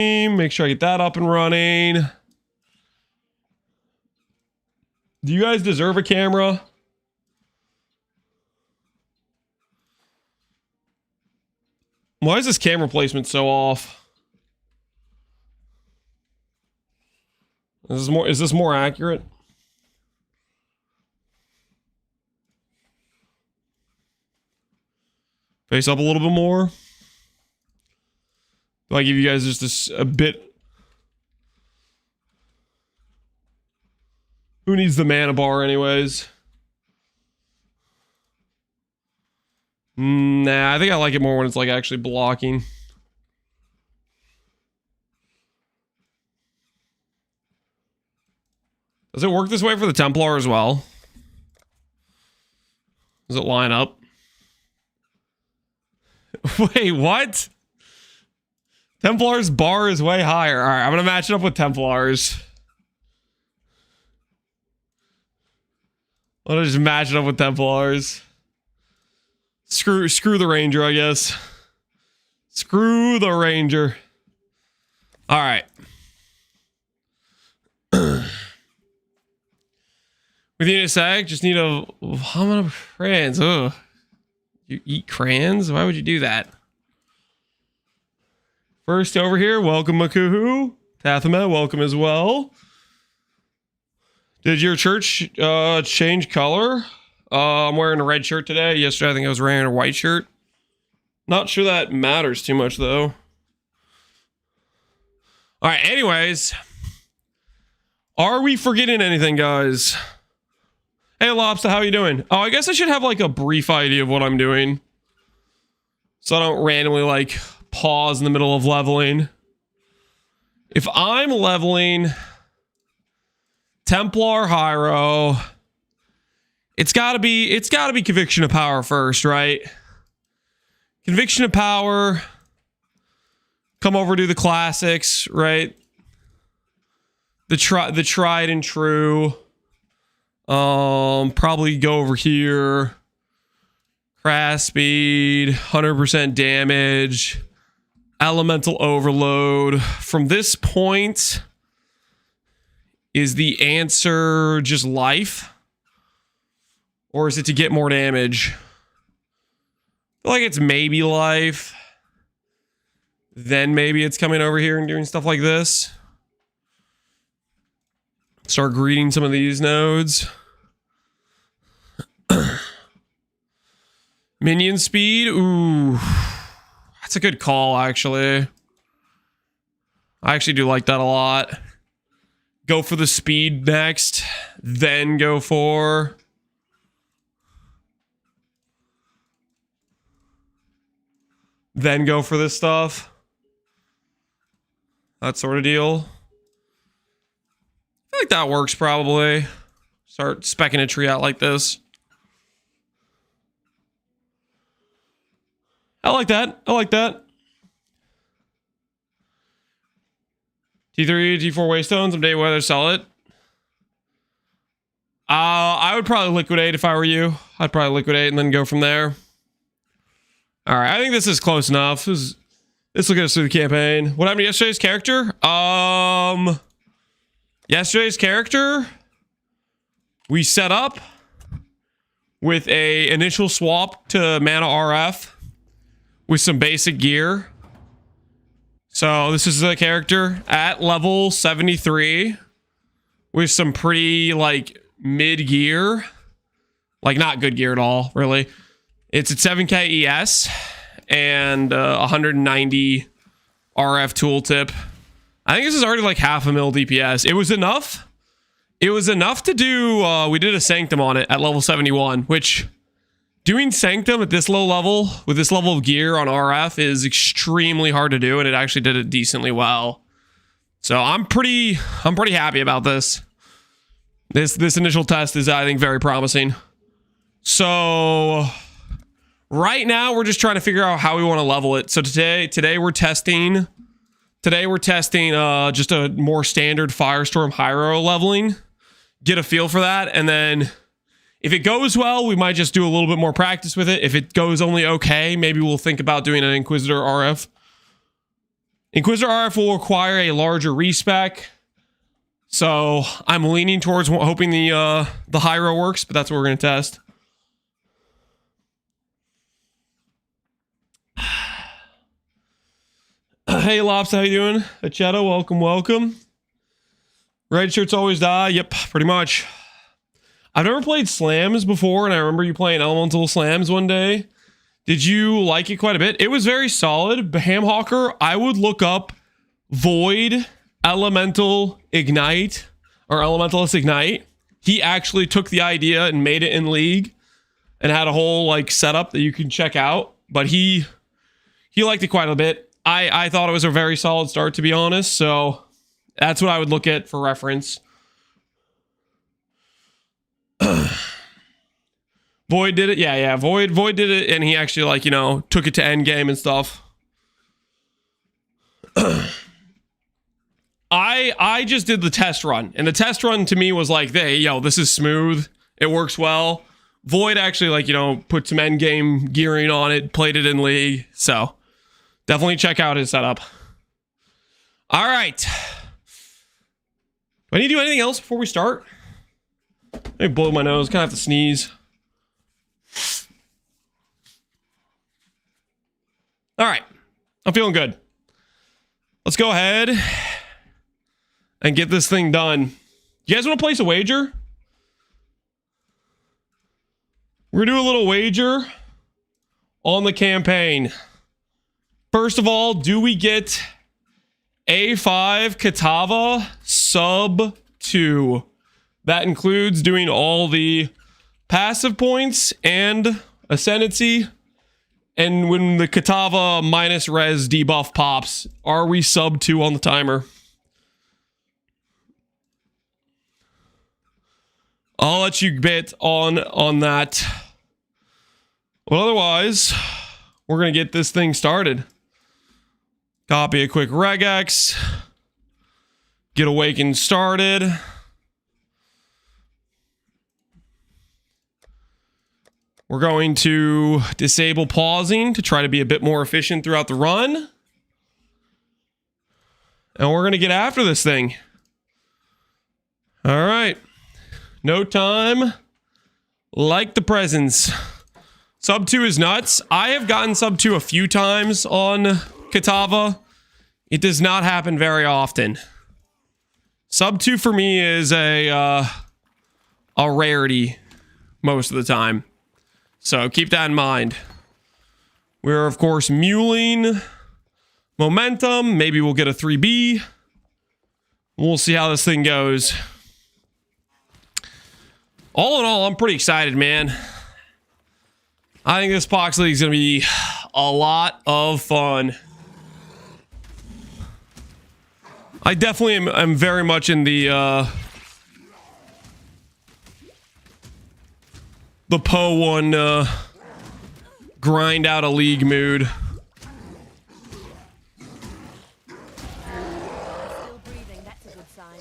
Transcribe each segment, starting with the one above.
Make sure I get that up and running. Do you guys deserve a camera? Why is this camera placement so off? Is this more accurate? Face up a little bit more. Do I give you guys just a bit? Who needs the mana bar anyways? Nah, I think I like it more when it's like actually blocking. Does it work this way for the Templar as well? Does it line up? Wait, what? Templar's bar is way higher. All right, I'm gonna match it up with Templars. I'll just match it up with Templars. Screw the Ranger, I guess. Screw the Ranger. All right. With you in a sec, just need a how many crayons? Ugh. You eat crayons? Why would you do that? First over here, welcome Makuhu. Tathamet, welcome as well. Did your church change color? I'm wearing a red shirt today. Yesterday I think I was wearing a white shirt. Not sure that matters too much though. Alright, anyways. Are we forgetting anything, guys? Hey Lobster, how you doing? Oh, I guess I should have like a brief idea of what I'm doing. So I don't randomly like pause in the middle of leveling. If I'm leveling Templar Hyro, it's gotta be Conviction of Power first, right? Conviction of Power. Come over to the classics, right? The tried and true. Probably go over here. Crash speed, 100% damage, elemental overload. From this point, is the answer just life? Or is it to get more damage? I feel like it's maybe life. Then maybe it's coming over here and doing stuff like this. Start greeting some of these nodes. Minion speed. Ooh. That's a good call, actually. I actually do like that a lot. Go for the speed next. Then go for... Then go for this stuff. That sort of deal. I feel like that works probably. Start specking a tree out like this. I like that. I like that. T3, T4 Waystones, someday whether sell it. I would probably liquidate if I were you. I'd probably liquidate and then go from there. All right, I think this is close enough. This will get us through the campaign. What happened to yesterday's character? Yesterday's character, we set up with a initial swap to mana RF with some basic gear. So this is the character at level 73 with some pretty like mid gear, like not good gear at all, really. It's at 7k ES and 190 RF tooltip. I think this is already like half a mil DPS. It was enough. It was enough to do, we did a Sanctum on it at level 71, which doing Sanctum at this low level with this level of gear on RF is extremely hard to do, and it actually did it decently well. So I'm pretty happy about this. This initial test is, I think, very promising. So right now we're just trying to figure out how we want to level it. So today we're testing just a more standard Firestorm Hyro leveling. Get a feel for that, and then if it goes well, we might just do a little bit more practice with it. If it goes only okay, maybe we'll think about doing an Inquisitor RF. Inquisitor RF will require a larger respec. So I'm leaning towards hoping the Hyro works, but that's what we're going to test. Hey, Lops, how you doing? Acheta, welcome, welcome. Red shirts always die. Yep, pretty much. I've never played slams before, and I remember you playing elemental slams one day. Did you like it quite a bit? It was very solid. Hamhawker, I would look up Void Elemental Ignite or Elementalist Ignite. He actually took the idea and made it in League and had a whole like setup that you can check out. But he liked it quite a bit. I thought it was a very solid start, to be honest. So that's what I would look at for reference. Void did it. Yeah. Void did it, and he actually, like, you know, took it to Endgame and stuff. I just did the test run, and the test run to me was like, hey, yo, this is smooth. It works well. Void actually, like, you know, put some Endgame gearing on it, played it in League. So definitely check out his setup. All right. Do I need to do anything else before we start? Let me blow my nose. Kind of have to sneeze. All right. I'm feeling good. Let's go ahead and get this thing done. You guys want to place a wager? We're going to do a little wager on the campaign. First of all, do we get A5 Kitava sub 2? That includes doing all the passive points and Ascendancy. And when the Kitava minus res debuff pops, are we sub 2 on the timer? I'll let you bet on that. Well, otherwise, we're going to get this thing started. Copy a quick regex. Get Awakened started. We're going to disable pausing to try to be a bit more efficient throughout the run. And we're going to get after this thing. All right. No time like the presents. Sub 2 is nuts. I have gotten sub 2 a few times on Kitava. It does not happen very often. Sub 2 for me is a rarity most of the time. So keep that in mind. We're, of course, muling momentum. Maybe we'll get a 3B. We'll see how this thing goes. All in all, I'm pretty excited, man. I think this Pohx League is going to be a lot of fun. I definitely am very much in the Po one grind out a league mood. Still breathing, that's a good sign.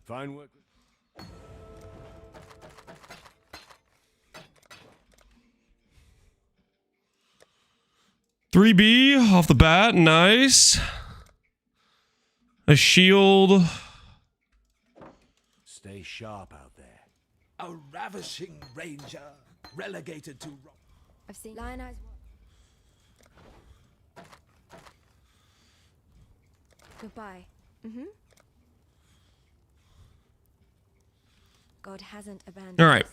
Fine work. Three B off the bat, nice. A shield. Stay sharp out there. A ravishing ranger, relegated to... I've seen Lion Eyes. Goodbye. God hasn't abandoned All right. us.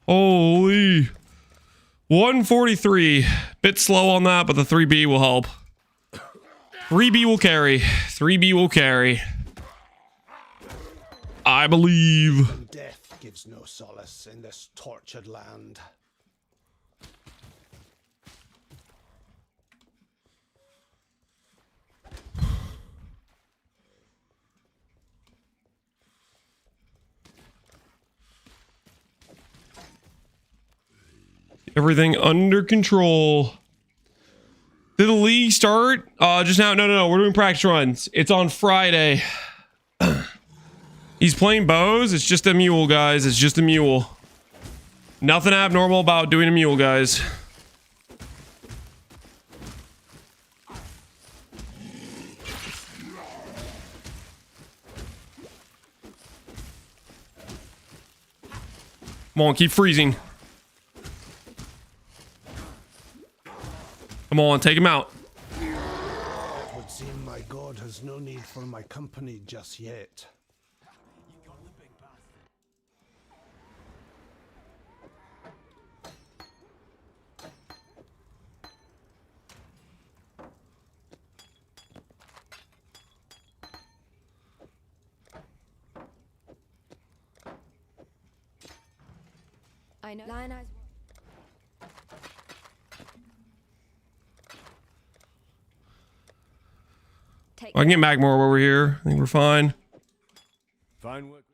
Holy. 143. Bit slow on that, but the 3B will help. 3B will carry. 3B will carry. I believe. Death gives no solace in this tortured land. Everything under control. Did the league we start just now? No. We're doing practice runs. It's on Friday. He's playing bows. It's just a mule, guys. It's just a mule. Nothing abnormal about doing a mule, guys. Come on, keep freezing. Come on, take him out. It would seem my god has no need for my company just yet. I know. Lion eyes. Take I can get back more while we're here. I think we're fine. Fine work.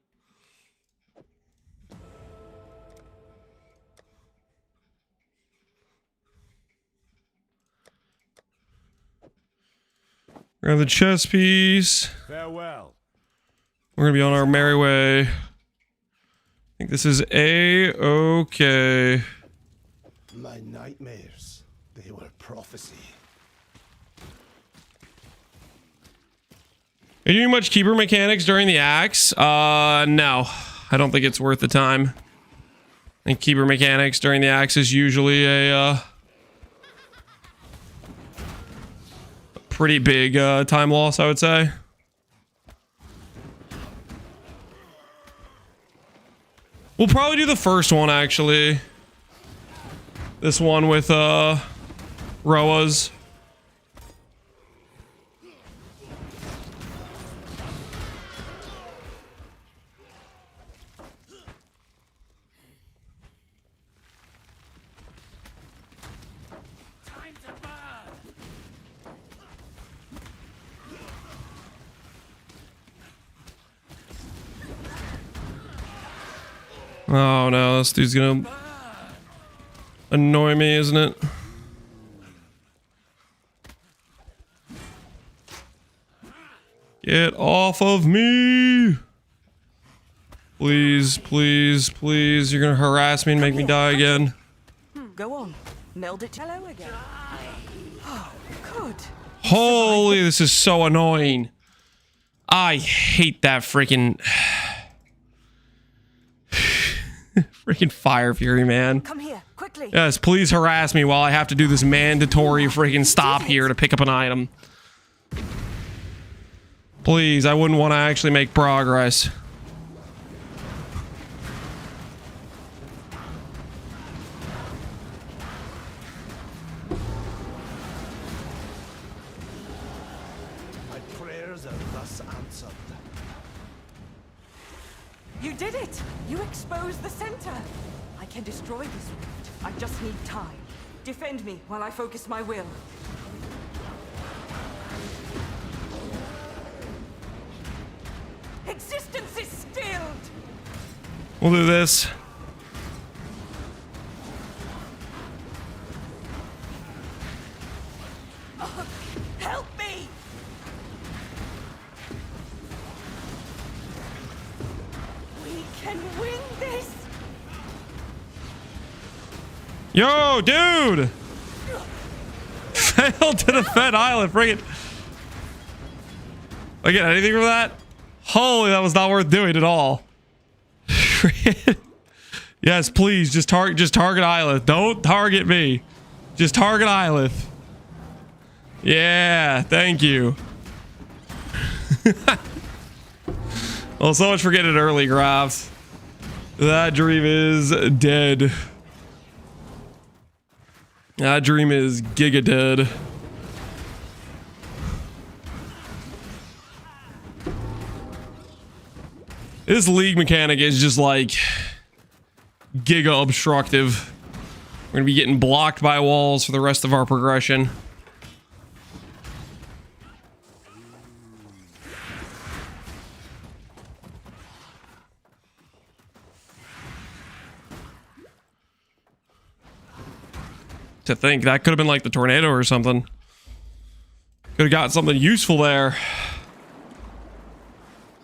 Grab the chess piece. Farewell. We're gonna be on our merry way. I think this is A-okay. My nightmares, they were prophecy. Are you doing much keeper mechanics during the axe? No. I don't think it's worth the time. I think keeper mechanics during the axe is usually a pretty big time loss, I would say. We'll probably do the first one, actually. This one with Roas. Oh no, this dude's gonna annoy me, isn't it? Get off of me! Please, please, please. You're gonna harass me and make me die again. Go on. Meld it. Hello again. Oh, good. Holy, this is so annoying. I hate that freaking... freaking Fire Fury, man. Come here, quickly. Yes, please harass me while I have to do this mandatory freaking stop here to pick up an item. Please, I wouldn't want to actually make progress. My prayers are thus answered. You did it. You exposed the center. I can destroy this rift. I just need time. Defend me while I focus my will. Existence is stilled. We'll do this. Help me. We can win this. Yo, dude! Failed to defend Island, friggin'. I get anything from that? Holy, that was not worth doing at all. Yes, please, just target Islet. Don't target me. Just target Islet. Yeah, thank you. Well, so much for getting it early, Grafs. That dream is dead. That dream is giga dead. This league mechanic is just like giga obstructive. We're gonna be getting blocked by walls for the rest of our progression. To think that could have been like the tornado or something. Could have got something useful there.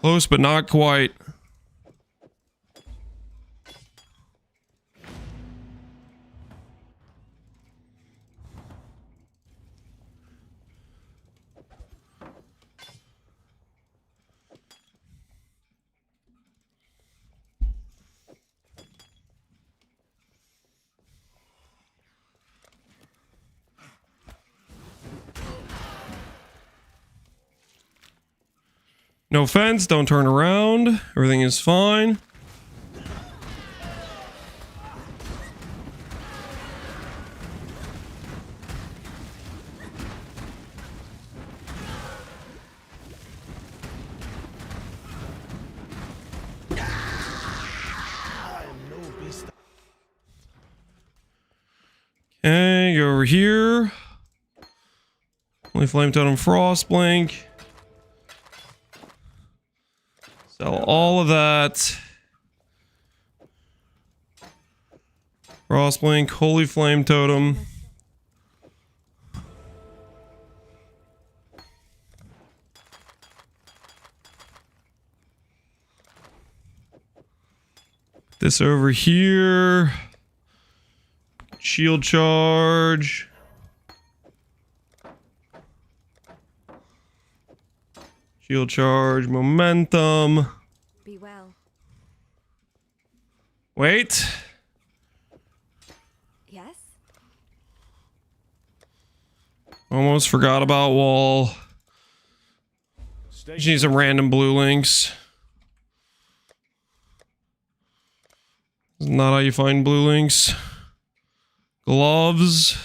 Close, but not quite. No offense, don't turn around. Everything is fine. Okay, go over here. Only flame totem frost blink. Sell all of that. Frostblink, Holy Flame Totem. This over here. Shield charge. Shield charge, momentum. Be well. Wait. Yes? Almost forgot about wall. Stay Just need some random blue links. Not how you find blue links. Gloves.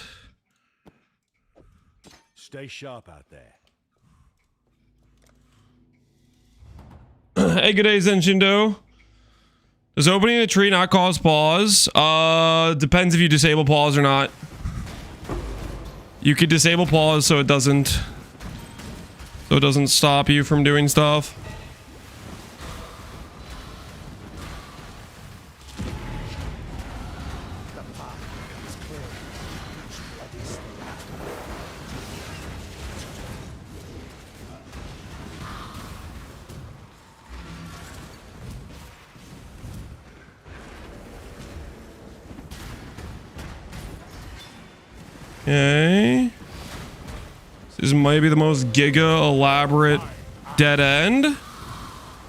Stay sharp out there. Hey, good day, Zenshindo. Does opening the tree not cause pause? Depends if you disable pause or not. You could disable pause so it doesn't stop you from doing stuff. Okay. This might be the most giga elaborate dead end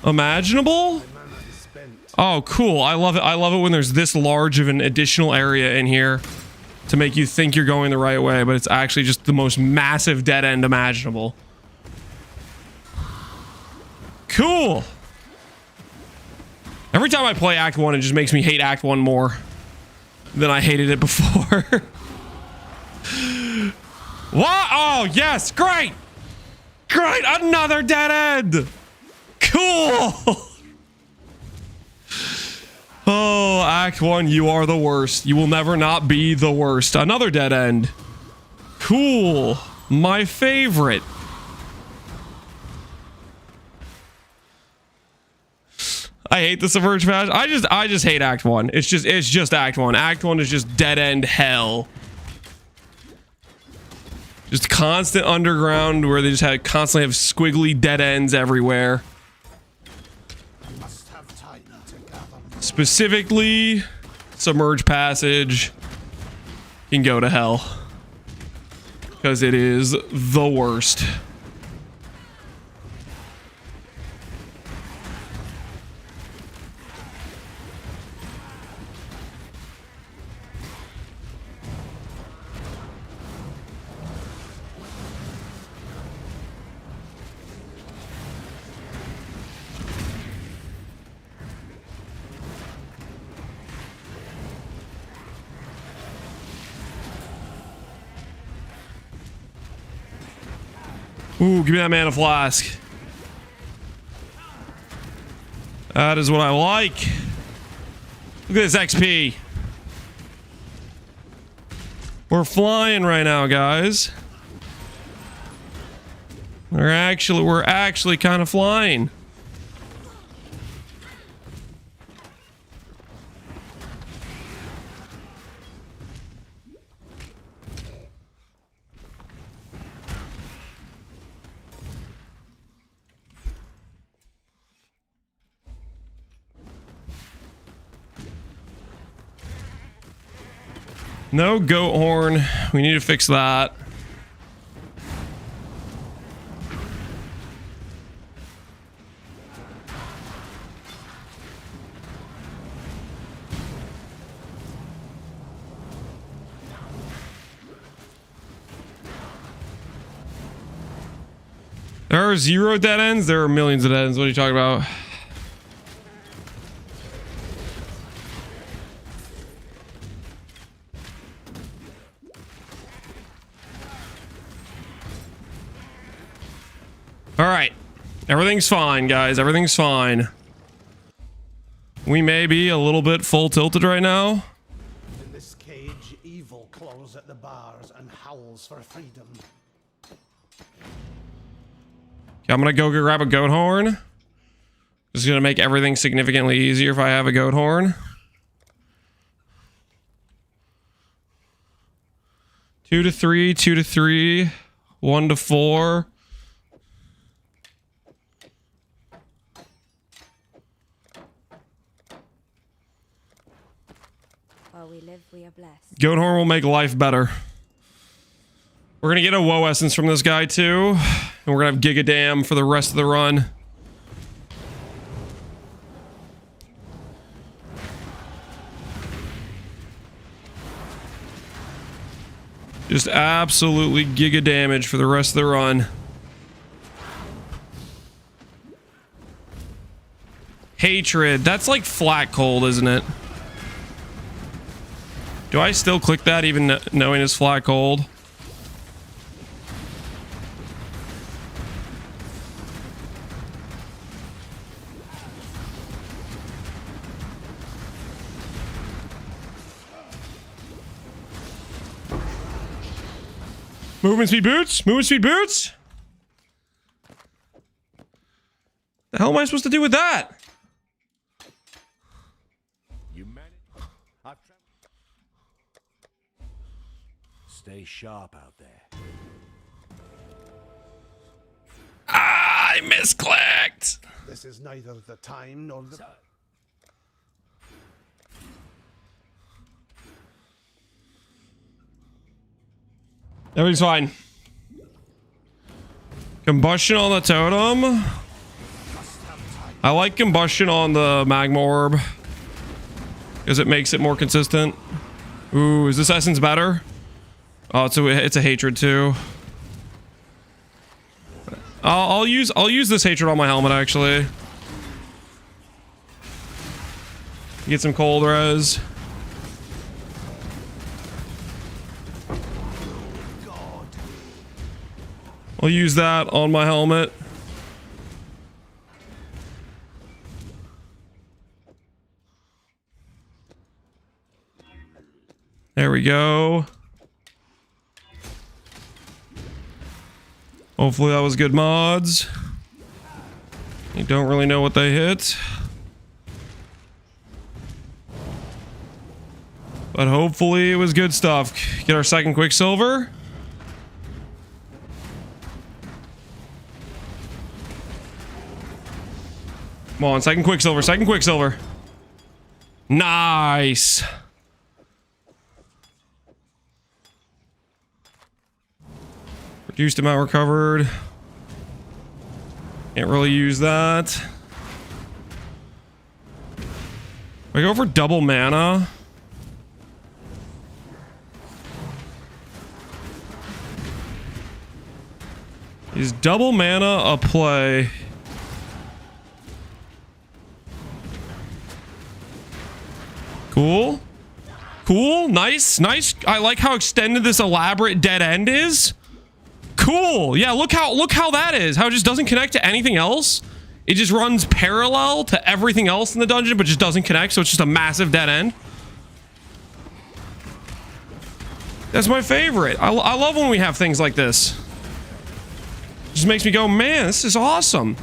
imaginable. Oh, cool. I love it. I love it when there's this large of an additional area in here to make you think you're going the right way, but it's actually just the most massive dead end imaginable. Cool. Every time I play Act 1, it just makes me hate Act 1 more than I hated it before. What? Oh, yes. Great. Great. Another dead end. Cool. Oh, Act 1, you are the worst. You will never not be the worst. Another dead end. Cool. My favorite. I hate the Submerge patch. I just hate Act 1. It's just Act 1. Act 1 is just dead end hell. Just constant underground where they just constantly have squiggly dead ends everywhere. Specifically, Submerge Passage can go to hell. Because it is the worst. Ooh, give me that mana flask. That is what I like. Look at this XP. We're flying right now, guys. We're actually kind of flying. No goat horn. We need to fix that. There are 0 dead ends. There are millions of dead ends. What are you talking about? All right. Everything's fine, guys. Everything's fine. We may be a little bit full tilted right now. In this cage, evil claws at the bars and howls for freedom. Okay, I'm gonna go grab a goat horn. This is gonna make everything significantly easier if I have a goat horn. 2 to 3, 2 to 3, 1 to 4. While we live, we are blessed. Goat horn will make life better. We're gonna get a woe essence from this guy too, and we're gonna have Giga Dam for the rest of the run. Just absolutely giga damage for the rest of the run. Hatred. That's like flat cold, isn't it? Do I still click that even knowing it's flat cold? Movement speed boots? Movement speed boots? The hell am I supposed to do with that? You managed. Stay sharp out there. Ah, I misclicked. This is neither the time nor the... Everything's fine. Combustion on the totem. I like combustion on the magma orb because it makes it more consistent. Ooh, is this essence better? Oh, it's a hatred too. I'll use this hatred on my helmet actually. Get some cold res. I'll use that on my helmet. There we go. Hopefully that was good mods. You don't really know what they hit. But hopefully it was good stuff. Get our second Quicksilver. Come on, second Quicksilver, second Quicksilver. Nice. Reduced amount recovered. Can't really use that. I go for double mana. Is double mana a play? Cool. Cool. Nice. Nice. I like how extended this elaborate dead end is. Cool. Yeah, look how that is. How it just doesn't connect to anything else. It just runs parallel to everything else in the dungeon, but just doesn't connect, so it's just a massive dead end. That's my favorite. I love when we have things like this. It just makes me go, man, this is awesome.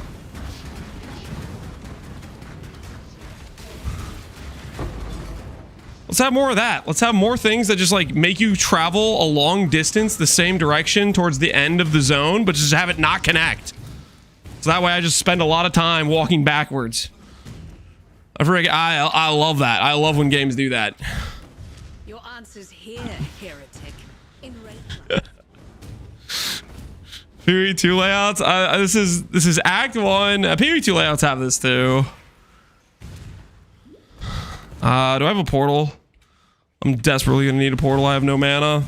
Let's have more of that. Let's have more things that just like make you travel a long distance the same direction towards the end of the zone, but just have it not connect. So that way I just spend a lot of time walking backwards. I love that. I love when games do that. Your answers here, heretic. In red. PvE 2 layouts. This is Act 1. PvE 2 layouts have this too. Do I have a portal? I'm desperately gonna need a portal. I have no mana.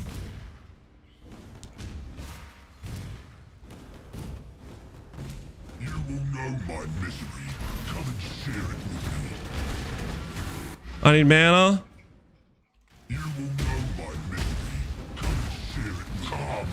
You will know my misery. Come and share it with me. I need mana. You will know my misery. Come and share it with me. Come.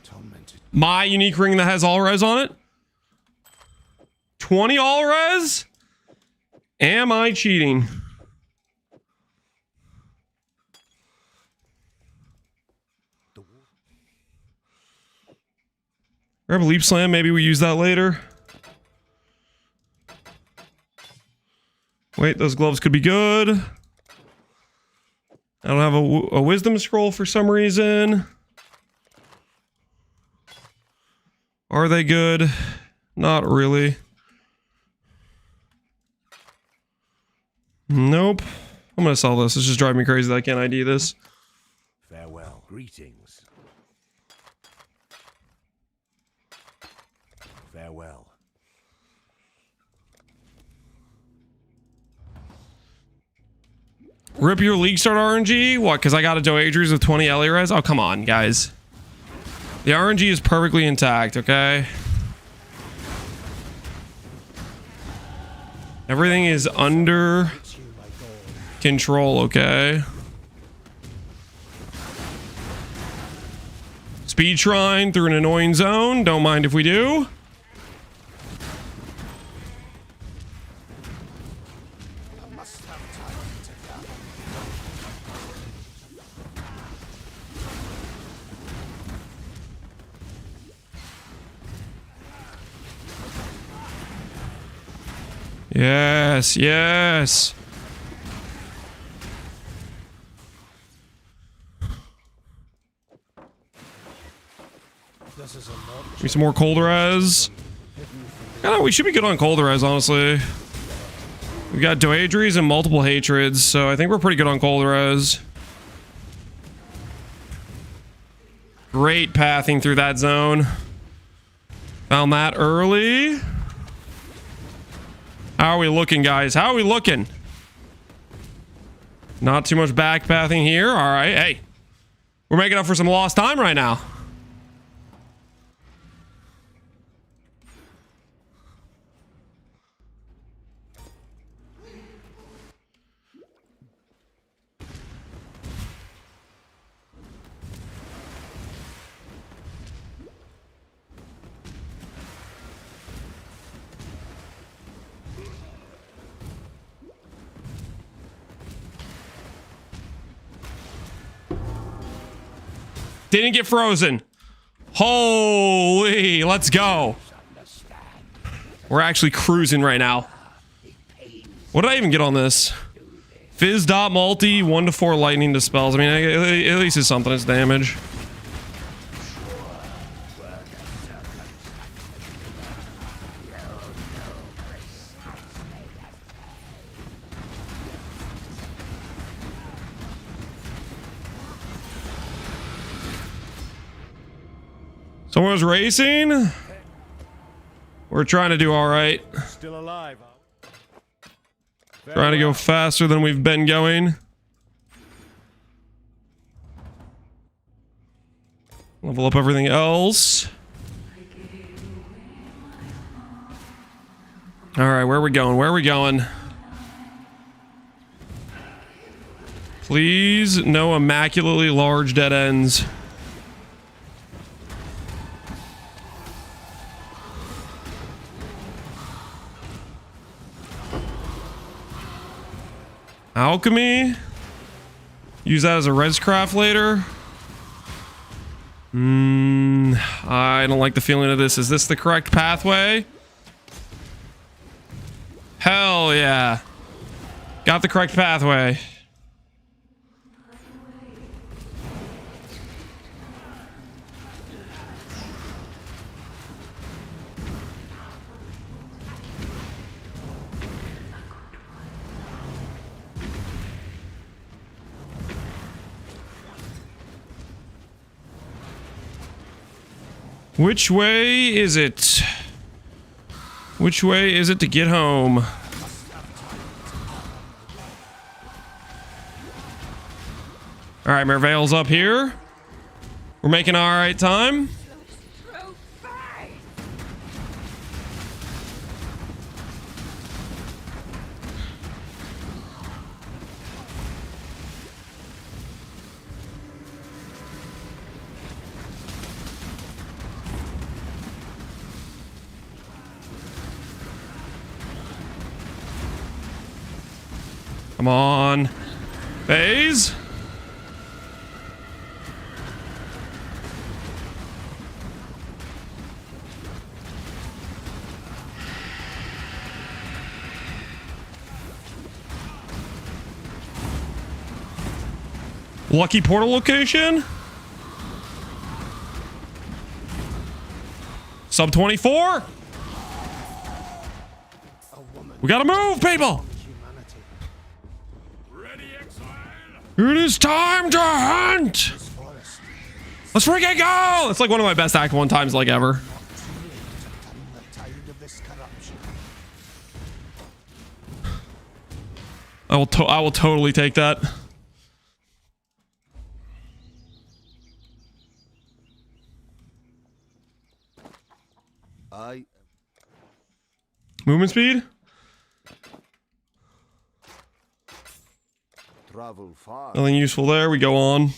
Tormented. My unique ring that has all res on it. 20 all res? Am I cheating? Grab a leap slam. Maybe we use that later. Wait, those gloves could be good. I don't have a wisdom scroll for some reason. Are they good? Not really. Nope. I'm gonna sell this. It's just driving me crazy that I can't ID this. Farewell. Greetings. Farewell. Rip your league start RNG? What? Because I got a Doadries with 20 Ellie res? Oh, come on, guys. The RNG is perfectly intact, okay? Everything is under control, okay? Speed shrine through an annoying zone. Don't mind if we do. Yes, yes. This is a lot. Give me some more cold res. Yeah, we should be good on cold res, honestly. We got Doadries and multiple hatreds, so I think we're pretty good on cold res. Great pathing through that zone. Found that early. How are we looking, guys? How are we looking? Not too much back pathing here. All right. Hey, we're making up for some lost time right now. Didn't get frozen. Holy, let's go. We're actually cruising right now. What did I even get on this? Fizz dot multi, 1 to 4 lightning dispels. I mean, at least it's something. It's damage. Someone's racing. We're trying to do all right. Still alive. Trying to go faster than we've been going. Level up everything else. All right, where are we going? Where are we going? Please, no immaculately large dead ends. Alchemy. Use that as a res craft later. I don't like the feeling of this. Is this the correct pathway? Hell yeah. Got the correct pathway. Which way is it? Which way is it to get home? All right, Merveil's up here. We're making all right time. Come on. Phase. Lucky portal location. Sub 24. We gotta move, people. It is time to hunt! Let's freaking go! It's like one of my best Act 1 times like ever. I will totally take that. Movement speed? Travel far. Nothing useful there. We go on.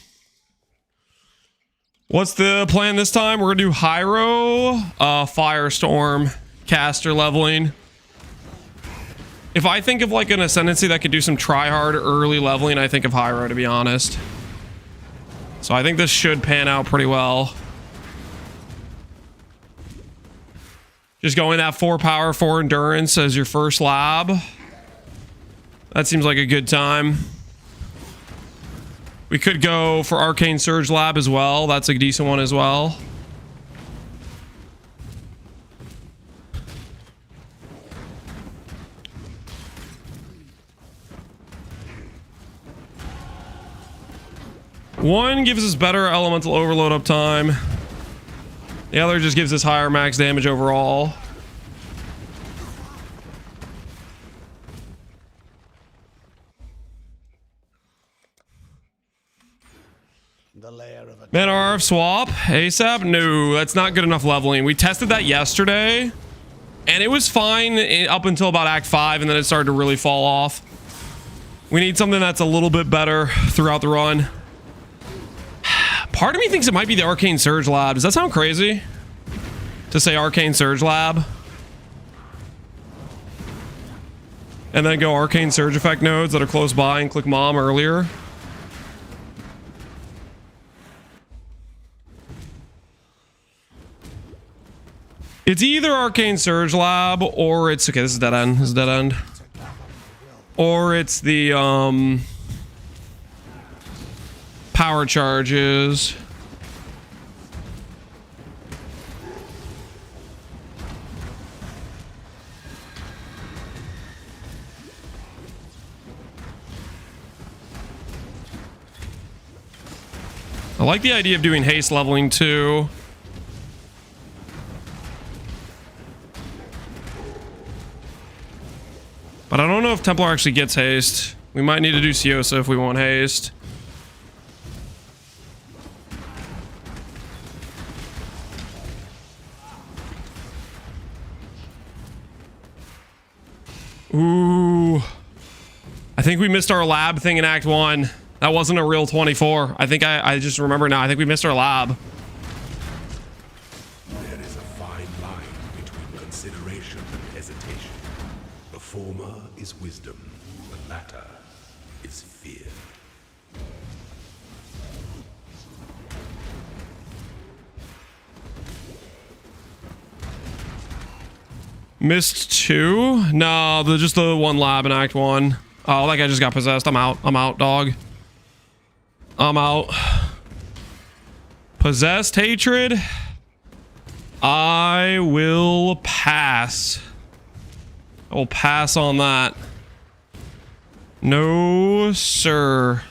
What's the plan this time? We're gonna do Hyro, Firestorm, caster leveling. If I think of like an Ascendancy that could do some try-hard early leveling, I think of Hyro, to be honest. So I think this should pan out pretty well. Just going that 4 power, 4 endurance as your first lab. That seems like a good time. We could go for Arcane Surge Lab as well. That's a decent one as well. One gives us better elemental overload uptime. The other just gives us higher max damage overall. Man, RF swap ASAP? No, that's not good enough leveling. We tested that yesterday and it was fine up until about Act 5, and then it started to really fall off. We need something that's a little bit better throughout the run. Part of me thinks it might be the Arcane Surge Lab. Does that sound crazy to say Arcane Surge Lab and then go Arcane Surge Effect nodes that are close by and click Mom earlier? It's either Arcane Surge Lab or it's... Okay, this is dead end. This is dead end. Or it's the, power charges. I like the idea of doing haste leveling too. But I don't know if Templar actually gets haste. We might need to do Siosa if we want haste. Ooh. I think we missed our lab thing in Act 1. That wasn't a real 24. I think I just remember now. I think we missed our lab. There is a fine line between consideration and hesitation. The former is wisdom, the latter is fear. Missed 2? No, just the 1 lab in Act 1. Oh, that guy just got possessed. I'm out. I'm out, dog. I'm out. Possessed hatred? I will pass. I will pass on that. No, sir.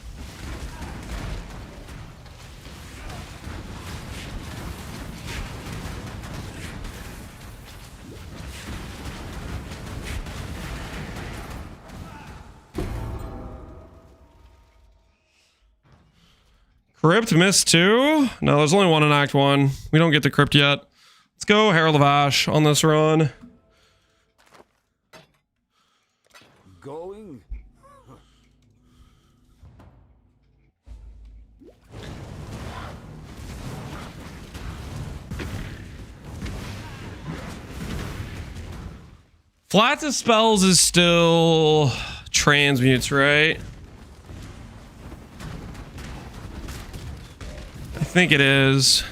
Crypt missed 2. No, there's only 1 in Act 1. We don't get the Crypt yet. Let's go Herald of Ash on this run. Going? Flat to spells is still transmutes, right? I think it is.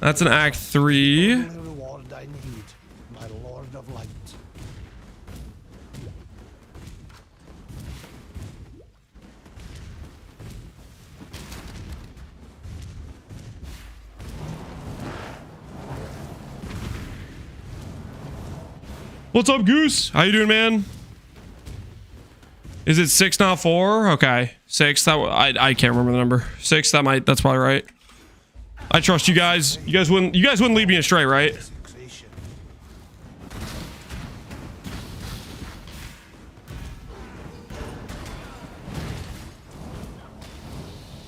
That's an Act 3. The reward I need, my Lord of Light. What's up, Goose? How you doing, man? Is it 6, not 4? Okay, 6. That I can't remember the number. 6. That's probably right. I trust you guys. You guys wouldn't lead me astray, right? Fixation.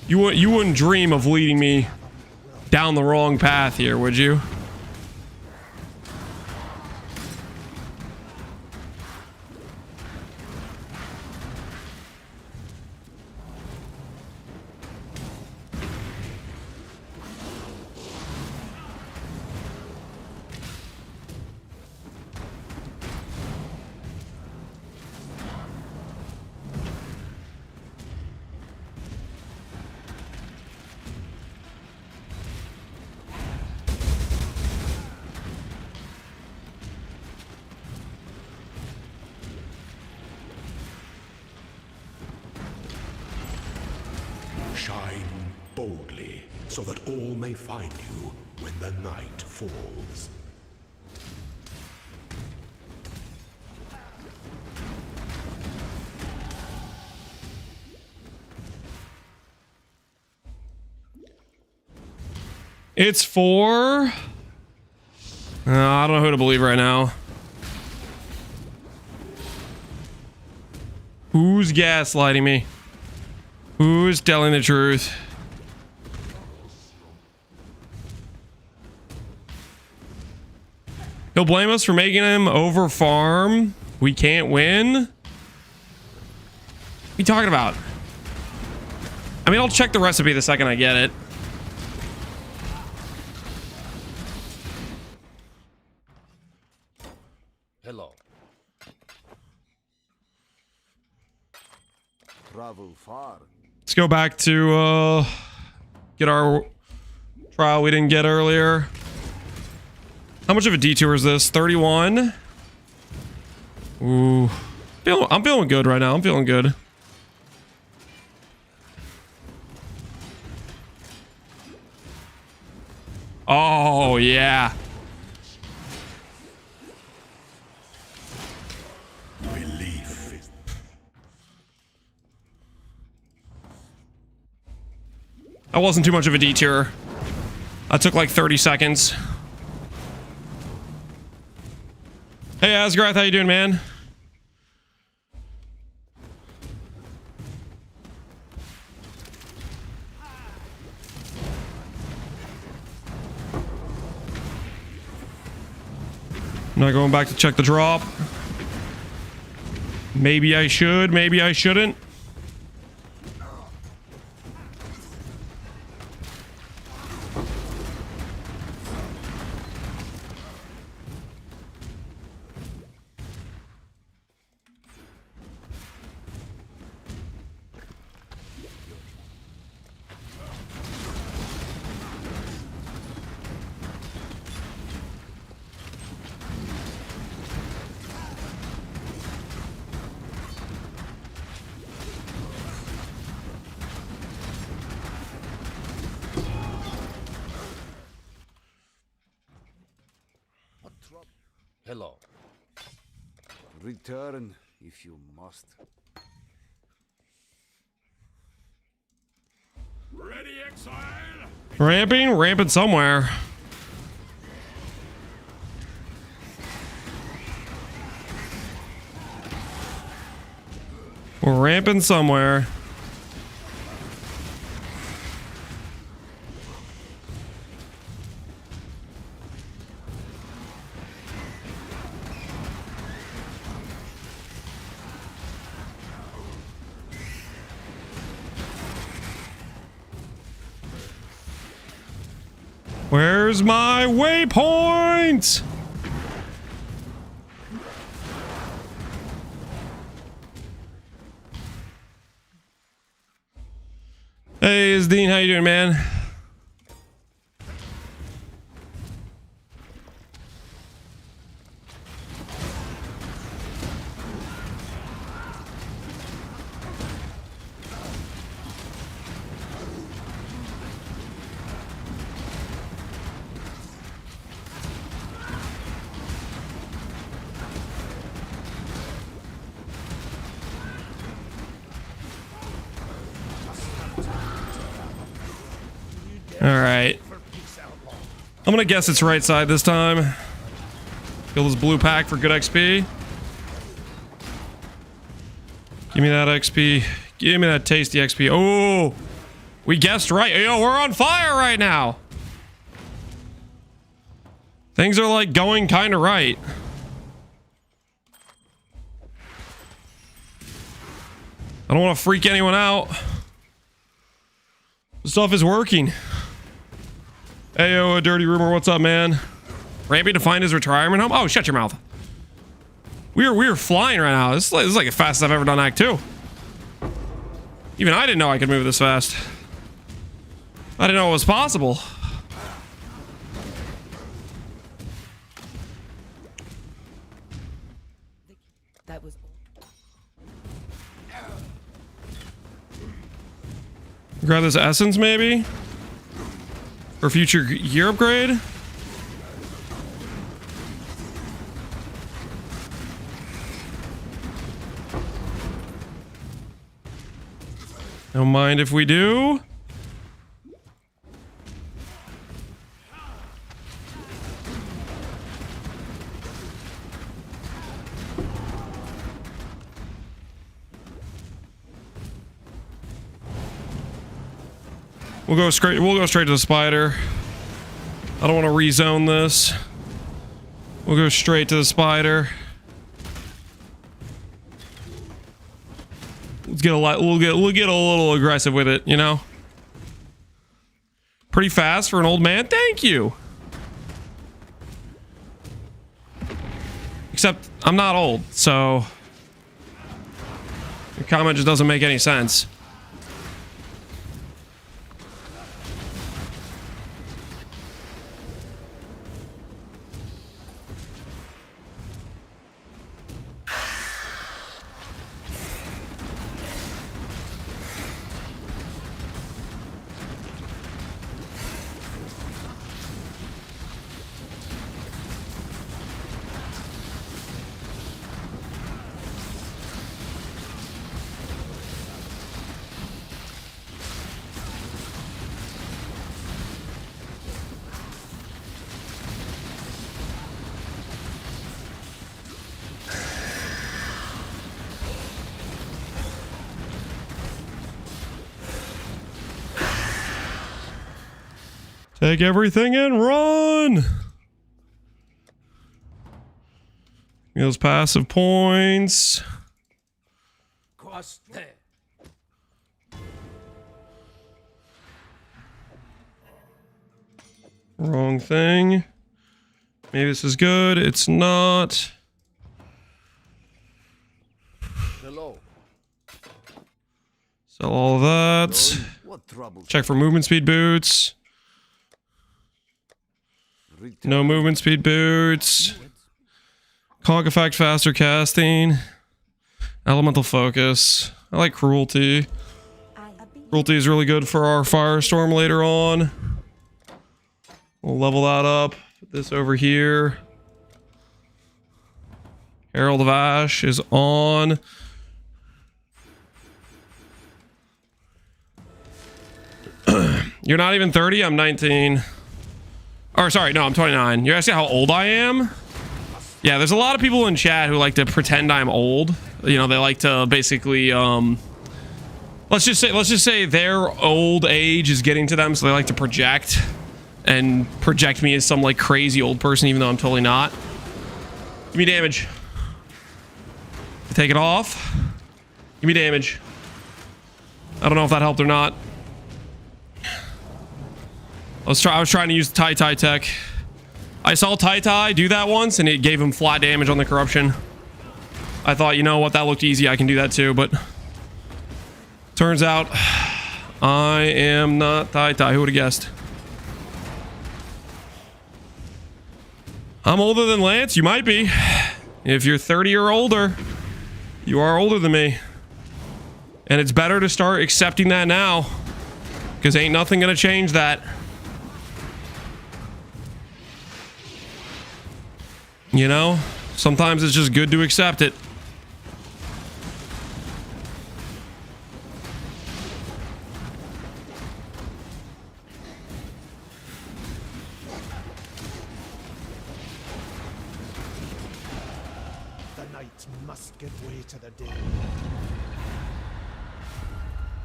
You wouldn't dream of leading me down the wrong path here, would you? Shine boldly, so that all may find you when the night falls. It's 4. I don't know who to believe right now. Who's gaslighting me? Who's telling the truth? He'll blame us for making him over farm. We can't win. What are you talking about? I mean, I'll check the recipe the second I get it. Hello. Travel far. Let's go back to get our trial we didn't get earlier. How much of a detour is this? 31. Ooh. I'm feeling good right now. I'm feeling good. Oh, yeah. Belief is That wasn't too much of a detour. That took like 30 seconds. Hey, Asgarth, how you doing, man? I'm not going back to check the drop. Maybe I should, maybe I shouldn't. Hello. Return if you must. ready, Exile. Ramping somewhere. We're ramping somewhere. Where's my waypoint? Hey, it's Dean. How you doing, man? Alright. I'm gonna guess it's right side this time. Kill this blue pack for good XP. Give me that XP. Give me that tasty XP. Oh! We guessed right. Yo, we're on fire right now! Things are like going kinda right. I don't want to freak anyone out. The stuff is working. Ayo, a dirty rumor. What's up, man? Rampy to find his retirement home. Oh, shut your mouth. We're flying right now. This is like the fastest I've ever done Act 2. Even I didn't know I could move this fast. I didn't know it was possible. That was Grab this essence, maybe? For future gear upgrade? Don't mind if we do. We'll go straight to the spider. I don't want to rezone this. We'll go straight to the spider. Let's get we'll get a little aggressive with it, you know? Pretty fast for an old man. Thank you. Except I'm not old, so the comment just doesn't make any sense. Take everything and run! Give me those passive points. Wrong thing. Maybe this is good. It's not. Hello. Sell all of that. What trouble? Check for movement speed boots. No movement speed boots. Cog effect, faster casting. Elemental focus. I like cruelty. Cruelty is really good for our firestorm later on. We'll level that up. Put this over here. Herald of Ash is on. You're not even 30? I'm 19. Or sorry, no, I'm 29. You're asking how old I am? Yeah, there's a lot of people in chat who like to pretend I'm old. You know, they like to basically let's just say their old age is getting to them, so they like to project me as some like crazy old person, even though I'm totally not. Give me damage. Take it off. Give me damage. I don't know if that helped or not. I was trying to use the Tai tech. I saw Tai do that once, and it gave him flat damage on the corruption. I thought, you know what, that looked easy. I can do that too, but turns out I am not Tai. Who would have guessed? I'm older than Lance. You might be. If you're 30 or older, you are older than me. And it's better to start accepting that now, because ain't nothing gonna change that. You know, sometimes it's just good to accept it. The night must give way to the day.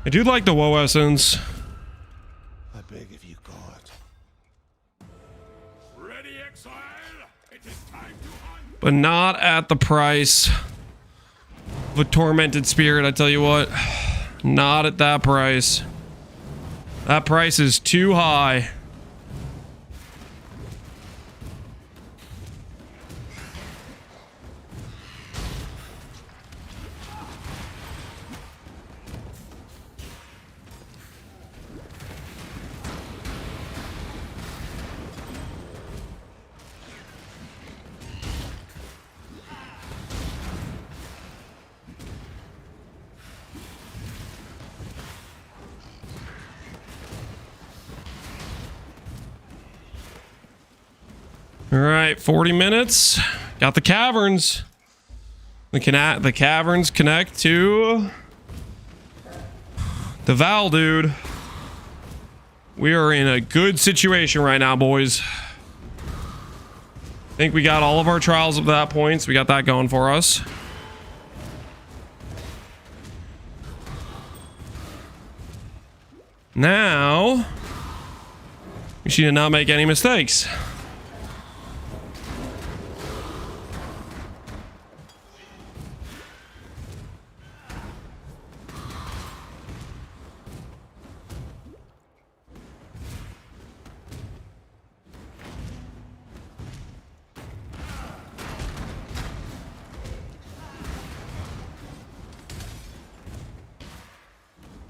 I do like the WoW essence. I beg of you, God. Ready, Exile? It is time to hunt. But not at the price of a tormented spirit, I tell you what. Not at that price. That price is too high. All right, 40 minutes. Got the caverns. The caverns connect to the Val, dude. We are in a good situation right now, boys. I think we got all of our trials up to that point, so we got that going for us. Now, we should not make any mistakes.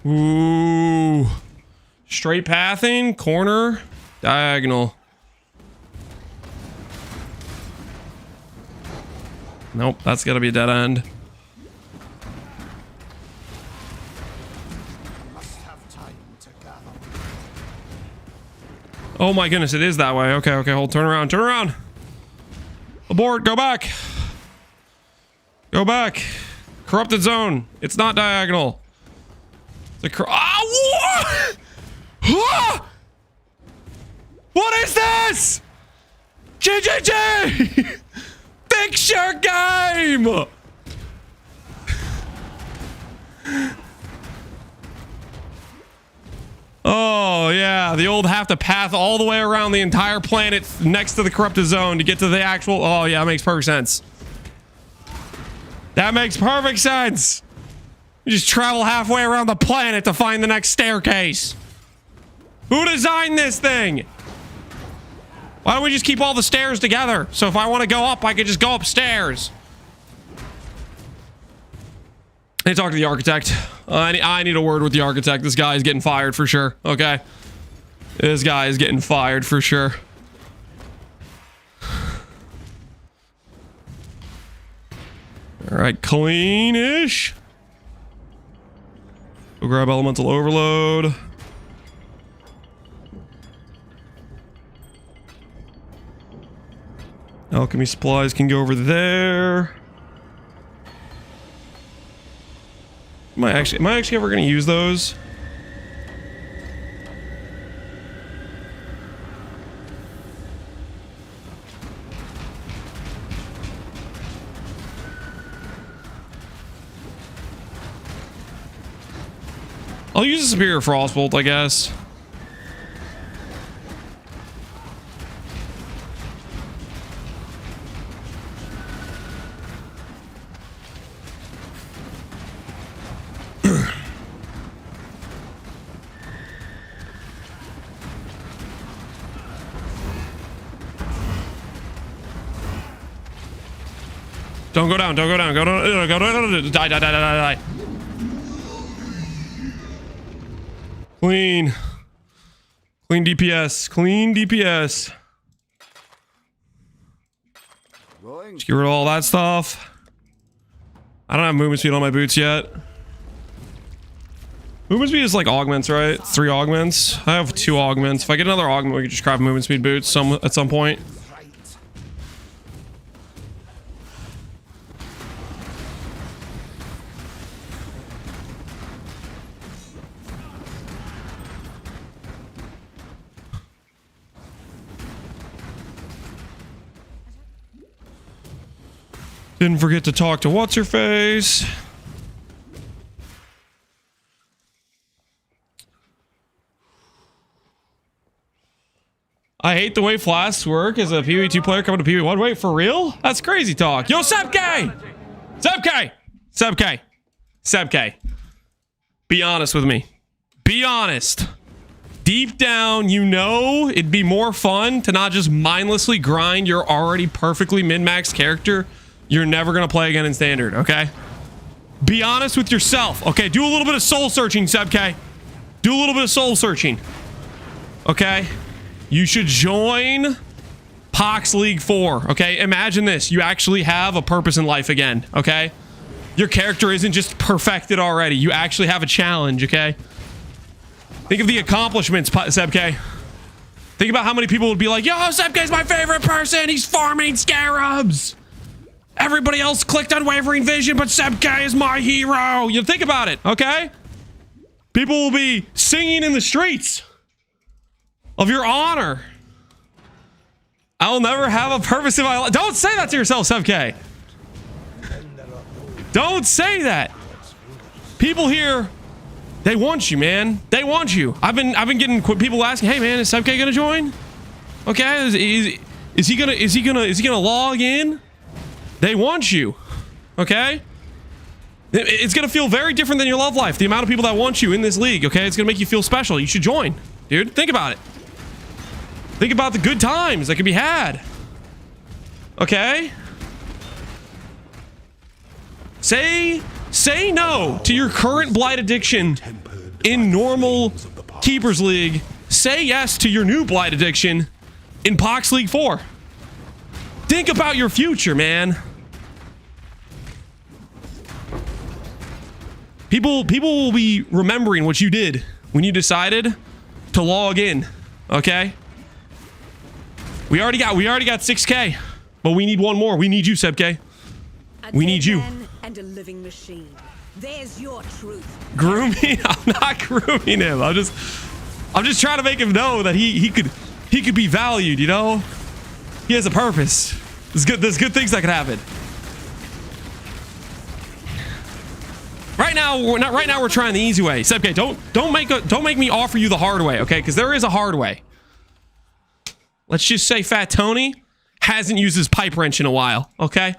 Ooh. Straight pathing, corner, diagonal. Nope, that's gotta be a dead end. Must have time to gather. Oh my goodness, it is that way. Okay, hold, turn around. Abort, go back. Go back. Corrupted zone. It's not diagonal. What? What is this? GGG! Picture game! Oh yeah, the old have to path all the way around the entire planet next to the corrupted zone to get to the actual. Oh yeah, that makes perfect sense. That makes perfect sense. You just travel halfway around the planet to find the next staircase. Who designed this thing? Why don't we just keep all the stairs together? So if I want to go up, I could just go upstairs. I need to talk to the architect. I need a word with the architect. This guy is getting fired for sure. Okay. This guy is getting fired for sure. All right, clean-ish. Go grab elemental overload. Alchemy supplies can go over there. Am I actually ever going to use those? I'll use a Superior Frostbolt, I guess. Don't go down. Don't go down. Go down. Go down. Die, die, die, die, die, die. Clean. Clean DPS. Clean DPS. Going. Just get rid of all that stuff. I don't have movement speed on my boots yet. Movement speed is like augments, right? 3 augments. I have 2 augments. If I get another augment, we can just craft movement speed boots at some point. Didn't forget to talk to what's-her-face. I hate the way flasks work as a PvE2 player coming to PvE1. Wait, for real? That's crazy talk. Yo, Sebke! Sebke! Sebke! Sebke. Be honest with me. Be honest. Deep down, you know it'd be more fun to not just mindlessly grind your already perfectly min-maxed character you're never gonna play again in standard, okay? Be honest with yourself, okay? Do a little bit of soul searching, Sebke. Do a little bit of soul searching, okay? You should join Pohx League 4, okay? Imagine this. You actually have a purpose in life again, okay? Your character isn't just perfected already. You actually have a challenge, okay? Think of the accomplishments, Sebke. Think about how many people would be like, yo, Sebke's my favorite person. He's farming scarabs. Everybody else clicked Unwavering Vision, but Sebke is my hero. You think about it, okay? People will be singing in the streets of your honor. I'll never have a purpose in my life. Don't say that to yourself, Sebke. Don't say that. People here, they want you, man. They want you. I've been getting people asking, hey man, is Sebke gonna join? Okay, is he gonna log in? They want you, okay? It's gonna feel very different than your love life. The amount of people that want you in this league, okay? It's gonna make you feel special. You should join, dude. Think about it. Think about the good times that can be had. Okay? Say no to your current blight addiction in normal Keepers League. Say yes to your new blight addiction in Pohx League 4. Think about your future, man. People will be remembering what you did when you decided to log in, okay? We already got 6K, but we need one more. We need you, Sebke. We need you. And a living machine. There's your truth. Grooming? I'm not grooming him. I'm just trying to make him know that he could be valued, you know? He has a purpose. There's good things that could happen. Right now we're trying the easy way. Sebke, don't make me offer you the hard way, okay? Because there is a hard way. Let's just say Fat Tony hasn't used his pipe wrench in a while, okay?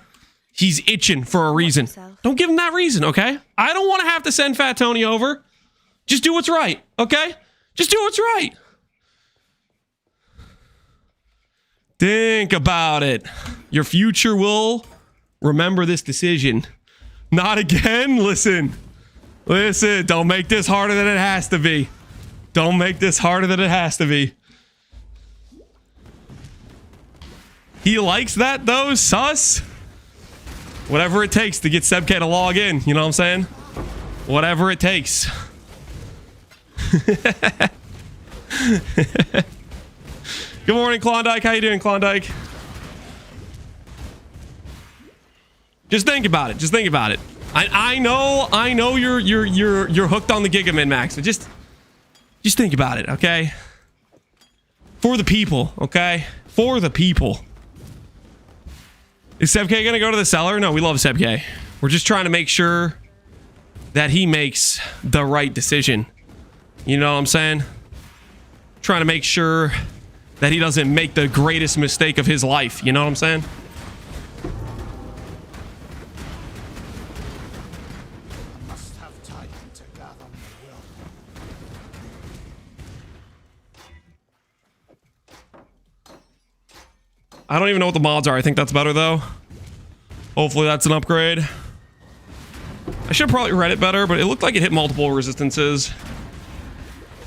He's itching for a reason. Don't give him that reason, okay? I don't want to have to send Fat Tony over. Just do what's right, okay? Just do what's right. Think about it. Your future will remember this decision. Not again. Listen. Don't make this harder than it has to be. Don't make this harder than it has to be. He likes that though, sus. Whatever it takes to get Sebke to log in. You know what I'm saying? Whatever it takes. Good morning, Klondike. How you doing, Klondike? Just think about it. Just think about it. I know you're hooked on the Giga Min Max, but just think about it, okay? For the people, okay? For the people. Is Sebke gonna go to the cellar? No, we love Sebke. We're just trying to make sure that he makes the right decision. You know what I'm saying? Trying to make sure that he doesn't make the greatest mistake of his life. You know what I'm saying? Must have time to gather my will. I don't even know what the mods are. I think that's better though. Hopefully that's an upgrade. I should have probably read it better, but it looked like it hit multiple resistances.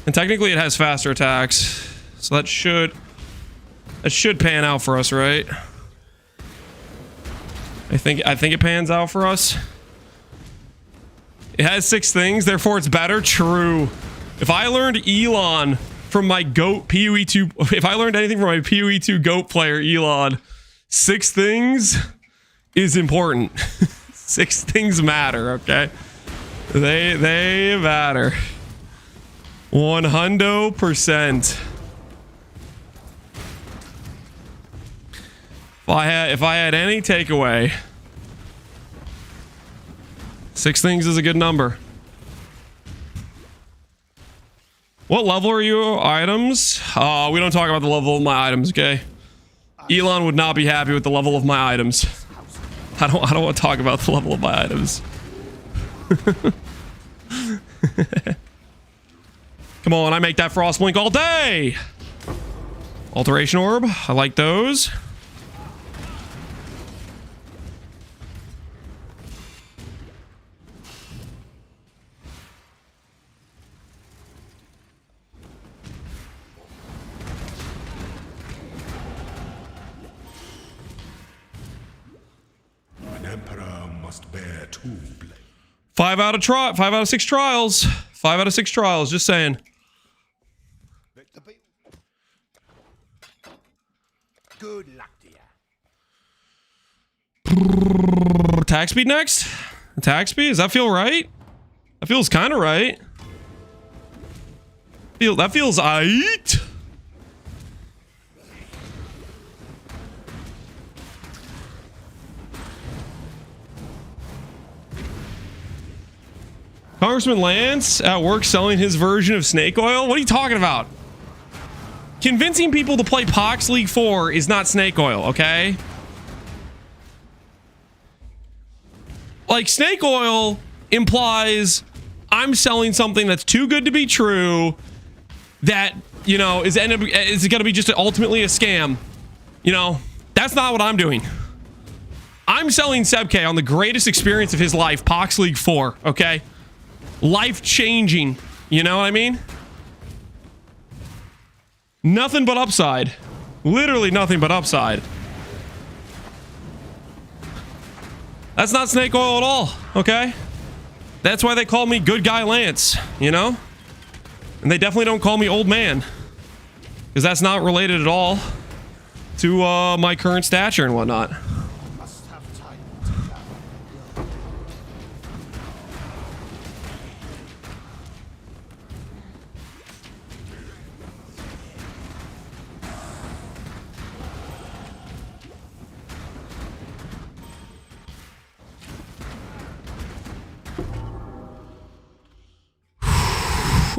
And technically it has faster attacks. So that should pan out for us, right? I think it pans out for us. It has 6 things, therefore it's better. True. If I learned Elon from my GOAT PoE2, if I learned anything from my PoE2 GOAT player Elon, 6 things is important. 6 things matter, okay? They matter. 100%. If I had any takeaway, 6 things is a good number. What level are you items? We don't talk about the level of my items, okay? Elon would not be happy with the level of my items. I don't want to talk about the level of my items. Come on, I make that frost blink all day. Alteration orb, I like those. An emperor must bear 2 blades. 5 out of 6 trials. 5 out of 6 trials, just saying. Good luck to you. Attack speed next? Attack speed? Does that feel right? That feels kind of right. That feels aight. Congressman Lance at work selling his version of snake oil? What are you talking about? Convincing people to play Pohx League 4 is not snake oil, okay? Like, snake oil implies I'm selling something that's too good to be true, that, you know, is going to be just ultimately a scam. You know, that's not what I'm doing. I'm selling Sebk on the greatest experience of his life, Pohx League 4, okay? Life-changing, you know what I mean? Nothing but upside. Literally nothing but upside. That's not snake oil at all, okay? That's why they call me Good Guy Lance, you know? And they definitely don't call me Old Man, because that's not related at all to my current stature and whatnot. Must have time to gather.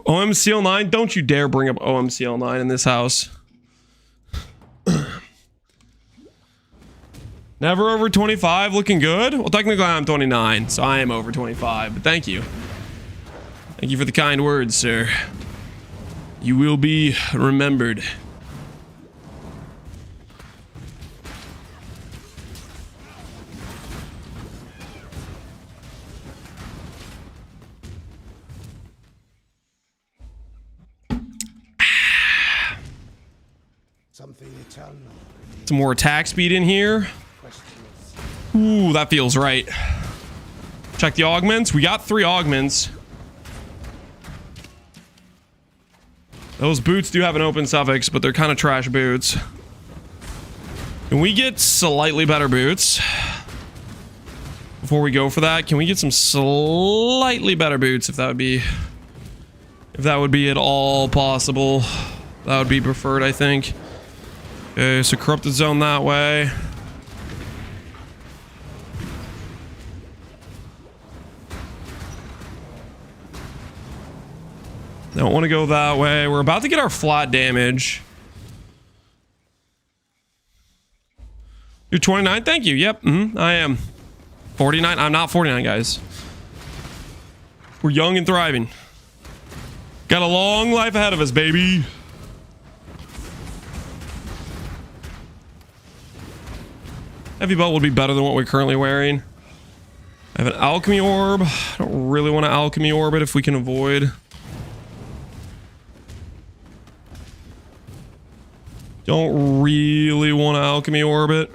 OMCL9, don't you dare bring up OMCL9 in this house. Never over 25, looking good. Well, technically I'm 29, so I am over 25, but thank you. Thank you for the kind words, sir. You will be remembered. Something eternal. Some more attack speed in here. Ooh, that feels right. Check the augments. We got 3 augments. Those boots do have an open suffix, but they're kind of trash boots. Can we get slightly better boots? Before we go for that, can we get some slightly better boots if that would be at all possible? That would be preferred, I think. Okay, so corrupted zone that way. Don't want to go that way. We're about to get our flat damage. You're 29? Thank you. Yep, I am. 49? I'm not 49, guys. We're young and thriving. Got a long life ahead of us, baby. Heavy belt would be better than what we're currently wearing. I have an alchemy orb. I don't really want to alchemy orb it if we can avoid. Don't really want to alchemy orb it.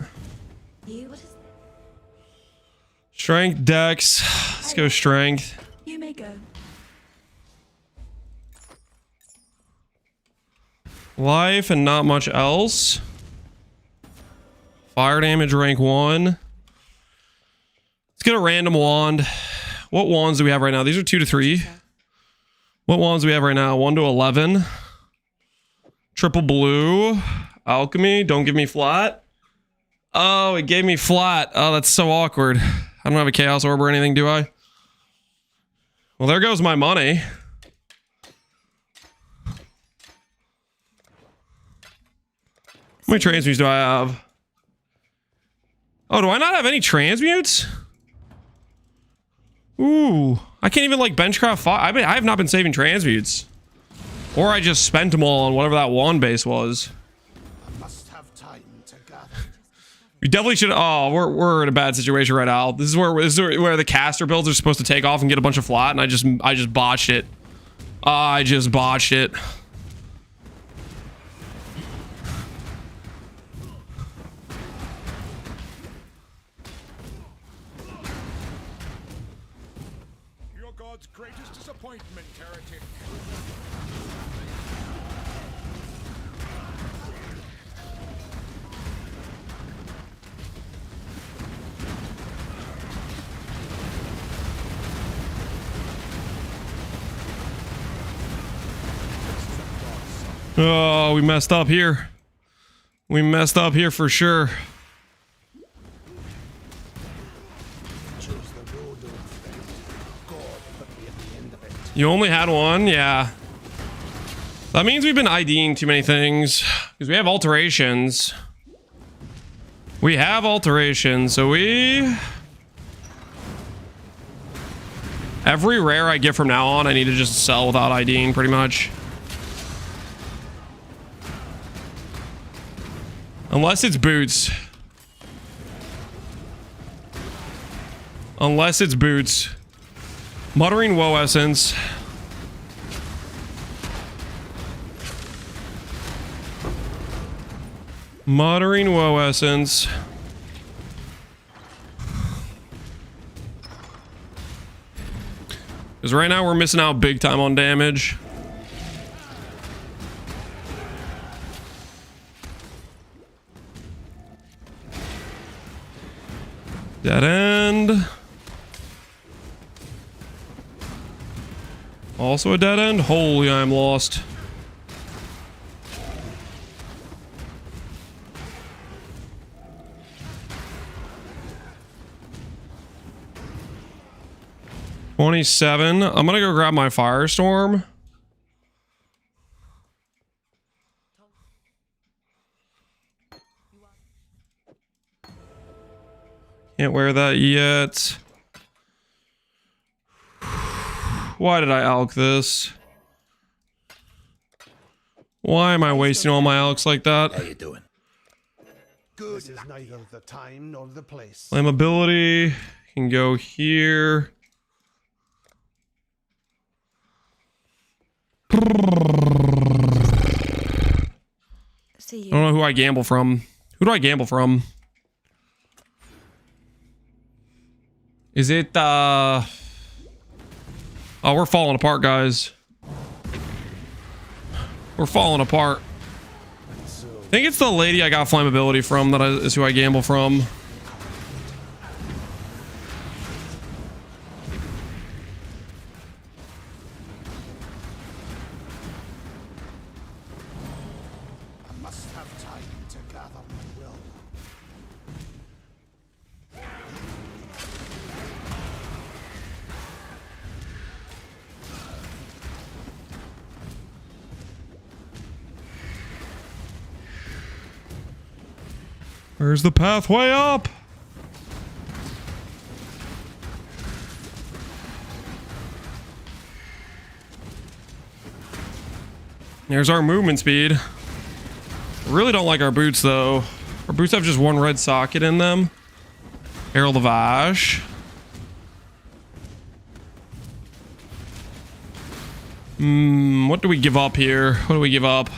Strength, dex. Let's go strength. You may go. Life and not much else. Fire damage rank 1. Let's get a random wand. What wands do we have right now? These are 2 to 3. What wands do we have right now? 1 to 11. Triple blue. Alchemy. Don't give me flat. Oh, it gave me flat. Oh, that's so awkward. I don't have a chaos orb or anything, do I? Well, there goes my money. How many transmutes do I have? Oh, do I not have any transmutes? Ooh, I can't even like benchcraft 5. I have not been saving transmutes. Or I just spent them all on whatever that wand base was. I must have time to gather. We definitely should. Oh, we're in a bad situation right now. This is where the caster builds are supposed to take off and get a bunch of flat, and I just botched it. I just botched it. Your god's greatest disappointment, heretic. Oh, we messed up here. We messed up here for sure. Choose the road of fate. God put me at the end of it. You only had one? Yeah. That means we've been IDing too many things. Because we have alterations. We have alterations, so we... Every rare I get from now on, I need to just sell without IDing, pretty much. Unless it's boots. Unless it's boots. Muttering Woe Essence. Muttering Woe Essence. Because right now we're missing out big time on damage. Dead end. Also a dead end? Holy, I am lost. $27. I'm gonna go grab my Firestorm. Can't wear that yet. Why did I alch this? Why am I wasting all my alchs like that? How you doing? Good. This is neither the time nor the place. Flammability can go here. See I you. don't know who I gamble from. Who do I gamble from? Is it, Oh, we're falling apart, guys. We're falling apart. I think it's the lady I got flammability from that is who I gamble from. I must have time to gather my will. Where's the pathway up? There's our movement speed. Really don't like our boots though. Our boots have just one red socket in them. Herald of Ash. What do we give up here? What do we give up?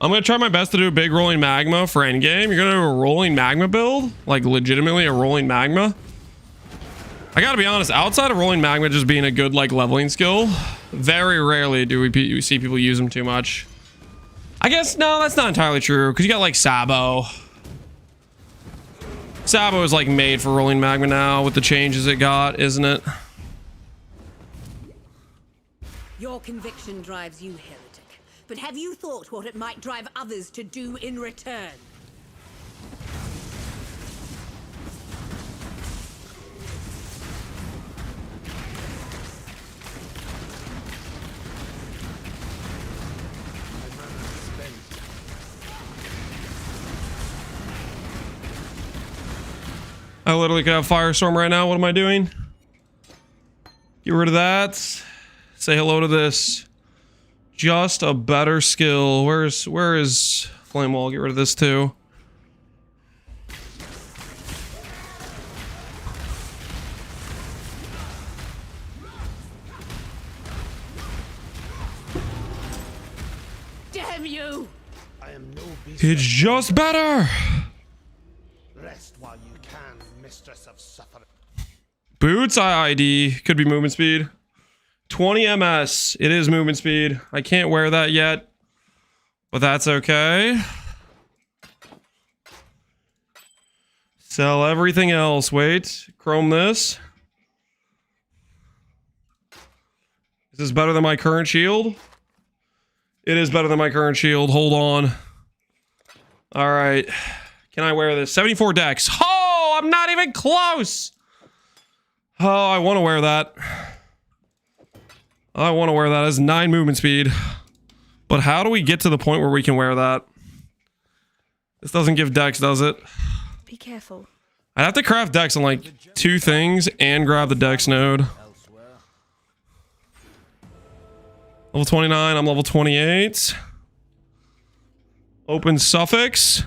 I'm going to try my best to do a big rolling magma for endgame. You're going to do a rolling magma build? Like legitimately a rolling magma? I got to be honest, outside of rolling magma just being a good like leveling skill, very rarely do we see people use them too much. I guess, no, that's not entirely true because you got like Sabo. Sabo is like made for rolling magma now with the changes it got, isn't it? Your conviction drives you, heretic. But have you thought what it might drive others to do in return? I literally could have Firestorm right now. What am I doing? Get rid of that. Say hello to this. Just a better skill. Where is Flame Wall? Get rid of this too. Damn you! I am no beast. It's just better. Rest while you can, mistress of suffering. Boots IID could be movement speed. 20 ms. It is movement speed. I can't wear that yet, but that's okay. Sell everything else. Wait, chrome this. Is this better than my current shield? It is better than my current shield. Hold on. All right. Can I wear this? 74 dex. Oh, I'm not even close. Oh, I want to wear that. I want to wear that as 9 movement speed. But how do we get to the point where we can wear that? This doesn't give dex, does it? Be careful. I'd have to craft dex on like 2 things and grab the dex node. Level 29, I'm level 28. Open suffix.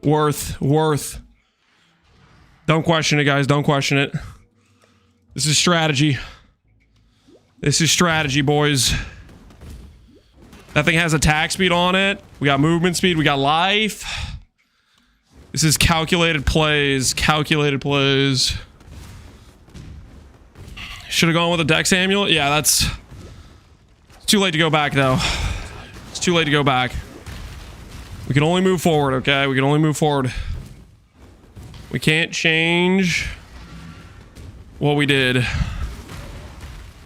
Worth. Don't question it, guys. Don't question it. This is strategy. This is strategy, boys. That thing has attack speed on it. We got movement speed. We got life. This is calculated plays. Calculated plays. Should have gone with a Dex Amulet. Yeah, that's... It's too late to go back, though. It's too late to go back. We can only move forward, okay? We can only move forward. We can't change what we did.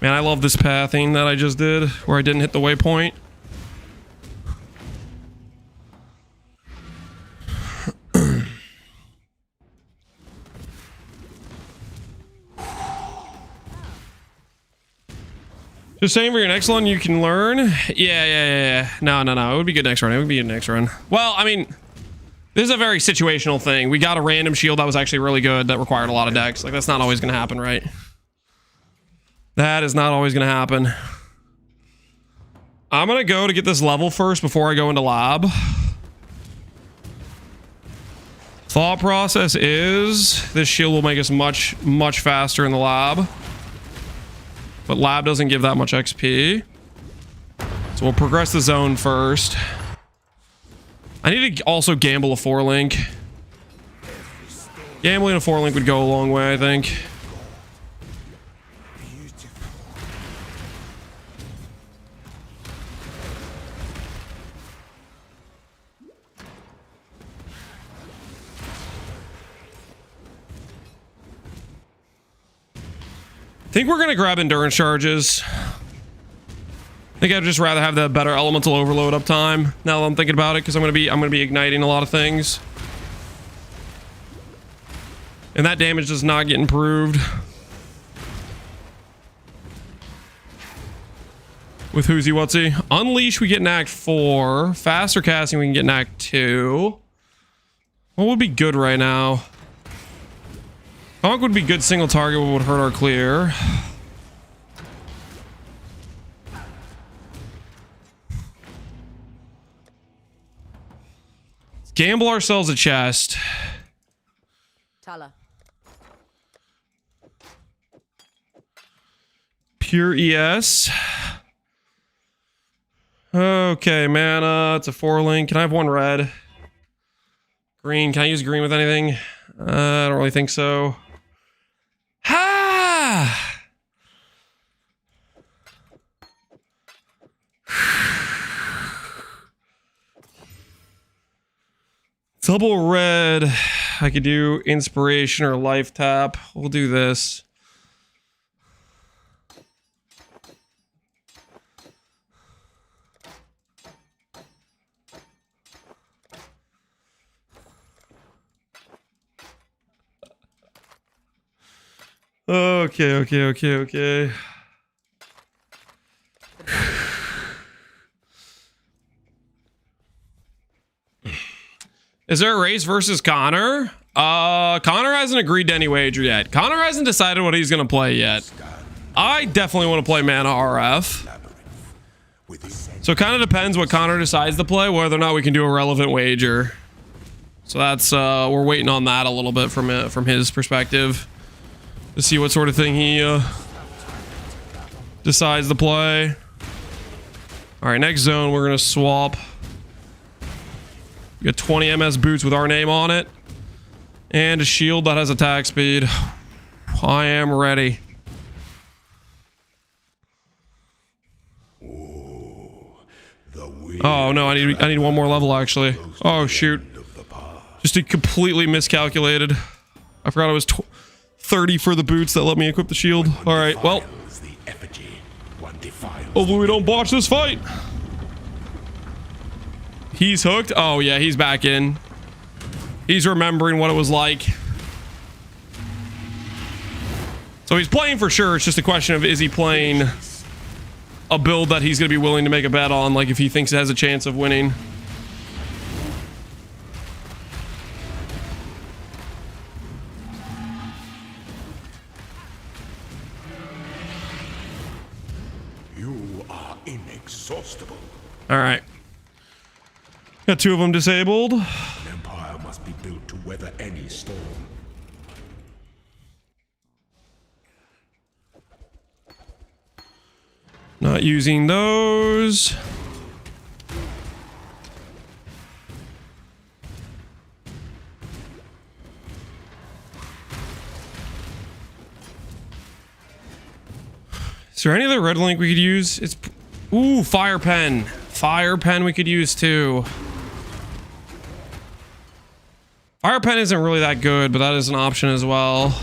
Man, I love this pathing that I just did, where I didn't hit the waypoint. Just saying for your next one you can learn. Yeah. No. It would be good next run. It would be good next run. Well, I mean, this is a very situational thing. We got a random shield that was actually really good that required a lot of dex. Like, that's not always going to happen, right? That is not always going to happen. I'm going to go to get this level first before I go into lab. Thought process is this shield will make us much faster in the lab. But lab doesn't give that much XP. So we'll progress the zone first. I need to also gamble a 4-link. Gambling a 4-link would go a long way, I think. I think we're gonna grab endurance charges. I think I'd just rather have the better elemental overload uptime now that I'm thinking about it, because I'm gonna be igniting a lot of things. And that damage does not get improved with Whoozy Whatsy. Unleash, we get in Act 4. Faster casting, we can get in Act 2. What would be good right now? Conk would be good single target, but would hurt our clear. Let's gamble ourselves a chest. Tala. Pure ES. Okay, mana. It's a 4-link. Can I have one red? Green. Can I use green with anything? I don't really think so. Ha! Double red. I could do inspiration or life tap. We'll do this. Okay. Is there a race versus Connor? Connor hasn't agreed to any wager yet. Connor hasn't decided what he's gonna play yet. I definitely want to play Mana RF. So it kind of depends what Connor decides to play, whether or not we can do a relevant wager. So that's we're waiting on that a little bit from his perspective to see what sort of thing he decides to play. All right, next zone we're gonna swap. We got 20 MS boots with our name on it, and a shield that has attack speed. I am ready. Oh no, I need one more level actually. Oh shoot. Just completely miscalculated. I forgot it was 30 for the boots that let me equip the shield. All right, well. Hopefully we don't botch this fight. He's hooked. Oh yeah, he's back in. He's remembering what it was like. So he's playing for sure. It's just a question of, is he playing a build that he's going to be willing to make a bet on, like if he thinks it has a chance of winning. You are inexhaustible. All right. Got 2 of them disabled. An empire must be built to weather any storm. Not using those. Is there any other red link we could use? It's ooh, fire pen. Fire pen we could use too. Fire pen isn't really that good, but that is an option as well.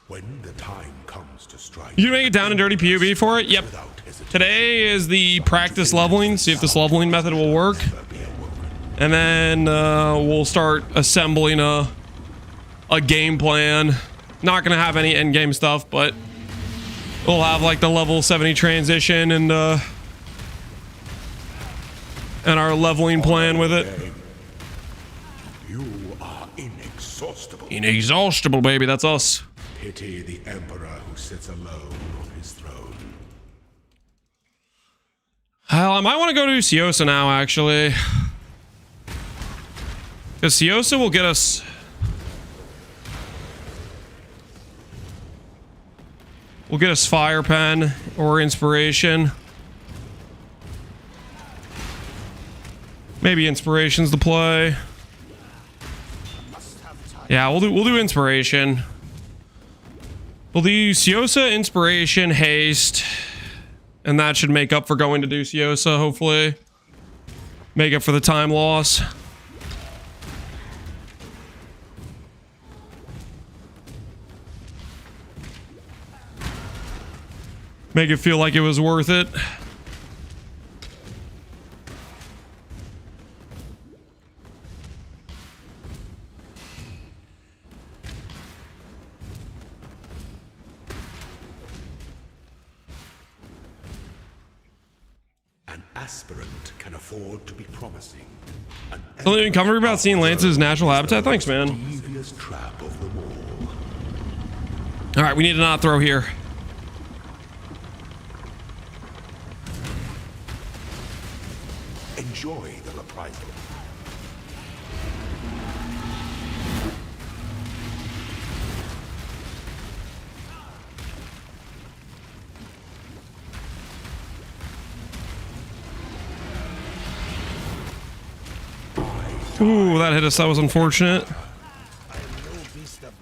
When the time comes to strike, You can make it down in dirty PUB for it? Yep. Today is the practice leveling. See if this leveling method will work. And then we'll start assembling a game plan. Not gonna have any endgame stuff, but we'll have like the level 70 transition and our leveling plan with it. you are inexhaustible. Inexhaustible, baby. That's us. Pity the emperor who sits alone on his throne. Hell, I might want to go to Siosa now, actually. Because Siosa will get us... We'll get us Fire Pen or Inspiration. Maybe Inspiration's the play. Yeah, we'll do Inspiration. We'll do Siosa, Inspiration, Haste, And that should make up for going to do Siosa, hopefully. Make up for the time loss. Make it feel like it was worth it. An aspirant can afford to be promising. Something even comfortable about seeing Lance's natural habitat? Thanks, man. Devious trap of them all. All right, we need to not throw here. Enjoy the reprisal. Ooh, that hit us. That was unfortunate. I am no beast of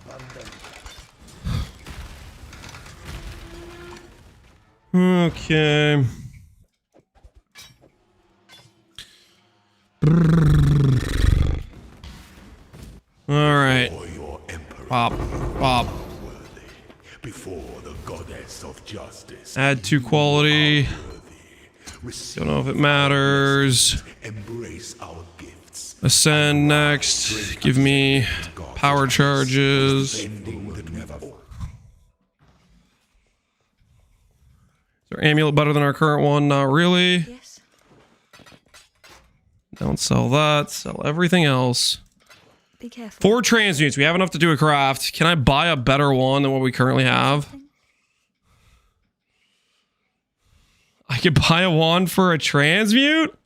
London. Okay. All right. For your emperor Pop. Pop. worthy, before the goddess of justice. Add 2 quality. Receive Don't know if it matters. embrace our gifts. Ascend next. Give me power charges. Is Ending the never. there amulet better than our current one? Not really. Yes. Don't sell that. Sell everything else. Be careful. 4 transmutes. We have enough to do a craft. Can I buy a better one than what we currently have? I could buy a wand for a transmute?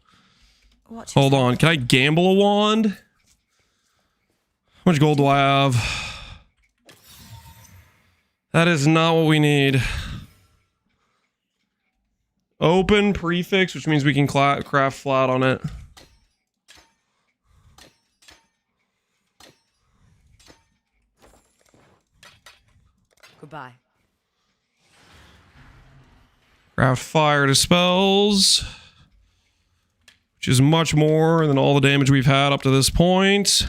Watch Hold on. Can I gamble a wand? How much gold do I have? That is not what we need. Open prefix, which means we can craft flat on it. Goodbye. Craft fire dispels, which is much more than all the damage we've had up to this point.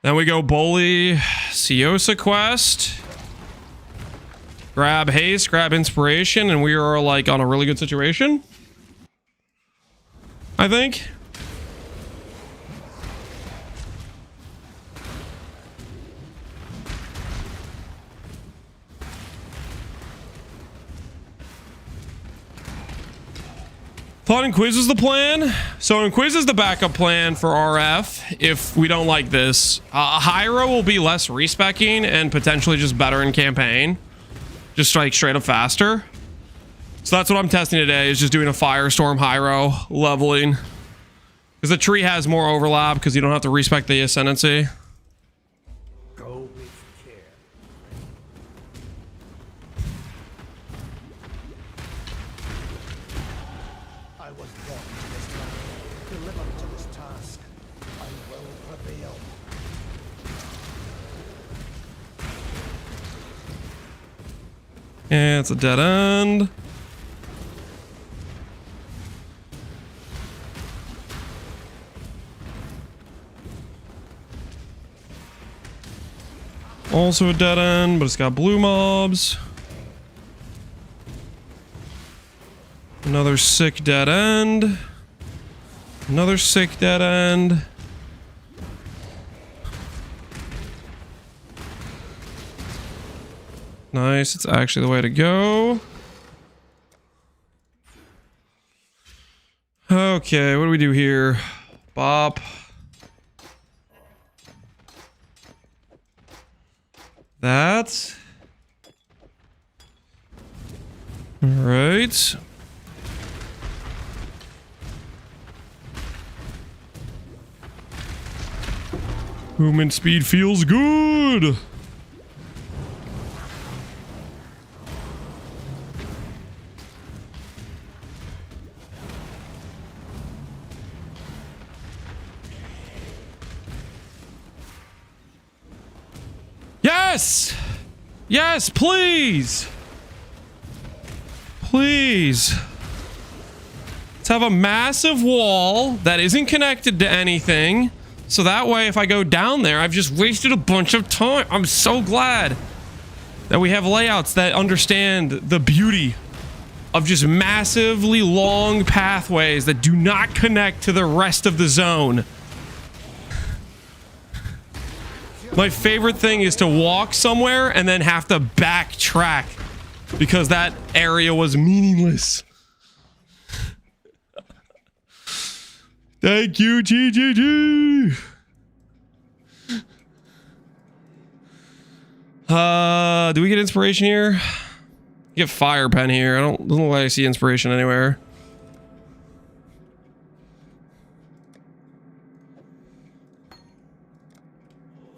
Then we go bully Siosa quest. Grab haste, grab inspiration, and we are like on a really good situation, I think. Thought Inquis was the plan. So Inquis is the backup plan for RF if we don't like this. Hyro will be less respecking and potentially just better in campaign. Just strike straight up faster. So that's what I'm testing today, is just doing a Firestorm Hyro leveling. Because the tree has more overlap because you don't have to respec the Ascendancy. Go with care. I was born to this land, delivered to this task. I will prevail. Yeah, it's a dead end. Also a dead end, but it's got blue mobs. Another sick dead end. Another sick dead end. Nice, it's actually the way to go. Okay, what do we do here? Bop. That. All right. Movement speed feels good. Yes! Yes, please! Please. Let's have a massive wall that isn't connected to anything. So that way, if I go down there, I've just wasted a bunch of time. I'm so glad that we have layouts that understand the beauty of just massively long pathways that do not connect to the rest of the zone. My favorite thing is to walk somewhere and then have to backtrack because that area was meaningless. Thank you, GGG. Do we get inspiration here? Get fire pen here. Doesn't look like I see inspiration anywhere.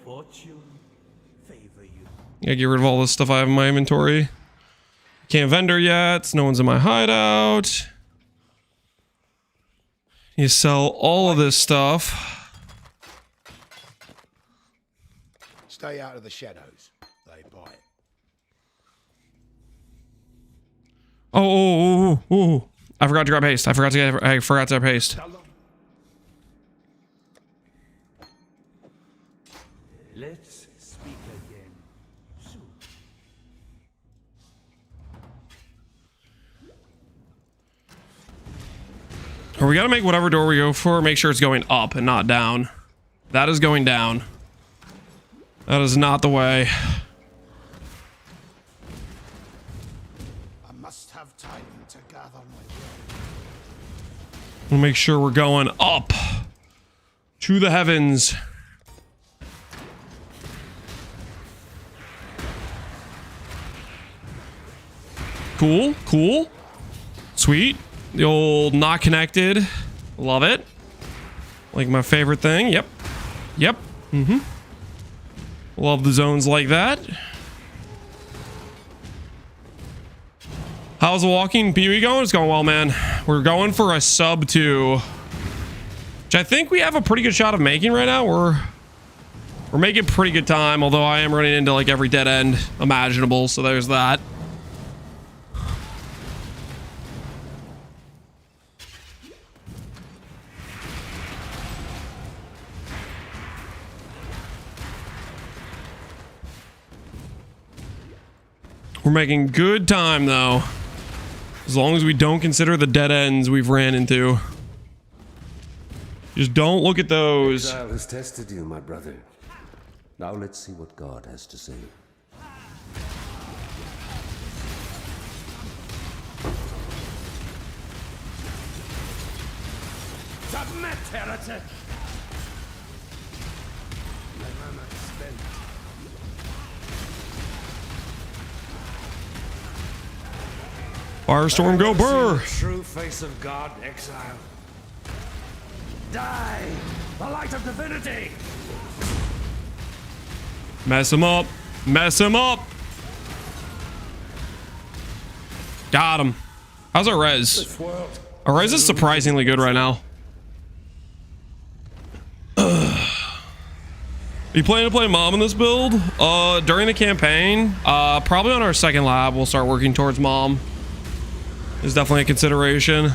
Fortune favor you. Yeah, get rid of all this stuff I have in my inventory. Can't vendor yet. No one's in my hideout. You sell all of this stuff. Stay out of the shadows. They bite. Oh. I forgot to grab haste. I forgot to grab haste. Let's speak again soon. Or we gotta make whatever door we go for, make sure it's going up and not down. That is going down. That is not the way. I must have time to gather my will. We'll make sure we're going up to the heavens. Cool. Sweet. The old not connected. Love it. Like my favorite thing. Yep. Love the zones like that. How's the walking PB going? It's going well, man. We're going for a sub 2, which I think we have a pretty good shot of making right now. We're making pretty good time, although I am running into like every dead end imaginable, so there's that. We're making good time, though. As long as we don't consider the dead ends we've ran into. Just don't look at those. Exile has tested you, my brother. Now let's see what God has to say. Submit, heretic! My mana is spent. Firestorm, go burr! True face of God, Exile. Die! The light of divinity! Mess him up. Got him. How's our res? Our res is surprisingly good right now. Are you planning to play mom in this build? During the campaign, probably on our second lab, we'll start working towards mom. Is definitely a consideration.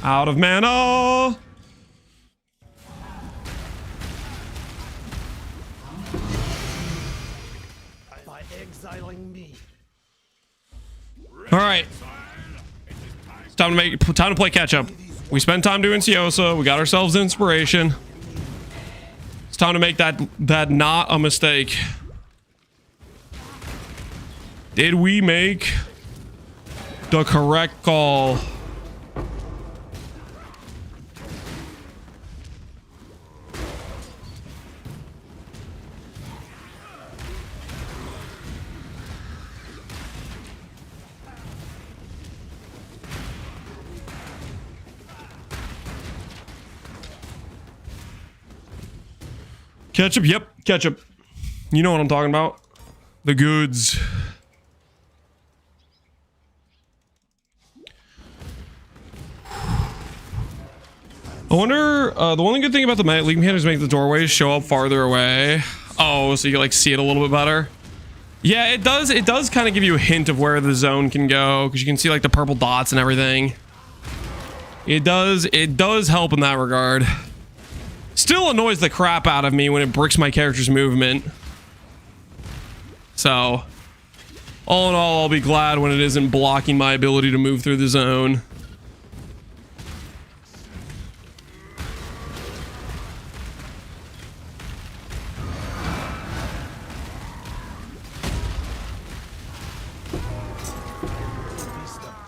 Out of mana. By exiling me. All right. It's time to play catch up. We spent time doing Siosa. We got ourselves inspiration. It's time to make that not a mistake. Did we make the correct call? Ketchup, yep, ketchup. You know what I'm talking about. The goods. I wonder, the one good thing about the league mechanics is make the doorways show up farther away. Oh, so you can like see it a little bit better. Yeah, it does kind of give you a hint of where the zone can go, because you can see like the purple dots and everything. It does help in that regard. Still annoys the crap out of me when it bricks my character's movement. So, all in all, I'll be glad when it isn't blocking my ability to move through the zone.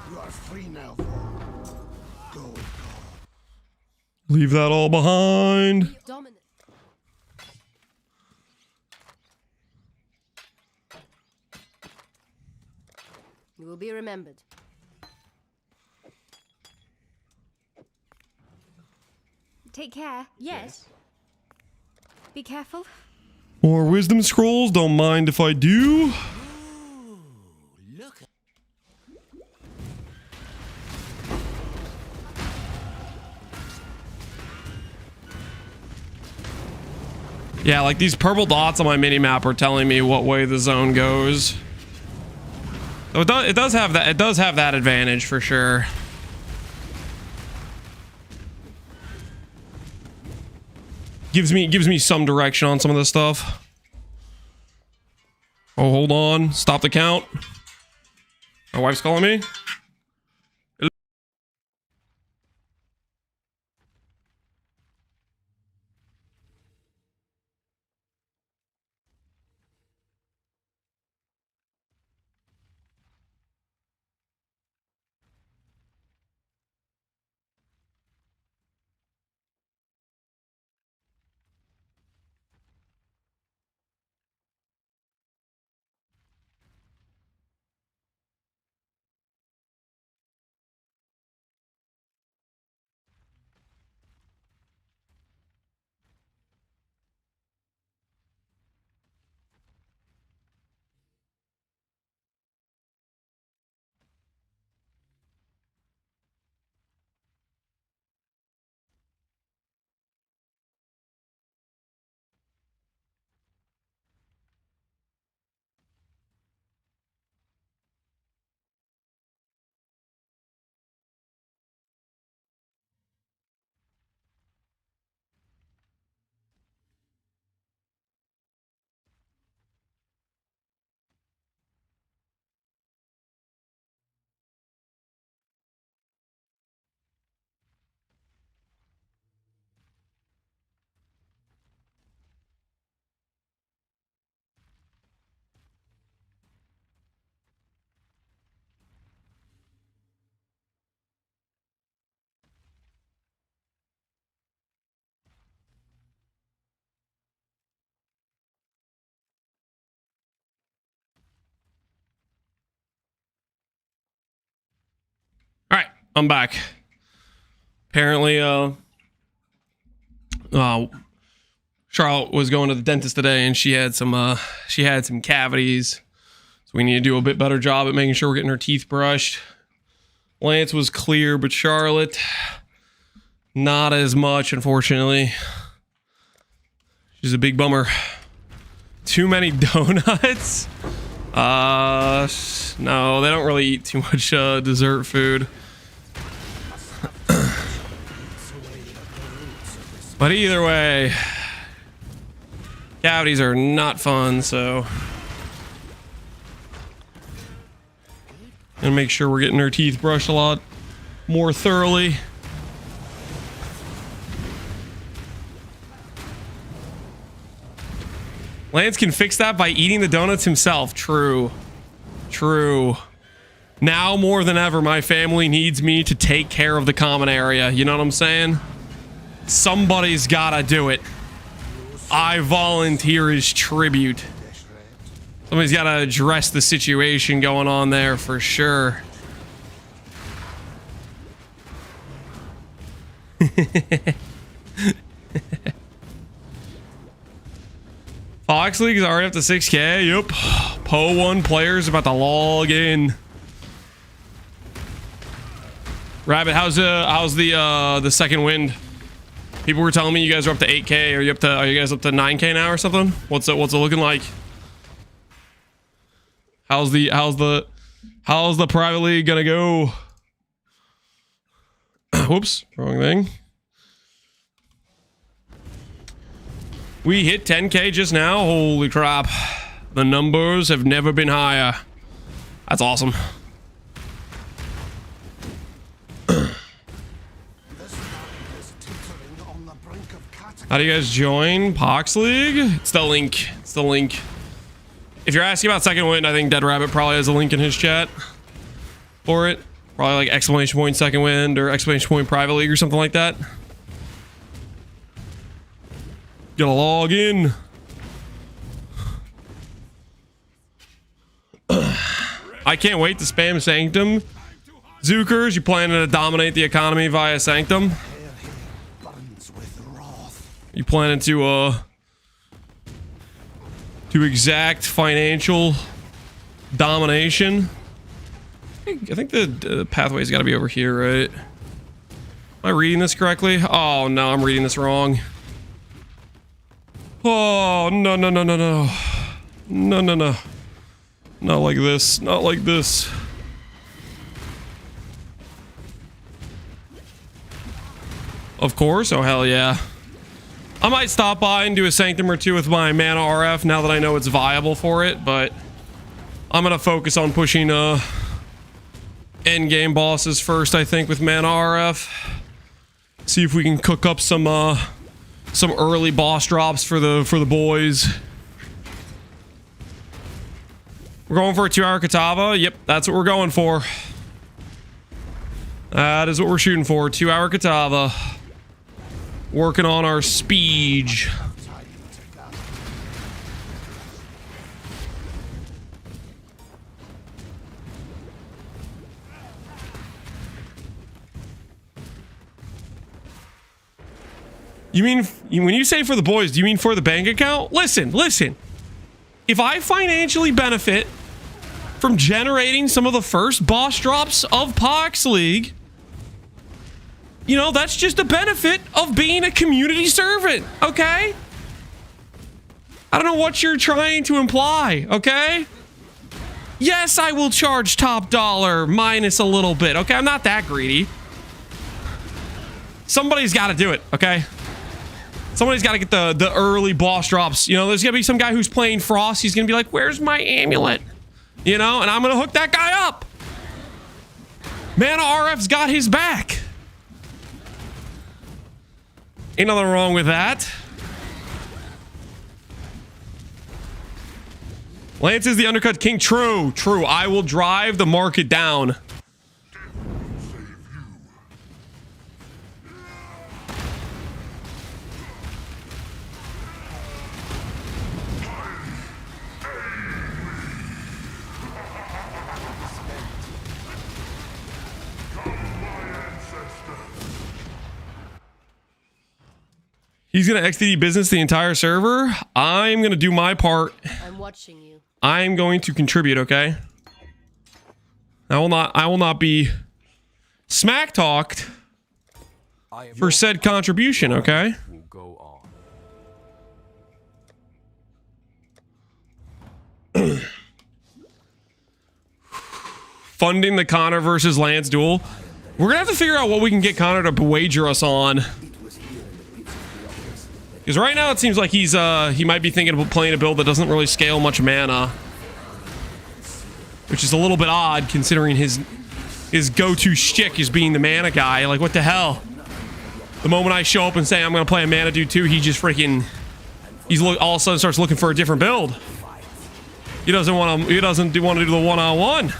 You are free now. Go. Leave that all behind. Dominant. You will be remembered. Take care. Yes. Be careful. More wisdom scrolls. Don't mind if I do. Yeah, like these purple dots on my mini map are telling me what way the zone goes. So it does have that. It does have that advantage for sure. Gives me some direction on some of this stuff. Oh, hold on. Stop the count. My wife's calling me. All right, I'm back. Apparently, Charlotte was going to the dentist today, and she had some cavities. So we need to do a bit better job at making sure we're getting her teeth brushed. Lance was clear, but Charlotte, not as much, unfortunately. She's a big bummer. Too many donuts? No, they don't really eat too much dessert food. But either way, cavities are not fun, so gonna make sure we're getting her teeth brushed a lot more thoroughly. Lance can fix that by eating the donuts himself. True. True. Now more than ever, my family needs me to take care of the common area. You know what I'm saying? Somebody's gotta do it. I volunteer as tribute. Somebody's gotta address the situation going on there for sure. Fox League is already up to 6K. Yep. Po1 players about to log in. Rabbit, how's the second wind? People were telling me you guys are up to 8K. Are you guys up to 9K now or something? What's it looking like? How's the private league gonna go? Whoops, wrong thing. We hit 10K just now. Holy crap. The numbers have never been higher. That's awesome. How do you guys join Pohx League? It's the link. It's the link. If you're asking about second wind, I think Dead Rabbit probably has a link in his chat for it. Probably like exclamation point second wind or exclamation point private league or something like that. Gotta log in. I can't wait to spam Sanctum. Zookers, you planning to dominate the economy via Sanctum? You planning to exact financial domination? I think the pathway's got to be over here, right? Am I reading this correctly? Oh no, I'm reading this wrong. Oh no no no no no no no no! Not like this. Not like this. Of course. Oh hell yeah. I might stop by and do a Sanctum or two with my Mana RF now that I know it's viable for it, but I'm gonna focus on pushing endgame bosses first, I think, with Mana RF. See if we can cook up some early boss drops for the boys. We're going for a 2-hour Katava. Yep, that's what we're going for. That is what we're shooting for. 2-hour Katava. Working on our speed. You mean, when you say for the boys, do you mean for the bank account? Listen. If I financially benefit from generating some of the first boss drops of Pohx League, you know, that's just a benefit of being a community servant, okay? I don't know what you're trying to imply, okay? Yes, I will charge top dollar minus a little bit, okay? I'm not that greedy. Somebody's got to do it, okay? Somebody's got to get the early boss drops. You know, there's going to be some guy who's playing Frost. He's going to be like, where's my amulet? You know, and I'm going to hook that guy up. Mana RF's got his back. Ain't nothing wrong with that. Lance is the undercut king. True. I will drive the market down. He's gonna XTD business the entire server. I'm gonna do my part. I'm watching you. I'm going to contribute, okay? I will not be smack talked for said contribution, okay? Funding the Connor versus Lance duel. We're gonna have to figure out what we can get Connor to wager us on. Because right now it seems like he might be thinking of playing a build that doesn't really scale much mana. Which is a little bit odd considering his go-to shtick is being the mana guy. Like, what the hell? The moment I show up and say I'm going to play a mana dude too, he just freaking... all of a sudden starts looking for a different build. He doesn't want to do the one-on-one.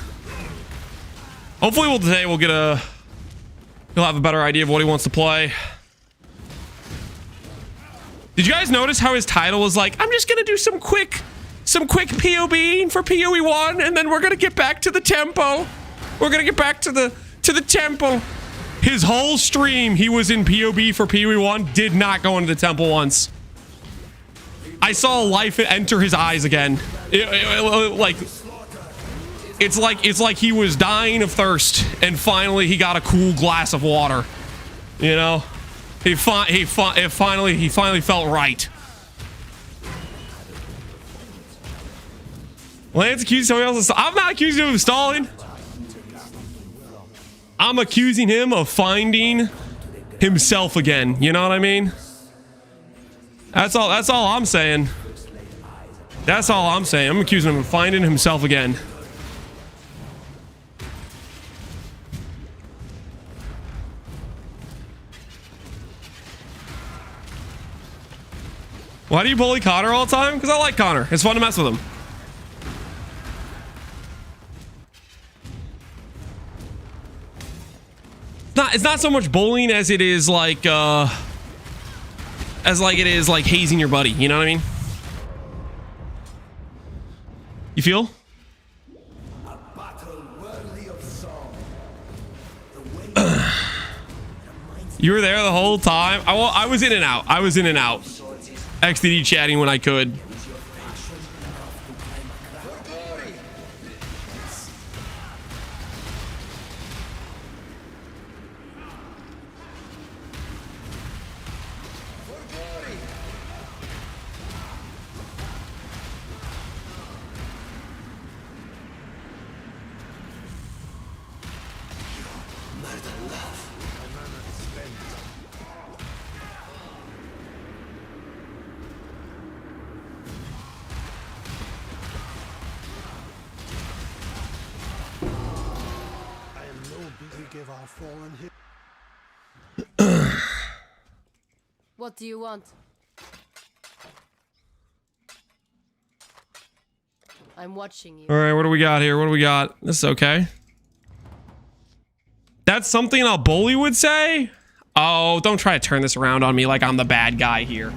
Hopefully today we'll get he'll have a better idea of what he wants to play. Did you guys notice how his title was like, I'm just gonna do some quick POB for PoE 1, and then we're gonna get back to the tempo. We're gonna get back to the tempo. His whole stream, he was in POB for PoE 1, did not go into the temple once. I saw life enter his eyes again. It's like he was dying of thirst, and finally he got a cool glass of water. You know? He finally felt right. Lance accused somebody else of I'm not accusing him of stalling. I'm accusing him of finding himself again. You know what I mean? That's all I'm saying. That's all I'm saying. I'm accusing him of finding himself again. Why do you bully Connor all the time? Because I like Connor. It's fun to mess with him. It's not so much bullying as it is like hazing your buddy. You know what I mean? You feel? You were there the whole time. I was in and out. I was in and out. XDD chatting when I could. What do you want? I'm watching you. All right, what do we got here? What do we got? This is okay. That's something a bully would say? Oh, don't try to turn this around on me like I'm the bad guy here.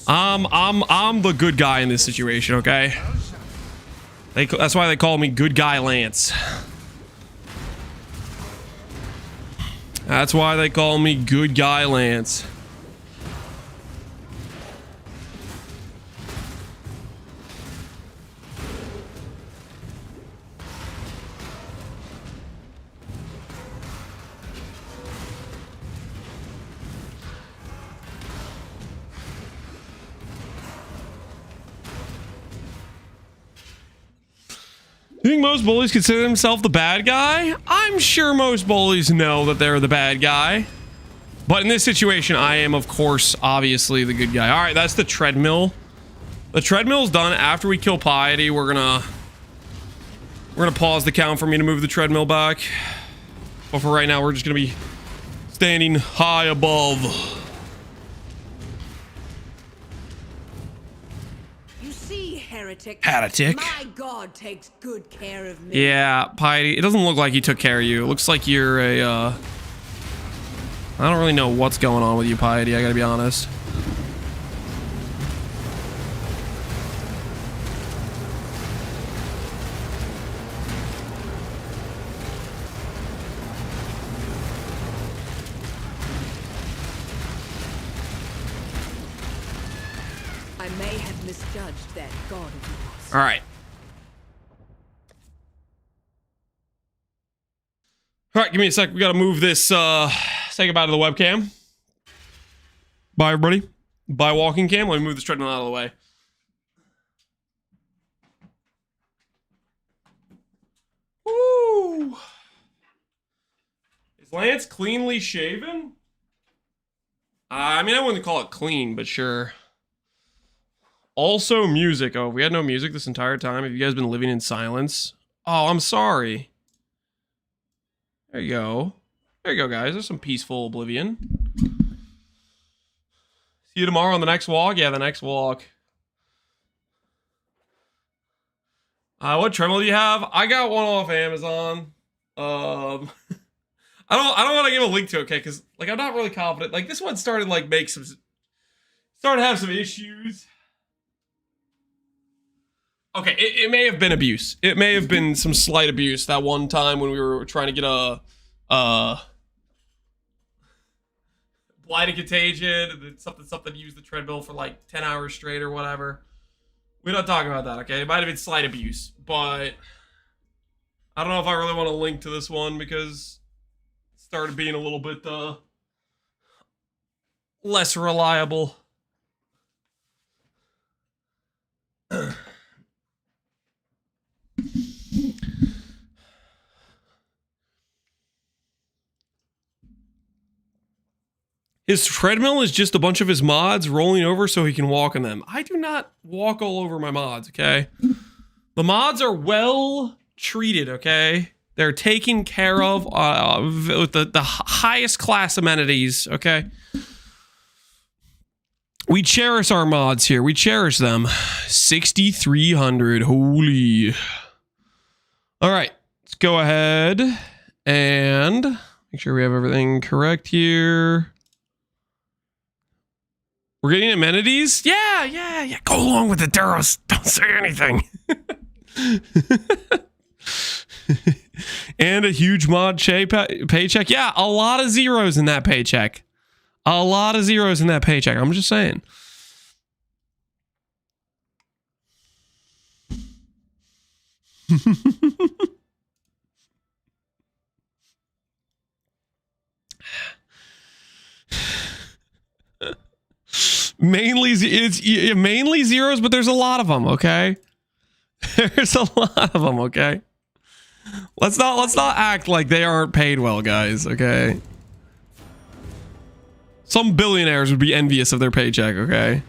I'm the good guy in this situation, okay? That's why they call me Good Guy Lance. That's why they call me Good Guy Lance. You think most bullies consider themselves the bad guy? I'm sure most bullies know that they're the bad guy. But in this situation, I am, of course, obviously the good guy. All right, that's the treadmill. The treadmill's done. After we kill Piety, we're gonna pause the count for me to move the treadmill back. But for right now, we're just gonna be standing high above. Heretic. My God takes good care of me. Yeah, Piety. It doesn't look like he took care of you. It looks like you're a, I don't really know what's going on with you, Piety. I gotta be honest. I may have misjudged that god of yours. All right. All right, give me a sec. We got to move this, say goodbye to the webcam. Bye, everybody. Bye, walking cam. Let me move this treadmill out of the way. Woo! Is Lance cleanly shaven? I mean, I wouldn't call it clean, but sure. Also music. Oh, we had no music this entire time. Have you guys been living in silence? Oh, I'm sorry. There you go. There you go, guys. There's some peaceful oblivion. See you tomorrow on the next walk? Yeah, the next walk. What treadmill do you have? I got one off Amazon. I don't want to give a link to it, okay? Because like I'm not really confident. Like this one started like started to have some issues. Okay, it may have been abuse. It may have been some slight abuse that one time when we were trying to get a blinded contagion and then something used the treadmill for like 10 hours straight or whatever. We're not talking about that, okay? It might have been slight abuse, but I don't know if I really want to link to this one because started being a little bit less reliable. His treadmill is just a bunch of his mods rolling over so he can walk on them. I do not walk all over my mods, okay? The mods are well treated, okay? They're taken care of with the highest class amenities, okay? We cherish our mods here. We cherish them. 6,300. Holy. All right. Let's go ahead and make sure we have everything correct here. We're getting amenities? Yeah. Go along with it, Duros. Don't say anything. And a huge mod paycheck. Yeah, a lot of zeros in that paycheck. A lot of zeros in that paycheck. I'm just saying. It's mainly zeros, but there's a lot of them, okay? There's a lot of them, okay? Let's not act like they aren't paid well, guys, okay? Some billionaires would be envious of their paycheck, okay?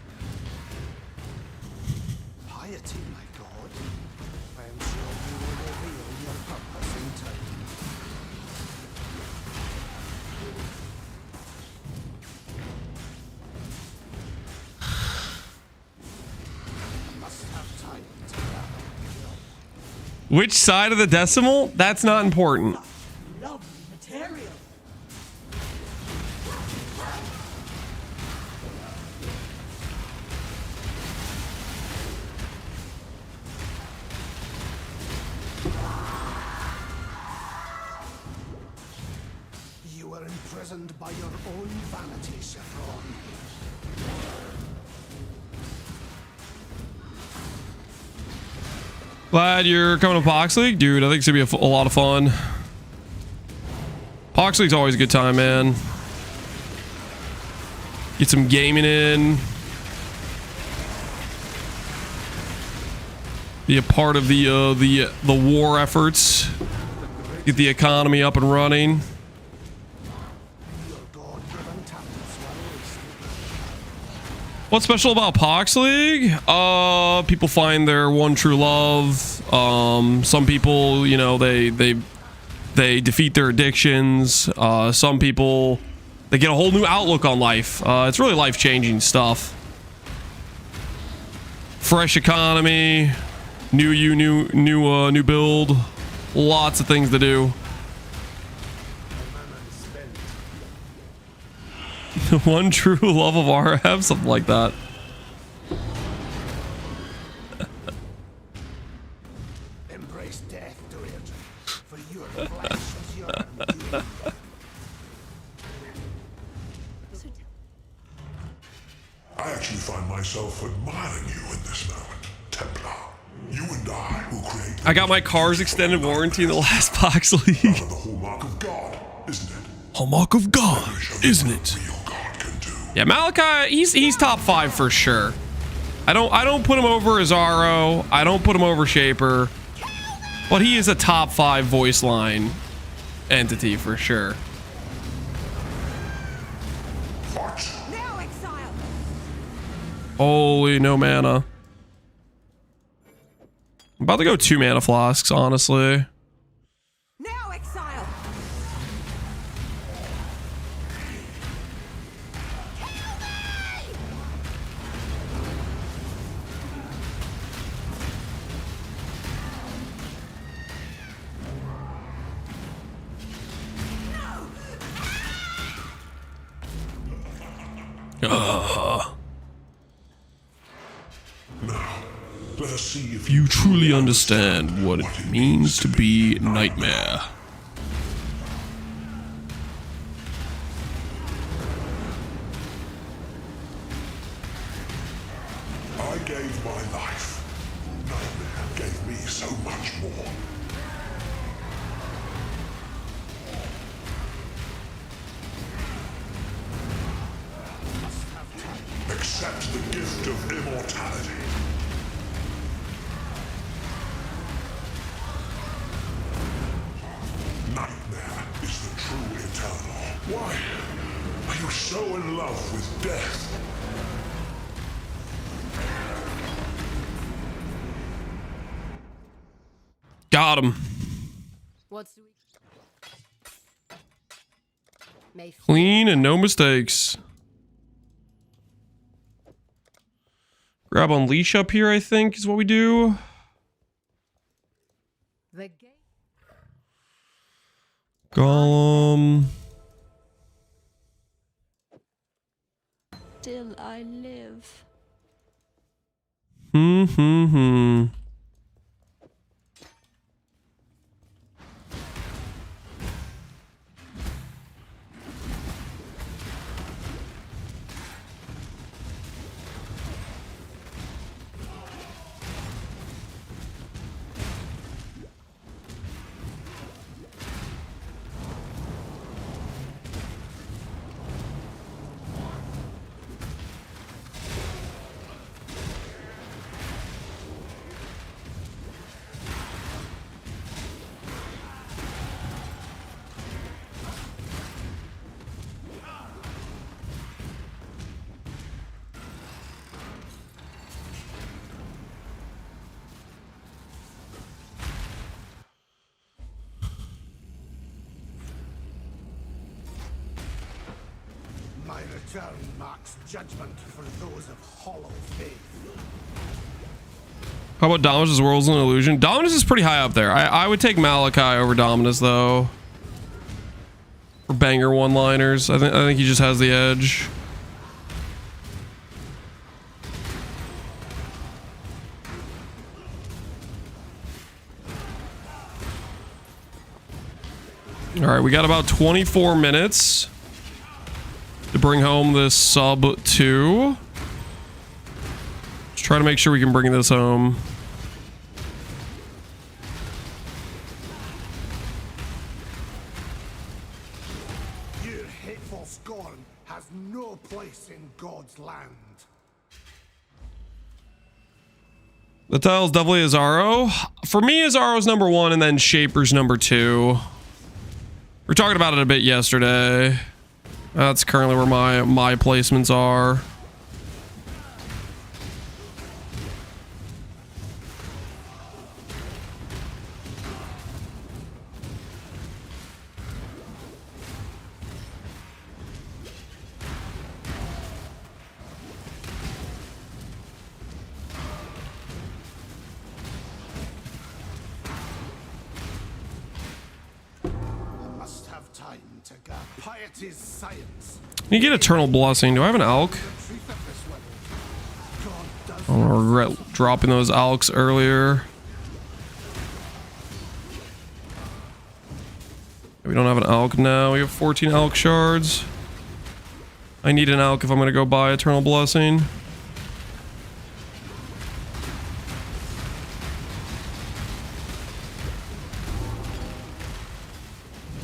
Piety, my god. I am sure you will reveal your purpose in time. I must have time to gather will. Which side of the decimal? That's not important. Lovely material. You were imprisoned by your own vanity, Chevron. Glad you're coming to Pohx League, dude. I think it's gonna be a lot of fun. Pohx League's always a good time, man. Get some gaming in. Be a part of the war efforts. Get the economy up and running. Your god-given talents were wasted. What's special about Pohx League? People find their one true love. Some people, you know, they defeat their addictions. Some people, they get a whole new outlook on life. It's really life-changing stuff. Fresh economy, new build, lots of things to do. The one true love of RF, something like that. Embrace death, Dorian, for your flesh is your undoing. I actually find myself admiring you in this moment, Templar. You and I will create. I got my car's extended warranty in the last Pohx League. The hallmark of God, isn't it? Hallmark of God, isn't it? Real God can do. Yeah, Malachi, he's top 5 for sure. I don't put him over as Aro. I don't put him over Shaper. But he is a top 5 voice line entity for sure. What? Now, Exile. Holy, no mana. I'm about to go 2 mana flasks, honestly. Now, Exile. Now, let us see if You truly understand what it means to be Nightmare. I gave my life. Nightmare gave me so much more. Accept the gift of immortality. Nightmare is the true eternal. Why are you so in love with death? Got him. What's the May Clean and no mistakes. Grab unleash up here, I think, is what we do. the gate. Golem. Still I live. Hmm. My return marks judgment for those of hollow faith. How about Dominus' World's an Illusion? Dominus is pretty high up there. I would take Malachi over Dominus, though. For banger one-liners. I think he just has the edge. Alright, we got about 24 minutes to bring home this sub 2. Let's try to make sure we can bring this home. Your hateful scorn has no place in God's land. The title's definitely Azaro. For me, Azaro's number 1 and then Shaper's number 2. We were talking about it a bit yesterday. That's currently where my placements are. I must have time to gather Piety's science. You get Eternal Blessing. Do I have an Alk? The truth of this world. God does I'm gonna regret dropping those Alks earlier. We don't have an Alk now. We have 14 Alk shards. I need an Alk if I'm gonna go buy Eternal Blessing.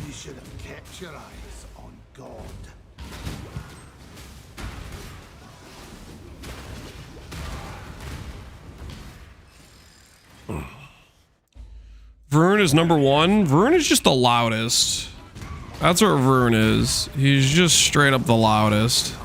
You should have kept your eyes on God. Vroon is number 1. Vroon is just the loudest. That's what Vroon is. He's just straight up the loudest.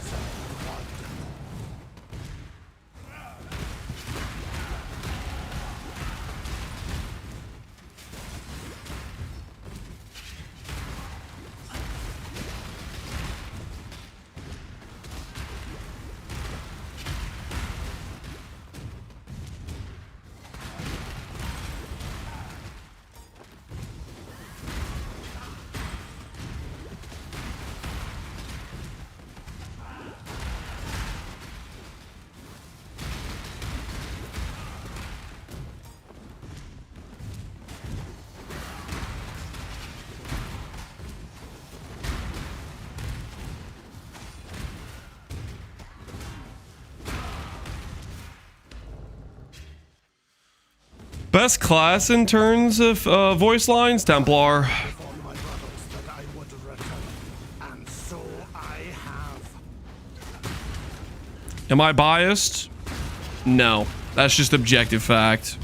Best class in terms of voice lines, Templar. For my brothers that I would return, and so I have. Am I biased? No. That's just objective fact.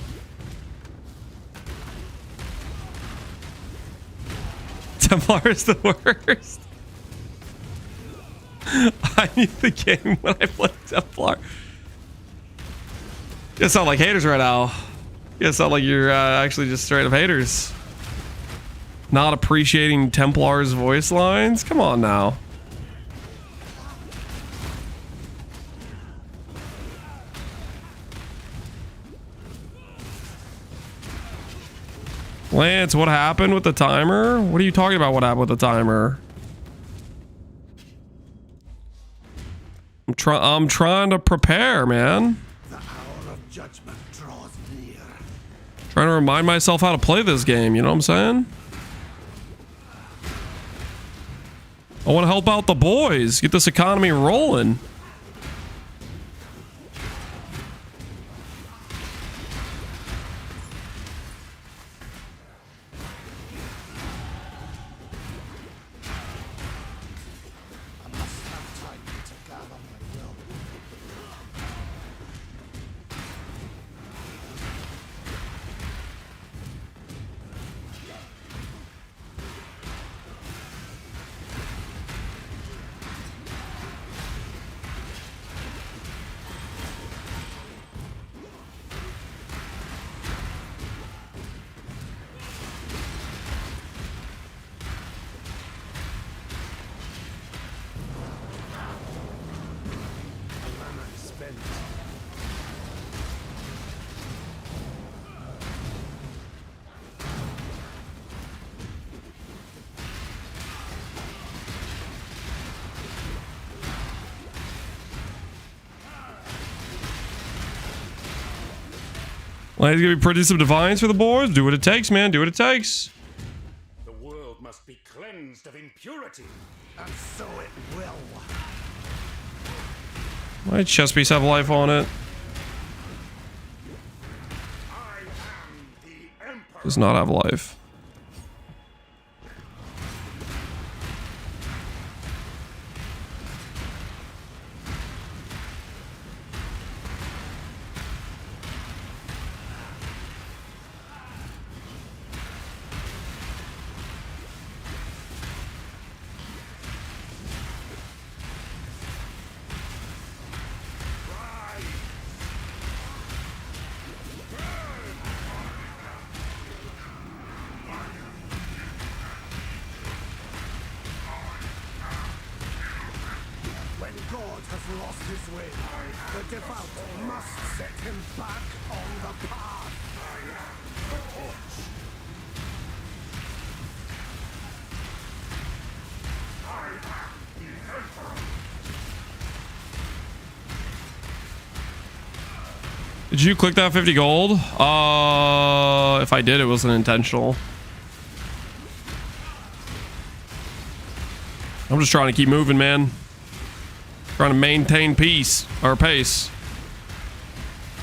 Templar is the worst. I need the game when I play Templar. You guys sound like haters right now. You guys sound like you're actually just straight up haters. Not appreciating Templar's voice lines? Come on now. Lance, what happened with the timer? What are you talking about? What happened with the timer? I'm trying to prepare, man. The hour of judgment draws near. Trying to remind myself how to play this game, you know what I'm saying? I want to help out the boys, get this economy rolling. Well, he's gonna be producing some divines for the boys. Do what it takes, man. Do what it takes. The world must be cleansed of impurity. And so it will. My chest piece have life on it. I am the Emperor. Does not have life. When God has lost his way, the devout must set him back on the path. Did you click that 50 gold? If I did, it wasn't intentional. I'm just trying to keep moving, man. Trying to maintain peace or pace.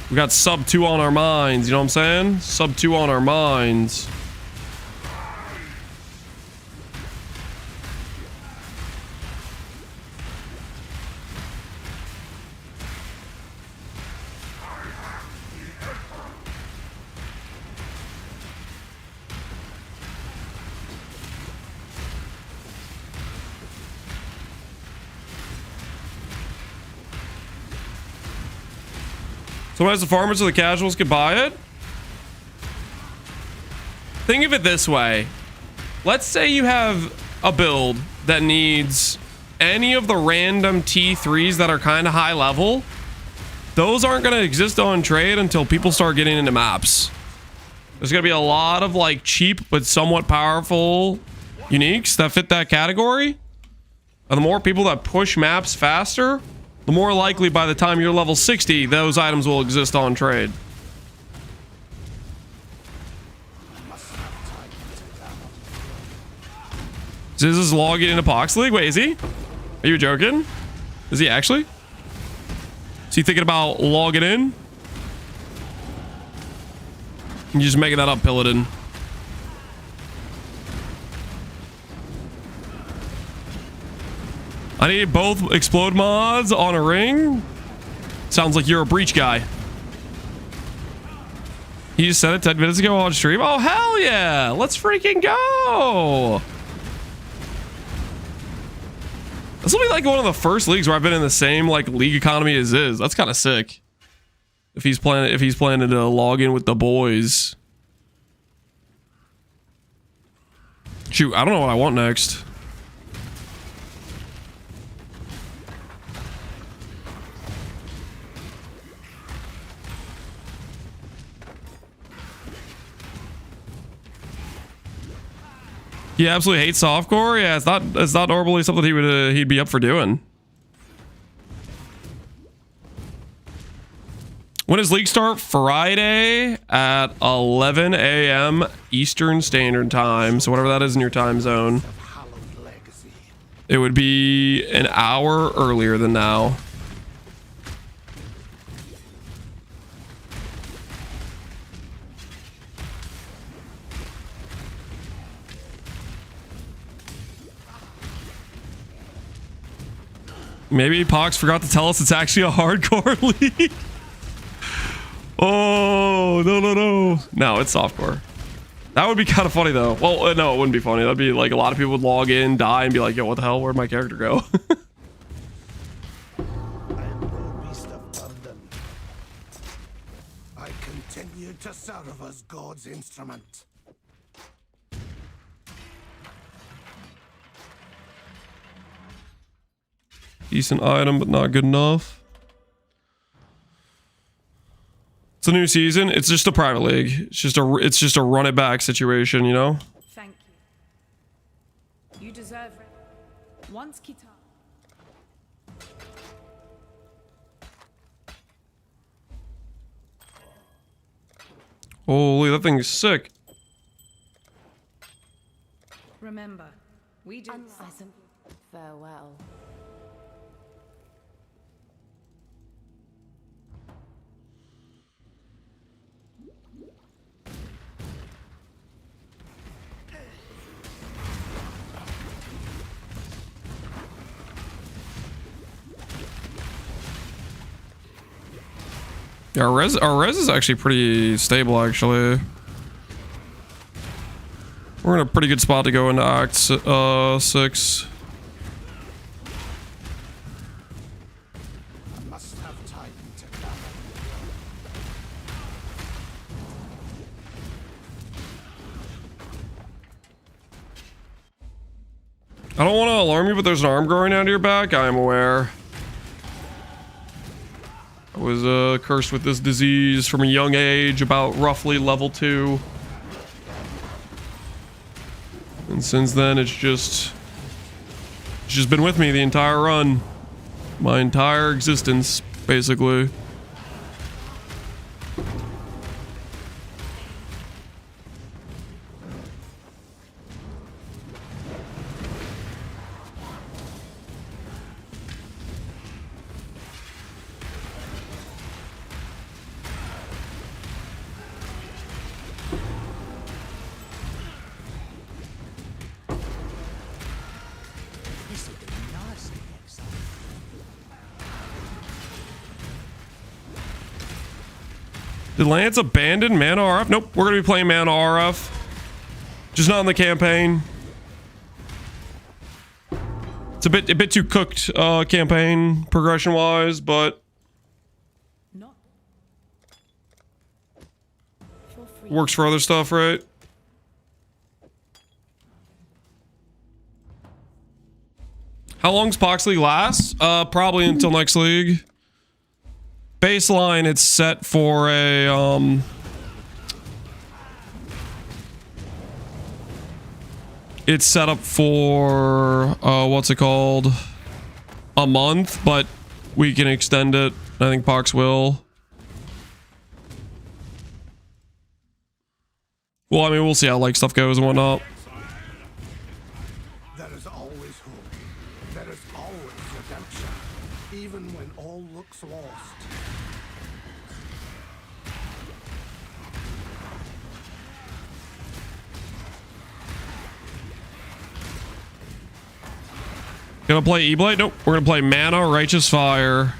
We got sub 2 on our minds, you know what I'm saying? Sub 2 on our minds. Sometimes the farmers or the casuals could buy it. Think of it this way. Let's say you have a build that needs any of the random T3s that are kind of high level. Those aren't going to exist on trade until people start getting into maps. There's going to be a lot of like cheap but somewhat powerful uniques that fit that category. And the more people that push maps faster, the more likely by the time you're level 60, those items will exist on trade. Ziz is logging into Pohx League? Wait, is he? Are you joking? Is he actually? Is he thinking about logging in? You're just making that up, Pilladen. I need both explode mods on a ring. Sounds like you're a breach guy. He just said it 10 minutes ago on stream. Oh, hell yeah. Let's freaking go. This will be like one of the first leagues where I've been in the same like league economy as is. That's kind of sick. If he's planning to log in with the boys. Shoot, I don't know what I want next. He absolutely hates softcore. Yeah, it's not normally something he'd be up for doing. When does league start? Friday at 11 a.m. Eastern Standard Time. So whatever that is in your time zone. It would be an hour earlier than now. Maybe Pohx forgot to tell us it's actually a hardcore league. Oh, no. No, it's softcore. That would be kind of funny, though. Well, no, it wouldn't be funny. That'd be like a lot of people would log in, die, and be like, yo, what the hell? Where'd my character go? I am no beast of burden. I continue to serve as God's instrument. Decent item, but not good enough. It's a new season. It's just a private league. It's just a run it back situation, you know? Thank you. You deserve it. Once guitar. Holy, that thing's sick. Remember, we do Unpleasant farewell. Yeah, our res is actually pretty stable, actually. We're in a pretty good spot to go into Act 6. I must have time to gather. I don't want to alarm you, but there's an arm growing out of your back. I am aware. I was cursed with this disease from a young age, about roughly level 2. And since then, it's just been with me the entire run. My entire existence, basically. Did Lance abandon Mana RF? Nope, we're gonna be playing Mana RF. Just not in the campaign. It's a bit too cooked campaign progression wise, but works for other stuff, right? How long's Pohx League last? Probably until next league. Baseline, it's set for a it's set up for what's it called? A month, but we can extend it. I think Pohx will. Well, I mean, we'll see how like stuff goes and whatnot. There is always hope. There is always redemption, even when all looks lost. Gonna play E-Blade? Nope. We're gonna play Mana Righteous Fire.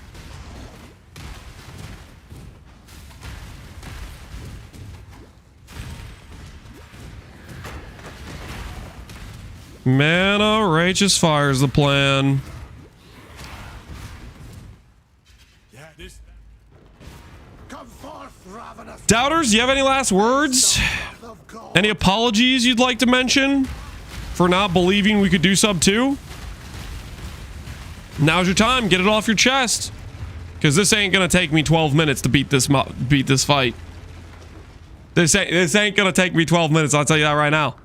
Mana Righteous Fire is the plan. Yeah, this. Come forth, ravenous Doubters, do you have any last words? wrath of God. Any apologies you'd like to mention for not believing we could do sub 2? Now's your time. Get it off your chest. Because this ain't gonna take me 12 minutes to beat this fight. This ain't gonna take me 12 minutes, I'll tell you that right now.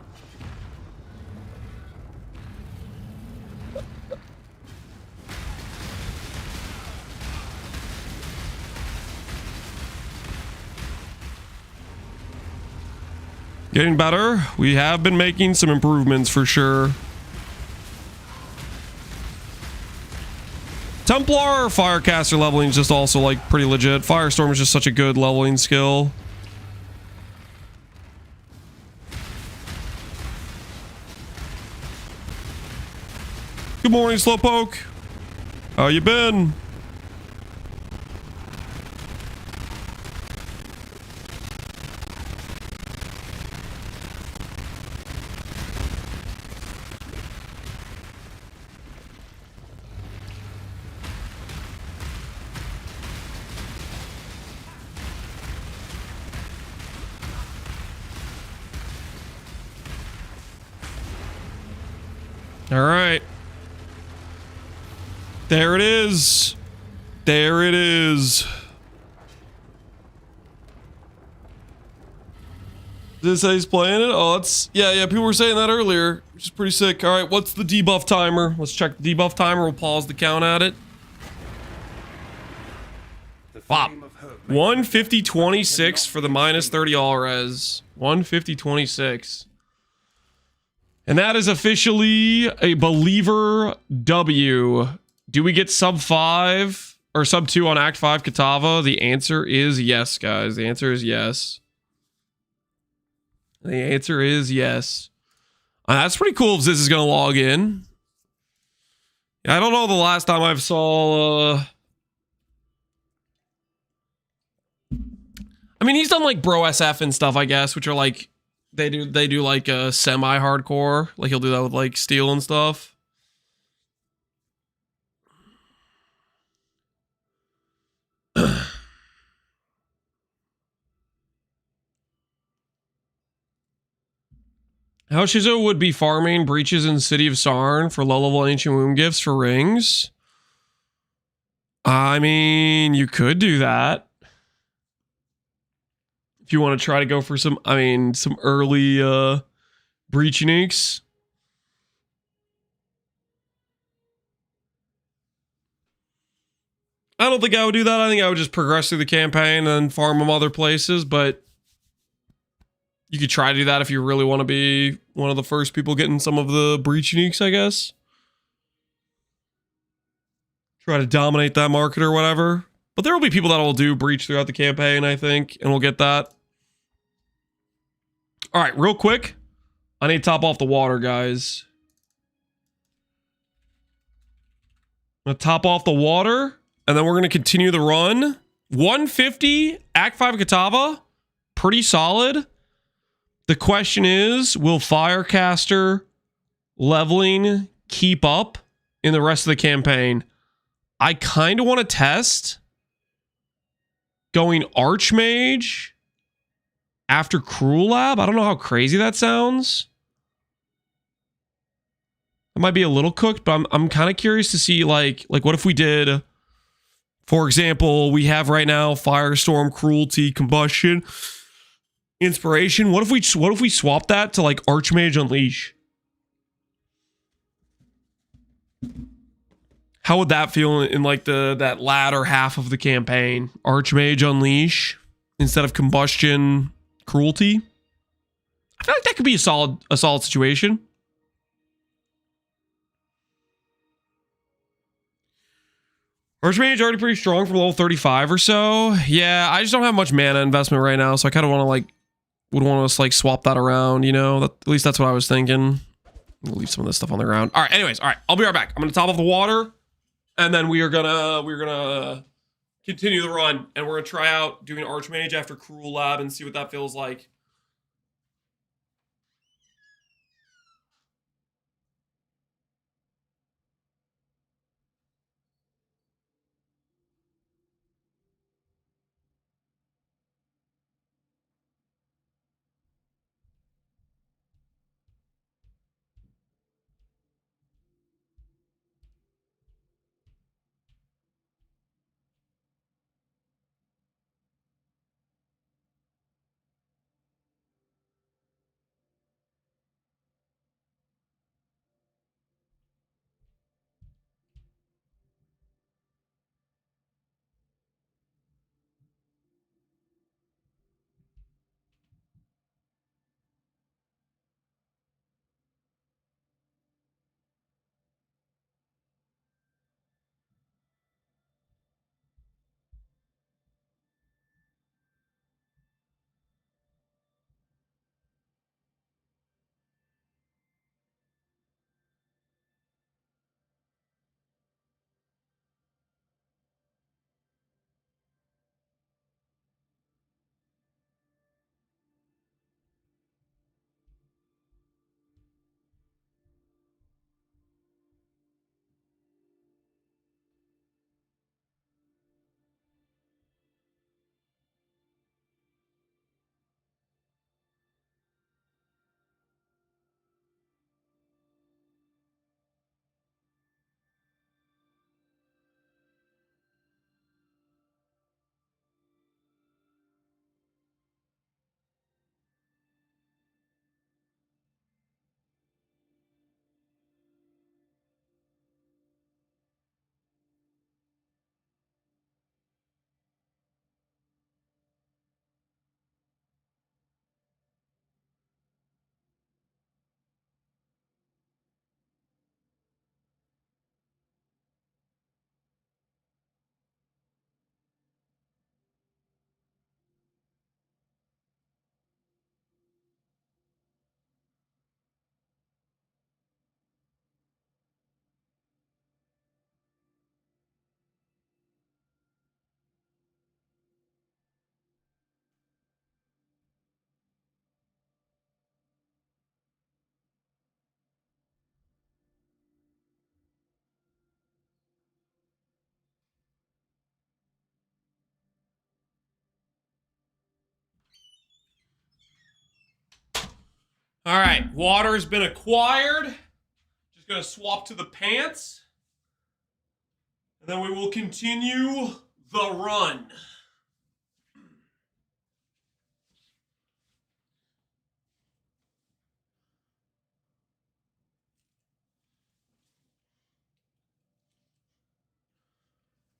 Getting better. We have been making some improvements for sure. Templar Firecaster leveling is just also like pretty legit. Firestorm is just such a good leveling skill. Good morning, Slowpoke. How you been? All right. There it is. There it is. Is this how he's playing it? Oh, that's... Yeah, people were saying that earlier, which is pretty sick. All right, what's the debuff timer? Let's check the debuff timer. We'll pause the count at it. Wow. 150.26 for the minus 30 all res. 150.26. And that is officially a Believer W. Do we get sub 5 or sub 2 on Act 5 Kitava? The answer is yes, guys. The answer is yes. The answer is yes. That's pretty cool if this is going to log in. I don't know the last time I saw... I mean, he's done like Bro SF and stuff, I guess, which are like... They do like a semi-hardcore. Like he'll do that with like steel and stuff. How Shizo would be farming breaches in City of Sarn for low-level ancient womb gifts for rings. I mean, you could do that. If you want to try to go for some, some early breach uniques. I don't think I would do that. I think I would just progress through the campaign and then farm them other places, but you could try to do that if you really want to be one of the first people getting some of the breach uniques, I guess. Try to dominate that market or whatever. But there will be people that will do breach throughout the campaign, I think, and we'll get that. All right, real quick. I need to top off the water, guys. I'm going to top off the water, and then we're going to continue the run. 150, Act 5 Kitava. Pretty solid. The question is, will Firecaster leveling keep up in the rest of the campaign? I kind of want to test going Archmage after Cruel Lab. I don't know how crazy that sounds. It might be a little cooked, but I'm kind of curious to see like what if we did, for example, we have right now Firestorm, Cruelty, Combustion, Inspiration. What if we swap that to like Archmage Unleash? How would that feel in like that latter half of the campaign? Archmage Unleash instead of Combustion, Cruelty. I feel like that could be a solid situation. Archmage already pretty strong from level 35 or so. Yeah, I just don't have much mana investment right now, so I kind of want to would want us swap that around, you know? At least that's what I was thinking. We'll leave some of this stuff on the ground. All right, anyways, all right, I'll be right back. I'm gonna top off the water, and then we're gonna continue the run, and we're gonna try out doing Archmage after Cruel Lab and see what that feels like. All right, water has been acquired. Just gonna swap to the pants. And then we will continue the run.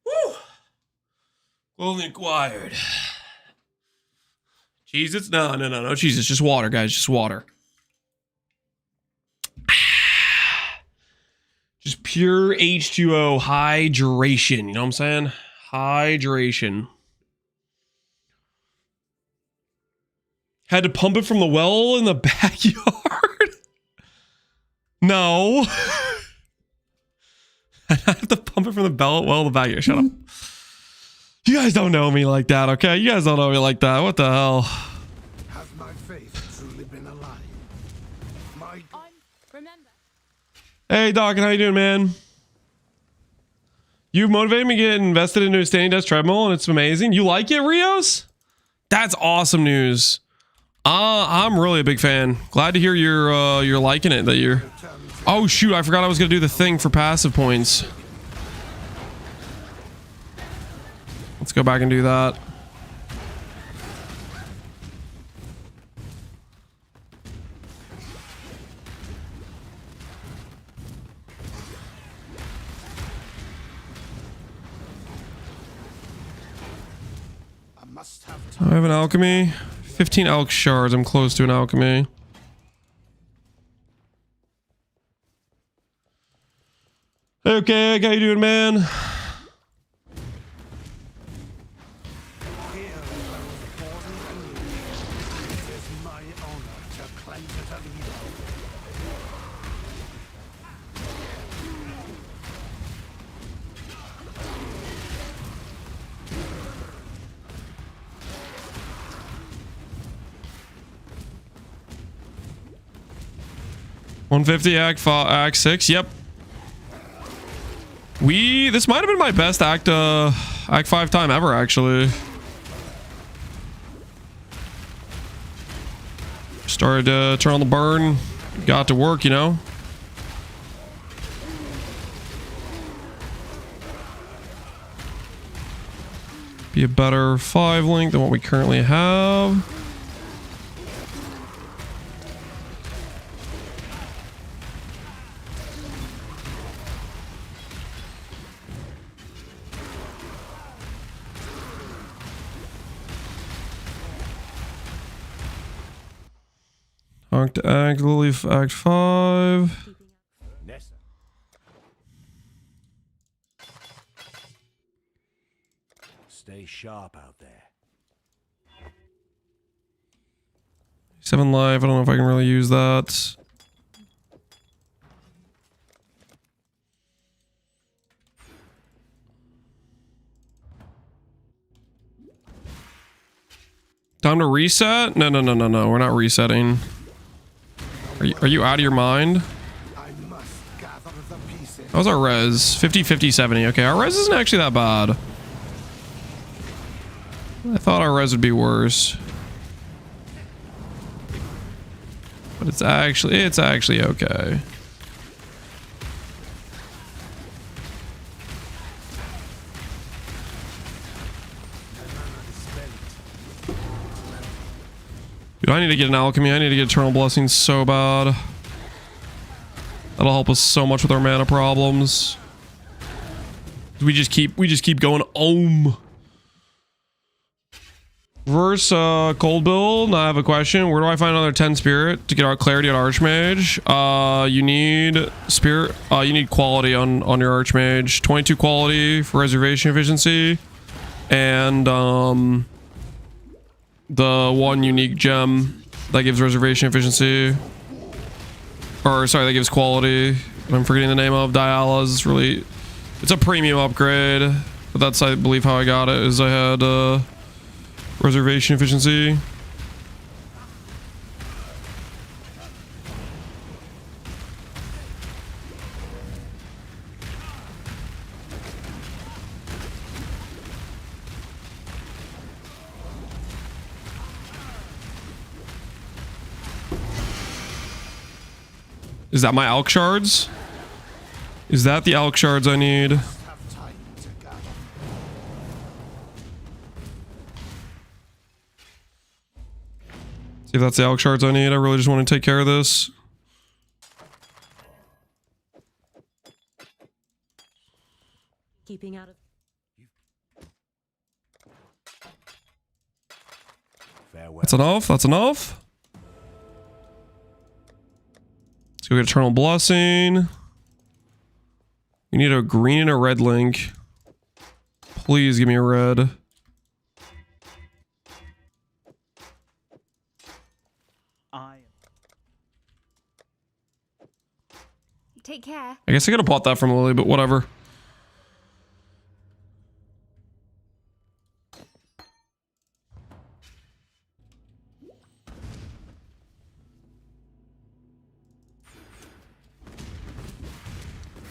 Woo! Clothing acquired. Cheez-Its? No Cheez-Its. Just water, guys. Just water. Just pure H2O hydration. You know what I'm saying? Hydration. Had to pump it from the well in the backyard? No. I have to pump it from the well in the backyard. Shut up. You guys don't know me like that, okay? You guys don't know me like that. What the hell? Has my faith truly been alive? My Remember. Hey, Doc, how you doing, man? You motivated me to get invested into a standing desk treadmill, and it's amazing. You like it, Rios? That's awesome news. I'm really a big fan. Glad to hear you're liking it. That you're. Oh shoot! I forgot I was gonna do the thing for passive points. Let's go back and do that. I have an alchemy. 15 elk shards. I'm close to an alchemy. Okay, how you doing, man? $150 act 6. Yep. This might have been my best act 5 time ever, actually. Started to turn on the burn. Got to work, you know. Be a better 5 link than what we currently have. Act Lily act 5. Nessa. Stay sharp out there. 7 life. I don't know if I can really use that. Time to reset? No. We're not resetting. Are you out of your mind? How's our res? 50, 50, 70. Okay, our res isn't actually that bad. I thought our res would be worse. But it's actually okay. Dude, I need to get an alchemy. I need to get eternal blessings so bad. That'll help us so much with our mana problems. We just keep going. Verse cold build. I have a question. Where do I find another 10 spirit to get our clarity on Archmage? You need spirit. You need quality on your Archmage. 22 quality for reservation efficiency, and the 1 unique gem that gives reservation efficiency, or sorry, that gives quality. I'm forgetting the name of Diala's. It's a premium upgrade, but that's, I believe, how I got it. Is I had reservation efficiency. Is that my Alk shards? Is that the Alk shards I need? Have time to gather. See if that's the Alk shards I need. I really just want to take care of this. Keeping out of... Farewell. That's enough. That's enough. Let's go get Eternal Blessing. We need a green and a red link. Please give me a red. Take care. I guess I could have bought that from Lily, but whatever.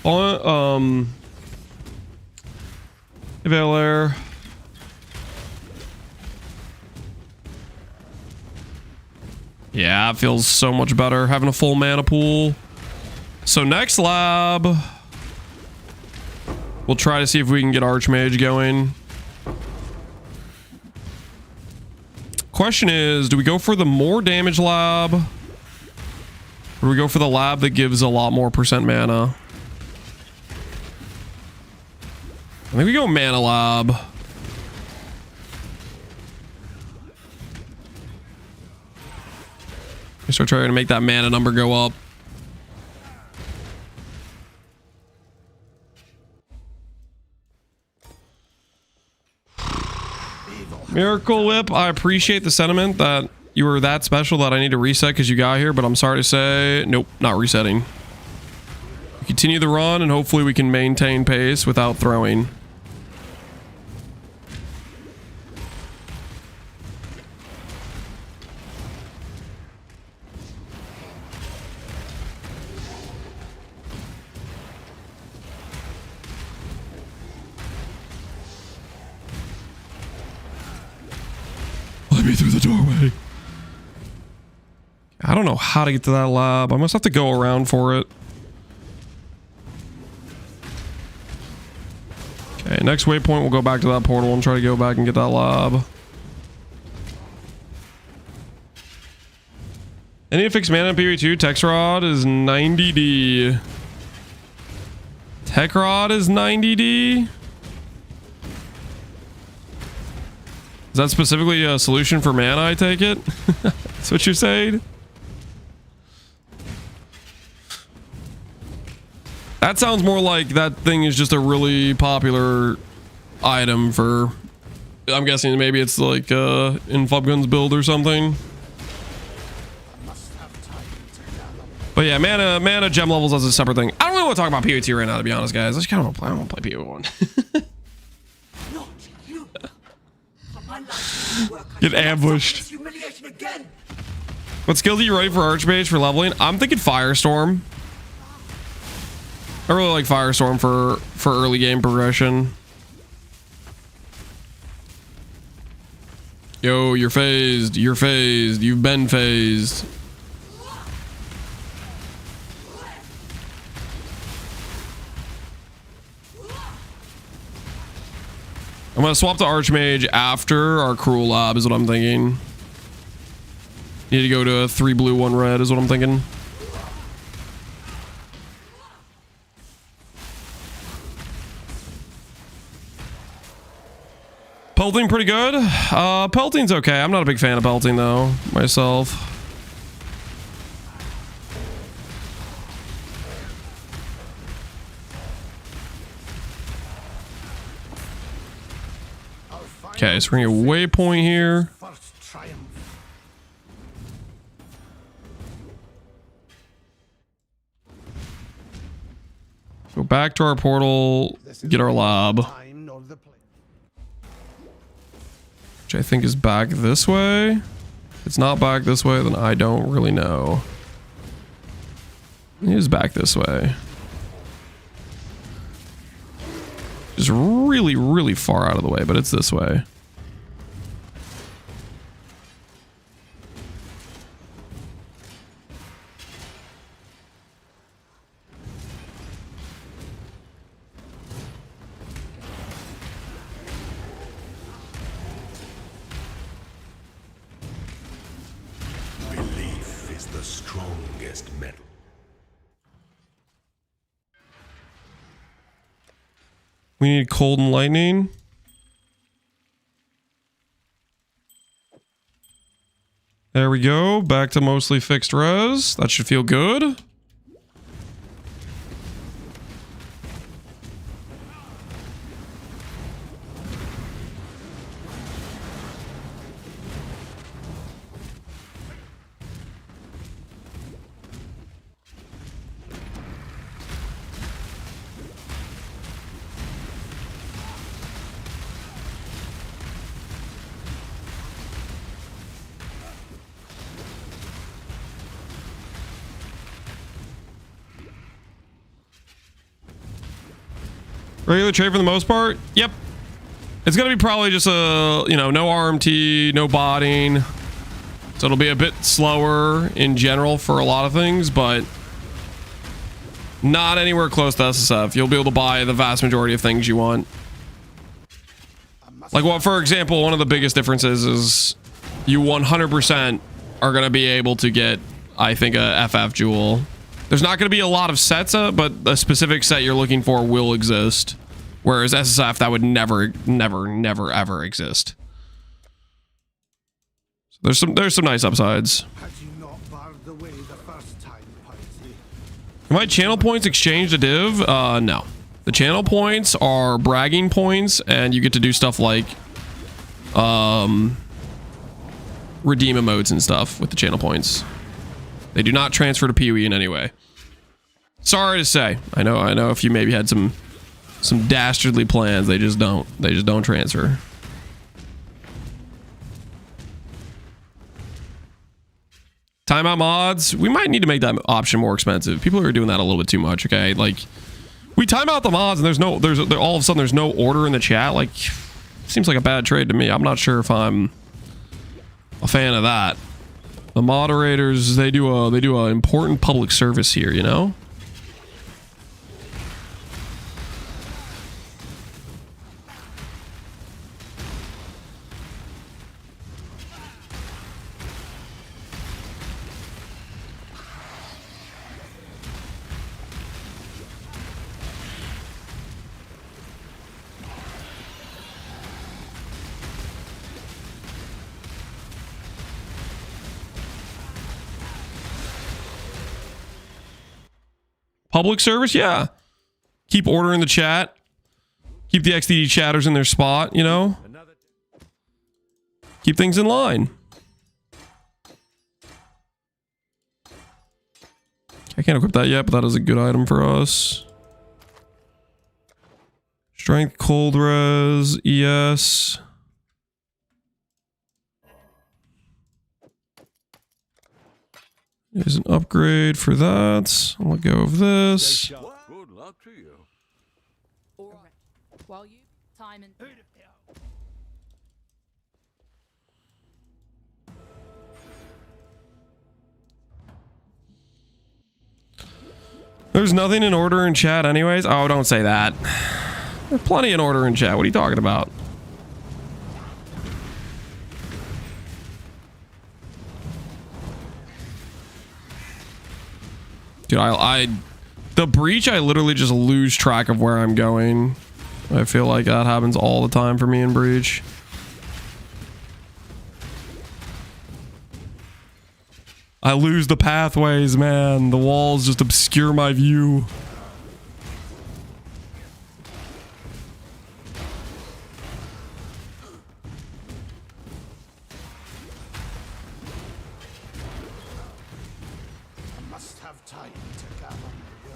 Exile. Yeah, it feels so much better having a full mana pool. So next lab, we'll try to see if we can get Archmage going. Question is, do we go for the more damage lab? Or do we go for the lab that gives a lot more % mana? I think we go mana lab. We start trying to make that mana number go up. Miracle Whip, I appreciate the sentiment that you were that special that I need to reset because you got here, but I'm sorry to say, nope, not resetting. Continue the run and hopefully we can maintain pace without throwing. Let me through the doorway. I don't know how to get to that lab. I must have to go around for it. Okay, next waypoint, we'll go back to that portal and try to go back and get that lab. Any to fix mana in PvE2? Tex Rod is 90D. Tech Rod is 90D. Is that specifically a solution for mana, I take it? That's what you're saying? That sounds more like that thing is just a really popular item for... I'm guessing maybe it's like in Flubgun's build or something. But yeah, mana gem levels as a separate thing. I don't really want to talk about Piety right now, to be honest, guys. I just kind of want to play Piety1. Get ambushed. What skills are you ready for Archmage for leveling? I'm thinking Firestorm. I really like Firestorm for early game progression. Yo, you're phased. You're phased. You've been phased. I'm gonna swap to Archmage after our Cruel Lab is what I'm thinking. Need to go to a 3 blue 1 red is what I'm thinking. Pelting pretty good. Pelting's okay. I'm not a big fan of pelting though myself. Okay, so we're gonna get a waypoint here. Go back to our portal, get our lab. Which I think is back this way. If it's not back this way, then I don't really know. It is back this way. Just really, really far out of the way, but it's this way. the strongest metal. We need cold and lightning. There we go. Back to mostly fixed res. That should feel good. Regular trade for the most part? Yep. It's going to be probably just a, you know, no RMT, no botting. So it'll be a bit slower in general for a lot of things, but not anywhere close to SSF. You'll be able to buy the vast majority of things you want. Like, well, for example, one of the biggest differences is you 100% are going to be able to get, I think, a FF jewel. There's not going to be a lot of sets, but a specific set you're looking for will exist. Whereas SSF, that would never, ever exist. So there's some nice upsides. Had you not barred the way the first time, Piety? My channel points exchange to div? No. The channel points are bragging points, and you get to do stuff like redeem emotes and stuff with the channel points. They do not transfer to Piety in any way. Sorry to say. I know if you maybe had some dastardly plans, they just don't transfer. Timeout mods, we might need to make that option more expensive. People are doing that a little bit too much, okay? Like, we time out the mods and all of a sudden there's no order in the chat. Like, seems like a bad trade to me. I'm not sure if I'm a fan of that. The moderators, they do a important public service here, you know? Public service, yeah. Keep order in the chat. Keep the XDD chatters in their spot, you know? Keep things in line. I can't equip that yet, but that is a good item for us. Strength, cold res, ES. There's an upgrade for that. I'll let go of this. Good luck to you. All right. While you time and There's nothing in order in chat anyways. Oh, don't say that. There's plenty in order in chat. What are you talking about? Dude, the breach, I literally just lose track of where I'm going. I feel like that happens all the time for me in breach. I lose the pathways, man. The walls just obscure my view.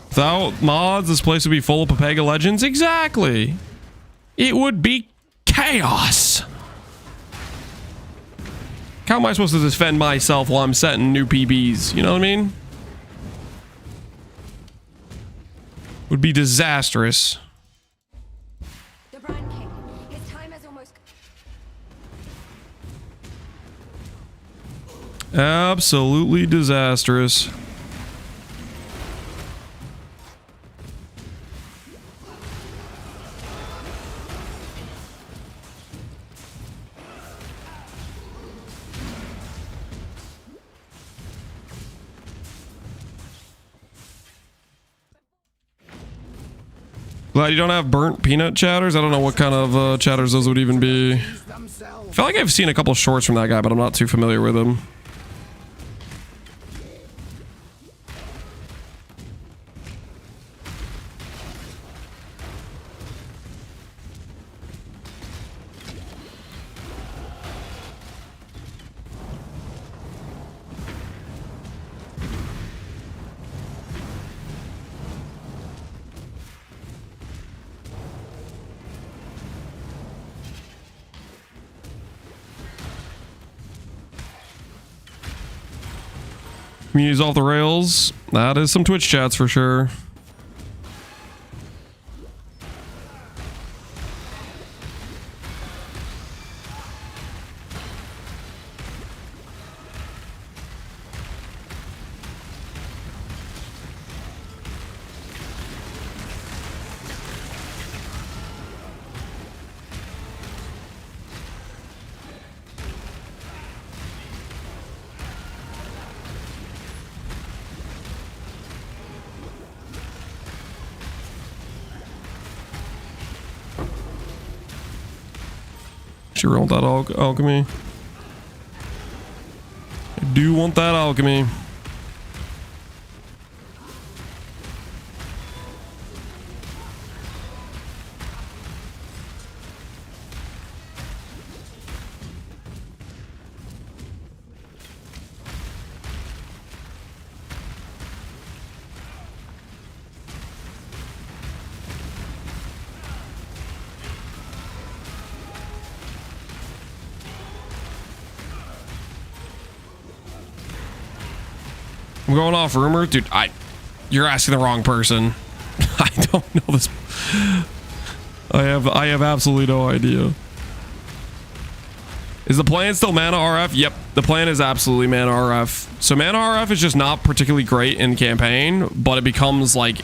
Without mods, this place would be full of Papega legends. Exactly. It would be chaos. How am I supposed to defend myself while I'm setting new PBs? You know what I mean? Would be disastrous. The Brand King. His time has almost. Absolutely disastrous. Glad you don't have burnt peanut chatters. I don't know what kind of chatters those would even be. I feel like I've seen a couple shorts from that guy, but I'm not too familiar with him. Community's off the rails. That is some Twitch chats for sure. Sure want that alchemy. I do want that alchemy. I'm going off rumor, dude. You're asking the wrong person. I don't know this. I have absolutely no idea. Is the plan still mana RF? Yep, the plan is absolutely mana RF. So mana RF is just not particularly great in campaign, but it becomes like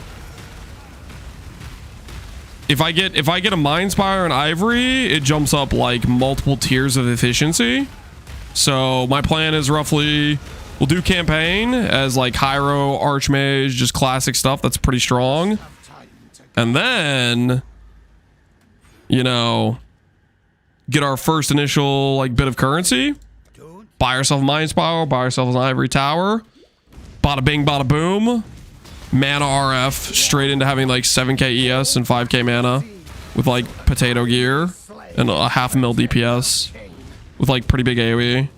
if I get a Mind Spire and Ivory, it jumps up like multiple tiers of efficiency. So my plan is roughly we'll do campaign as like Hyro, Archmage, just classic stuff that's pretty strong. And then, you know, get our first initial like bit of currency. Buy yourself a Mind Spiral, buy yourself an Ivory Tower. Bada bing, bada boom. Mana RF straight into having like 7k ES and 5k mana with like potato gear and a half mil DPS with like pretty big AoE.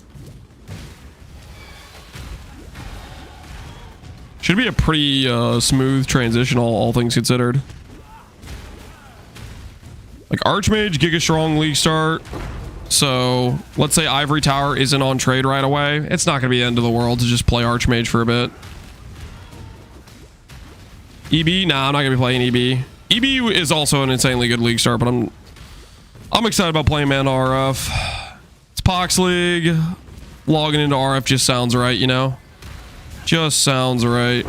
Should be a pretty smooth transition, all things considered. Like Archmage, Giga Strong, League Start. So let's say Ivory Tower isn't on trade right away. It's not going to be the end of the world to just play Archmage for a bit. EB? Nah, I'm not going to be playing EB. EB is also an insanely good League Start, but I'm excited about playing Mana RF. It's Pohx League. Logging into RF just sounds right, you know? Just sounds right.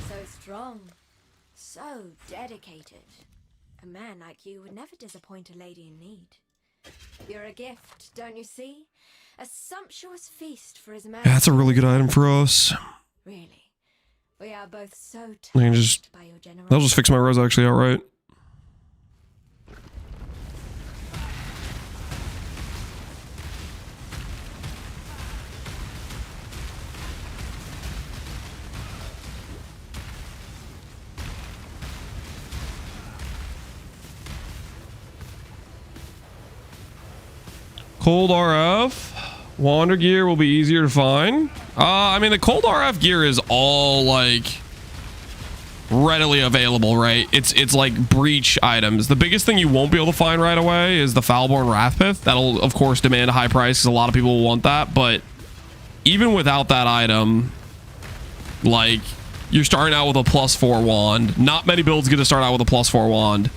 So strong. So dedicated. A man like you would never disappoint a lady in need. You're a gift, don't you see? A sumptuous feast for his man. That's a really good item for us. Really. We are both so I can just, touched by your generosity. that'll just fix my res actually outright. Cold RF. Wander gear will be easier to find. I mean, the cold RF gear is all like readily available, right? It's like breach items. The biggest thing you won't be able to find right away is the Foulborn Wrathpith. That'll of course demand a high price because a lot of people will want that. But even without that item, like you're starting out with a +4 wand. Not many builds get to start out with a +4 wand.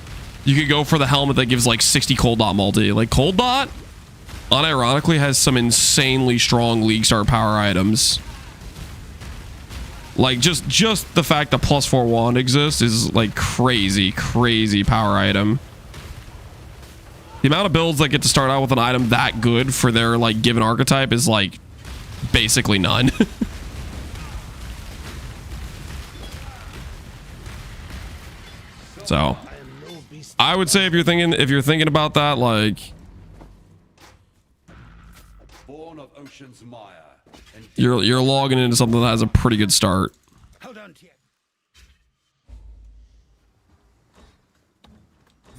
You could go for the helmet that gives like 60 cold dot multi. Like cold dot, unironically has some insanely strong League Star power items. Like just the fact that +4 wand exists is like crazy power item. The amount of builds that get to start out with an item that good for their like given archetype is like basically none. So I would say if you're thinking about that, like Born of ocean's mire, and you're logging into something that has a pretty good start. Hold on to it.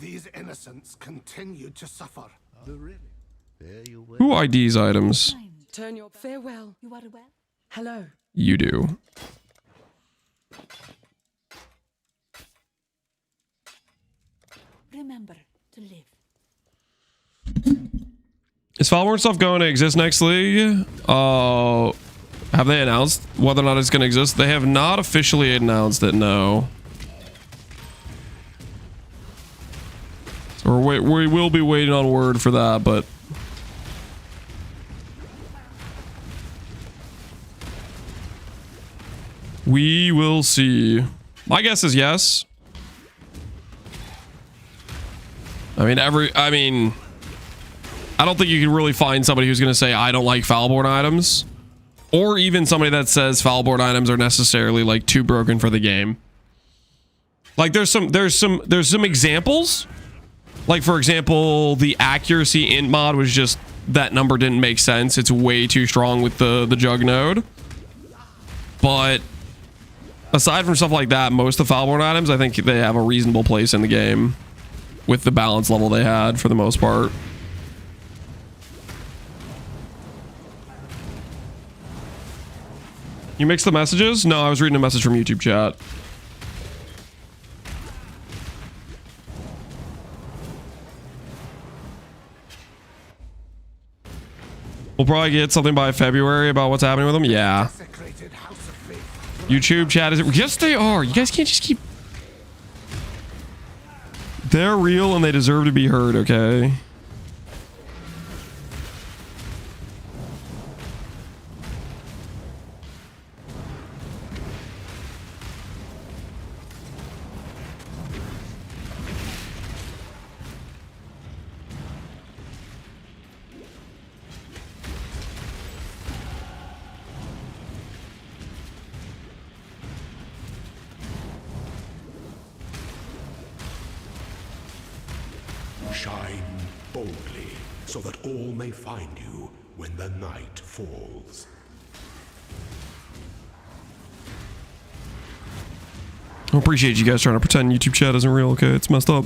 These innocents continue to suffer. Who IDs items? Turn your farewell. You are well? Hello. You do. Remember to live. Is Falborn stuff going to exist next league? Have they announced whether or not it's going to exist? They have not officially announced it, no. So we will be waiting on word for that, but we will see. My guess is yes. I mean, I don't think you can really find somebody who's going to say, I don't like Falborn items. Or even somebody that says Falborn items are necessarily like too broken for the game. Like there's some examples. Like for example, the accuracy int mod was just, that number didn't make sense. It's way too strong with the jug node. But aside from stuff like that, most of the Falborn items, I think they have a reasonable place in the game with the balance level they had for the most part. You mixed the messages? No, I was reading a message from YouTube chat. We'll probably get something by February about what's happening with them. Yeah. YouTube chat is... Yes, they are. You guys can't just keep... They're real and they deserve to be heard, okay? Shine boldly, so that all may find you when the night falls. I appreciate you guys trying to pretend YouTube chat isn't real, okay? It's messed up.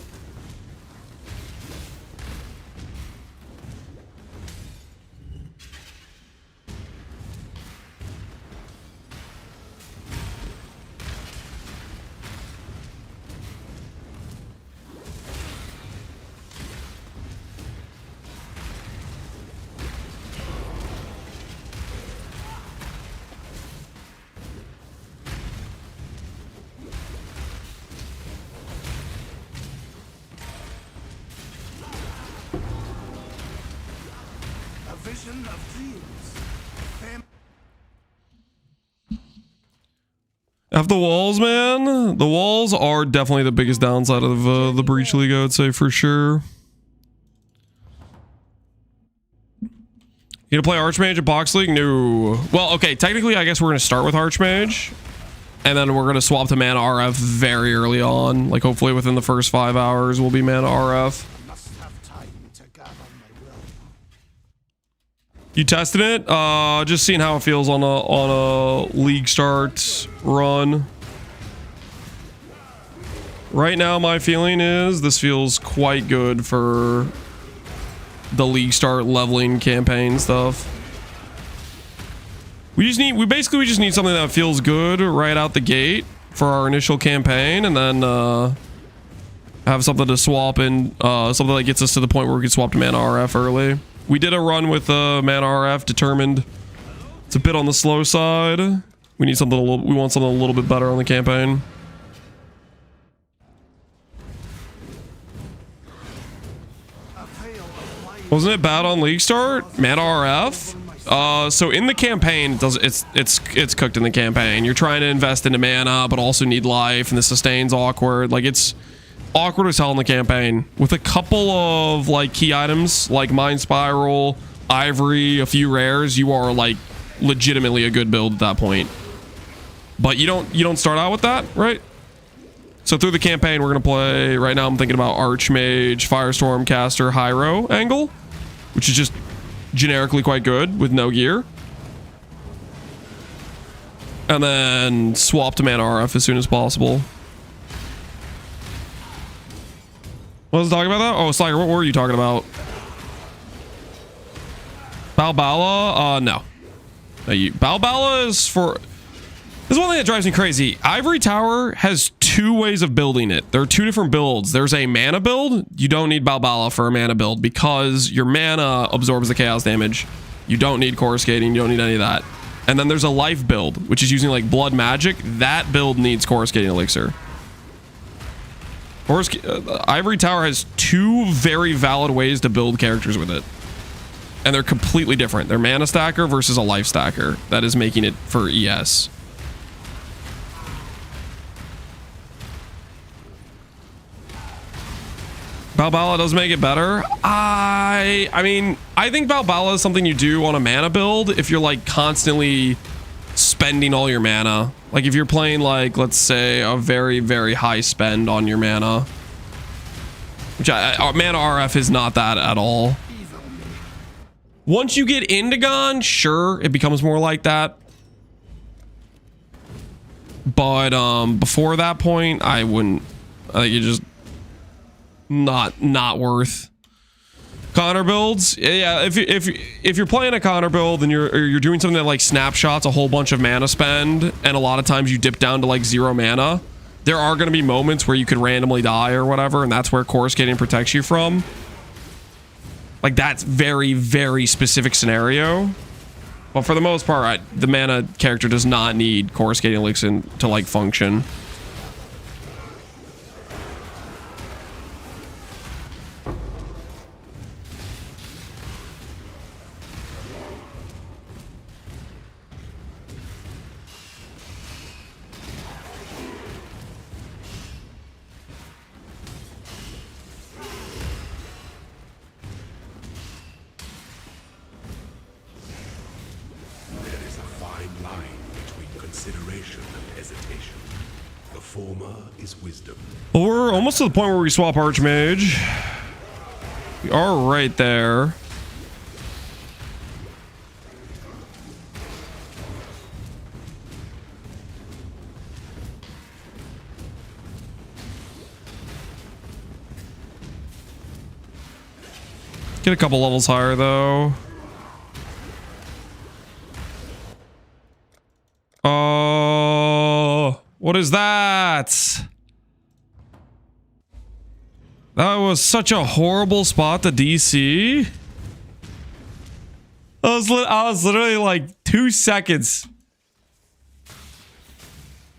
Vision of dreams. F the walls, man. The walls are definitely the biggest downside of the Breach League, I would say, for sure. You gonna play Archmage at Pohx League? No. Well, okay, technically, I guess we're gonna start with Archmage. And then we're gonna swap to Mana RF very early on. Like, hopefully within the first 5 hours, we'll be Mana RF. You tested it? Just seeing how it feels on a league start run. Right now, my feeling is this feels quite good for the league start leveling campaign stuff. We just need something that feels good right out the gate for our initial campaign, and then have something to swap in, something that gets us to the point where we can swap to Mana RF early. We did a run with Mana RF, determined it's a bit on the slow side. We need something we want something a little bit better on the campaign. A veil of light Wasn't it bad on League Start? Mana RF? So in the campaign, it's cooked in the campaign. You're trying to invest into mana, but also need life, and the sustain's awkward. Like, it's awkward as hell in the campaign. With a couple of, like, key items, like Mind Spiral, Ivory, a few rares, you are, like, legitimately a good build at that point. But you don't start out with that, right? So through the campaign, we're going to play, right now I'm thinking about Archmage, Firestorm, Caster, Hyro angle, which is just generically quite good with no gear. And then swap to Mana RF as soon as possible. What was I talking about that? Oh, Slayer, what were you talking about? Balbala? No. Balbala is for... This is one thing that drives me crazy. Ivory Tower has two ways of building it. There are two different builds. There's a mana build. You don't need Balbala for a mana build because your mana absorbs the chaos damage. You don't need coruscating. You don't need any of that. And then there's a life build, which is using like blood magic. That build needs coruscating elixir. Ivory Tower has two very valid ways to build characters with it. And they're completely different. They're mana stacker versus a life stacker. That is making it for ES. Balbala does make it better. I mean, I think Balbala is something you do on a mana build if you're like constantly spending all your mana. Like if you're playing like, let's say, a very, very high spend on your mana. Which mana RF is not that at all. Once you get Indigon, sure, it becomes more like that. But before that point, I wouldn't. I think you just not worth. Connor builds, yeah. If you're playing a Connor build and you're doing something that like snapshots a whole bunch of mana spend, and a lot of times you dip down to like 0 mana, there are going to be moments where you could randomly die or whatever, and that's where coruscating protects you from. Like that's very, very specific scenario. But for the most part, the mana character does not need coruscating elixir to like function. Well, we're almost to the point where we swap Archmage. We are right there. Get a couple levels higher, though. Oh, what is that? That was such a horrible spot to DC. I was literally like 2 seconds.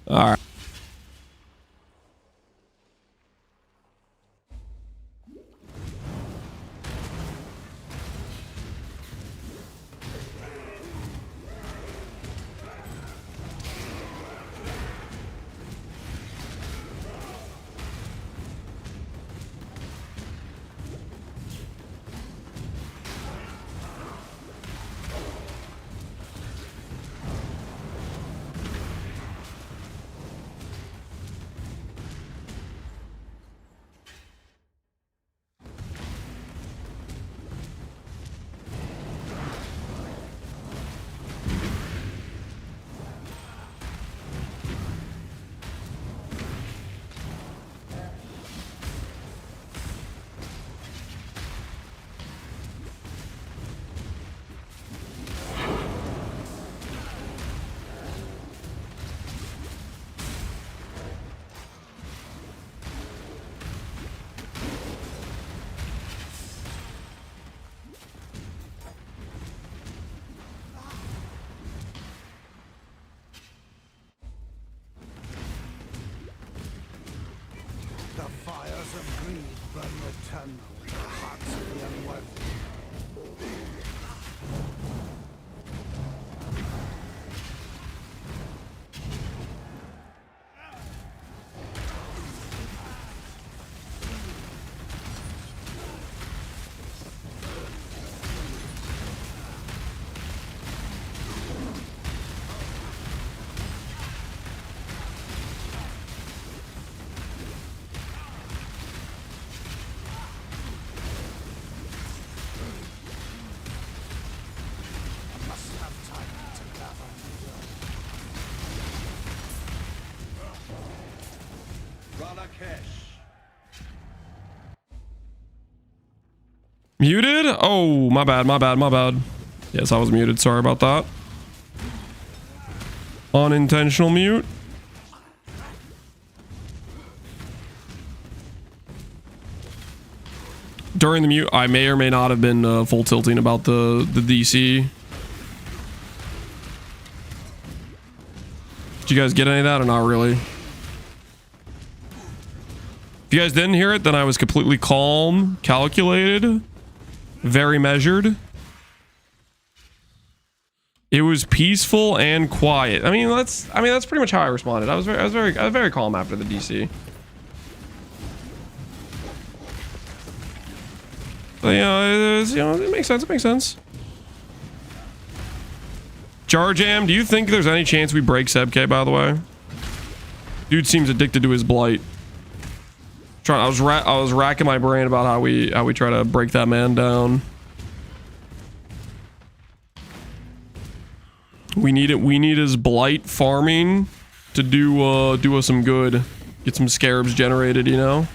All right. The fires of greed burn eternal in the hearts of the unworthy. Muted? Oh, my bad, my bad, my bad. Yes, I was muted. Sorry about that. Unintentional mute. During the mute, I may or may not have been full tilting about the DC. Did you guys get any of that or not really? If you guys didn't hear it, then I was completely calm, calculated, very measured. It was peaceful and quiet. I mean, that's pretty much how I responded. I was very calm after the DC. But, it makes sense. It makes sense. Jar Jam, do you think there's any chance we break Sebk, by the way? Dude seems addicted to his blight. I was racking my brain about how we try to break that man down. We need his blight farming to do us some good. Get some scarabs generated, you know?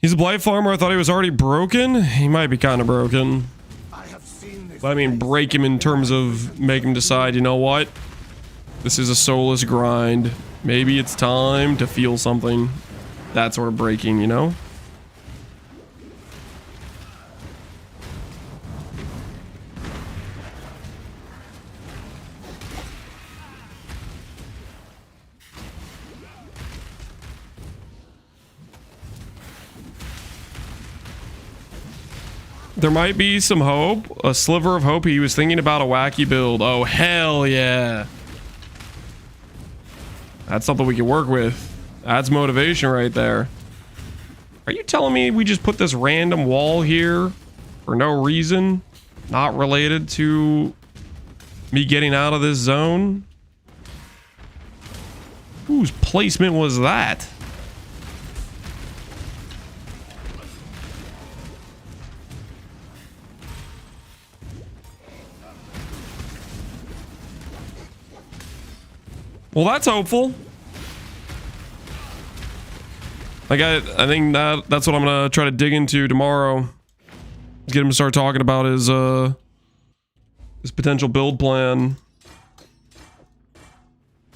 He's a blight farmer. I thought he was already broken. He might be kind of broken. But I mean, break him in terms of make him decide, you know what? This is a soulless grind. Maybe it's time to feel something. That sort of breaking, you know? There might be some hope, a sliver of hope. He was thinking about a wacky build. Oh, hell yeah. That's something we can work with. That's motivation right there. Are you telling me we just put this random wall here for no reason? Not related to me getting out of this zone? Whose placement was that? Well, that's hopeful. Like I think that's what I'm gonna try to dig into tomorrow. Get him to start talking about his potential build plan.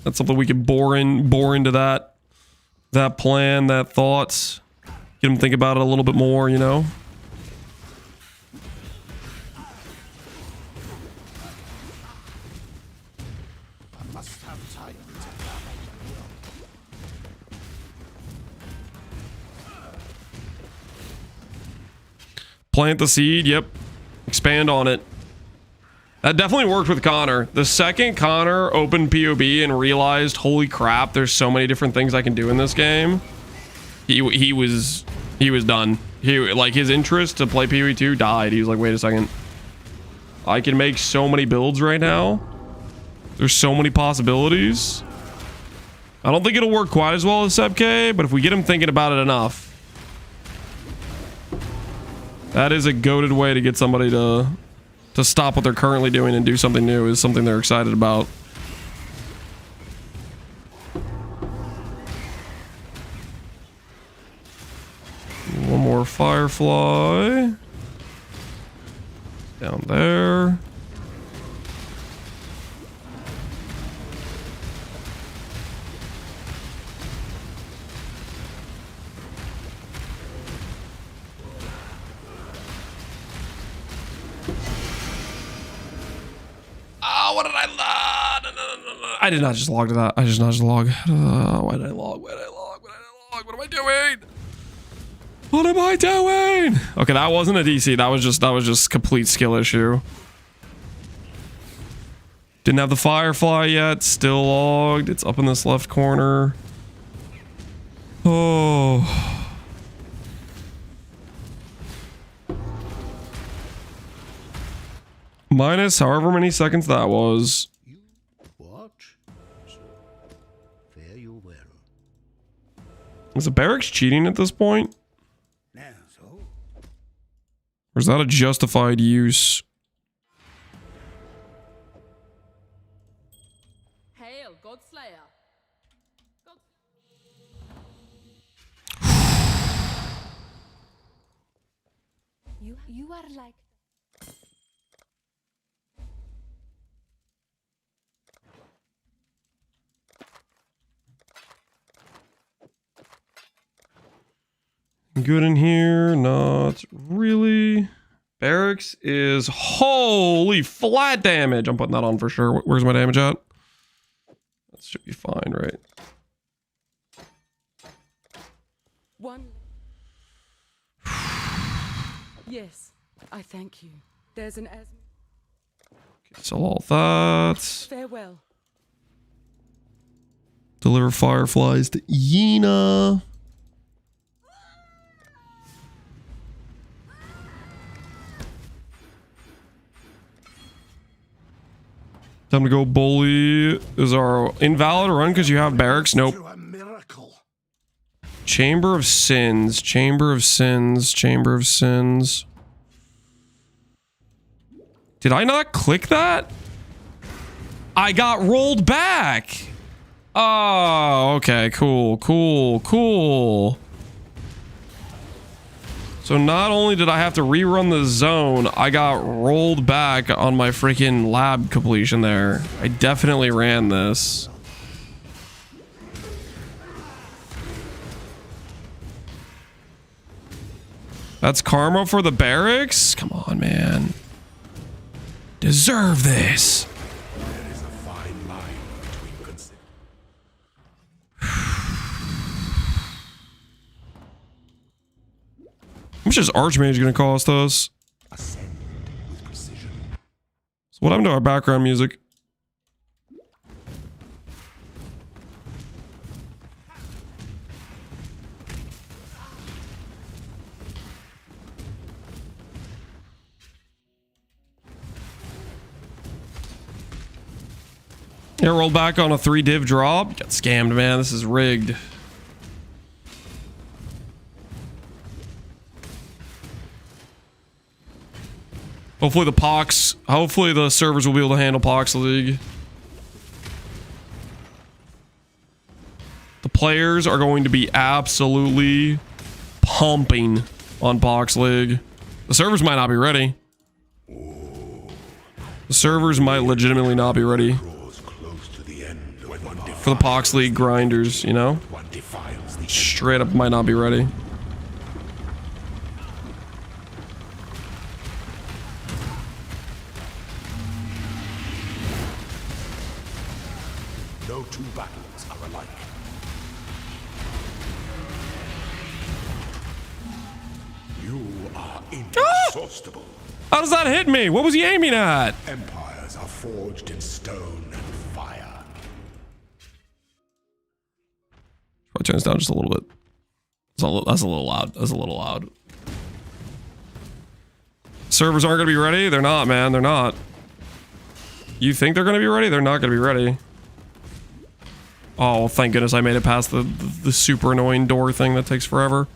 That's something we could bore into that plan, that thoughts. Get him to think about it a little bit more, you know. Plant the seed, yep. Expand on it. That definitely worked with Connor. The second Connor opened POB and realized, holy crap, there's so many different things I can do in this game. He was done. Like his interest to play PoE 2 died. He was like, wait a second. I can make so many builds right now. There's so many possibilities. I don't think it'll work quite as well as Sebk, but if we get him thinking about it enough, that is a goated way to get somebody to stop what they're currently doing and do something new, is something they're excited about. One more firefly. Down there. What did I log? No. I did not just log to that. I just not just log. Why did I log? Why did I log? What am I doing? What am I doing? Okay, that wasn't a DC. That was just complete skill issue. Didn't have the firefly yet. Still logged. It's up in this left corner. Oh. Minus however many seconds that was. You watch, so fare you well. Is the barracks cheating at this point? Now, so Or is that a justified use? Hail, Godslayer. God You are like... Good in here, not really. Barracks is holy flat damage. I'm putting that on for sure. Where's my damage at? That should be fine, right? One. Yes, I thank you. There's an Sell all that. farewell. Deliver fireflies to Yena. Time to go bully. Is our invalid run because you have barracks? Nope. to a miracle. Chamber of Sins. Chamber of Sins. Chamber of Sins. Did I not click that? I got rolled back. Oh, okay. Cool, cool, cool. So not only did I have to rerun the zone, I got rolled back on my freaking lab completion there. I definitely ran this. That's karma for the barracks? Come on, man. Deserve this. There is a fine line between consider. How much is Archmage going to cost us? Ascend with precision. So what happened to our background music? Yeah, rolled back on a 3 div drop. Got scammed, man. This is rigged. Hopefully the Pohx, hopefully the servers will be able to handle Pohx League. The players are going to be absolutely pumping on Pohx League. The servers might not be ready. The servers might legitimately not be ready Draws close to the end when one for the Pohx League grinders, you know? one defiles the Straight up might not be ready. No two battles are alike. You are inexhaustible. How does that hit me? What was he aiming at? Empires are forged in stone and fire. I'll turn this down just a little bit. That's a little loud. That's a little loud. Servers aren't going to be ready? They're not, man. They're not. You think they're going to be ready? They're not going to be ready. Oh, thank goodness I made it past the super annoying door thing that takes forever.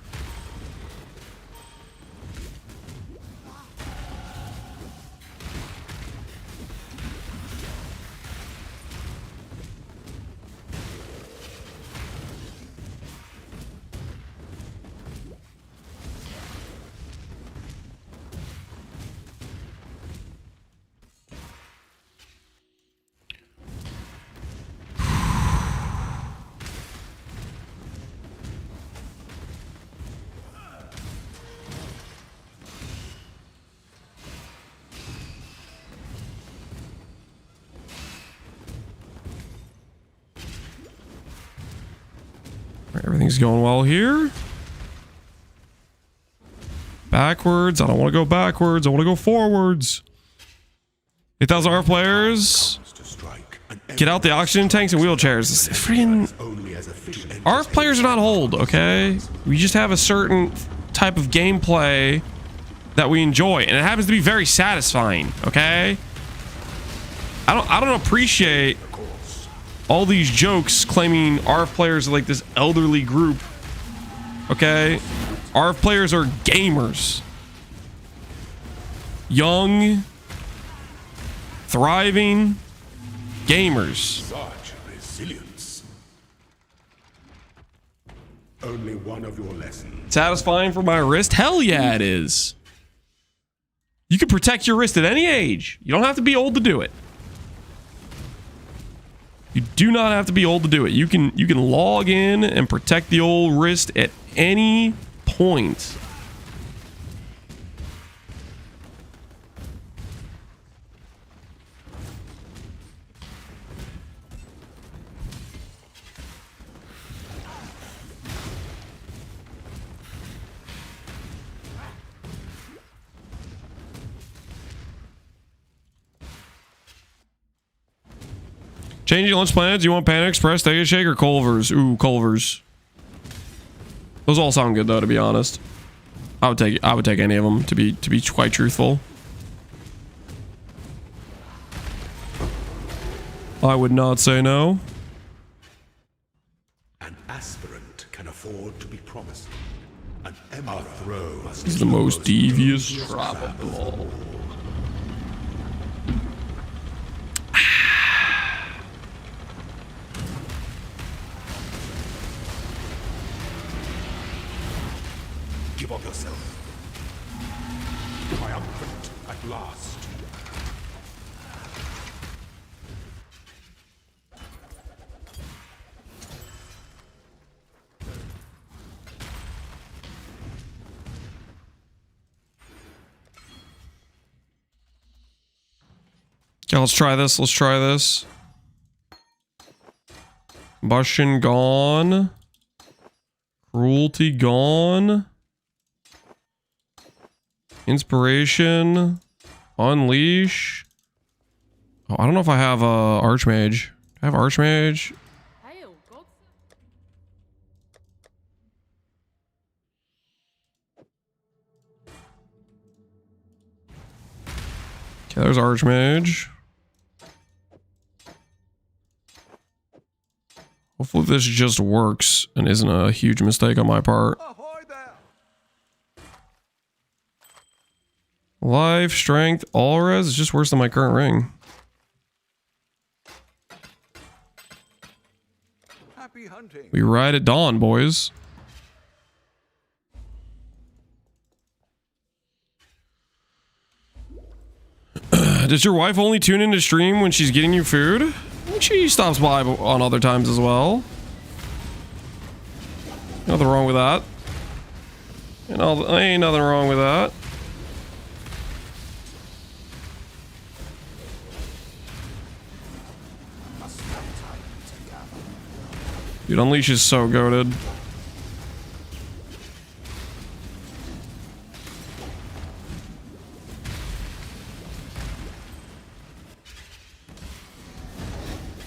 Everything's going well here. Backwards. I don't want to go backwards. I want to go forwards. 8,000 ARF players. Get out the oxygen tanks and wheelchairs. Freaking ARF players are not hold, okay? We just have a certain type of gameplay that we enjoy, and it happens to be very satisfying, okay? I don't appreciate all these jokes claiming ARF players are like this elderly group. Okay? ARF players are gamers. Young, thriving gamers. Such resilience. Only one of your lessons. Satisfying for my wrist? Hell yeah, it is. You can protect your wrist at any age. You don't have to be old to do it. You do not have to be old to do it. You can log in and protect the old wrist at any point. Changing lunch plans. You want Panda Express, Steak and Shake, or Culver's? Ooh, Culver's. Those all sound good though, to be honest. I would take any of them to be quite truthful. I would not say no. An aspirant can afford to be promised. An emperor throw must He's the most devious trap of them all. Give up yourself. Triumphant at last. Okay, let's try this. Let's try this. Combustion gone. Cruelty gone. Inspiration. Unleash. Oh, I don't know if I have Archmage. Do I have Archmage? Hail, God. Okay, there's Archmage. Hopefully this just works and isn't a huge mistake on my part. Life, strength, all res is just worse than my current ring. Happy hunting. We ride at dawn, boys. Does your wife only tune into stream when she's getting you food? She stops by on other times as well. Nothing wrong with that. Ain't nothing wrong with that. Dude, Unleash is so goated.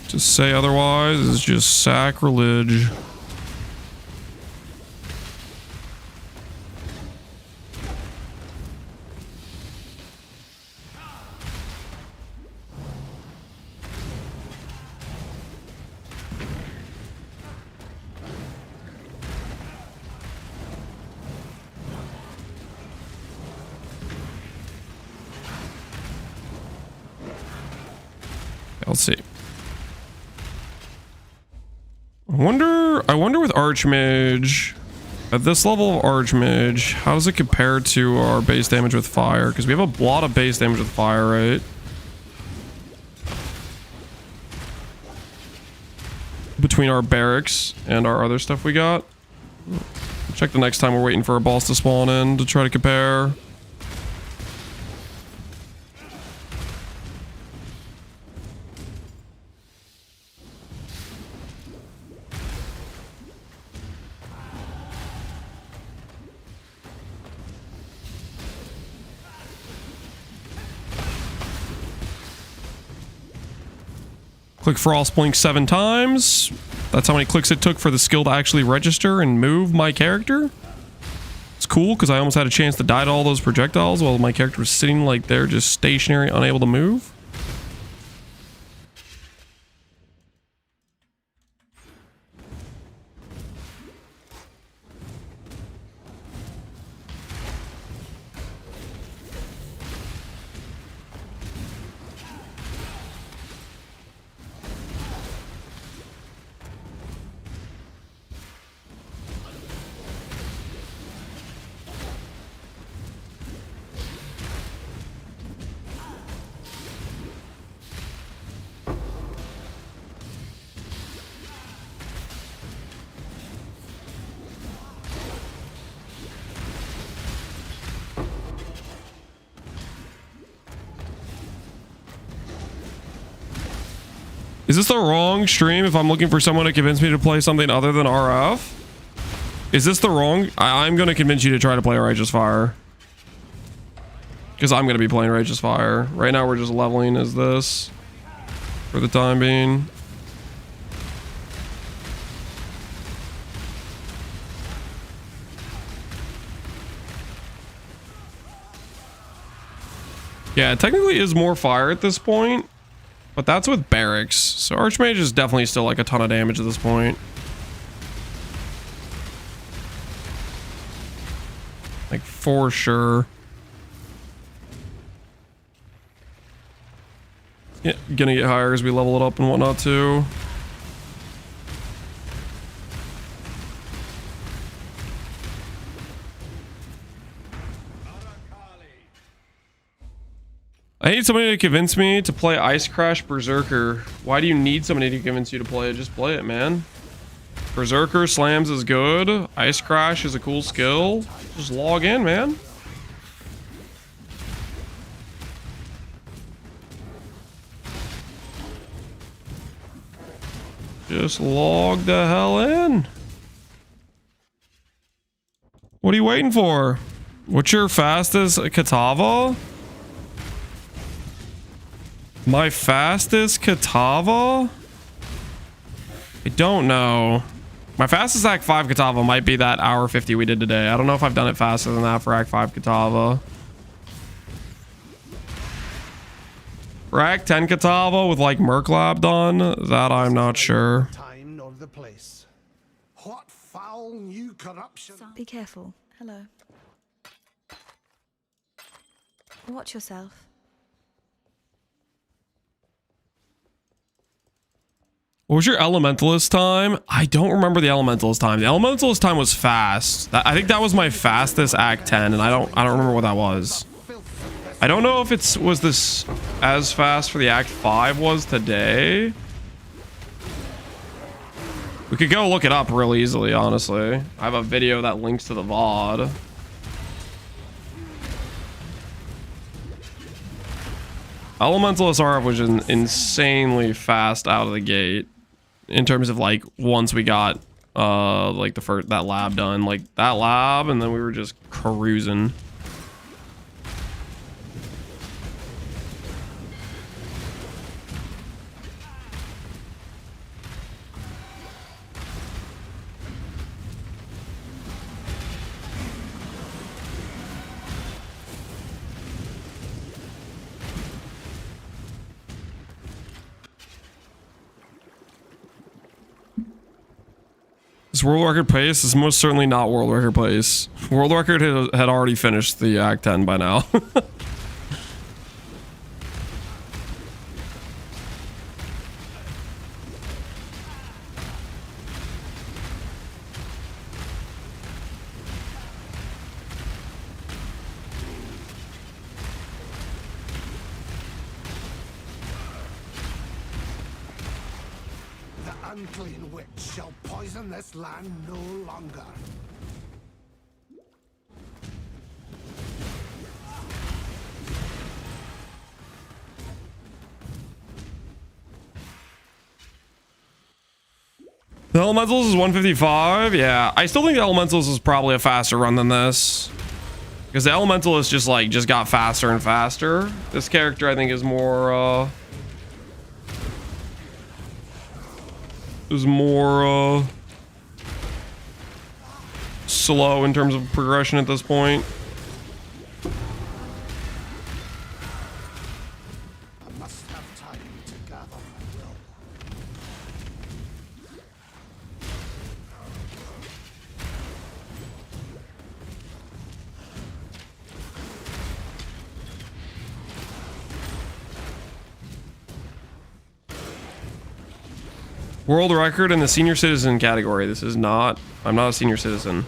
To say otherwise is just sacrilege. Let's see. I wonder with Archmage, at this level of Archmage, how does it compare to our base damage with fire? Because we have a lot of base damage with fire, right? Between our barracks and our other stuff we got. Check the next time we're waiting for a boss to spawn in to try to compare. Click Frostblink 7 times. That's how many clicks it took for the skill to actually register and move my character. It's cool because I almost had a chance to die to all those projectiles while my character was sitting like there just stationary, unable to move. Is this the wrong stream if I'm looking for someone to convince me to play something other than RF? Is this the wrong? I'm going to convince you to try to play Righteous Fire. Because I'm going to be playing Righteous Fire. Right now we're just leveling as this. For the time being. Yeah, it technically is more fire at this point. But that's with barracks. So Archmage is definitely still like a ton of damage at this point. Like for sure. Yeah, gonna get higher as we level it up and whatnot too. I need somebody to convince me to play Ice Crash Berserker. Why do you need somebody to convince you to play it? Just play it, man. Berserker slams is good. Ice Crash is a cool skill. Just log in, man. Just log the hell in. What are you waiting for? What's your fastest Katava? My fastest Katava? I don't know. My fastest Act 5 Katava might be that hour 50 we did today. I don't know if I've done it faster than that for Act 5 Katava. For Act 10 Katava with like Merklab done, that I'm not sure. Time nor the place. What foul new corruption? Be careful. Hello. Watch yourself. What was your Elementalist time? I don't remember the Elementalist time. The Elementalist time was fast. I think that was my fastest Act 10, and I don't remember what that was. I don't know if it was this as fast for the Act 5 was today. We could go look it up real easily, honestly. I have a video that links to the VOD. Elementalist RF was insanely fast out of the gate. In terms of like once we got like that lab done, like that lab, and then we were just cruising. This world record pace is most certainly not world record pace. World record had already finished the Act 10 by now. The unclean witch shall poison this land no longer. The Elementals is 155. Yeah, I still think the Elementals is probably a faster run than this. Because the Elementalist just got faster and faster. This character I think is more slow in terms of progression at this point. I must have time to gather my will. World record in the senior citizen category. This is not. I'm not a senior citizen.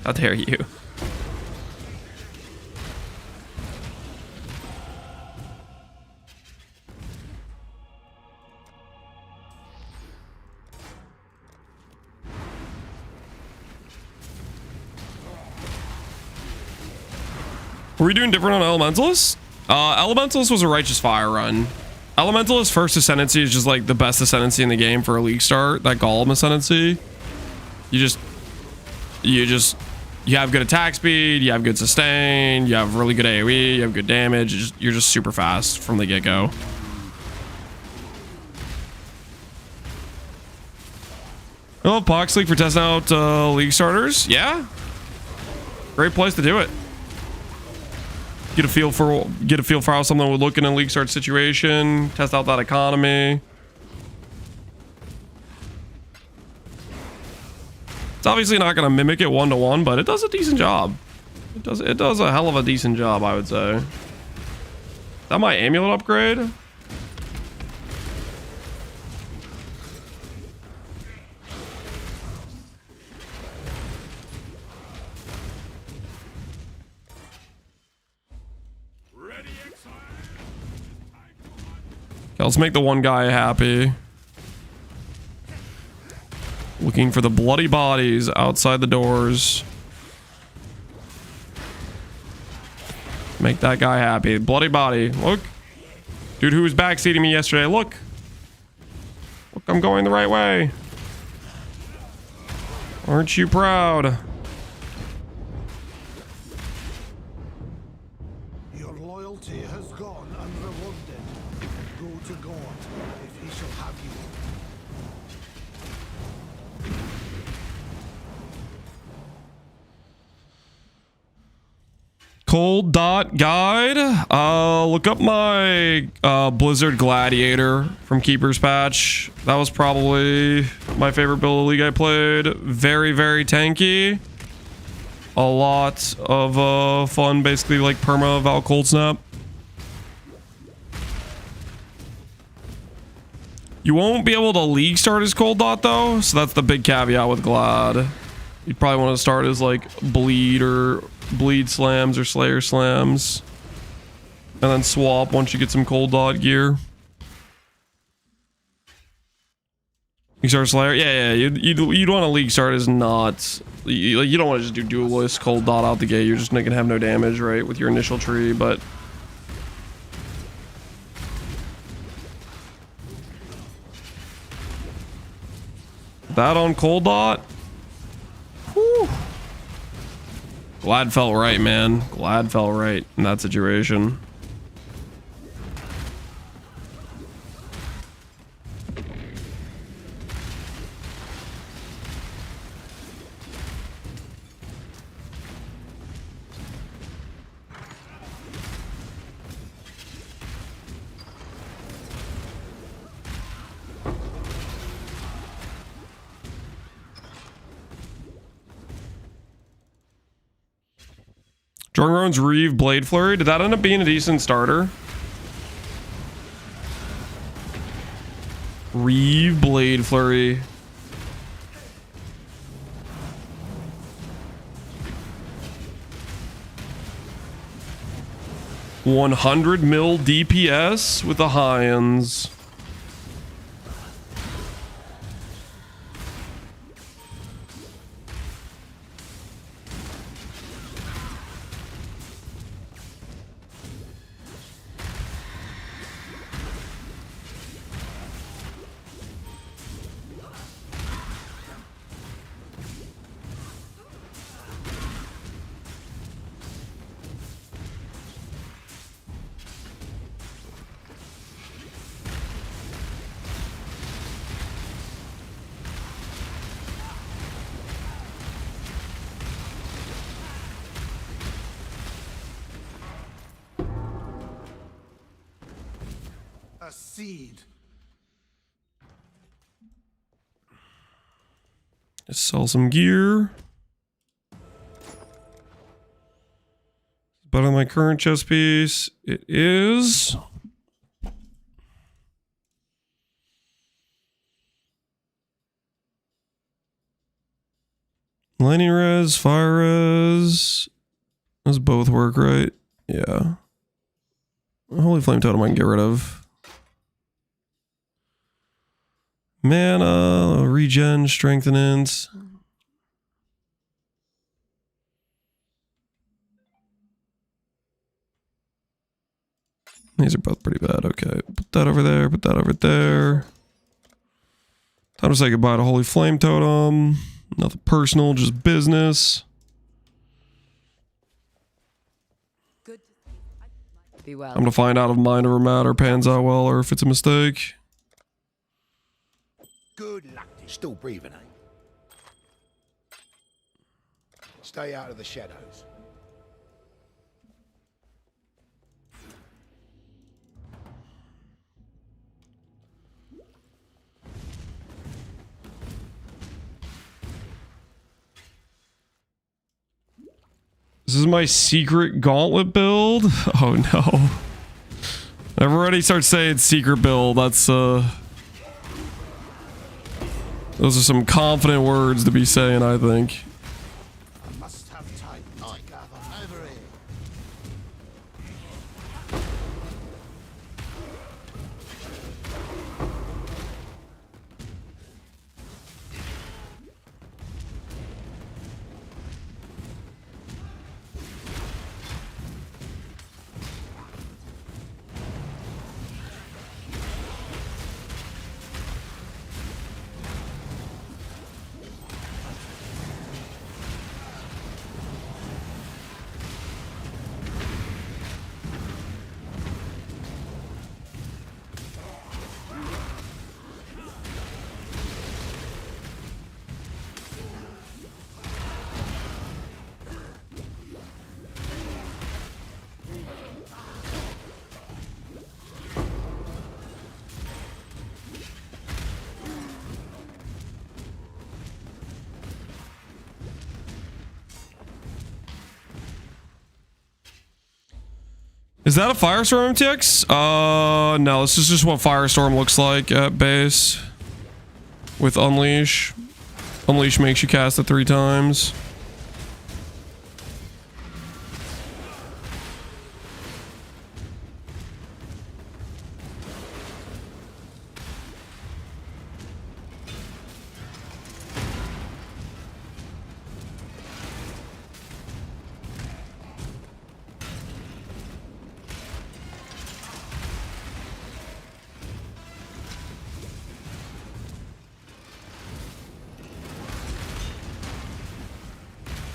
How dare you? Were we doing different on Elementalist? Elementalist was a Righteous Fire run. Elementalist first Ascendancy is just like the best Ascendancy in the game for a league start. That Golem Ascendancy. You have good attack speed, you have good sustain, you have really good AoE, you have good damage. You're just super fast from the get-go. Hello, Pohx League for testing out league starters. Yeah, great place to do it. Get a feel for how someone would look in a league start situation. Test out that economy. It's obviously not going to mimic it one-to-one, but it does a decent job. It does a hell of a decent job, I would say. Is that my amulet upgrade? Okay, let's make the one guy happy. Looking for the bloody bodies outside the doors. Make that guy happy. Bloody body. Look. Dude who was backseating me yesterday. Look. Look, I'm going the right way. Aren't you proud? Your loyalty has gone unrewarded. Go to God, if he shall have you. Cold dot guide. Look up my Blizzard Gladiator from Keeper's Patch. That was probably my favorite build of the league I played. Very, very tanky. A lot of fun, basically like perma Val Cold Snap. You won't be able to league start as Cold Dot though, so that's the big caveat with Glad. You'd probably want to start as like Bleed Slams or Slayer Slams, and then swap once you get some Cold Dot gear. You start Slayer, yeah. You'd want to league start as not. You don't want to just do Duelist Cold Dot out the gate. You're just not gonna have no damage, right, with your initial tree, but. That on Cold Dot. Whew. Glad felt right, man. Glad felt right in that situation. Jordan Reeve Blade Flurry. Did that end up being a decent starter? Reeve Blade Flurry. $100 mil DPS with the Hyans. A seed. Let's sell some gear. But on my current chest piece, it is. Lightning res, fire res. Those both work, right? Yeah. Holy Flame Totem I can get rid of. Mana, regen, strengthenance. These are both pretty bad. Okay, put that over there, put that over there. Time to say goodbye to Holy Flame Totem. Nothing personal, just business. Be well. I'm gonna find out if mind over matter pans out well or if it's a mistake. Good luck. Still breathing, eh? Stay out of the shadows. This is my secret gauntlet build? Oh no. I've already started saying secret build. That's those are some confident words to be saying, I think. I must have time to gather over here. Is that a Firestorm MTX? No, this is just what Firestorm looks like at base. With Unleash. Unleash makes you cast it 3 times.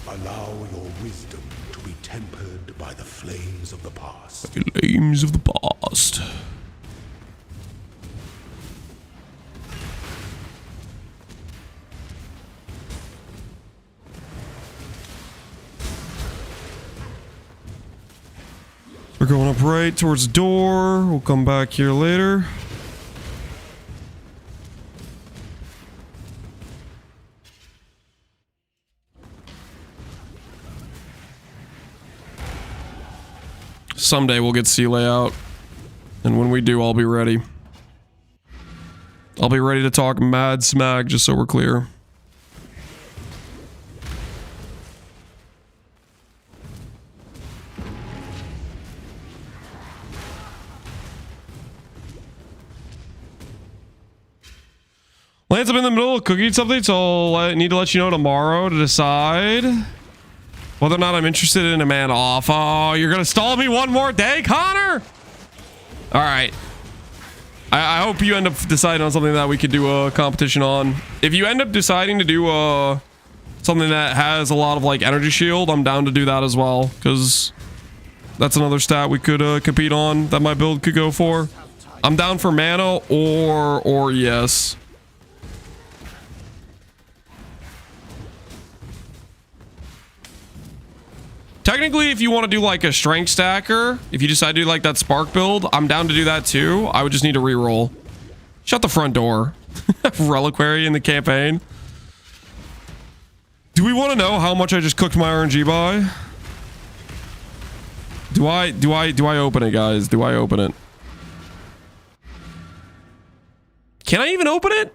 Allow your wisdom to be tempered by the flames of the past. Flames of the past. We're going up right towards the door. We'll come back here later. Someday we'll get sea layout. And when we do, I'll be ready. I'll be ready to talk mad smack, just so we're clear. Lance, I'm in the middle of cooking something, so I need to let you know tomorrow to decide whether or not I'm interested in a man off. Oh, you're gonna stall me one more day, Connor? All right. I hope you end up deciding on something that we could do a competition on. If you end up deciding to do something that has a lot of like energy shield, I'm down to do that as well, because that's another stat we could compete on that my build could go for. I'm down for mana or yes. Technically, if you want to do like a strength stacker, if you decide to do like that spark build, I'm down to do that too. I would just need to reroll. Shut the front door. Reliquary in the campaign. Do we want to know how much I just cooked my RNG by? Do I open it, guys? Do I open it? Can I even open it?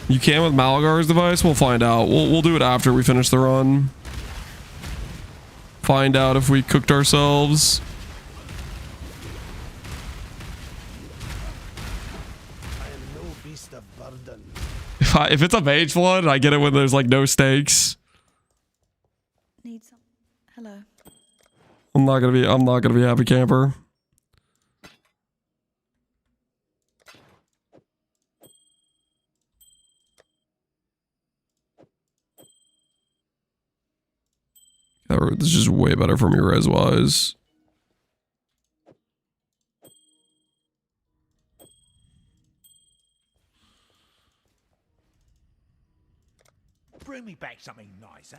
You can with Malagar's device? We'll find out. We'll do it after we finish the run. Find out if we cooked ourselves. I am no beast of burden. If it's a mage one, I get it when there's like no stakes. Need some. Hello. I'm not gonna be happy camper. This is just way better for me res wise. Bring me back something nice, eh?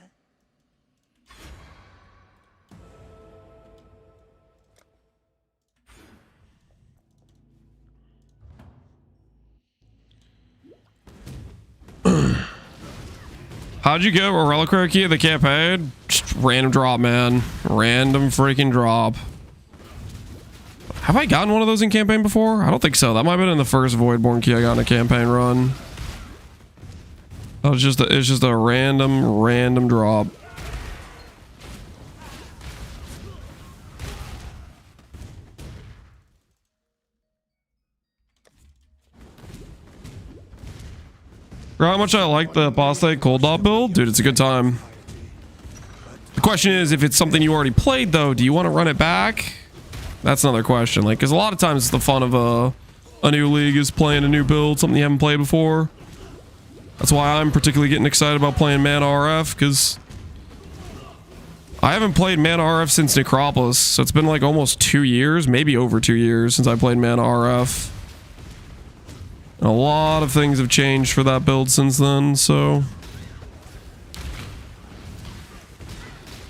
How'd you get a reliquary key of the campaign? Just random drop, man. Random freaking drop. Have I gotten one of those in campaign before? I don't think so. That might have been in the first Voidborn key I got in a campaign run. Oh, it's just a random drop. How much I like the boss fight cold dot build? Dude, it's a good time. The question is, if it's something you already played though, do you want to run it back? That's another question. Like, because a lot of times the fun of a new league is playing a new build, something you haven't played before. That's why I'm particularly getting excited about playing Mana RF, because I haven't played Mana RF since Necropolis, so it's been like almost 2 years, maybe over 2 years since I played Mana RF. And a lot of things have changed for that build since then, so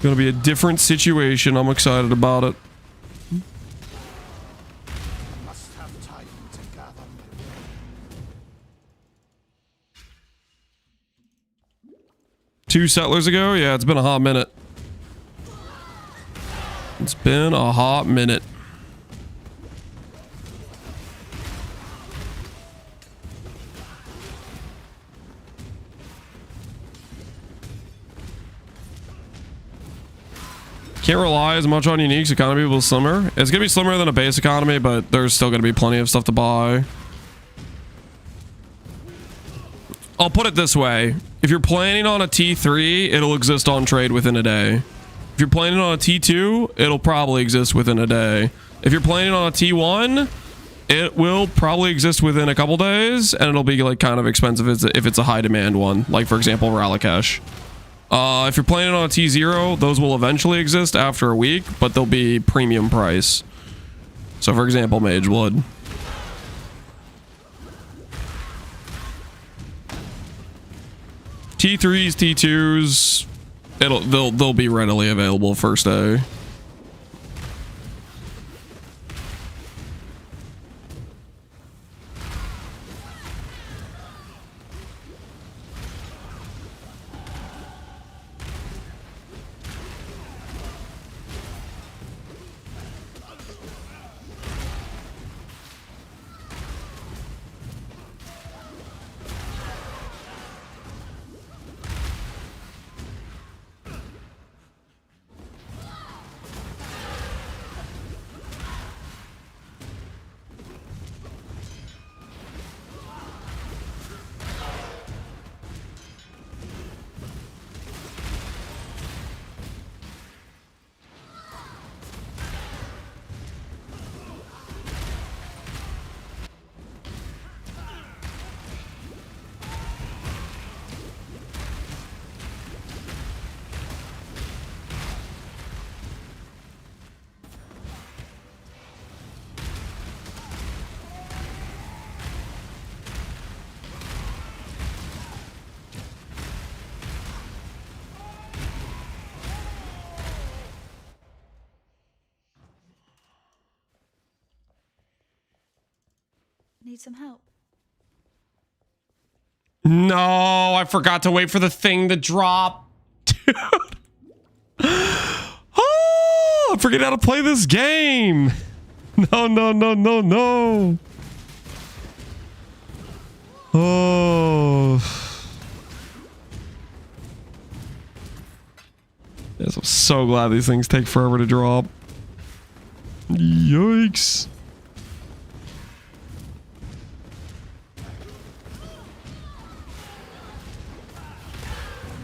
gonna be a different situation. I'm excited about it. Must have time to gather. 2 settlers ago? Yeah, it's been a hot minute. It's been a hot minute. Can't rely as much on Unique's economy will slimmer. It's gonna be slimmer than a base economy, but there's still gonna be plenty of stuff to buy. I'll put it this way. If you're planning on a T3, it'll exist on trade within a day. If you're planning on a T2, it'll probably exist within a day. If you're planning on a T1, it will probably exist within a couple days, and it'll be like kind of expensive if it's a high demand one, like for example Ralakesh. If you're planning on a T0, those will eventually exist after a week, but they'll be premium price. So for example, Mageblood. T3s, T2s, they'll be readily available first day. Need some help? No, I forgot to wait for the thing to drop. Dude. Oh, I forget how to play this game. No. Oh. Yes, I'm so glad these things take forever to drop. Yikes.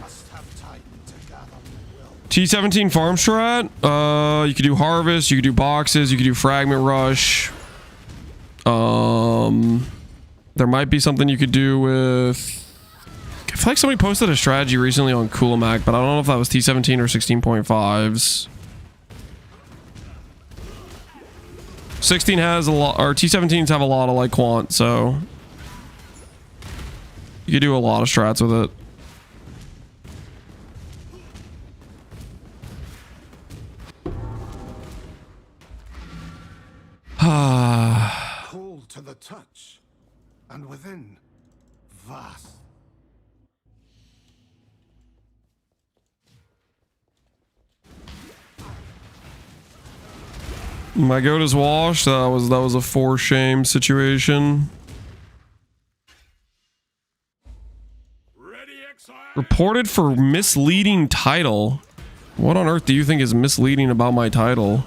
Must have time to gather will. T17 farm strat. You could do harvest, you could do boxes, you could do fragment rush. There might be something you could do with... I feel like somebody posted a strategy recently on Coolamac, but I don't know if that was T17 or 16.5s. 16 has a lot, or T17s have a lot of like quant, so you could do a lot of strats with it. Cold to the touch, and within, vast. My goat is washed. That was a for shame situation. Ready, Exile? Reported for misleading title. What on earth do you think is misleading about my title?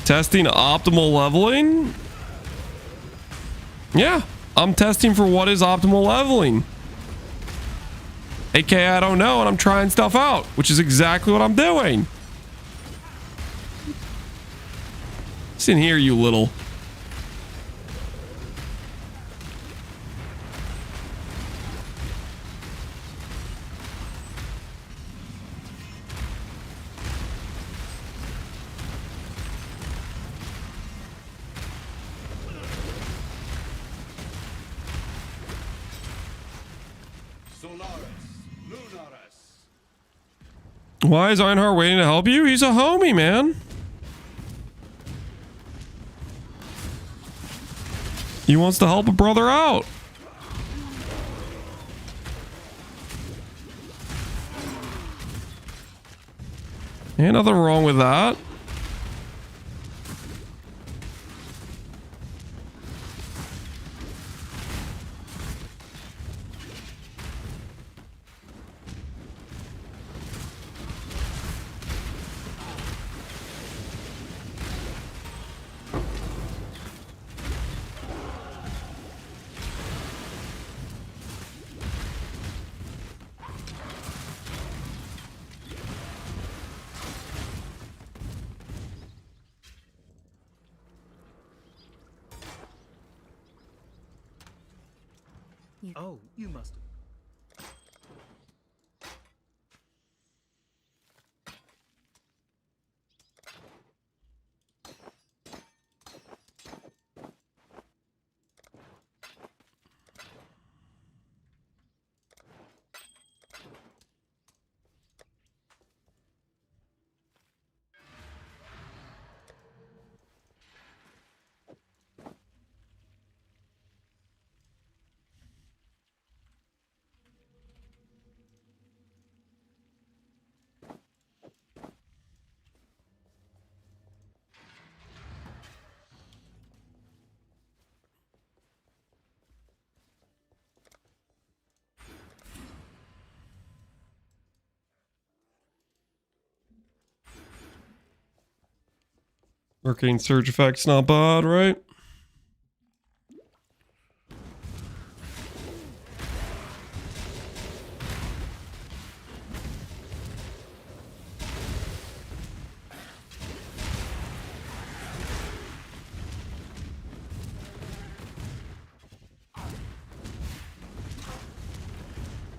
Testing optimal leveling? Yeah, I'm testing for what is optimal leveling. AKA I don't know and I'm trying stuff out, which is exactly what I'm doing. Listen here, you little... Why is Einhard waiting to help you? He's a homie, man. He wants to help a brother out. Ain't nothing wrong with that. Oh, you must. Arcane Surge effect's not bad, right?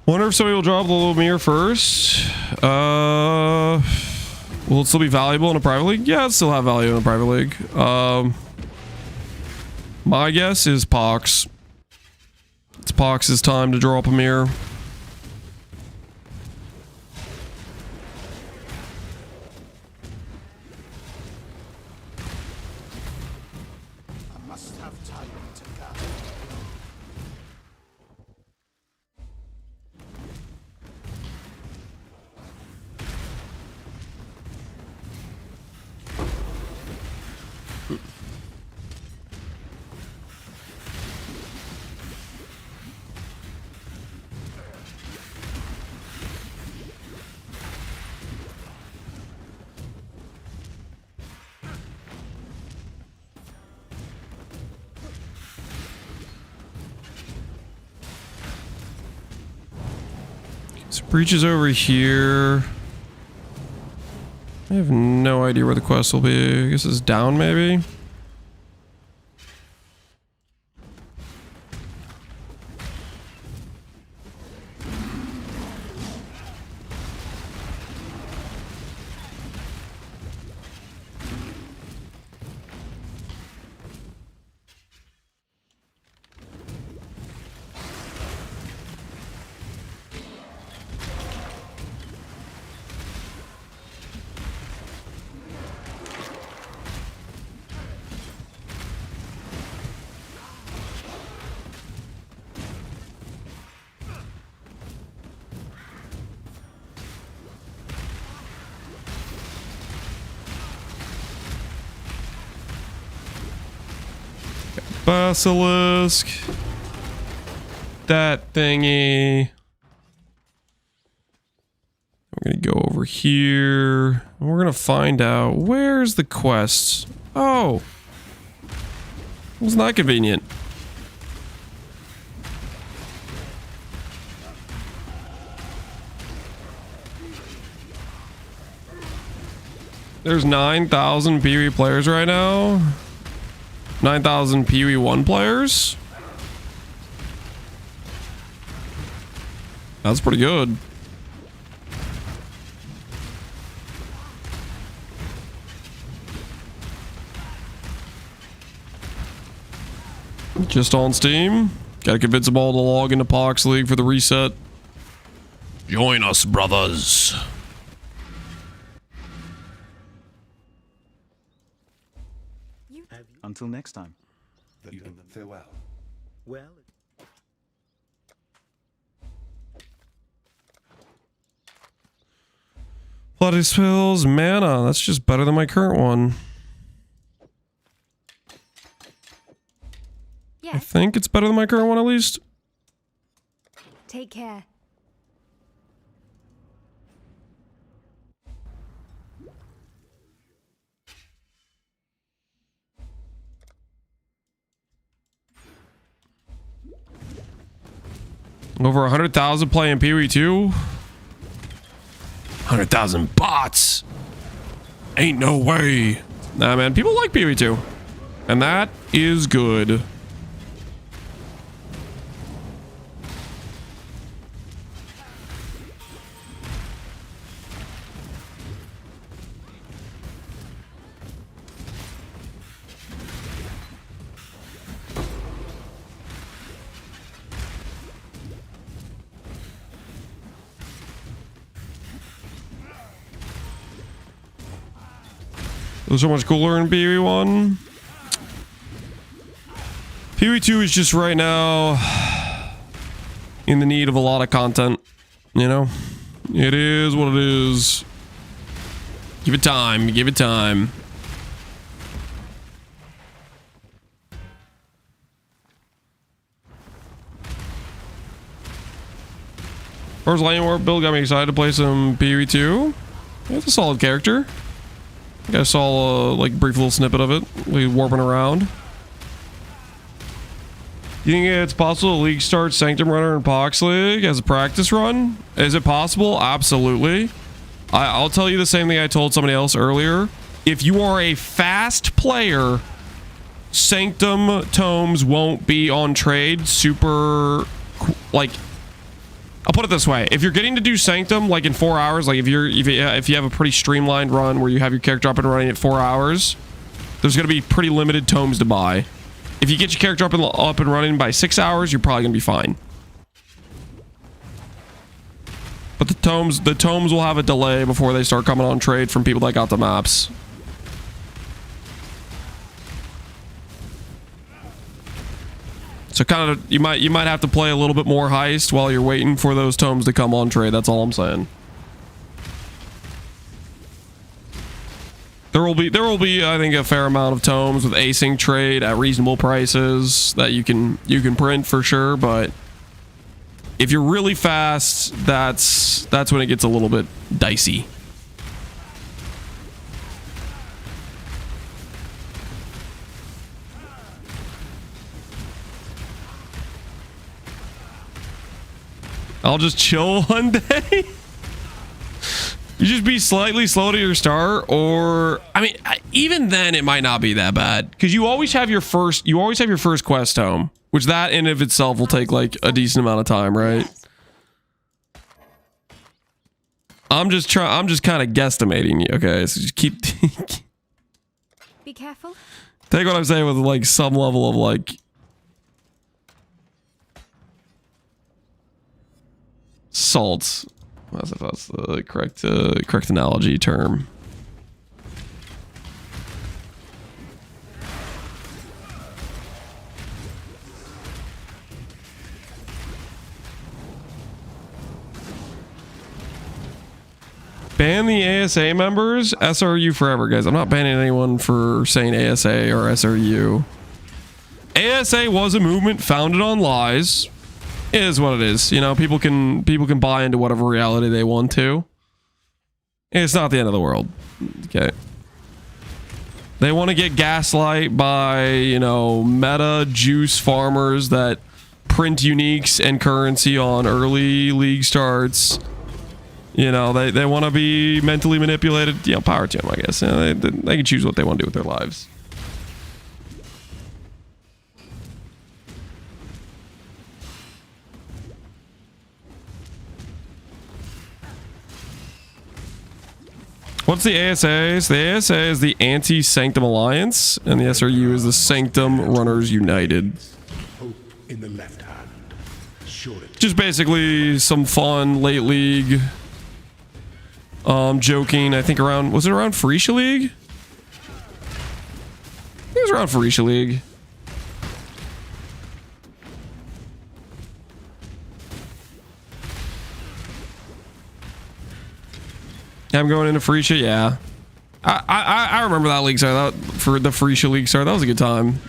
Wonder if somebody will drop the little mirror first. Will it still be valuable in a private league? Yeah, it'll still have value in a private league. My guess is Pohx. It's Pohx's time to drop a mirror. So breach is over here. I have no idea where the quest will be. I guess it's down maybe. Basilisk. That thingy. We're gonna go over here. And we're gonna find out where's the quest. Oh. It's not convenient. There's 9,000 PvE players right now. 9,000 PvE 1 players. That's pretty good. Just on Steam. Gotta convince them all to log into Pohx League for the reset. Join us, brothers. Until next time. Farewell. Well. Bloody spills, mana. That's just better than my current one. I think it's better than my current one at least. Take care. Over 100,000 playing Pee-wee 2. 100,000 bots. Ain't no way. Nah, man, people like Pee-wee 2. And that is good. It was so much cooler in Pee-wee 1. Pee-wee 2 is just right now in the need of a lot of content. You know? It is what it is. Give it time. Give it time. First Lightning Warp build got me excited to play some Pee-wee 2. It's a solid character. I think I saw a like brief little snippet of it, like warping around. You think it's possible the league starts Sanctum Runner in Pohx League as a practice run? Is it possible? Absolutely. I'll tell you the same thing I told somebody else earlier. If you are a fast player, Sanctum tomes won't be on trade super, like, I'll put it this way. If you're getting to do Sanctum like in 4 hours, like if you have a pretty streamlined run where you have your character up and running at 4 hours, there's going to be pretty limited tomes to buy. If you get your character up and running by 6 hours, you're probably going to be fine. But the tomes will have a delay before they start coming on trade from people that got the maps. So kind of, you might have to play a little bit more heist while you're waiting for those tomes to come on trade. That's all I'm saying. There will be I think a fair amount of tomes with async trade at reasonable prices that you can print for sure, but if you're really fast, that's when it gets a little bit dicey. I'll just chill one day. You just be slightly slow to your start, or I mean, even then it might not be that bad because you always have your first quest home, which that in of itself will take like a decent amount of time, right? I'm just kind of guesstimating you. Okay, so just keep Be careful. take what I'm saying with like some level of like salt. As if that's the correct analogy term. Ban the ASA members. SRU forever, guys. I'm not banning anyone for saying ASA or SRU. ASA was a movement founded on lies. It is what it is. You know, people can buy into whatever reality they want to. It's not the end of the world. Okay. They want to get gaslight by, you know, meta juice farmers that print uniques and currency on early league starts. You know, they want to be mentally manipulated. You know, power to them, I guess. You know, they can choose what they want to do with their lives. What's the ASA? So the ASA is the Anti-Sanctum Alliance, and the SRU is the Sanctum Runners United. Hope in the left hand. Just basically some fun late league joking. I think around, was it around Freesia League? It was around Freesia League. I'm going into Freesia, yeah. I remember that league start, for the Freesia League start. That was a good time.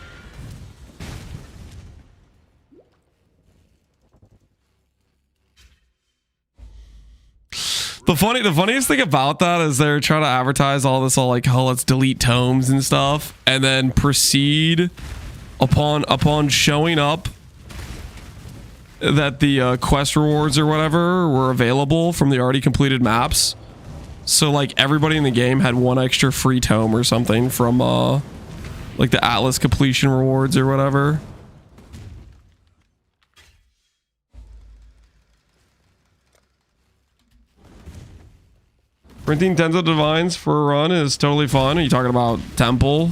The funniest thing about that is they're trying to advertise all this, all like, oh, let's delete tomes and stuff, and then proceed upon showing up that the quest rewards or whatever were available from the already completed maps. So like everybody in the game had one extra free tome or something from like the Atlas completion rewards or whatever. Printing tens of divines for a run is totally fun. Are you talking about Temple?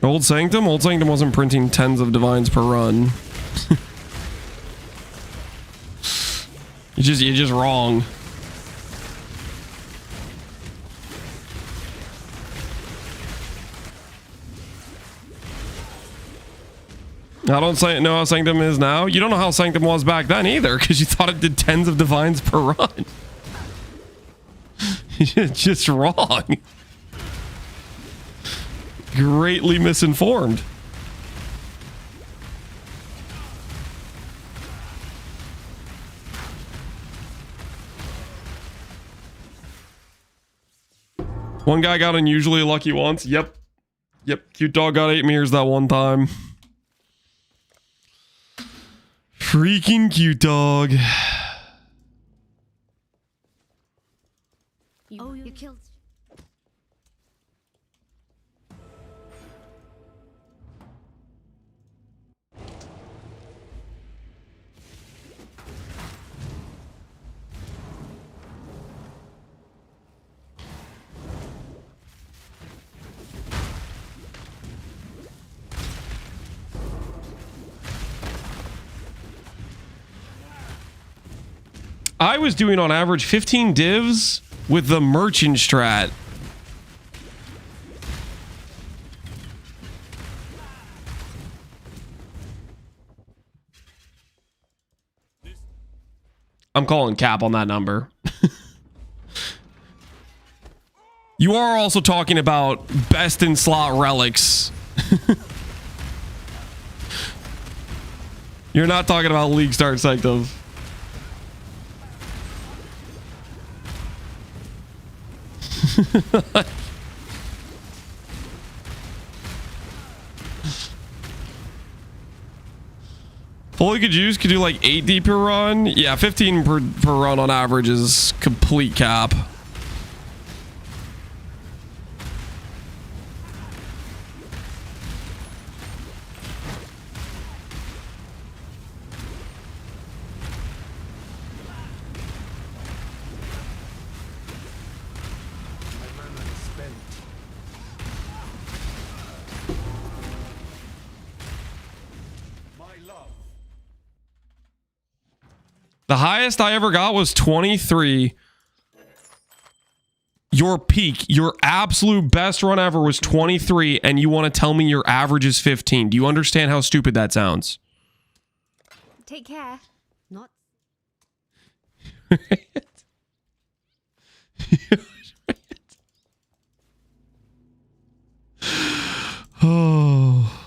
Old Sanctum? Old Sanctum wasn't printing tens of divines per run. You're just wrong. I don't know how Sanctum is now. You don't know how Sanctum was back then either, because you thought it did tens of divines per run. You're just wrong. Greatly misinformed. One guy got unusually lucky once. Yep. Cute dog got 8 mirrors that one time. Freaking cute dog. You killed. I was doing on average 15 divs with the merchant strat. I'm calling cap on that number. You are also talking about best in slot relics. You're not talking about League Start Sanctum. Fully could use could do like 8D per run. Yeah, 15 per run on average is complete cap. The highest I ever got was 23. Your peak, your absolute best run ever was 23, and you want to tell me your average is 15. Do you understand how stupid that sounds? Take care. Not. Oh.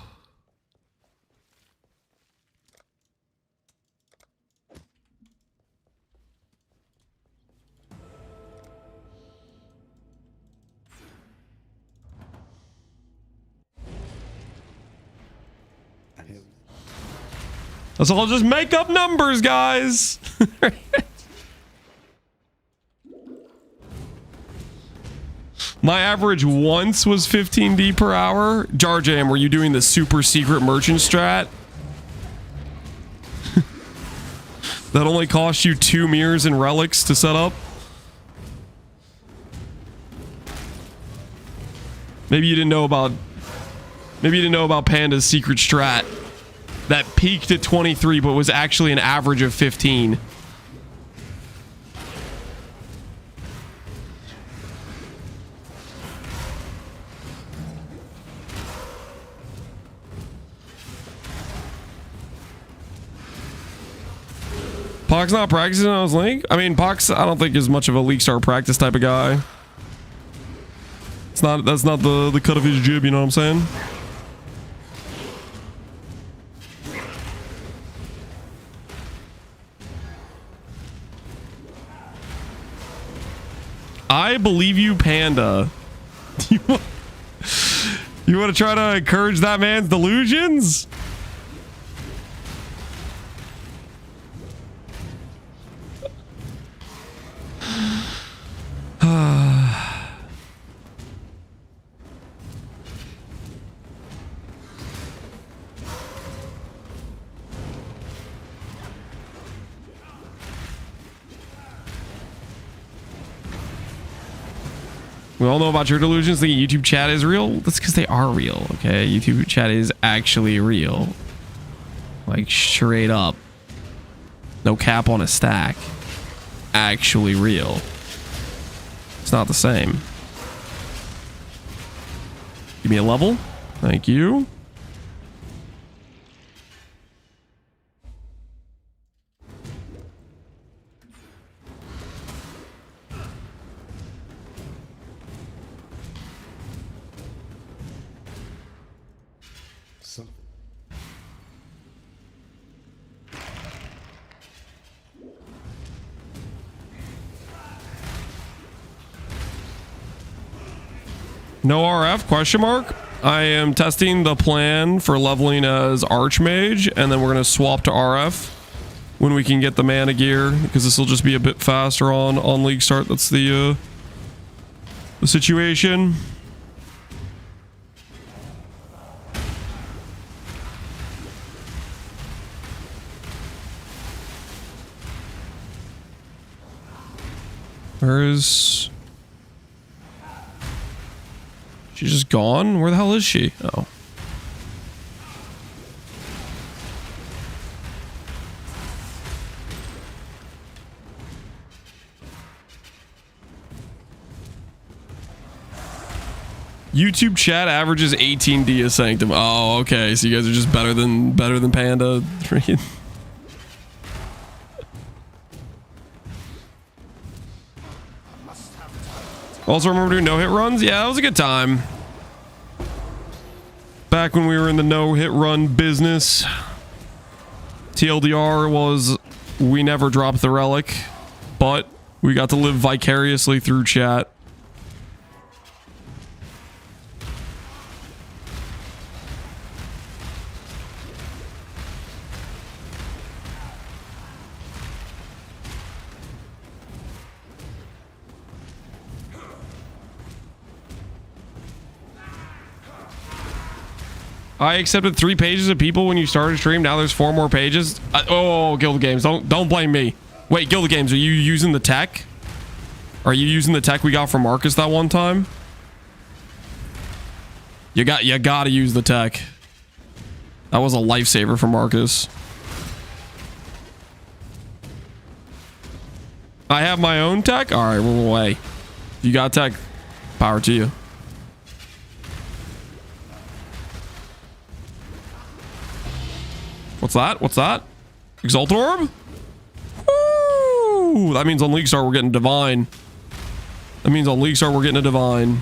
Let's all just make up numbers, guys. My average once was 15D per hour. Jar Jam, were you doing the super secret merchant strat? That only cost you 2 mirrors and relics to set up? Maybe you didn't know about Panda's secret strat that peaked at 23 but was actually an average of 15. Pohx not practicing on his link? I mean, Pohx I don't think is much of a League Star practice type of guy. That's not the cut of his jib, you know what I'm saying? I believe you, Panda. You want to try to encourage that man's delusions? We all know about your delusions. Thinking YouTube chat is real. That's because they are real, okay? YouTube chat is actually real. Like, straight up. No cap on a stack. Actually real. It's not the same. Give me a level. Thank you. No RF, question mark? I am testing the plan for leveling as Archmage, and then we're going to swap to RF when we can get the mana gear, because this will just be a bit faster on League Start. That's the situation. Where is... She's just gone? Where the hell is she? Oh. YouTube chat averages 18D a Sanctum. Oh, okay. So you guys are just better than Panda. Also, remember doing no-hit runs? Yeah, that was a good time. Back when we were in the no-hit run business. TLDR was we never dropped the relic, but we got to live vicariously through chat. I accepted 3 pages of people when you started stream. Now there's 4 more pages. Oh, Guild Games, don't blame me. Wait, Guild Games, are you using the tech? Are you using the tech we got from Marcus that one time? You gotta use the tech. That was a lifesaver for Marcus. I have my own tech. All right, roll away. You got tech. Power to you. What's that? What's that? Exalt Orb? Woo! That means on League Star we're getting Divine. That means on League Star we're getting a Divine.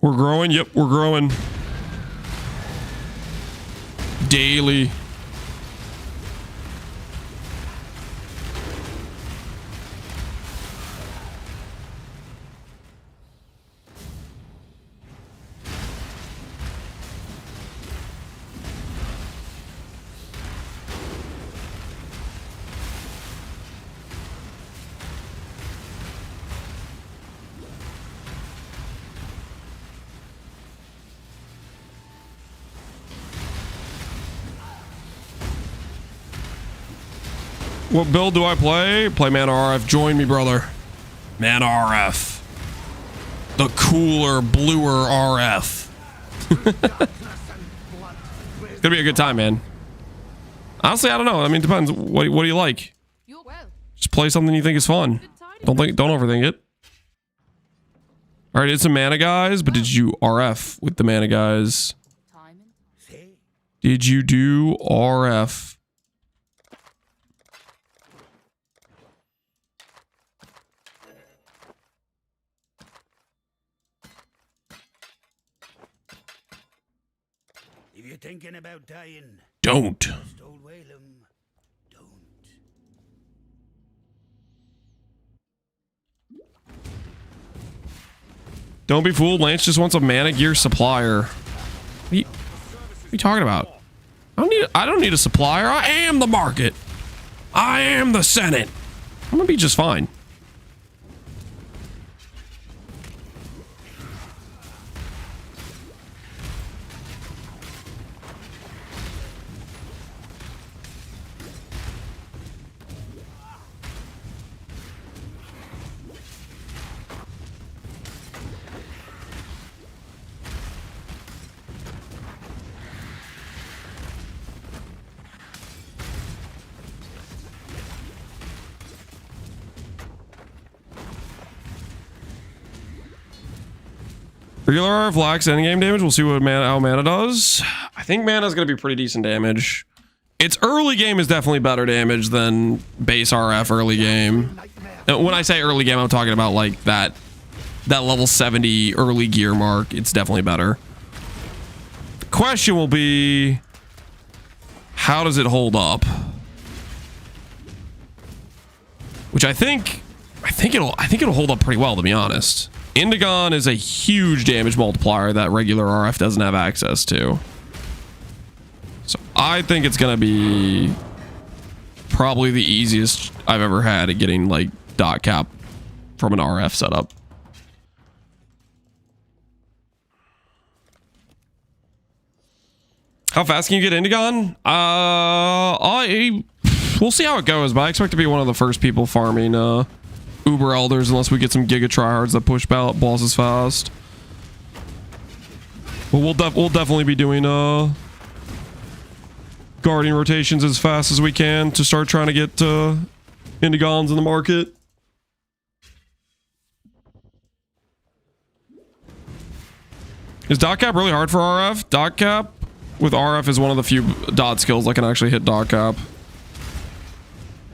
We're growing. Yep, we're growing. Daily. What build do I play? Play Mana RF. Join me, brother. Mana RF. The cooler, bluer RF. It's gonna be a good time, man. Honestly, I don't know. I mean, it depends. What do you like? Just play something you think is fun. Don't overthink it. All right, it's some mana guys, but did you RF with the mana guys? Did you do RF? If you're thinking about dying, don't. Don't be fooled. Lance just wants a mana gear supplier. What are you talking about? I don't need a supplier. I am the market. I am the Senate. I'm gonna be just fine. Regular RF lacks endgame damage. We'll see what how mana does. I think mana's gonna be pretty decent damage. Its early game is definitely better damage than base RF early game. And when I say early game, I'm talking about like that level 70 early gear mark. It's definitely better. The question will be, how does it hold up? Which I think it'll hold up pretty well, to be honest. Indigon is a huge damage multiplier that regular RF doesn't have access to. So I think it's gonna be probably the easiest I've ever had at getting like dot cap from an RF setup. How fast can you get Indigon? We'll see how it goes, but I expect to be one of the first people farming Uber Elders unless we get some Giga tryhards that push bosses fast. But we'll definitely be doing guardian rotations as fast as we can to start trying to get Indigons in the market. Is dot cap really hard for RF? Dot cap with RF is one of the few dot skills that can actually hit dot cap.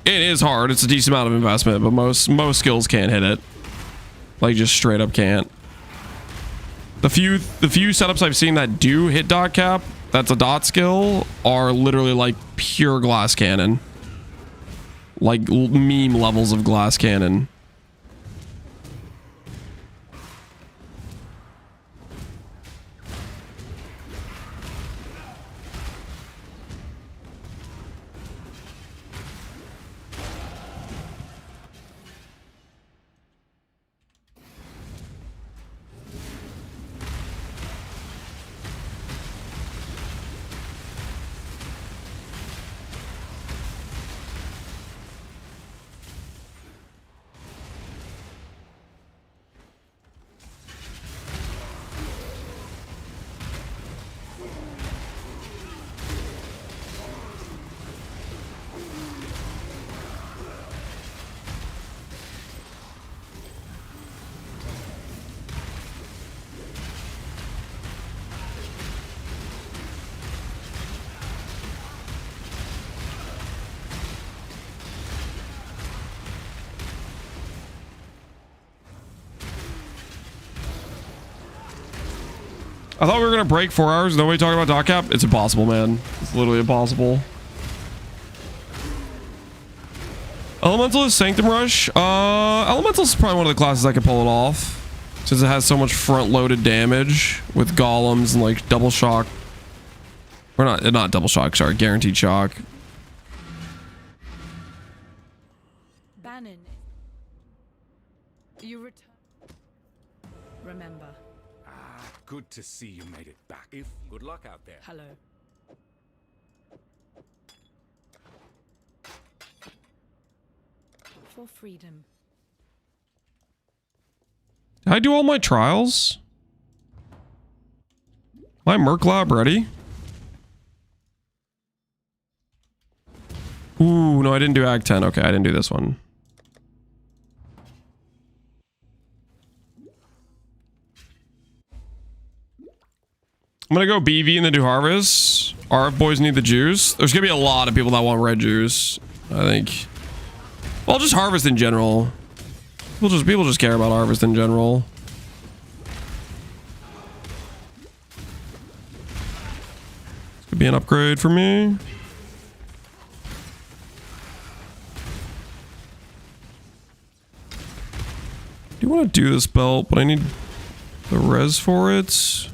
It is hard. It's a decent amount of investment, but most skills can't hit it. Like, just straight up can't. The few setups I've seen that do hit dot cap, that's a dot skill, are literally like pure glass cannon. Like meme levels of glass cannon. I thought we were gonna break 4 hours. Nobody talking about dot cap. It's impossible, man. It's literally impossible. Elemental is Sanctum Rush. Elemental is probably one of the classes that can pull it off, since it has so much front-loaded damage with golems and like double shock. Or not double shock. Sorry, guaranteed shock. Bannon, you return. Remember. Good to see you made it back. Good luck out there. Hello. For freedom. Did I do all my trials? My Merc Lab ready? Ooh, no, I didn't do Act 10. Okay, I didn't do this one. I'm gonna go BV and then do Harvest. RF boys need the juice. There's gonna be a lot of people that want red juice, I think. Well, just Harvest in general. People just care about Harvest in general. This could be an upgrade for me. I do want to do this belt, but I need the res for it.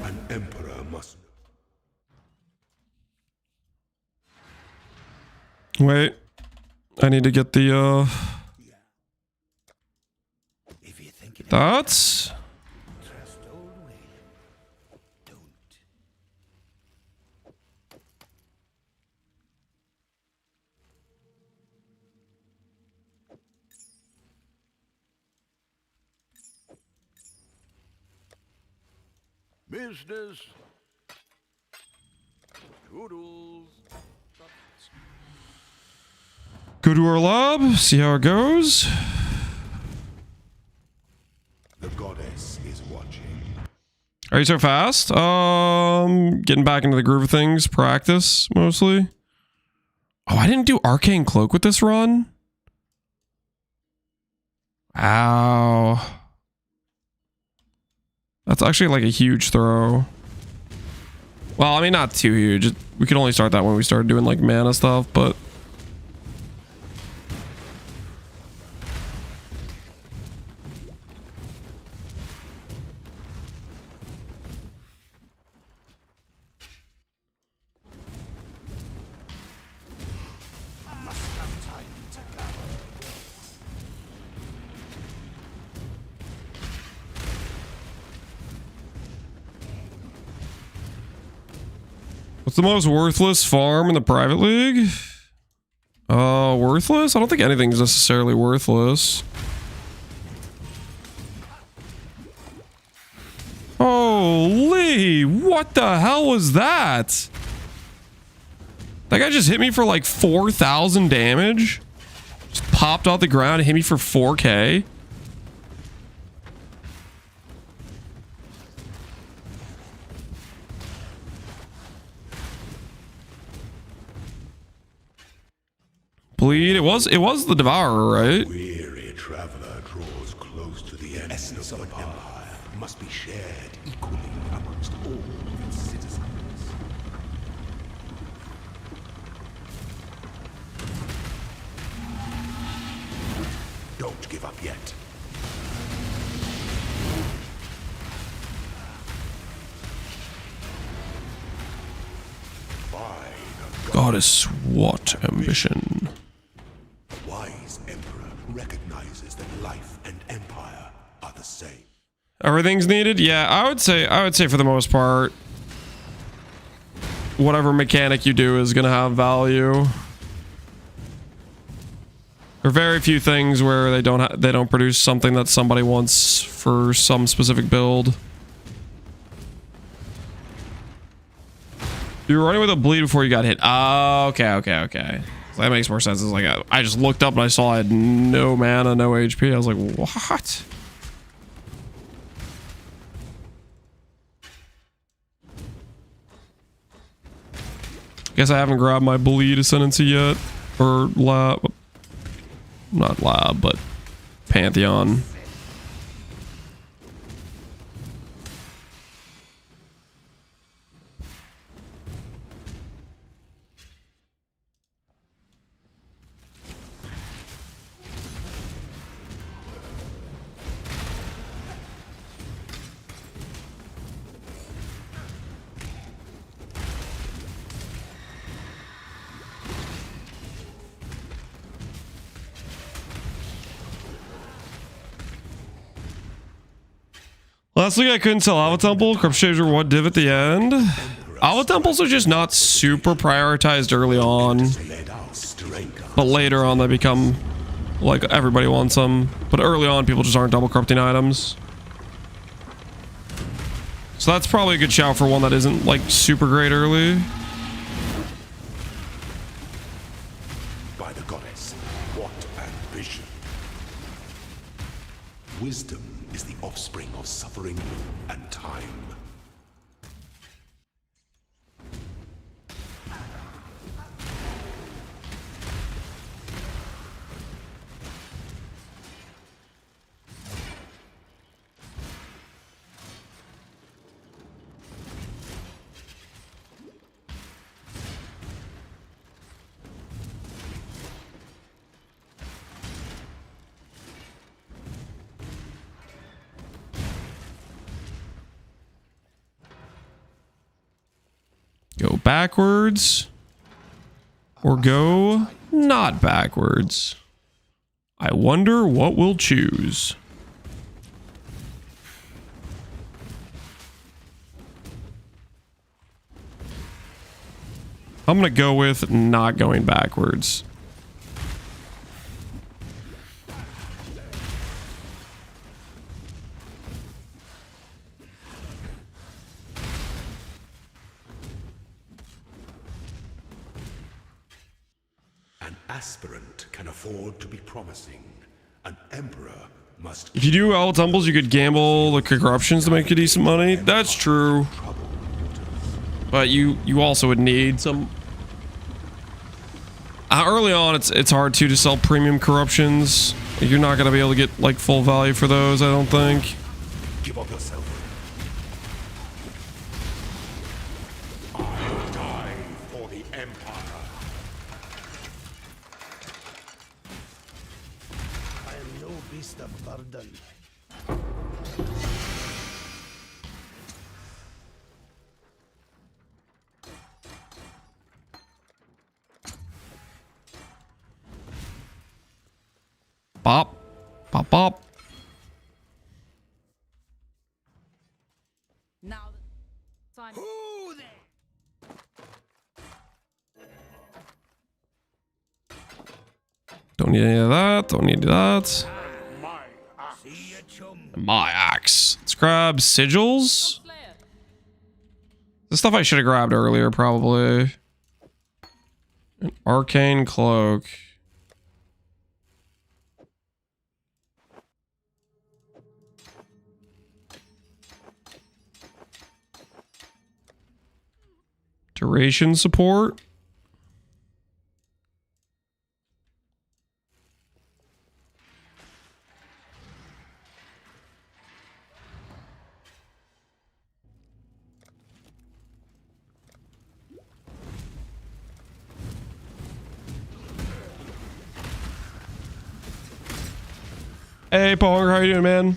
An emperor must. Wait. I need to get the that's Business. Toodles. go to our lab, see how it goes. The goddess is watching. Are you so fast? Getting back into the groove of things, practice mostly. Oh, I didn't do Arcane Cloak with this run. Ow. That's actually like a huge throw. Well, I mean, not too huge. We could only start that when we started doing like mana stuff, but What's the most worthless farm in the private league? Worthless? I don't think anything's necessarily worthless. Holy, what the hell was that? That guy just hit me for like 4,000 damage. Just popped off the ground and hit me for 4K. Bleed. It was the Devourer, right? Weary traveler draws close to the end of an empire must be shared equally amongst all of its citizens. Don't give up yet. Goddess, what ambition. A wise emperor recognizes that life and empire are the same. Everything's needed? Yeah, I would say for the most part, whatever mechanic you do is gonna have value. There are very few things where they don't produce something that somebody wants for some specific build. You were running with a bleed before you got hit. Oh, okay. So that makes more sense. It's like I just looked up and I saw I had no mana, no HP. I was like, what? Guess I haven't grabbed my bleed Ascendancy yet, or lab, not lab, but Pantheon. Last week I couldn't sell Alpha Temple. Corrupt Shades were what div at the end. Alpha Temples are just not super prioritized early on. But later on they become like everybody wants them. But early on people just aren't double corrupting items. So that's probably a good shout for one that isn't like super great early. By the goddess, what ambition. Wisdom is the offspring of suffering and time. Go backwards or go not backwards. I wonder what we'll choose. I'm gonna go with not going backwards. An aspirant can afford to be promising. An emperor must... If you do all tumbles, you could gamble the corruptions to make you decent money. That's true. But you also would need some... early on, it's hard to sell premium corruptions. You're not going to be able to get like full value for those, I don't think. Give up yourself. I'll die for the empire. I am no beast of burden. Bop. Bop, bop. Now, time. Who there? Don't need any of that. Don't need that. My axe. Let's grab sigils. The stuff I should have grabbed earlier, probably. An arcane cloak. Duration support. Hey, Pohx, how you doing, man?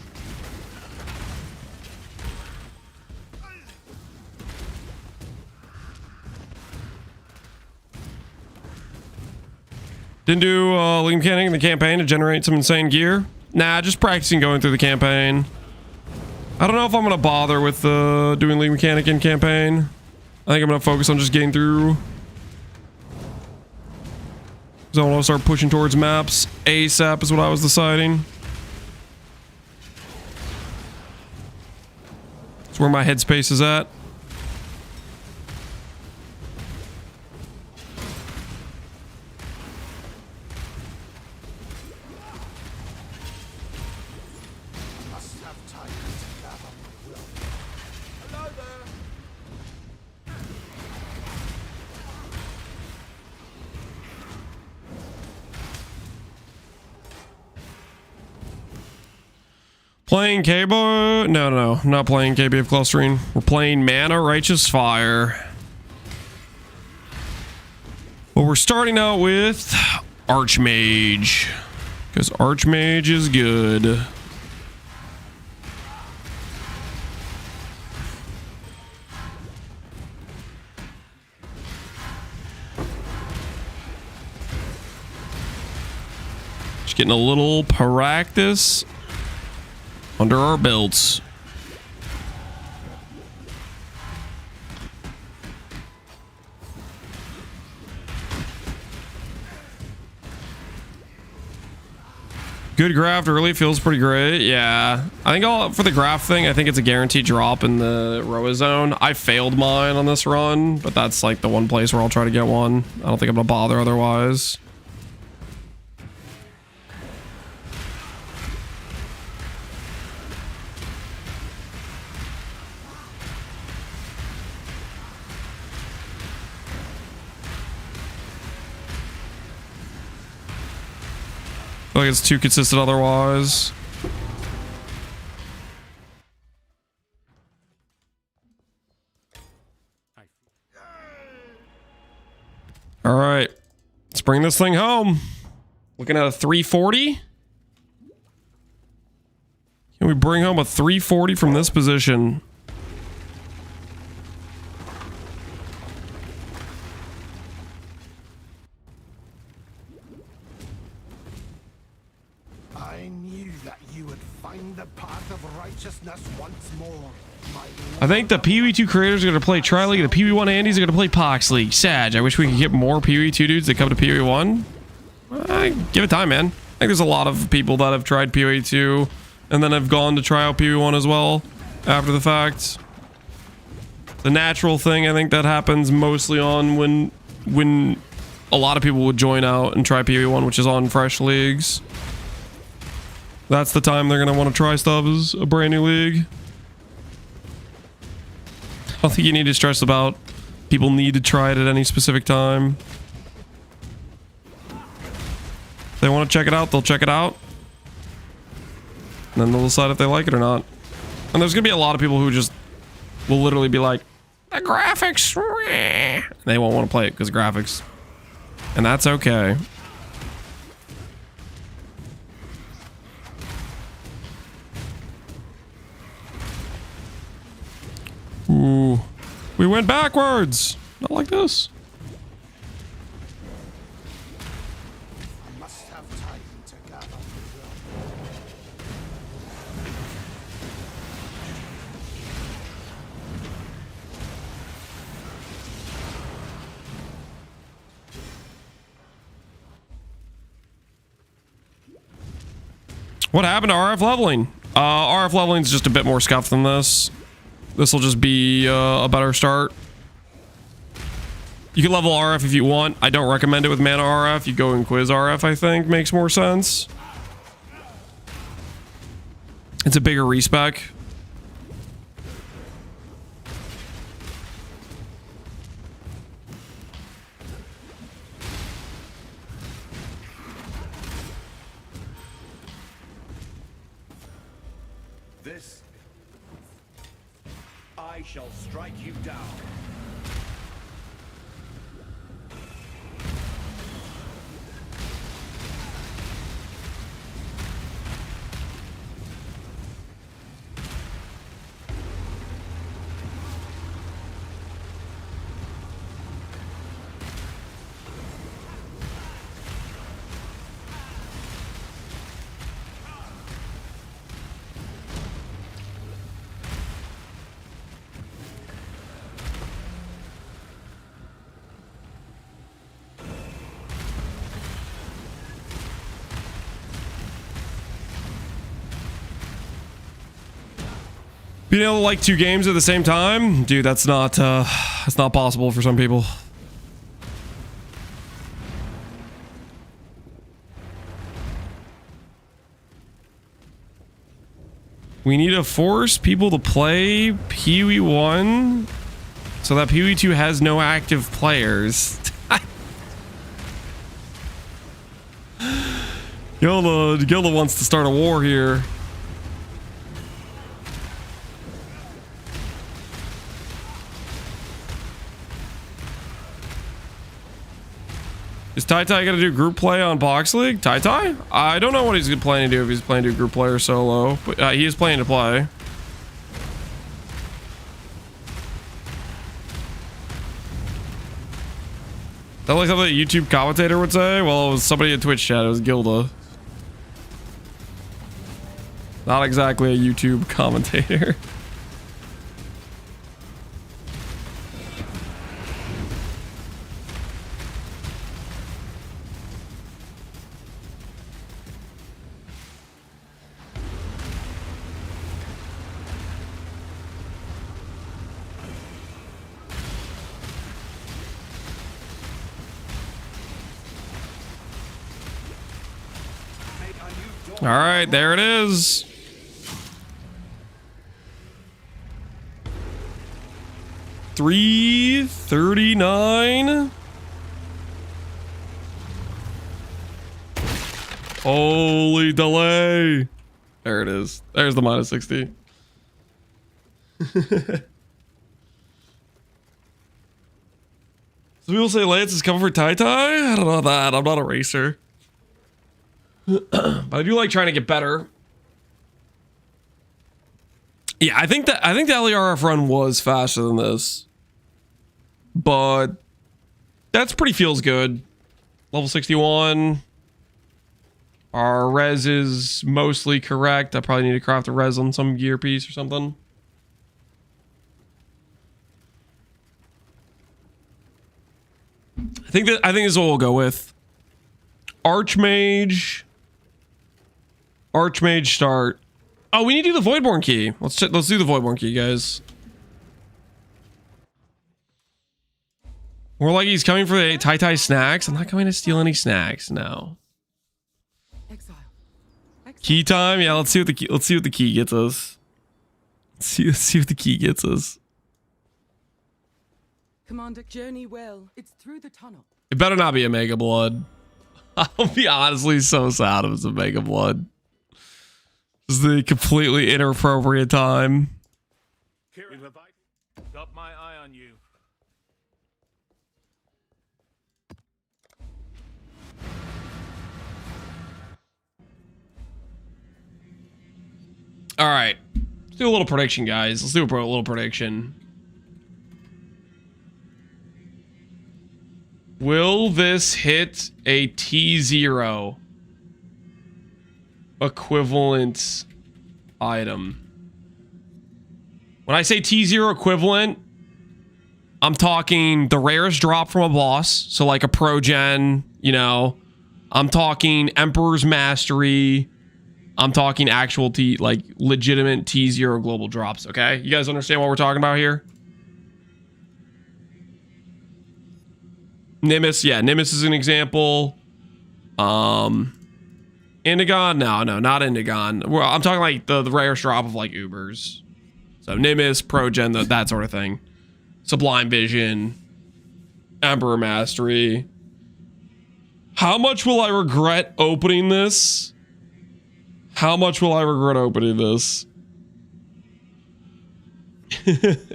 Didn't do league mechanic in the campaign to generate some insane gear. Nah, just practicing going through the campaign. I don't know if I'm gonna bother with doing league mechanic in campaign. I think I'm gonna focus on just getting through. So I want to start pushing towards maps ASAP is what I was deciding. That's where my headspace is at. Playing Cabo? No, not playing KBF clustering. We're playing Mana Righteous Fire. Well, we're starting out with Archmage. Because Archmage is good. Just getting a little practice under our belts. Good graft early feels pretty great. Yeah, I think for the graft thing, I think it's a guaranteed drop in the Roa zone. I failed mine on this run, but that's like the one place where I'll try to get one. I don't think I'm gonna bother otherwise. I feel like it's too consistent otherwise. All right, let's bring this thing home. Looking at a 340. Can we bring home a 340 from this position? Once more, I think the PoE2 creators are going to play Tri-League, the PoE1 Andes are going to play Pohx League. Sag, I wish we could get more PoE2 dudes that come to PoE1. Give it time, man. I think there's a lot of people that have tried PoE2 and then have gone to try out PoE1 as well after the fact. The natural thing I think that happens mostly on when a lot of people would join out and try PoE1, which is on fresh leagues. That's the time they're going to want to try stuff as a brand new league. I don't think you need to stress about people need to try it at any specific time. If they want to check it out, they'll check it out. And then they'll decide if they like it or not. And there's going to be a lot of people who just will literally be like, the graphics, and they won't want to play it because of graphics. And that's okay. Ooh, we went backwards. Not like this. I must have time to gather. What happened to RF leveling? RF leveling is just a bit more scuffed than this. This will just be a better start. You can level RF if you want. I don't recommend it with mana RF. You go and quiz RF, I think, makes more sense. It's a bigger respec. This, I shall strike you down. Being able to like 2 games at the same time, dude, that's not possible for some people. We need to force people to play Pewee 1 so that Pewee 2 has no active players. Gilda wants to start a war here. Is Tai Tai gonna do group play on Pohx League? Tai Tai? I don't know what he's planning to do, if he's planning to do group play or solo, but he is planning to play. That like something a YouTube commentator would say? Well, it was somebody in Twitch chat. It was Gilda. Not exactly a YouTube commentator. All right, there it is. $339. Holy delay. There it is. There's the minus 60. So people say Lance is coming for Tai Tai? I don't know that. I'm not a racer. But I do like trying to get better. Yeah, I think the LERF run was faster than this. But that's pretty feels good. Level 61. Our res is mostly correct. I probably need to craft a res on some gear piece or something. I think this is what we'll go with. Archmage start. Oh, we need to do the Voidborn key. Let's do the Voidborn key, guys. More like he's coming for the Tai Tai snacks. I'm not going to steal any snacks. No. Exile. Key time. Yeah, let's see what the key gets us. Let's see what the key gets us. Commander, journey well. It's through the tunnel. It better not be a Mega Blood. I'll be honestly so sad if it's a Mega Blood. This is the completely inappropriate time. Got my eye on you. All right. Let's do a little prediction, guys. Let's do a little prediction. Will this hit a T0 equivalent item? When I say T0 equivalent, I'm talking the rarest drop from a boss. So like a pro gen, you know. I'm talking Emperor's Mastery, I'm talking actual like legitimate T0 global drops, okay? You guys understand what we're talking about here? Nimbus, yeah, Nimbus is an example. Indigon, no, not Indigon. Well, I'm talking like the rarest drop of like Ubers. So Nimbus, Progen, that sort of thing. Sublime Vision, Emperor Mastery. How much will I regret opening this? How much will I regret opening this?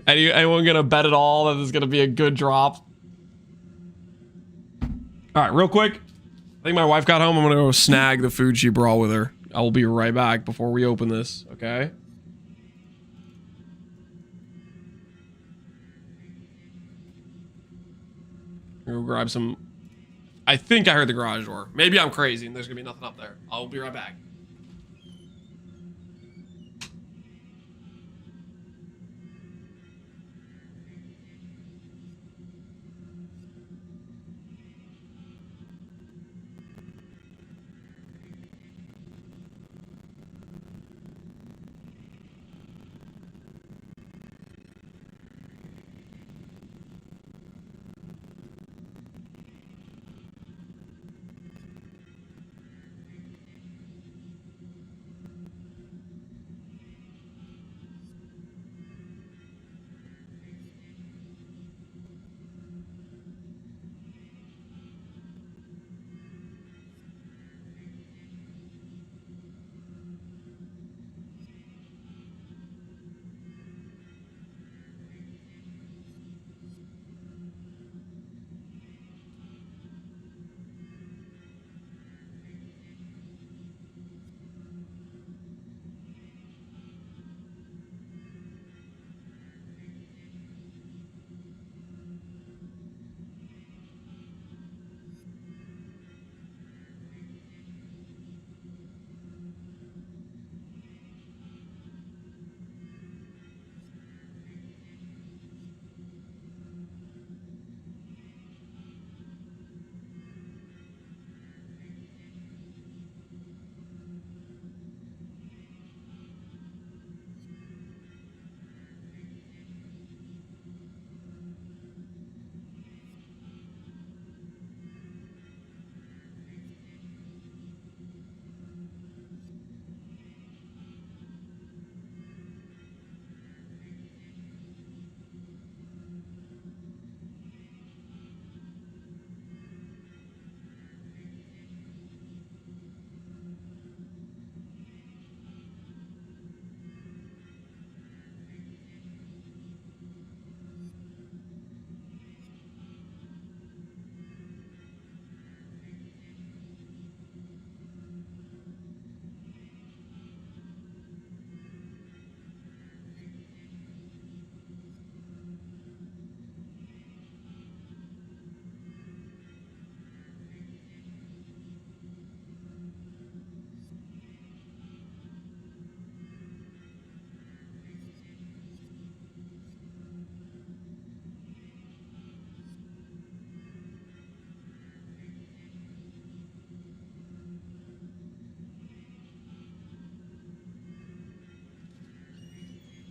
Anyone gonna bet at all that this is gonna be a good drop? All right, real quick. I think my wife got home. I'm gonna go snag the food she brought with her. I will be right back before we open this, okay? Go grab some. I think I heard the garage door. Maybe I'm crazy and there's gonna be nothing up there. I'll be right back.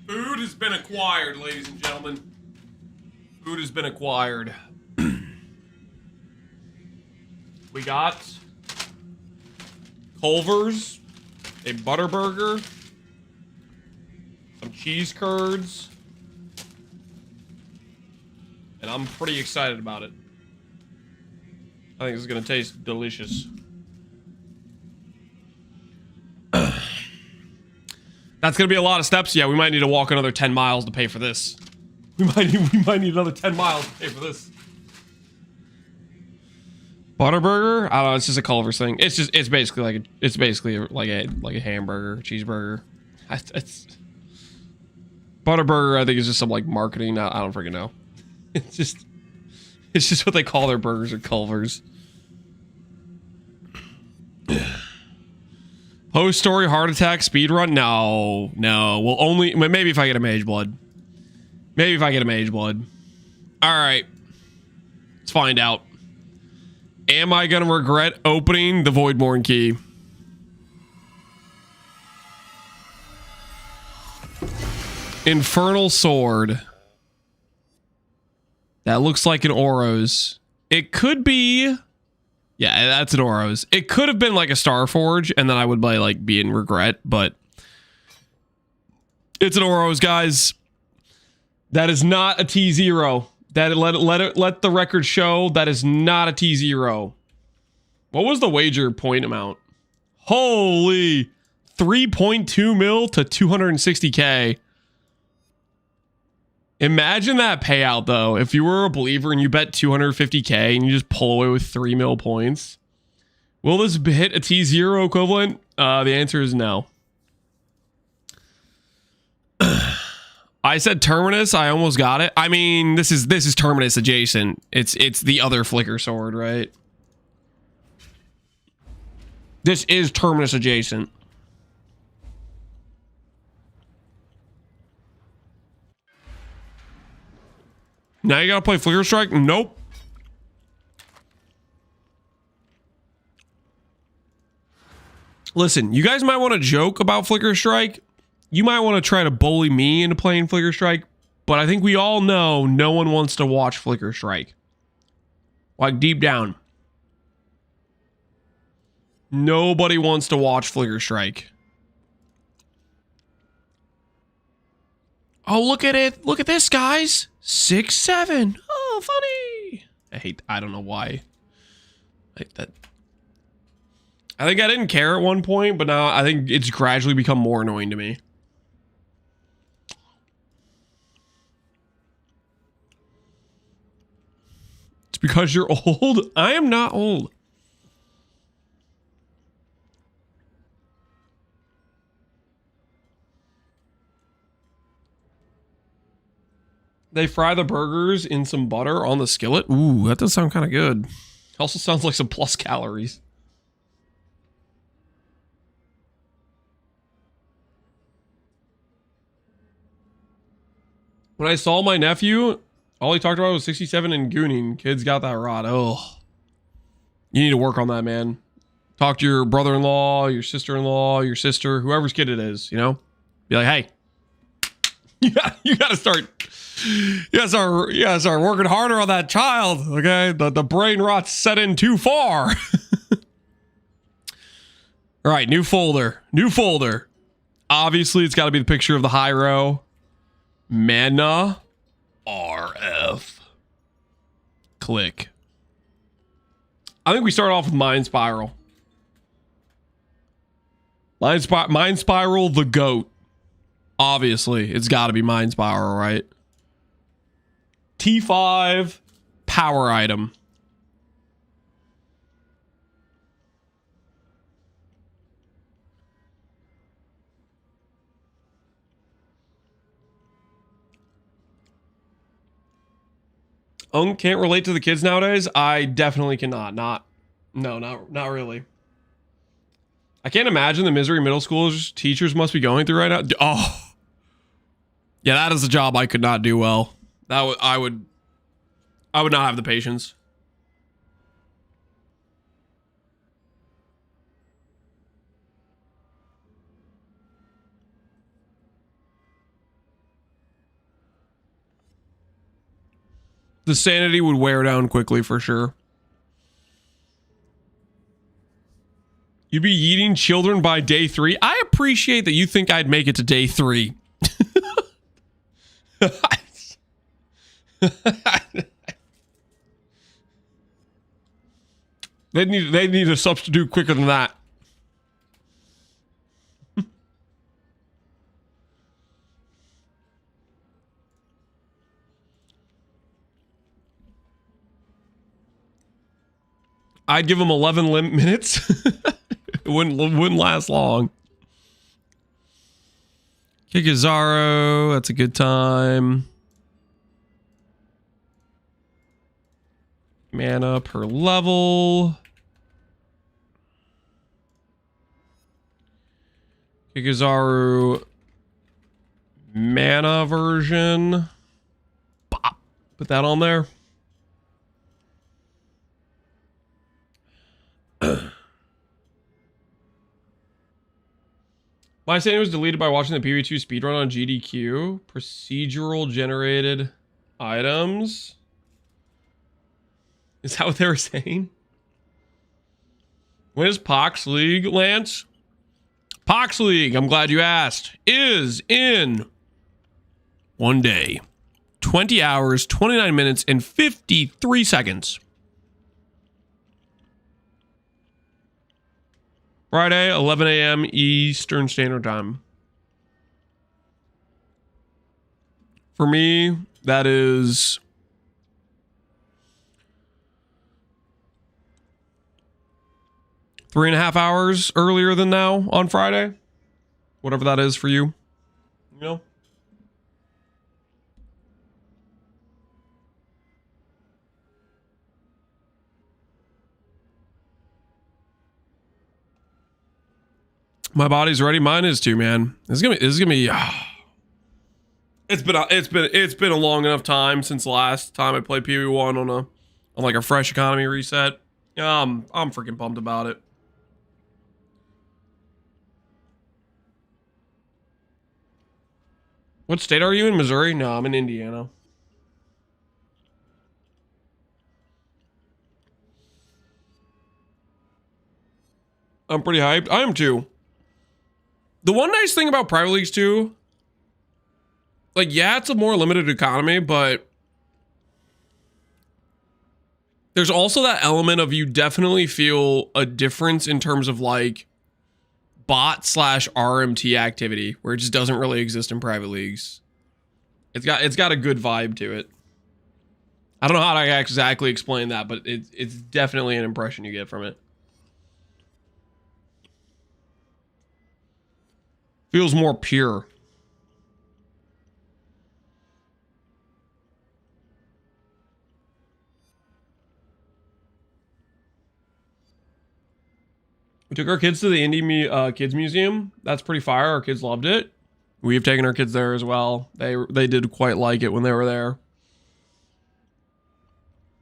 Food has been acquired, ladies and gentlemen. Food has been acquired. We got Culver's, a butter burger, some cheese curds, and I'm pretty excited about it. I think this is gonna taste delicious. That's gonna be a lot of steps. Yeah, we might need to walk another 10 miles to pay for this. We might need another 10 miles to pay for this. Butterburger? I don't know. It's just a Culver's thing. It's basically like a hamburger, cheeseburger. It's Butterburger. I think is just some like marketing. I don't freaking know. It's just what they call their burgers at Culver's. Post story heart attack speedrun? No. Well, only maybe if I get a mage blood. Maybe if I get a mage blood. All right. Let's find out. Am I gonna regret opening the Voidborn key? Infernal Sword. That looks like an Oros. It could be... Yeah, that's an Oros. It could have been like a Starforge, and then I would like be in regret, but... It's an Oros, guys. That is not a T0. That let the record show that is not a T0. What was the wager point amount? Holy 3.2 mil to 260K. Imagine that payout though. If you were a believer and you bet 250K and you just pull away with 3 mil points. Will this hit a T0 equivalent? The answer is no. I said Terminus. I almost got it. I mean, this is Terminus adjacent. It's the other Flicker Sword, right? This is Terminus adjacent. Now you gotta play Flicker Strike? Nope. Listen, you guys might want to joke about Flicker Strike. You might want to try to bully me into playing Flicker Strike, but I think we all know no one wants to watch Flicker Strike. Like deep down. Nobody wants to watch Flicker Strike. Oh, look at it. Look at this, guys. 6-7. Oh, funny. I don't know why. I think I didn't care at one point, but now I think it's gradually become more annoying to me. It's because you're old. I am not old. They fry the burgers in some butter on the skillet. Ooh, that does sound kind of good. Also sounds like some plus calories. When I saw my nephew, all he talked about was 67 and gooning. Kids got that rod. Oh. You need to work on that, man. Talk to your brother-in-law, your sister-in-law, your sister, whoever's kid it is, you know? Be like, hey, you gotta start working harder on that child, okay? The brain rot's set in too far. All right, new folder. New folder. Obviously, it's got to be the picture of the high row. Mana RF. Click. I think we start off with Mind Spiral. Mind Spiral, the GOAT. Obviously, it's got to be Mind Spiral, right? T5 power item. Can't relate to the kids nowadays. I definitely cannot. Not really. I can't imagine the misery middle schoolers teachers must be going through right now. Oh, yeah, that is a job I could not do well. I would not have the patience. The sanity would wear down quickly for sure. You'd be eating children by day 3. I appreciate that you think I'd make it to day 3. They need a substitute quicker than that. I'd give them 11 minutes. It wouldn't last long. Kikizaro, that's a good time. Mana per level. Kikazaru mana version. Bop. Put that on there. My sanity was deleted by watching the PB2 speedrun on GDQ. Procedural generated items. Is that what they were saying? When is Pohx League, Lance? Pohx League, I'm glad you asked, is in 1 day, 20 hours, 29 minutes, and 53 seconds. Friday, 11 a.m. Eastern Standard Time. For me, that is 3.5 hours earlier than now on Friday. Whatever that is for you. You know? My body's ready. Mine is too, man. This is gonna be. It's been a long enough time since the last time I played PV1 on like a fresh economy reset. I'm freaking pumped about it. What state are you in? Missouri? No, I'm in Indiana. I'm pretty hyped. I am too. The one nice thing about private leagues too, like, yeah, it's a more limited economy, but there's also that element of you definitely feel a difference in terms of like bot / RMT activity where it just doesn't really exist in private leagues. It's got a good vibe to it. I don't know how to exactly explain that, but it's definitely an impression you get from it. Feels more pure. We took our kids to the Indie Kids Museum. That's pretty fire. Our kids loved it. We've taken our kids there as well. They did quite like it when they were there.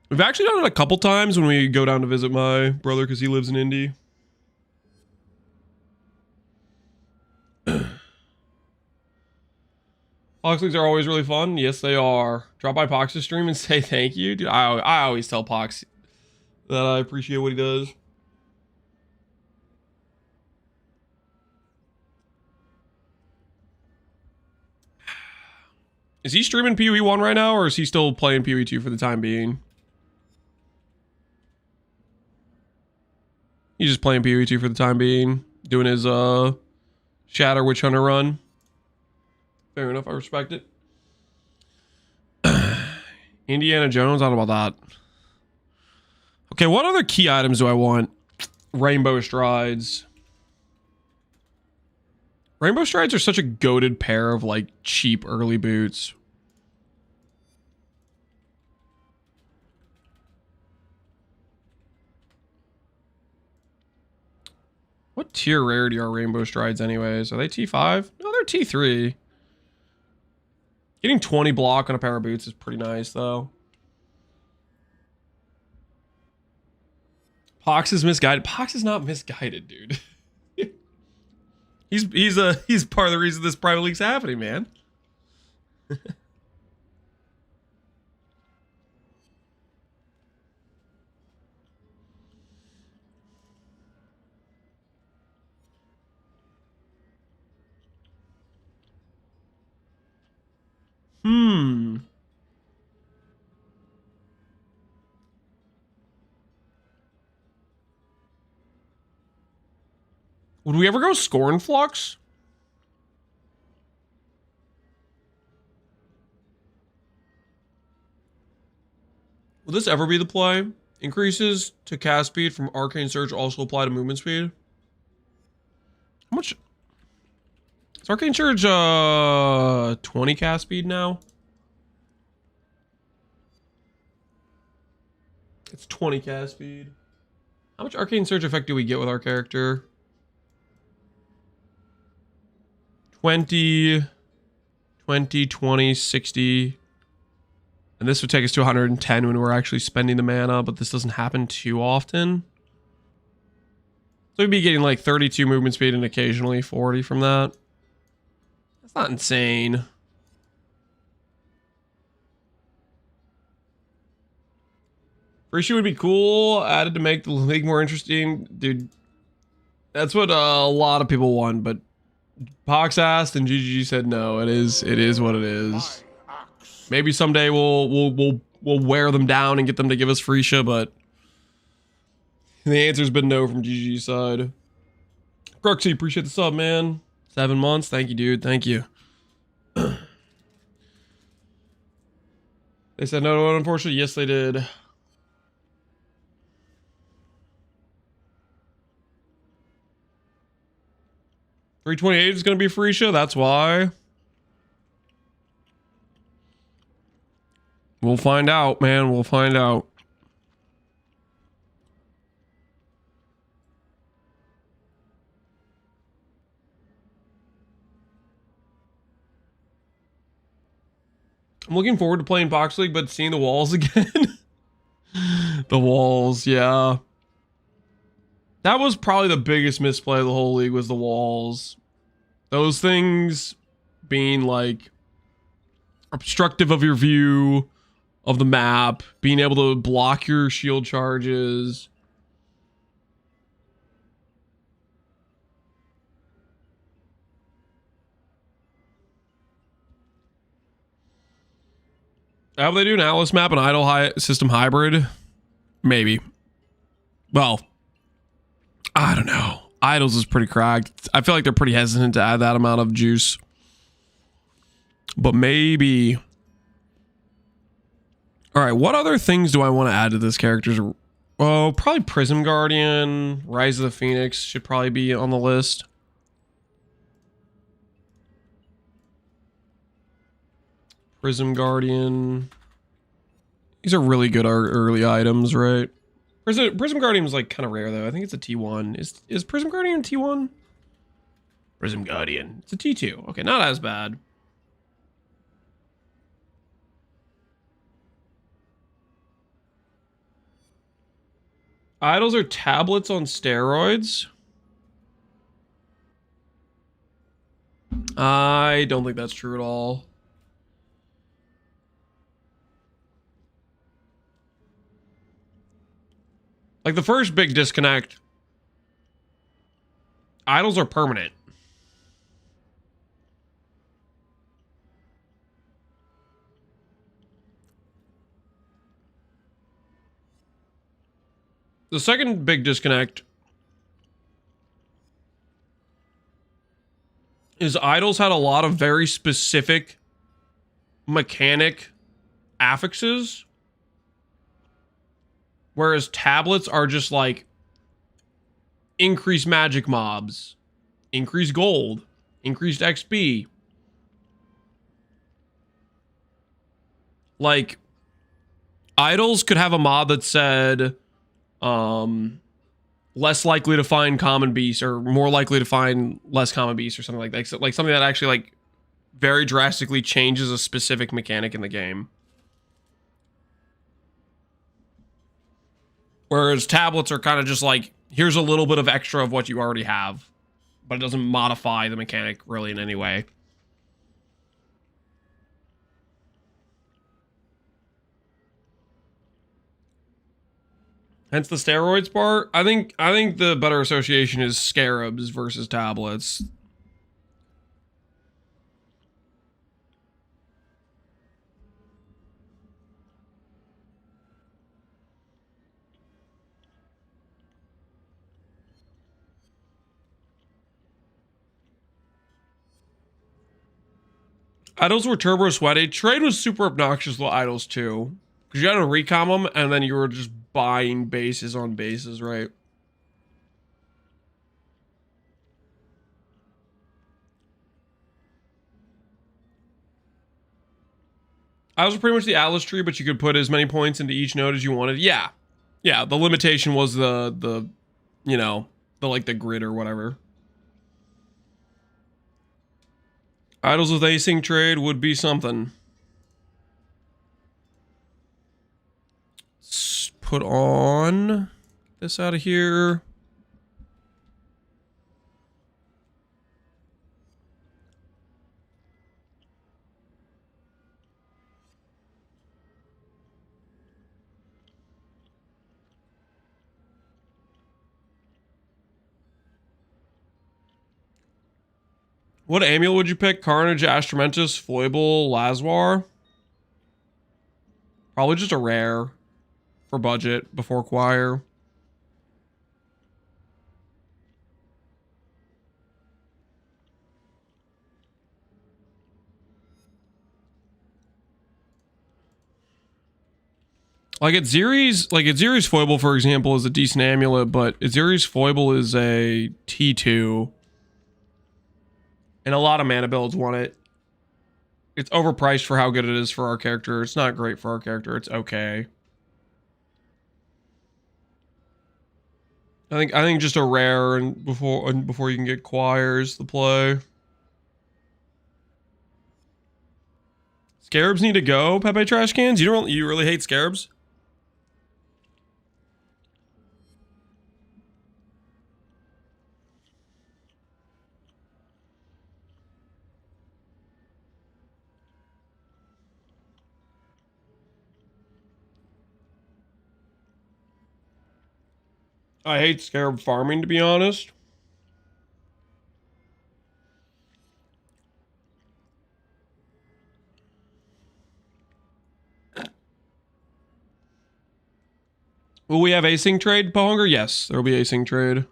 We've actually done it a couple times when we go down to visit my brother because he lives in Indy. Pohx Leagues are always really fun. Yes, they are. Drop by Pohx's stream and say thank you. Dude, I always tell Pohx that I appreciate what he does. Is he streaming PoE1 right now, or is he still playing PoE2 for the time being? He's just playing PoE2 for the time being, doing his Shatter Witch Hunter run. Fair enough, I respect it. Indiana Jones, I don't know about that. Okay, what other key items do I want? Rainbow Strides. Rainbow Strides are such a goated pair of like cheap early boots. What tier rarity are Rainbow Strides anyways? Are they T5? No, they're T3. Getting 20 block on a pair of boots is pretty nice though. Pohx is misguided. Pohx is not misguided, dude. He's part of the reason this private league's happening, man. Would we ever go Scorn Flux? Will this ever be the play? Increases to cast speed from Arcane Surge also apply to movement speed? How much? Is Arcane Surge 20 cast speed now? It's 20 cast speed. How much Arcane Surge effect do we get with our character? 20, 20, 60. And this would take us to 110 when we're actually spending the mana, but this doesn't happen too often. So we'd be getting like 32 movement speed and occasionally 40 from that. That's not insane. Free would be cool. Added to make the league more interesting. Dude, that's what a lot of people want, but Pohx asked and GGG said no. It is what it is. Maybe someday we'll wear them down and get them to give us Freesia, but the answer's been no from GGG's side. Cruxy, appreciate the sub, man. 7 months. Thank you, dude. Thank you. They said no, unfortunately. Yes, they did. 328 is going to be Freesia. That's why. We'll find out, man. We'll find out. I'm looking forward to playing Pohx League, but seeing the walls again. The walls, yeah. That was probably the biggest misplay of the whole league, was the walls. Those things being like obstructive of your view of the map, being able to block your shield charges. How would they do an Atlas map and idle system hybrid? Maybe. Well, I don't know. Idols is pretty cracked. I feel like they're pretty hesitant to add that amount of juice. But maybe. All right, what other things do I want to add to this character's? Oh, probably Prism Guardian, Rise of the Phoenix should probably be on the list. Prism Guardian. These are really good early items, right? Prism Guardian is like kind of rare though. I think it's a T1. Is Prism Guardian a T1? Prism Guardian. It's a T2. Okay, not as bad. Idols are tablets on steroids. I don't think that's true at all. Like the first big disconnect, idols are permanent. The second big disconnect is idols had a lot of very specific mechanic affixes. Whereas tablets are just like increased magic mobs, increased gold, increased XP. Like, idols could have a mod that said less likely to find common beasts or more likely to find less common beasts or something like that. So, like something that actually like very drastically changes a specific mechanic in the game. Whereas tablets are kind of just like, here's a little bit of extra of what you already have, but it doesn't modify the mechanic really in any way. Hence the steroids part. I think the better association is scarabs versus tablets. Idols were turbo sweaty. Trade was super obnoxious with idols too. Because you had to recom them and then you were just buying bases on bases, right? Idols were pretty much the Atlas tree, but you could put as many points into each node as you wanted. Yeah. Yeah, the limitation was the you know, the like the grid or whatever. Idols with acing trade would be something. Let's put on this out of here. What amulet would you pick? Carnage, Astramentus, Foible, Lazwar? Probably just a rare for budget before Choir. Like Itziri's Foible, for example, is a decent amulet, but Itziri's Foible is a T2. And a lot of mana builds want it. It's overpriced for how good it is for our character. It's not great for our character. It's okay. I think just a rare and before you can get Choirs the play. Scarabs need to go, Pepe Trash Cans? You really hate Scarabs? I hate Scarab farming, to be honest. Will we have async trade, Pohunger? Yes, there will be async trade.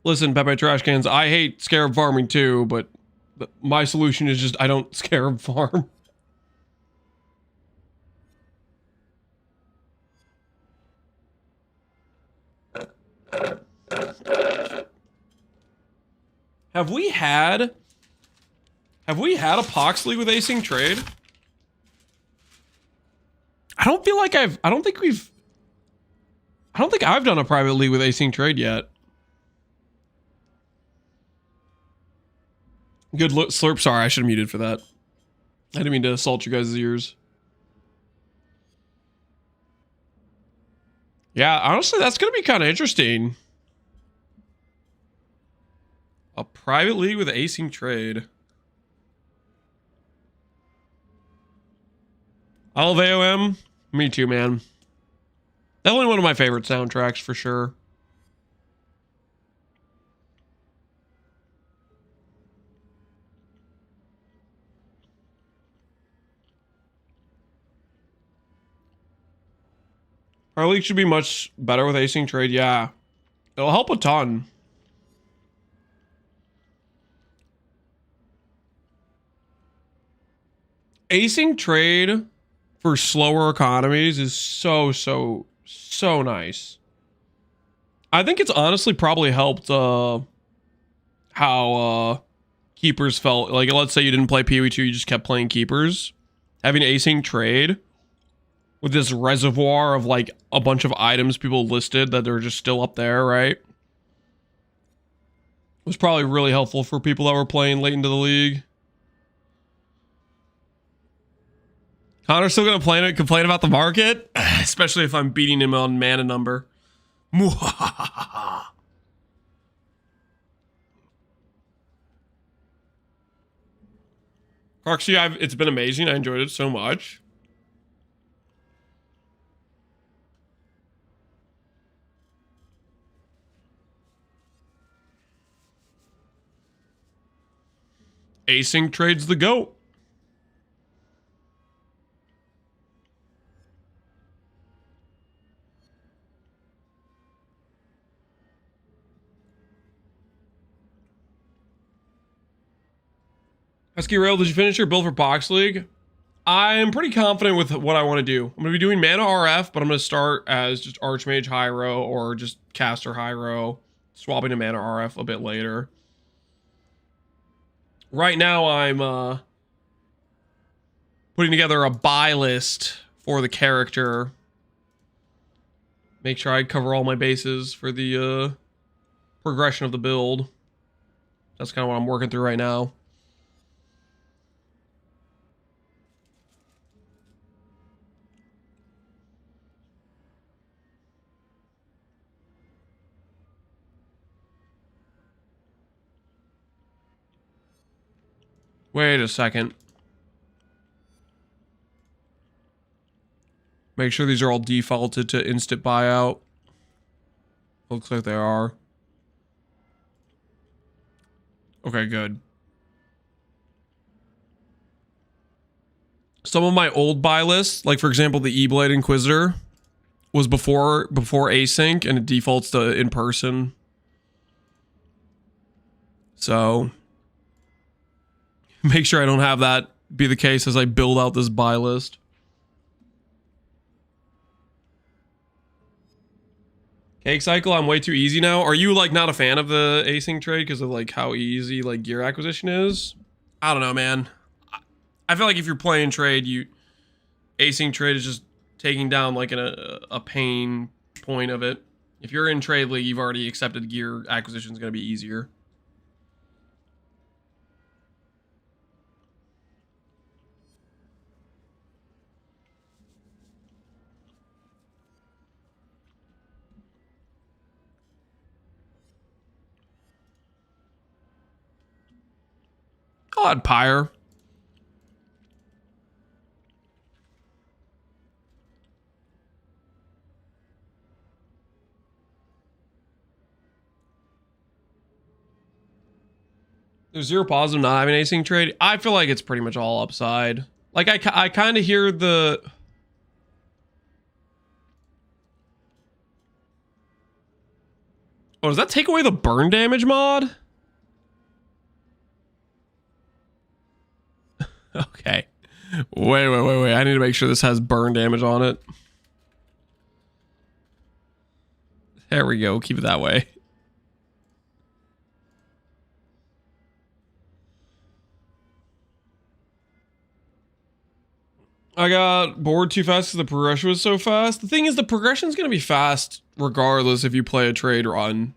Listen, Pepe Trash Cans, I hate Scarab farming too, but my solution is just I don't Scarab farm. Have we had a Pohx League with async trade? I don't think I've done a private league with async trade yet. Good look, Slurp. Sorry, I should have muted for that. I didn't mean to assault you guys' ears. Yeah, honestly, that's going to be kind of interesting. A private league with async trade. I love AOM. Me too, man. Definitely one of my favorite soundtracks for sure. Our league should be much better with async trade. Yeah, it'll help a ton. Async trade for slower economies is so nice. I think it's honestly probably helped how keepers felt. Like, let's say you didn't play PoE2, you just kept playing keepers. Having async trade with this reservoir of like a bunch of items people listed that they're just still up there, right? Was probably really helpful for people that were playing late into the league. Connor's still gonna complain about the market, especially if I'm beating him on mana number. Proxy, it's been amazing. I enjoyed it so much. Async trade's the GOAT. Husky Rail, did you finish your build for Pohx League? I'm pretty confident with what I want to do. I'm going to be doing Mana RF, but I'm going to start as just Archmage Hyro or just Caster Hyro, swapping to Mana RF a bit later. Right now, I'm putting together a buy list for the character. Make sure I cover all my bases for the progression of the build. That's kind of what I'm working through right now. Wait a second. Make sure these are all defaulted to instant buyout. Looks like they are. Okay, good. Some of my old buy lists, like for example, the E-Blade Inquisitor, was before async and it defaults to in person. So make sure I don't have that be the case as I build out this buy list. Cake cycle, I'm way too easy now. Are you like not a fan of the async trade because of like how easy like gear acquisition is? I don't know, man. I feel like if you're playing trade, async trade is just taking down like a pain point of it. If you're in trade league, you've already accepted gear acquisition is going to be easier. God, Pyre. There's zero positive not having async trade. I feel like it's pretty much all upside. Like I kind of hear the... Oh, does that take away the burn damage mod? Okay. Wait. I need to make sure this has burn damage on it. There we go. Keep it that way. I got bored too fast because the progression was so fast. The thing is, the progression is going to be fast regardless if you play a trade run.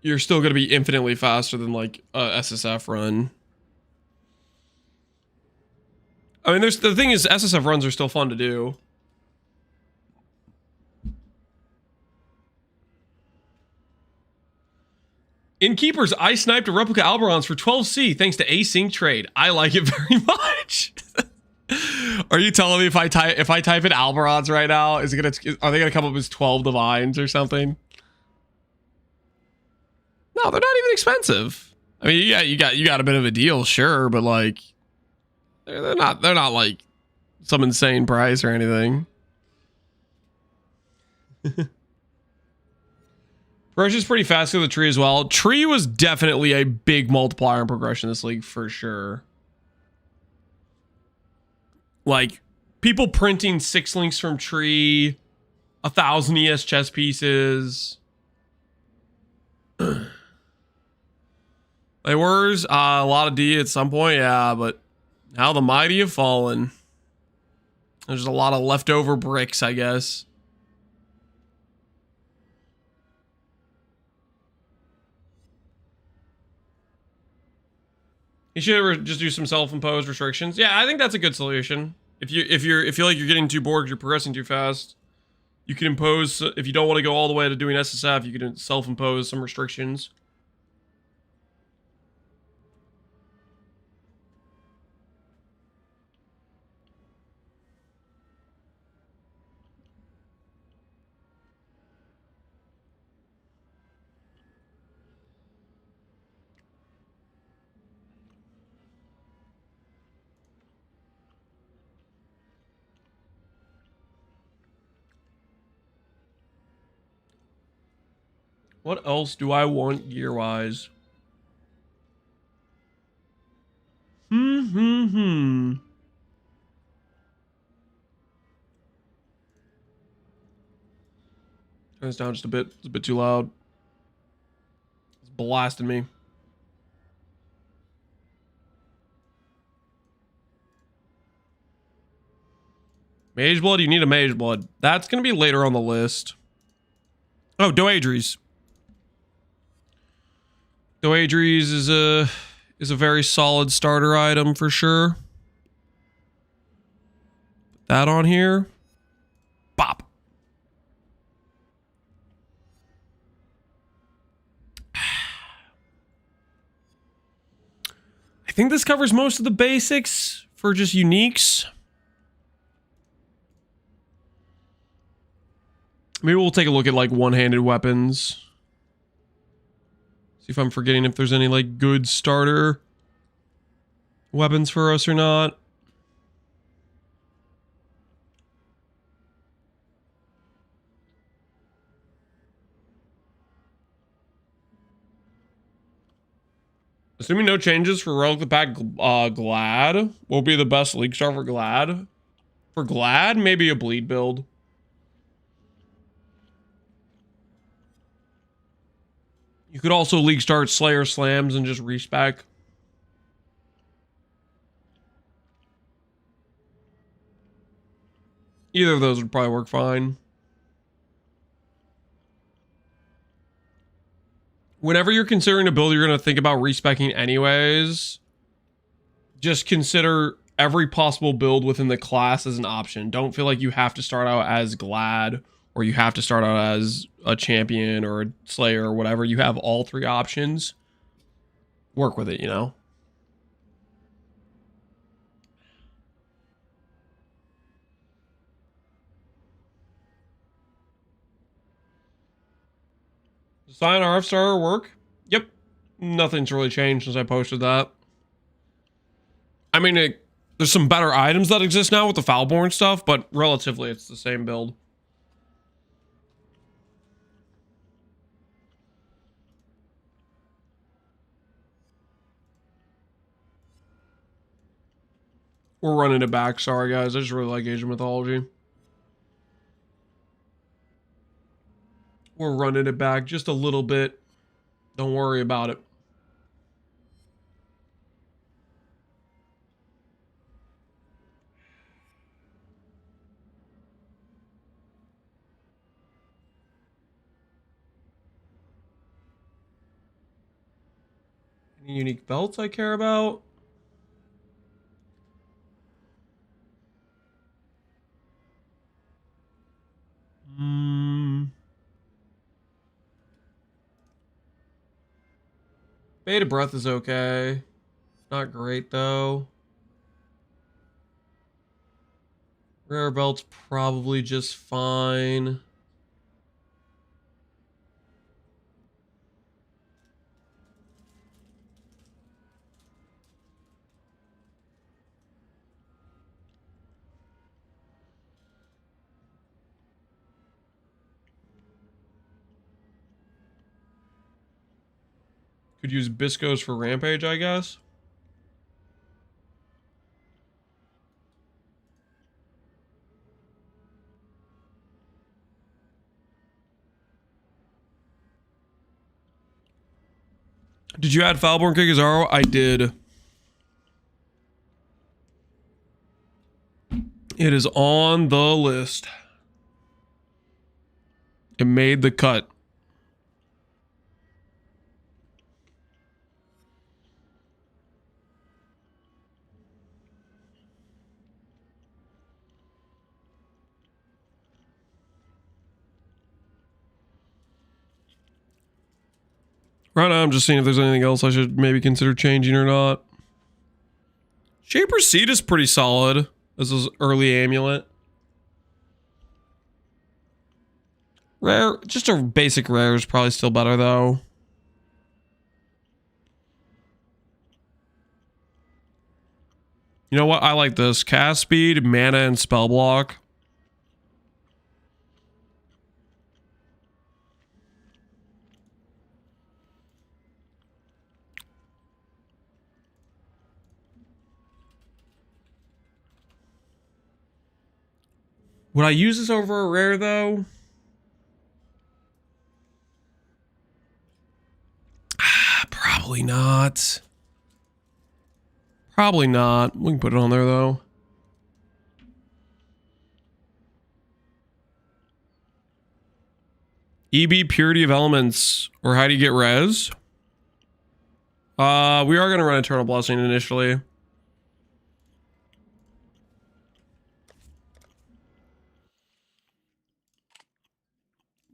You're still going to be infinitely faster than like a SSF run. I mean, the thing is, SSF runs are still fun to do. In Keepers, I sniped a replica Alberons for 12C thanks to async trade. I like it very much. Are you telling me if I type in Alberons right now, are they gonna come up as 12 divines or something? No, they're not even expensive. I mean, you got a bit of a deal, sure, but like they're not like some insane price or anything. Progression is pretty fast through the tree as well. Tree was definitely a big multiplier in progression in this league for sure. Like people printing 6 links from tree, 1,000 ES chess pieces. They were a lot of D at some point, yeah, but how the mighty have fallen. There's a lot of leftover bricks, I guess. You should just do some self-imposed restrictions. Yeah, I think that's a good solution. If you feel like you're getting too bored, you're progressing too fast, you can impose. If you don't want to go all the way to doing SSF, you can self-impose some restrictions. What else do I want gear-wise? Turn this down just a bit. It's a bit too loud. It's blasting me. Mage Blood? You need a Mage Blood. That's going to be later on the list. Oh, Doadries. Doadries is a very solid starter item for sure. Put that on here. Bop. I think this covers most of the basics for just uniques. Maybe we'll take a look at like one-handed weapons. See if I'm forgetting if there's any like good starter weapons for us or not. Assuming no changes for Relic the Pack, Glad. What will be the best League Star for Glad? For Glad, maybe a Bleed build. You could also League Start Slayer Slams and just respec. Either of those would probably work fine. Whenever you're considering a build you're going to think about respecking anyways, just consider every possible build within the class as an option. Don't feel like you have to start out as Glad or you have to start out as a champion or a Slayer or whatever. You have all three options. Work with it, you know? Sign RF starter work? Yep. Nothing's really changed since I posted that. I mean, there's some better items that exist now with the Foulborn stuff, but relatively it's the same build. We're running it back. Sorry, guys. I just really like Age of Mythology. We're running it back just a little bit. Don't worry about it. Any unique belts I care about? Beta Breath is okay. Not great, though. Rare belt's probably just fine. Could use Biscos for Rampage, I guess. Did you add Foulborn Kikazaro? I did. It is on the list. It made the cut. Right now, I'm just seeing if there's anything else I should maybe consider changing or not. Shaper's Seed is pretty solid as an early amulet. Rare, just a basic rare is probably still better though. You know what? I like this. Cast speed, mana, and spell block. Would I use this over a rare though? Probably not. Probably not. We can put it on there though. EB Purity of Elements, or how do you get res? We are going to run Eternal Blessing initially.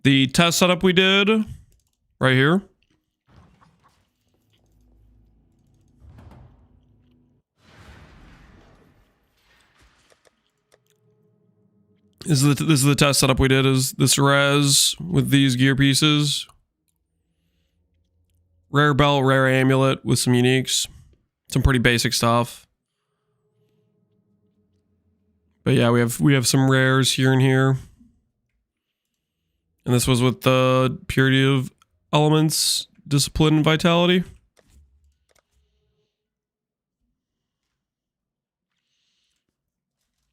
The test setup we did right here. This is the test setup we did, is this res with these gear pieces. Rare belt, rare amulet with some uniques. Some pretty basic stuff. But yeah, we have some rares here and here. And this was with the purity of elements, discipline, and vitality.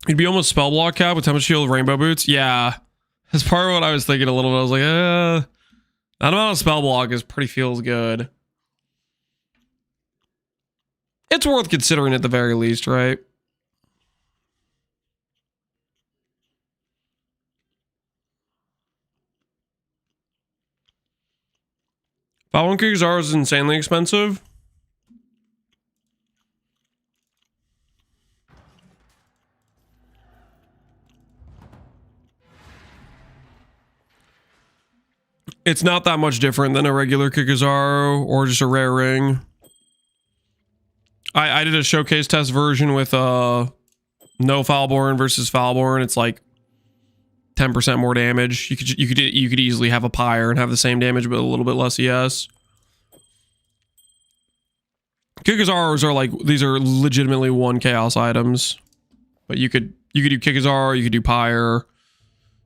You'd be almost spell block cap with Tempest Shield, Rainbow Boots. Yeah. That's part of what I was thinking a little bit. I was like, that amount of spell block is pretty feels good. It's worth considering at the very least, right? Following Kukuzar is insanely expensive. It's not that much different than a regular Kukuzar or just a rare ring. I did a showcase test version with no Foulborn versus Foulborn. It's like 10% more damage. You could easily have a Pyre and have the same damage but a little bit less ES. Kukuzars are like, these are legitimately one chaos items. But you could do Kukuzar, you could do Pyre,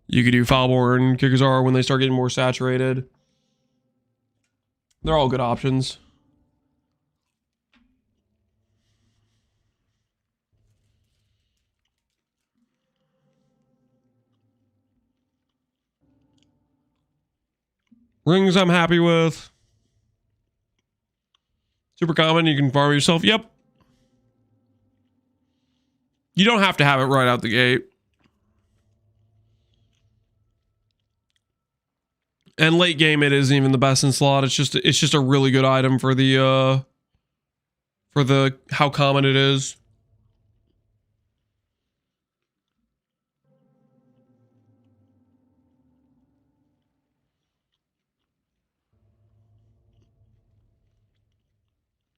you could do Foulborn, Kukuzar when they start getting more saturated. They're all good options. Rings I'm happy with. Super common, you can farm yourself. Yep. You don't have to have it right out the gate. And late game it isn't even the best in slot. It's just a really good item for the how common it is.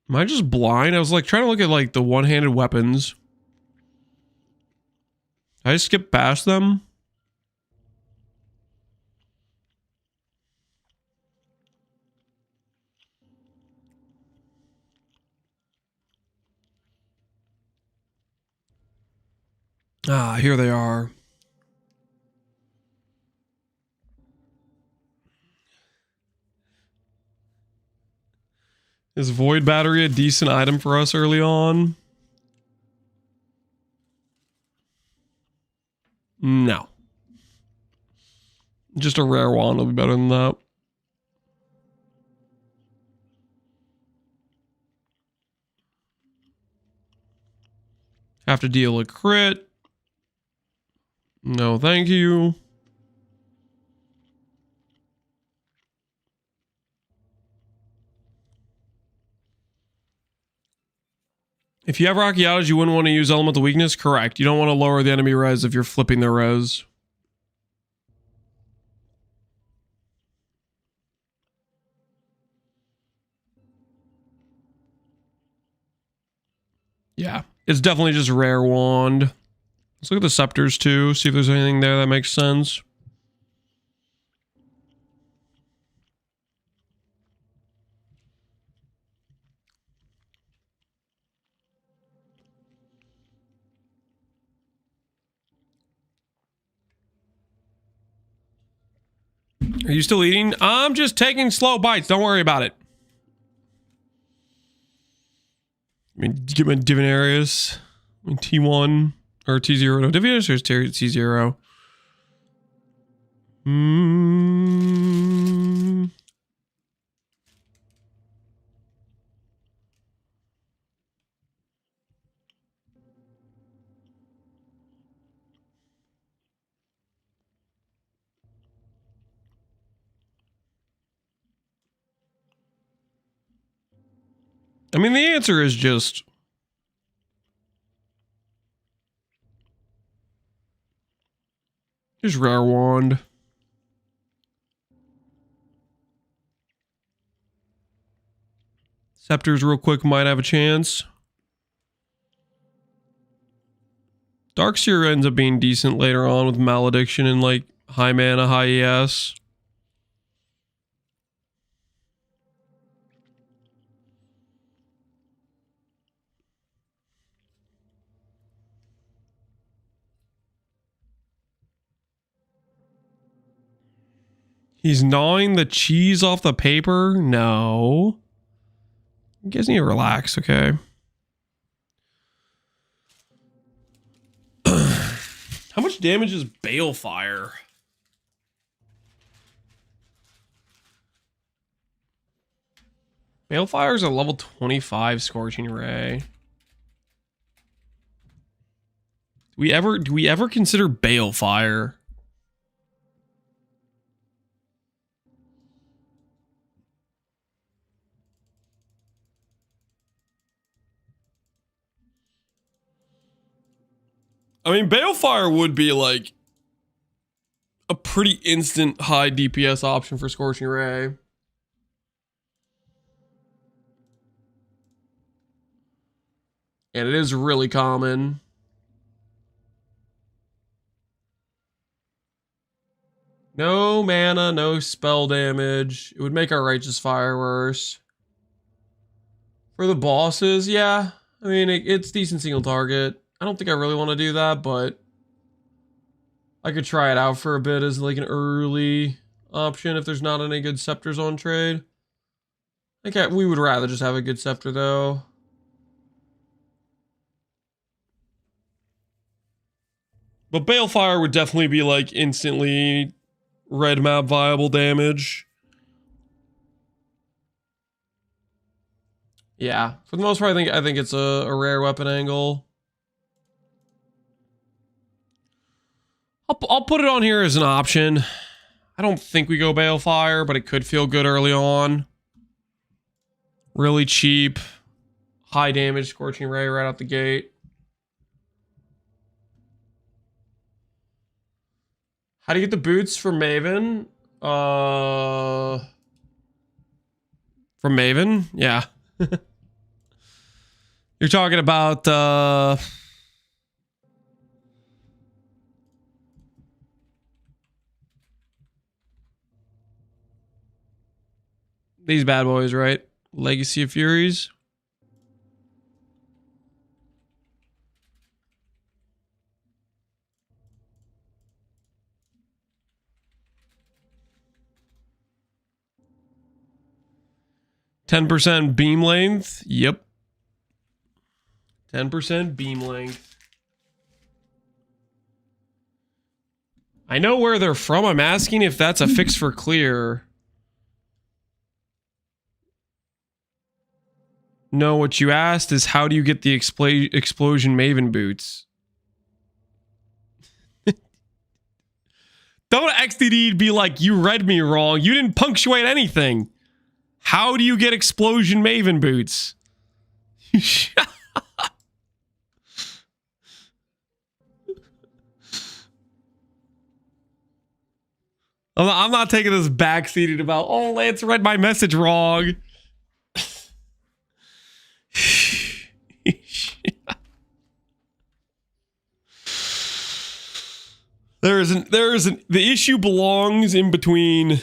Am I just blind? I was like trying to look at like the one-handed weapons. I skip past them. Ah, here they are. Is Void Battery a decent item for us early on? No. Just a rare wand will be better than that. Have to deal a crit. No, thank you. If you have Rocky Outage, you wouldn't want to use Elemental Weakness? Correct. You don't want to lower the enemy res if you're flipping their res. Yeah, it's definitely just rare wand. Let's look at the scepters too, see if there's anything there that makes sense. Are you still eating? I'm just taking slow bites. Don't worry about it. I mean, get my Divinarius. I mean, T1 or T0. No, Divinarius or T0. I mean, the answer is just rare wand. Scepters real quick might have a chance. Darkseer ends up being decent later on with Malediction and like high mana, high ES. He's gnawing the cheese off the paper? No. You guys need to relax, okay? How much damage is Balefire? Balefire is a level 25 Scorching Ray. Do we ever consider Balefire? I mean, Balefire would be like a pretty instant high DPS option for Scorching Ray. And it is really common. No mana, no spell damage. It would make our Righteous Fire worse. For the bosses, yeah. I mean, it's decent single target. I don't think I really want to do that, but I could try it out for a bit as like an early option if there's not any good scepters on trade. I think we would rather just have a good scepter though. But Balefire would definitely be like instantly red map viable damage. Yeah, for the most part, I think it's a rare weapon angle. I'll put it on here as an option. I don't think we go Balefire, but it could feel good early on. Really cheap, high damage Scorching Ray right out the gate. How do you get the boots from Maven? From Maven? Yeah. You're talking about these bad boys, right? Legacy of Furies. %10 beam length. Yep. 10% beam length. I know where they're from. I'm asking if that's a fix for clear. No, what you asked is how do you get the explosion Maven boots? Don't XDD be like, you read me wrong. You didn't punctuate anything. How do you get explosion Maven boots? I'm not taking this backseated about, oh, Lance read my message wrong. The issue belongs in between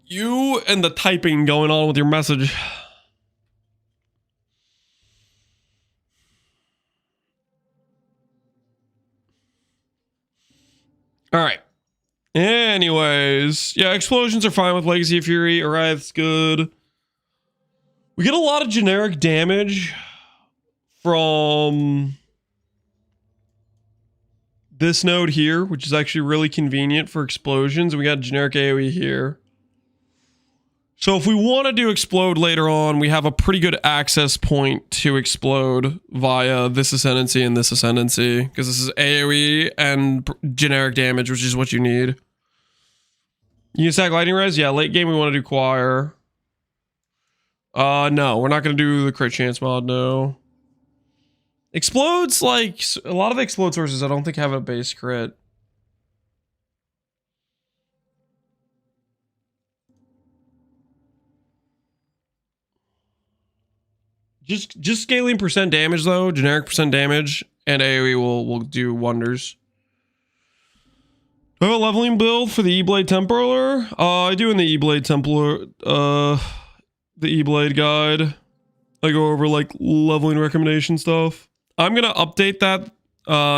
you and the typing going on with your message. All right. Anyways, yeah, explosions are fine with Legacy of Fury. Arath's good. We get a lot of generic damage from this node here, which is actually really convenient for explosions. We got generic AoE here. So if we want to do explode later on, we have a pretty good access point to explode via this Ascendancy and this Ascendancy, because this is AoE and generic damage, which is what you need. You stack lightning res? Yeah, late game we want to do choir. No, we're not going to do the crit chance mod, no. Explodes, like, a lot of the explode sources I don't think have a base crit. Just scaling % damage though, generic % damage, and AoE will do wonders. Do I have a leveling build for the E-Blade Templar? I do in the E-Blade Templar, the E-Blade guide. I go over like leveling recommendation stuff. I'm gonna update that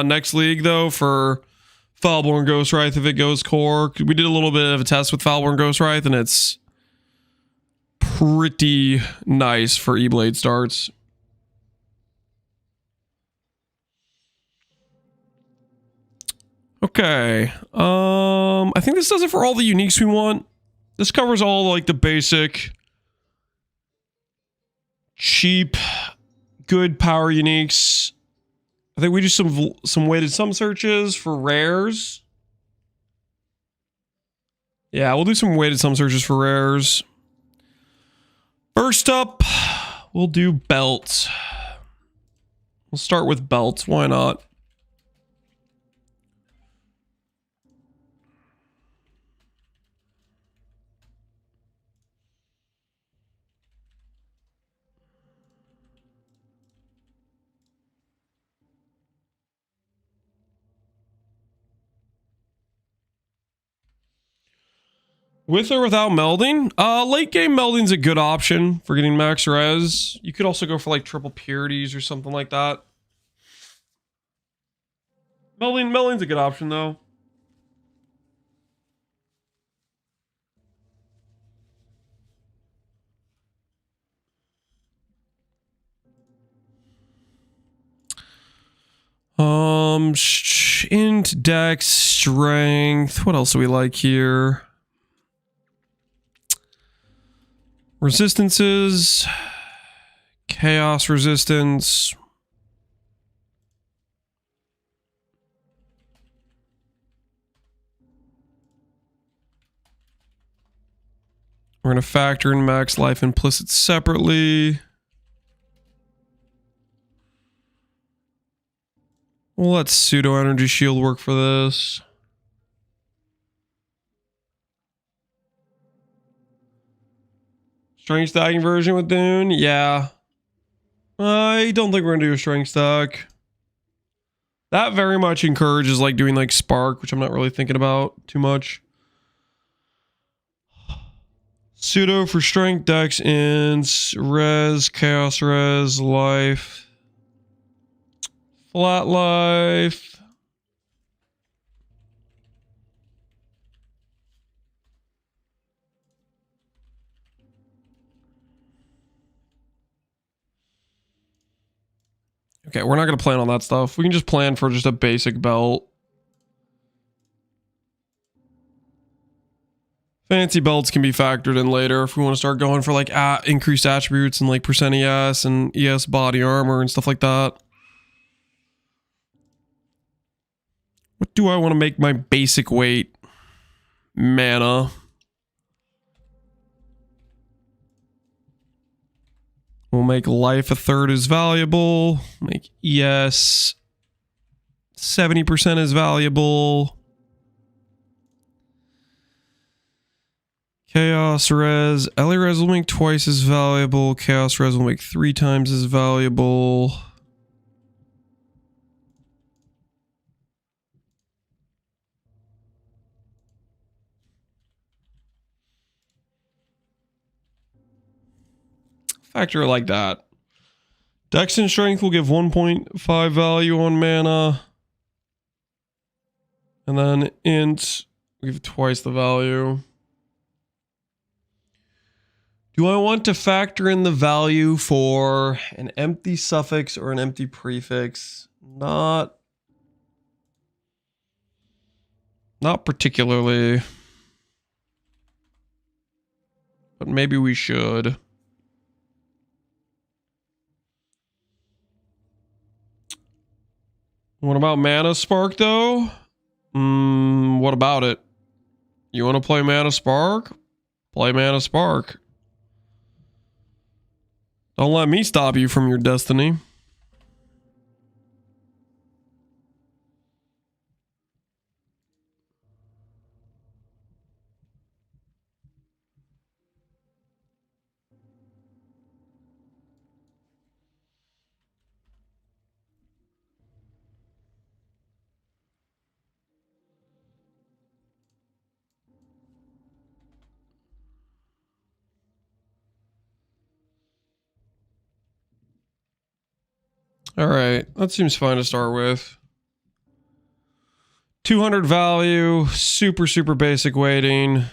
next league though for Foulborn Ghostwraith if it goes core. We did a little bit of a test with Foulborn Ghostwraith, and it's pretty nice for E-Blade starts. Okay. I think this does it for all the uniques we want. This covers all like the basic cheap good power uniques. I think we do some weighted sum searches for rares. Yeah, we'll do some weighted sum searches for rares. First up, we'll do belts. We'll start with belts. Why not? With or without melding? Late game melding's a good option for getting max res. You could also go for like triple purities or something like that. Melding's a good option though. Int, dex, strength. What else do we like here? Resistances, chaos resistance. We're going to factor in max life implicit separately. We'll let pseudo energy shield work for this. Strength stacking version with Dune? Yeah. I don't think we're going to do a strength stack. That very much encourages like doing like spark, which I'm not really thinking about too much. Pseudo for strength, dex, ins, res, chaos res, life. Flat life. Okay, we're not going to plan on that stuff. We can just plan for just a basic belt. Fancy belts can be factored in later if we want to start going for like increased attributes and like percent ES and ES body armor and stuff like that. What do I want to make my basic weight? Mana. We'll make life a third as valuable. Make ES 70% as valuable. Chaos res. Ellie res will make twice as valuable. Chaos res will make 3 times as valuable. Factor it like that. Dex and strength will give 1.5 value on mana. And then int, we give twice the value. Do I want to factor in the value for an empty suffix or an empty prefix? Not particularly. But maybe we should. What about Mana Spark though? What about it? You want to play Mana Spark? Play Mana Spark. Don't let me stop you from your destiny. All right, that seems fine to start with. 200 value, super, super basic weighting.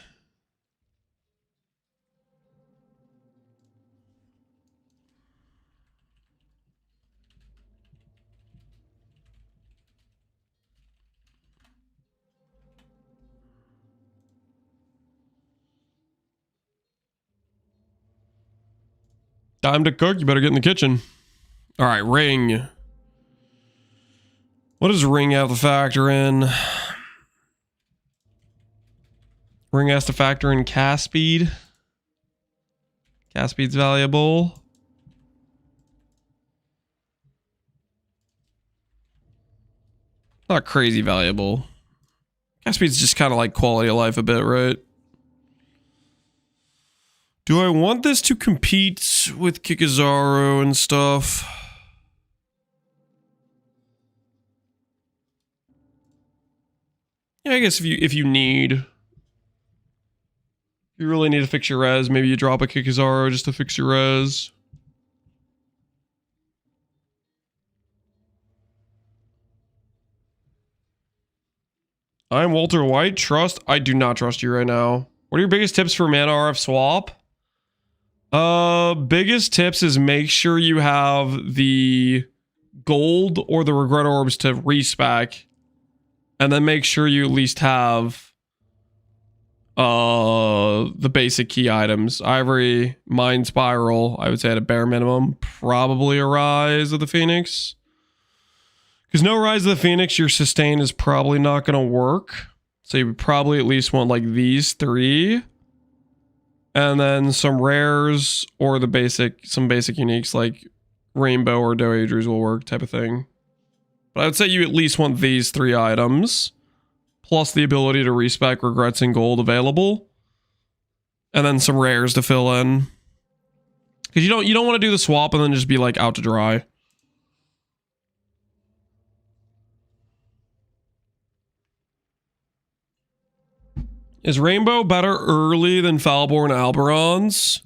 Time to cook. You better get in the kitchen. All right, ring. What does ring have to factor in? Ring has to factor in cast speed. Cast speed's valuable. Not crazy valuable. Cast speed's just kind of like quality of life a bit, right? Do I want this to compete with Kikazaru and stuff? Yeah, I guess if you need, you really need to fix your res, maybe you drop a Kikazaru just to fix your res. I'm Walter White. Trust? I do not trust you right now. What are your biggest tips for mana RF swap? Biggest tips is make sure you have the gold or the regret orbs to respec, and then make sure you at least have the basic key items. Ivory, Mind Spiral, I would say at a bare minimum. Probably a Rise of the Phoenix. Because no Rise of the Phoenix, your sustain is probably not going to work. So you would probably at least want like these three. And then some rares or some basic uniques like Rainbow or Doedrews will work type of thing. But I would say you at least want these three items. Plus the ability to respec Regrets and Gold available. And then some rares to fill in. Because you don't want to do the swap and then just be like out to dry. Is Rainbow better early than Falborn Alberons?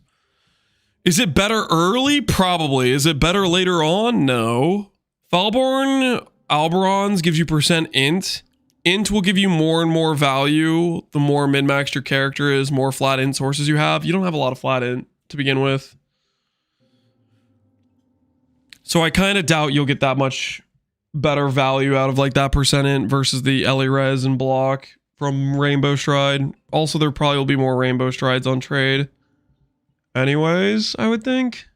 Is it better early? Probably. Is it better later on? No. Falborn Alberons gives you percent int. Int will give you more and more value the more min-maxed your character is, more flat int sources you have. You don't have a lot of flat int to begin with. So I kind of doubt you'll get that much better value out of like that percent int versus the Ellie Res and block from Rainbow Stride. Also, there probably will be more Rainbow Strides on trade. Anyways, I would think.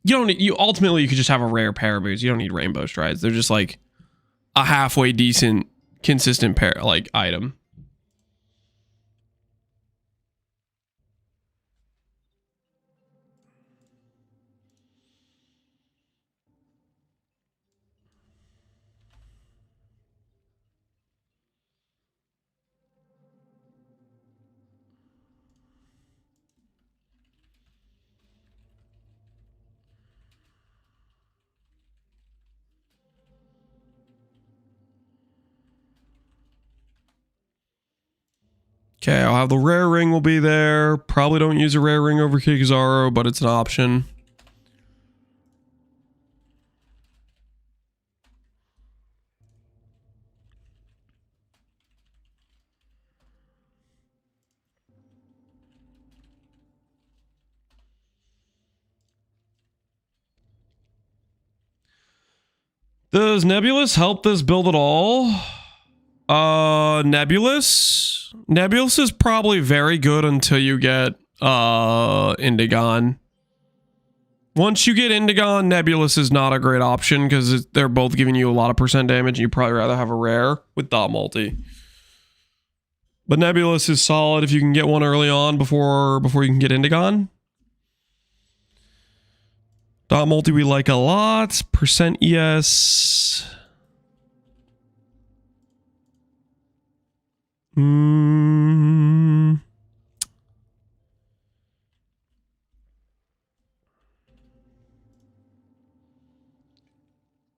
You ultimately you could just have a rare pair boots. You don't need Rainbow Strides. They're just like a halfway decent, consistent pair like item. Okay, I'll have the rare ring will be there. Probably don't use a rare ring over Kikazaru, but it's an option. Does Nebulous help this build at all? Nebulous is probably very good until you get Indigon. Once you get Indigon, Nebulous is not a great option because they're both giving you a lot of percent damage and you'd probably rather have a rare with dot multi. But Nebulous is solid if you can get one early on before you can get Indigon. Dot multi we like a lot. Percent ES.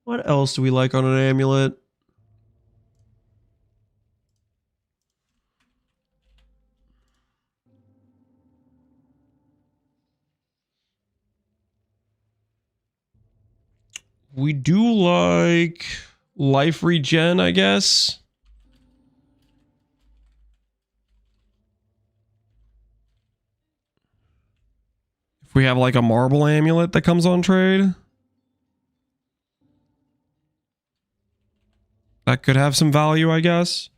What else do we like on an amulet? We do like life regen, I guess. If we have like a marble amulet that comes on trade, that could have some value, I guess.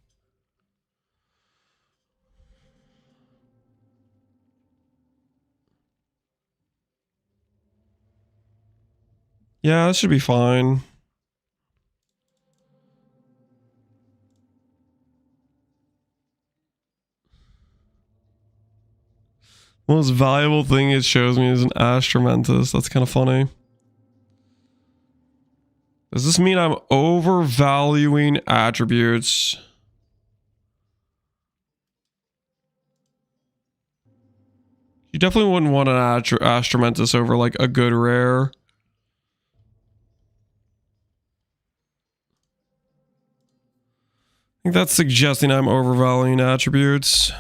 Yeah, that should be fine. The most valuable thing it shows me is an Astromantis. That's kind of funny. Does this mean I'm overvaluing attributes? You definitely wouldn't want an Astromantis over like a good rare. I think that's suggesting I'm overvaluing attributes.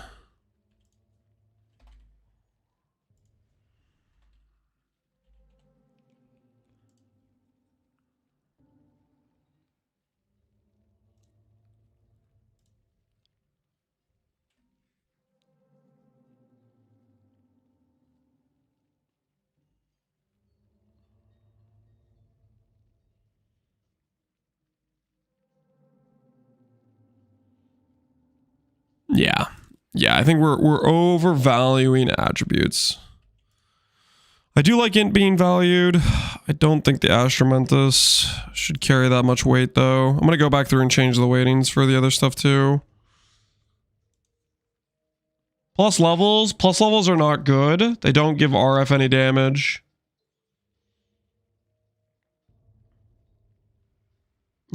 Yeah. Yeah, I think we're overvaluing attributes. I do like int being valued. I don't think the Astromantis should carry that much weight though. I'm gonna go back through and change the weightings for the other stuff too. Plus levels are not good. They don't give RF any damage.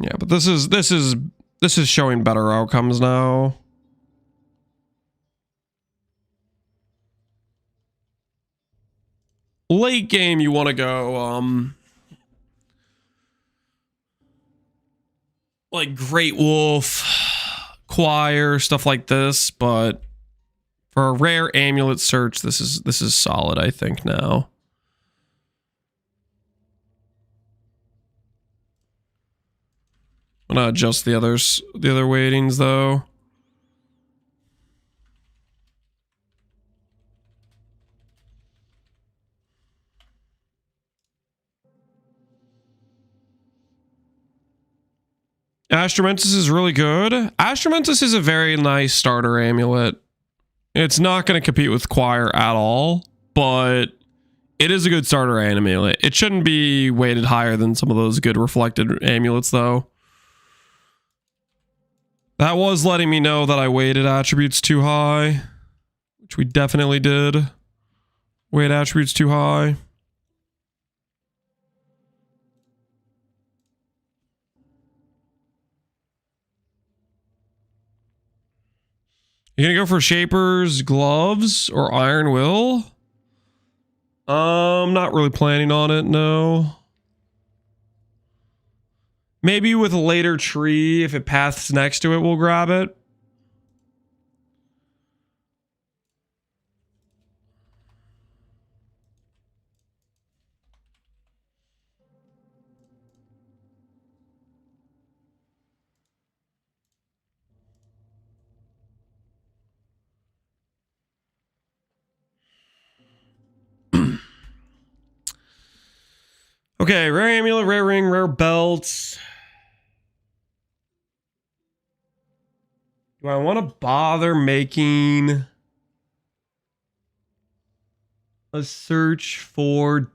Yeah, but this is showing better outcomes now. Late game, you want to go, like Great Wolf, Choir, stuff like this, but for a rare amulet search, this is solid, I think, now. I'm gonna adjust the other weightings, though. Astromantis is really good. Astromantis is a very nice starter amulet. It's not going to compete with Choir at all, but it is a good starter amulet. It shouldn't be weighted higher than some of those good reflected amulets, though. That was letting me know that I weighted attributes too high, which we definitely did. Weight attributes too high. You gonna go for Shaper's Gloves or Iron Will? Not really planning on it, no. Maybe with a later tree, if it paths next to it, we'll grab it. Okay, rare amulet, rare ring, rare belts. Do I want to bother making a search for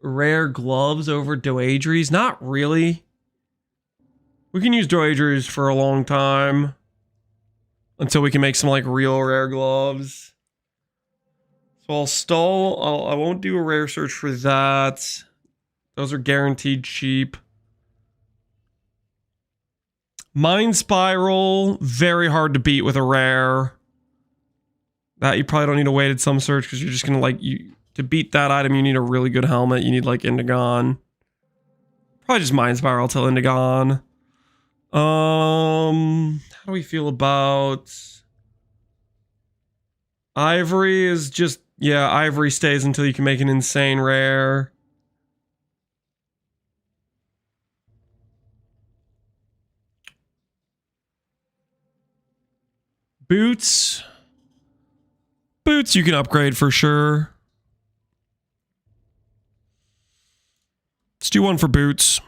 rare gloves over Doadries? Not really. We can use Doadries for a long time until we can make some like real rare gloves. So I won't do a rare search for that. Those are guaranteed cheap. Mind Spiral, very hard to beat with a rare. That you probably don't need a weighted some search because you're just gonna like to beat that item. You need a really good helmet. You need like Indigon. Probably just Mind Spiral till Indigon. How do we feel about Ivory? Is just Ivory stays until you can make an insane rare. Boots. Boots you can upgrade for sure. Let's do one for boots.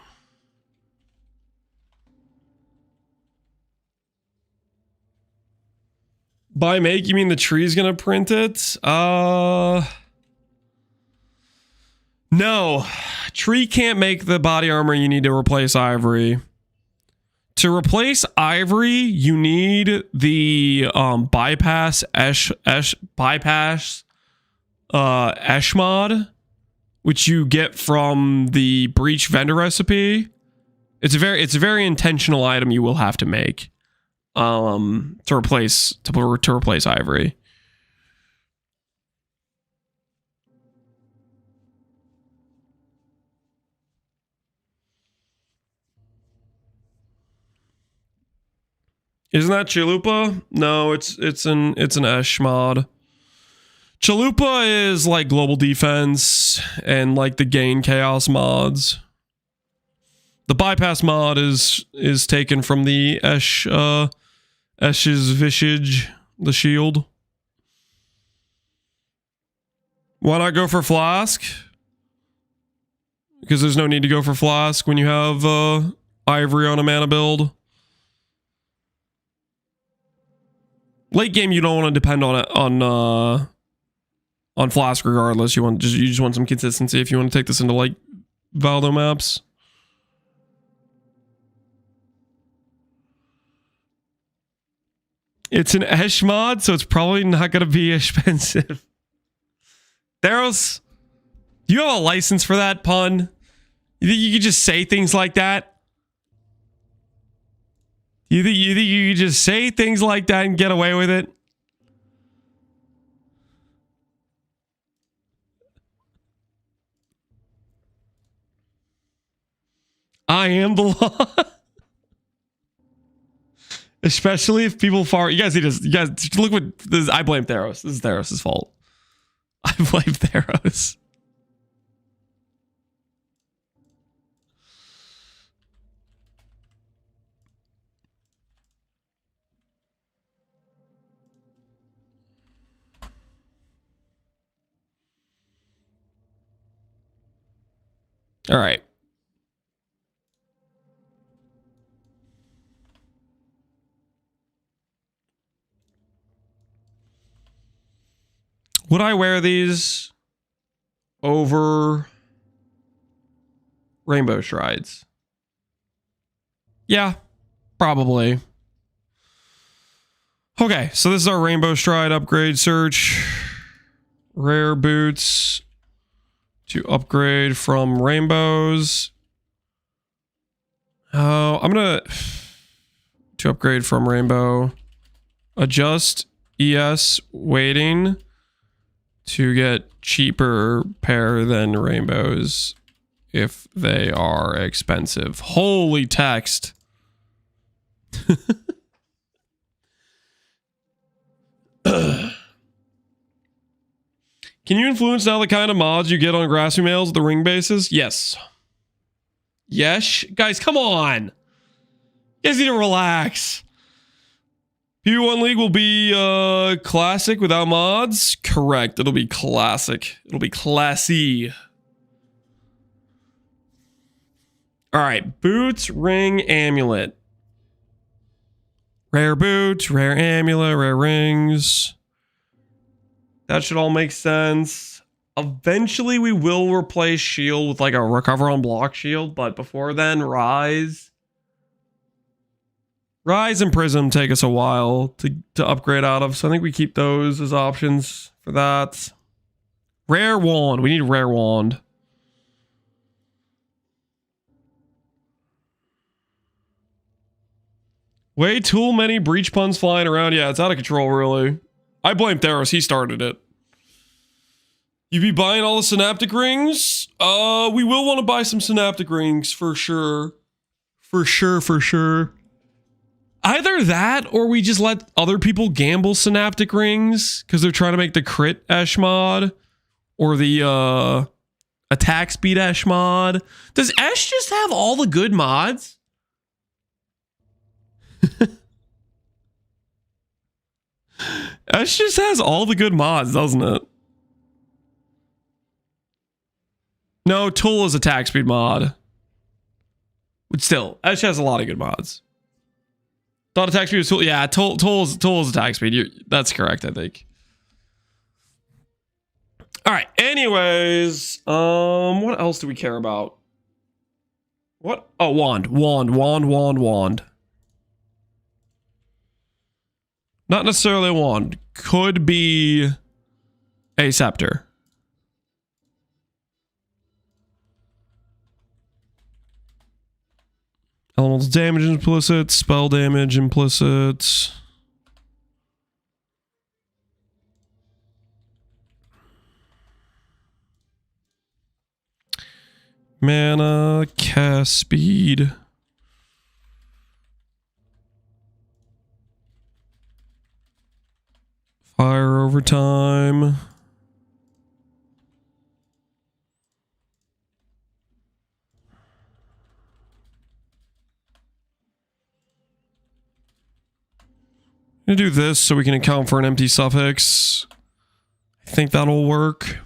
By make, you mean the tree's gonna print it? No. Tree can't make the body armor, you need to replace ivory. To replace ivory, you need the bypass esh mod, which you get from the breach vendor recipe. It's a very intentional item you will have to make to replace ivory. Isn't that Chalupa? No, it's an Esh mod. Chalupa is like global defense and like the gain chaos mods. The bypass mod is taken from the Esh's visage, the shield. Why not go for flask? Because there's no need to go for flask when you have ivory on a mana build. Late game, you don't want to depend on flask regardless. You just want some consistency if you want to take this into like Valdo maps. It's an Esh mod, so it's probably not going to be expensive. Theros, do you have a license for that pun? You think you could just say things like that? You think you could just say things like that and get away with it? I am the law. Especially if people far. You guys look what this. I blame Theros. This is Theros' fault. I blame Theros. All right. Would I wear these over Rainbow Strides? Yeah, probably. Okay, so this is our Rainbow Stride upgrade search. Rare boots to upgrade from rainbows. Oh, I'm gonna to upgrade from rainbow. Adjust ES weighting to get cheaper pair than rainbows if they are expensive. Holy text. Can you influence now the kind of mods you get on grassy males with the ring bases? Yes. Yes? Guys, come on. You guys need to relax. PV1 League will be classic without mods? Correct. It'll be classic. It'll be classy. Alright. Boots, ring, amulet. Rare boots, rare amulet, rare rings. That should all make sense. Eventually, we will replace shield with like a recover on block shield, but before then, rise. Rise and prism take us a while to upgrade out of, so I think we keep those as options for that. Rare wand. We need rare wand. Way too many breach puns flying around. Yeah, it's out of control, really. I blame Theros. He started it. You be buying all the synaptic rings? We will want to buy some synaptic rings for sure. For sure. Either that or we just let other people gamble synaptic rings because they're trying to make the crit Esh mod or the attack speed Esh mod. Does Esh just have all the good mods? Ash just has all the good mods, doesn't it? No, Tool is attack speed mod. But still, Ash has a lot of good mods. Thought attack speed was Tool. Yeah, Tool is attack speed. That's correct, I think. All right. Anyways, what else do we care about? What? Oh, wand. Not necessarily a wand. Could be a scepter. Elemental damage implicit, spell damage implicit. Mana, cast speed. Fire over time. I'm gonna do this so we can account for an empty suffix. I think that'll work.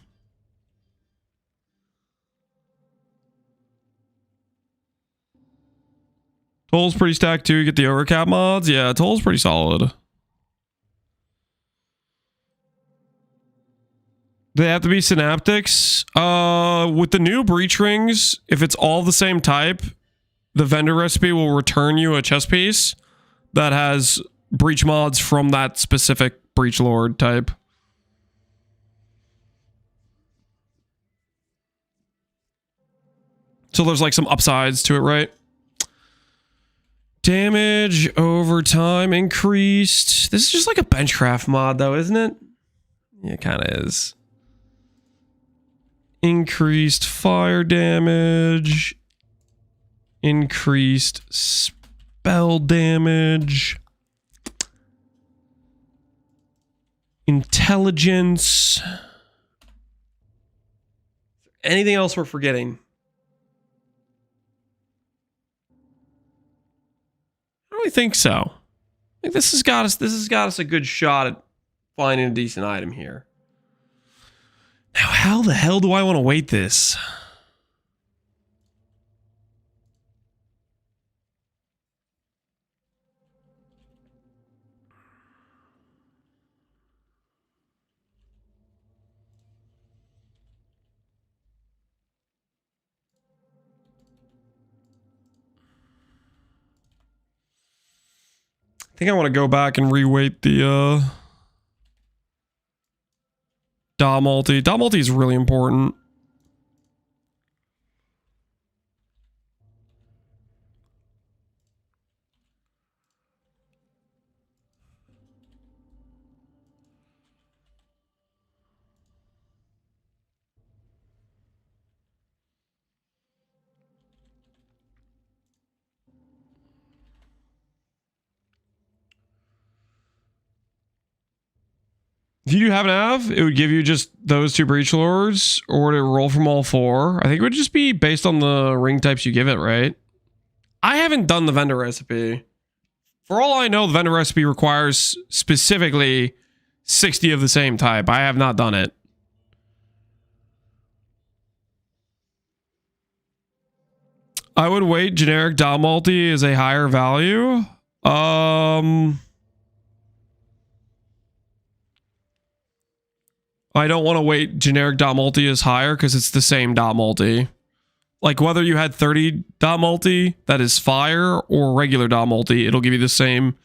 Toll's pretty stacked too. You get the overcap mods. Yeah, Toll's pretty solid. They have to be synaptics. With the new breach rings, if it's all the same type, the vendor recipe will return you a chess piece that has breach mods from that specific breach lord type. So there's like some upsides to it, right? Damage over time increased. This is just like a benchcraft mod though, isn't it? Yeah, it kind of is. Increased fire damage. Increased spell damage. Intelligence. Anything else we're forgetting? I don't really think so. I think this has got us a good shot at finding a decent item here. Now, how the hell do I want to weight this? I think I want to go back and reweight the Da multi. Da multi is really important. If you do have an Av, it would give you just those two Breach Lords, or would it roll from all four? I think it would just be based on the ring types you give it, right? I haven't done the vendor recipe. For all I know, the vendor recipe requires specifically 60 of the same type. I have not done it. I would weight generic Da multi as a higher value. I don't want to weight generic Da multi as higher because it's the same Da multi. Like whether you had 30 Da multi that is fire or regular Da multi, it'll give you the same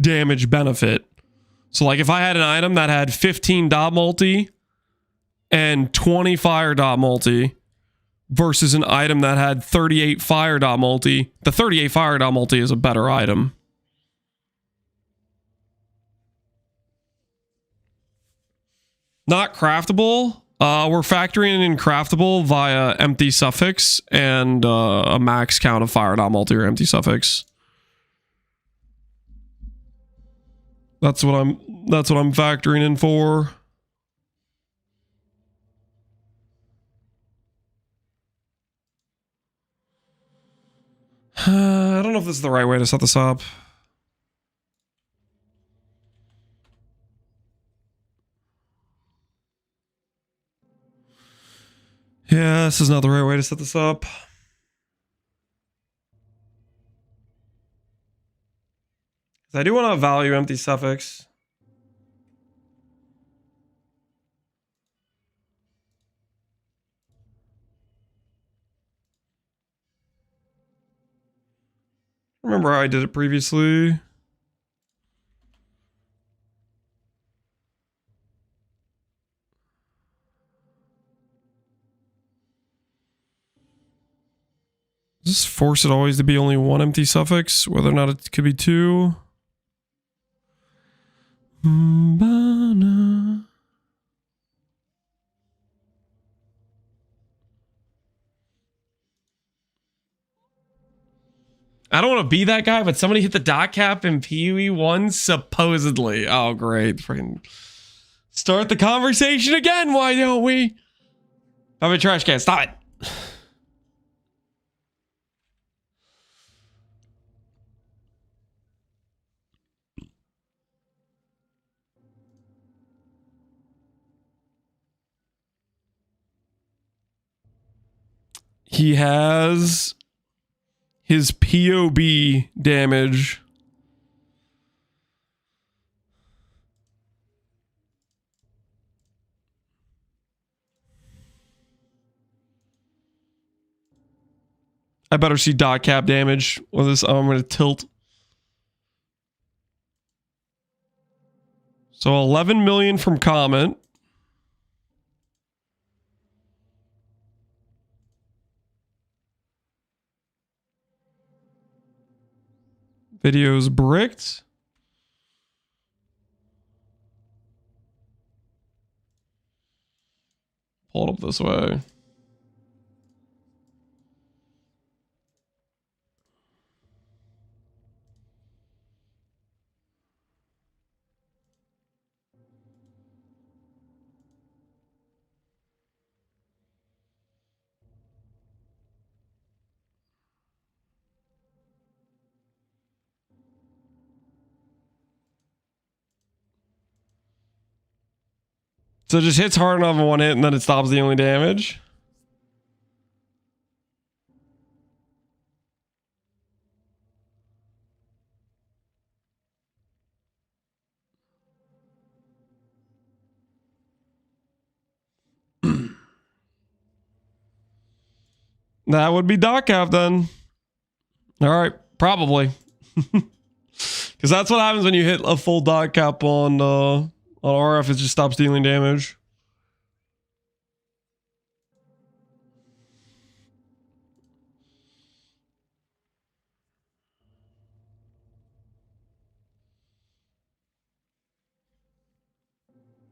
damage benefit. So like if I had an item that had 15 Da multi and 20 fire Da multi versus an item that had 38 fire Da multi, the 38 fire Da multi is a better item. Not craftable. We're factoring in craftable via empty suffix and a max count of fire dot multi or empty suffix. That's what I'm factoring in for. I don't know if this is the right way to set this up. this is not the right way to set this up. I do want to value empty suffix. Remember how I did it previously. Just force it always to be only one empty suffix, whether or not it could be two. I don't want to be that guy, but somebody hit the dot cap in PoE 1 supposedly. Oh, great. Freaking start the conversation again. Why don't we? I'm a trash can. Stop it. He has his POB damage. I better see dot cap damage with this. I'm going to tilt. So 11 million from comment. Videos bricked. Pull it up this way. So it just hits hard enough in one hit and then it stops the only damage. That would be dot cap then. All right, probably. Because that's what happens when you hit a full dot cap on RF. It just stops dealing damage.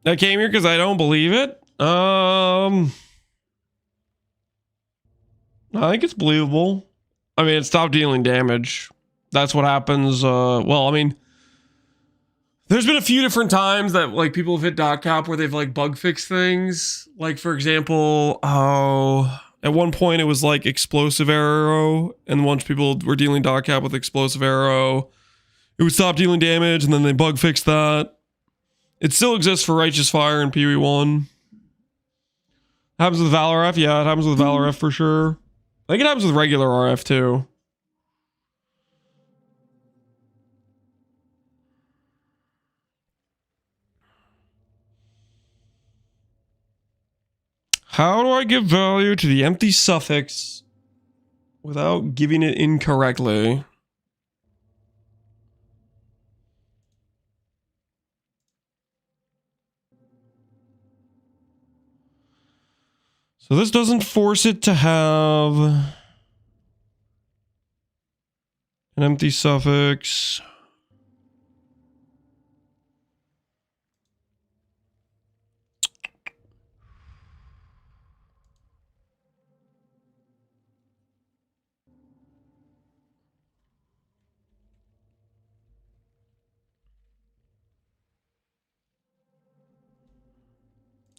I came here because I don't believe it. I think it's believable. I mean, it stopped dealing damage. That's what happens. Well, I mean, there's been a few different times that like people have hit dot cap where they've like bug fixed things. Like for example, at one point it was like explosive arrow, and once people were dealing dot cap with explosive arrow, it would stop dealing damage, and then they bug fixed that. It still exists for Righteous Fire in PoE 1. Happens with Valor F, yeah, it happens with Valor F for sure. I think it happens with regular RF too. How do I give value to the empty suffix without giving it incorrectly? So this doesn't force it to have an empty suffix.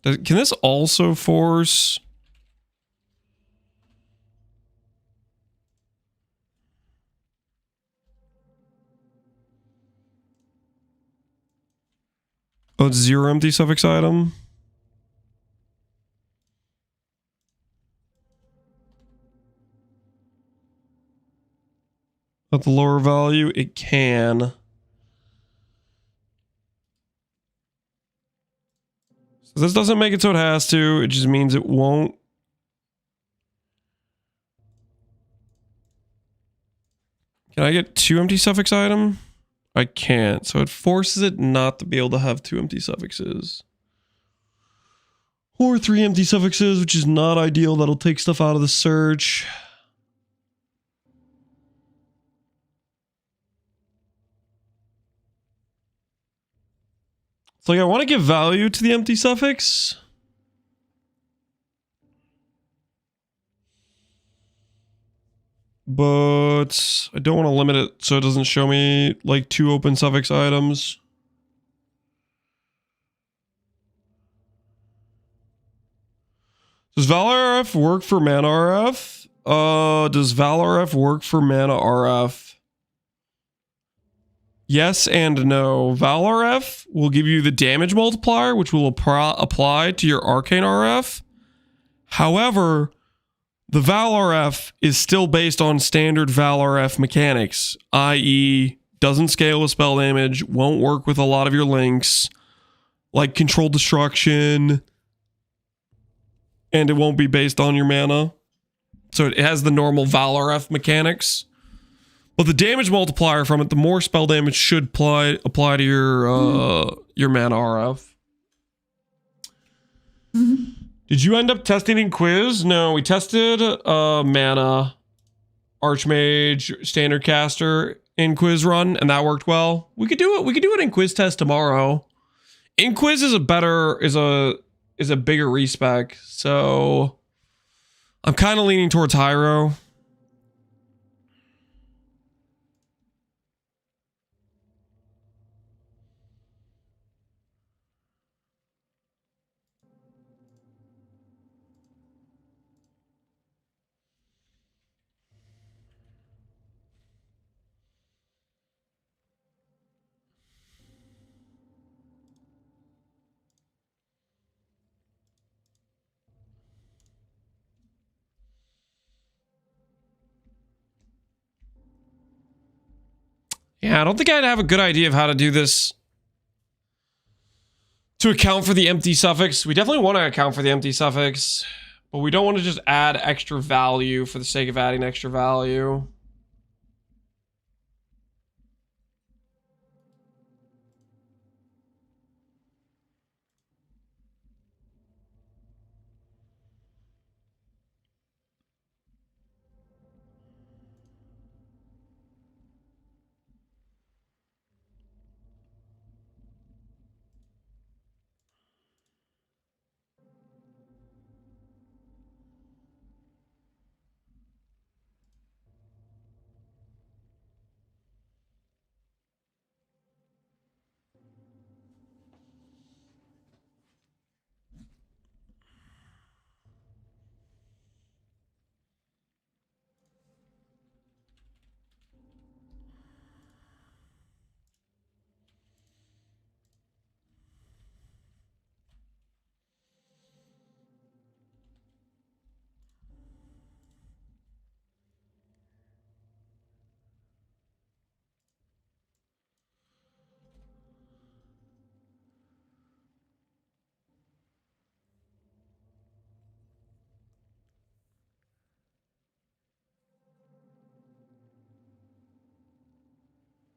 Can this also force? Oh, it's 0 empty suffix item. At the lower value, it can. So this doesn't make it so it has to. It just means it won't. Can I get 2 empty suffix item? I can't. So it forces it not to be able to have 2 empty suffixes. Or 3 empty suffixes, which is not ideal. That'll take stuff out of the search. It's like I want to give value to the empty suffix. But I don't want to limit it so it doesn't show me like 2 open suffix items. Does Valor RF work for Mana RF? Does Valor RF work for Mana RF? Yes and no. Valor RF will give you the damage multiplier, which will apply to your Arcane RF. However, the Valor RF is still based on standard Valor RF mechanics, i.e. doesn't scale with spell damage, won't work with a lot of your links, like Control Destruction, and it won't be based on your mana. So it has the normal Valor RF mechanics. But the damage multiplier from it, the more spell damage should apply to your mana RF. Did you end up testing in Quiz? No, we tested Mana, Archmage, Standard Caster in Quiz Run, and that worked well. We could do it. We could do it in Quiz Test tomorrow. In Quiz is a bigger respec, so I'm kind of leaning towards Hyro. Yeah, I don't think I'd have a good idea of how to do this to account for the empty suffix. We definitely want to account for the empty suffix, but we don't want to just add extra value for the sake of adding extra value.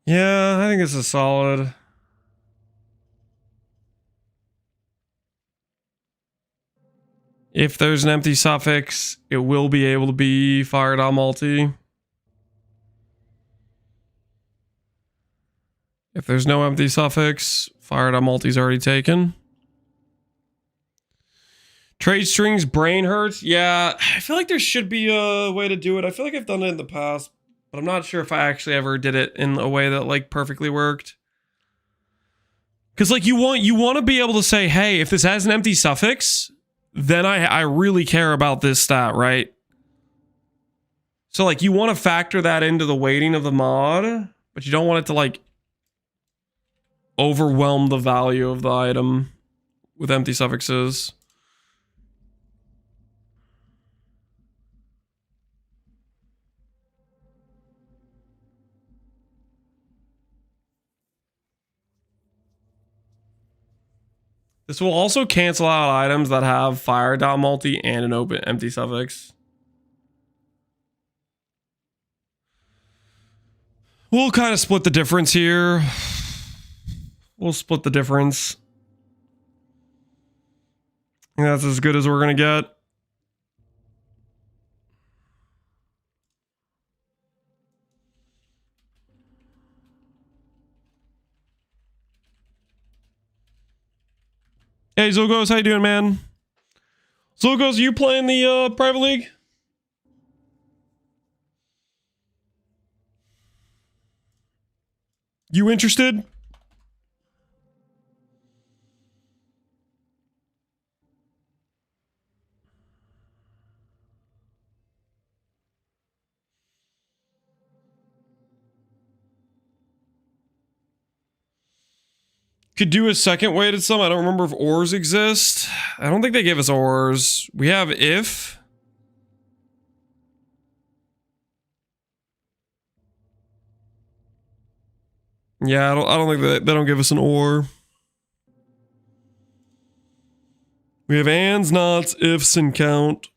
Yeah, I think this is solid. If there's an empty suffix, it will be able to be fired on multi. If there's no empty suffix, fired on multi's already taken. Trade strings, brain hurts. Yeah, I feel like there should be a way to do it. I feel like I've done it in the past, but I'm not sure if I actually ever did it in a way that like perfectly worked. Because like you want to be able to say, hey, if this has an empty suffix, then I really care about this stat, right? So like you want to factor that into the weighting of the mod, but you don't want it to like overwhelm the value of the item with empty suffixes. This will also cancel out items that have fire dot multi and an open empty suffix. We'll kind of split the difference here. We'll split the difference. And that's as good as we're gonna get. Hey Zogos, how you doing, man? Zogos, are you playing the private league? You interested? Could do a second weighted sum. I don't remember if ores exist. I don't think they gave us ores. We have if. Yeah, I don't think they don't give us an ore. We have ands, nots, ifs, and count.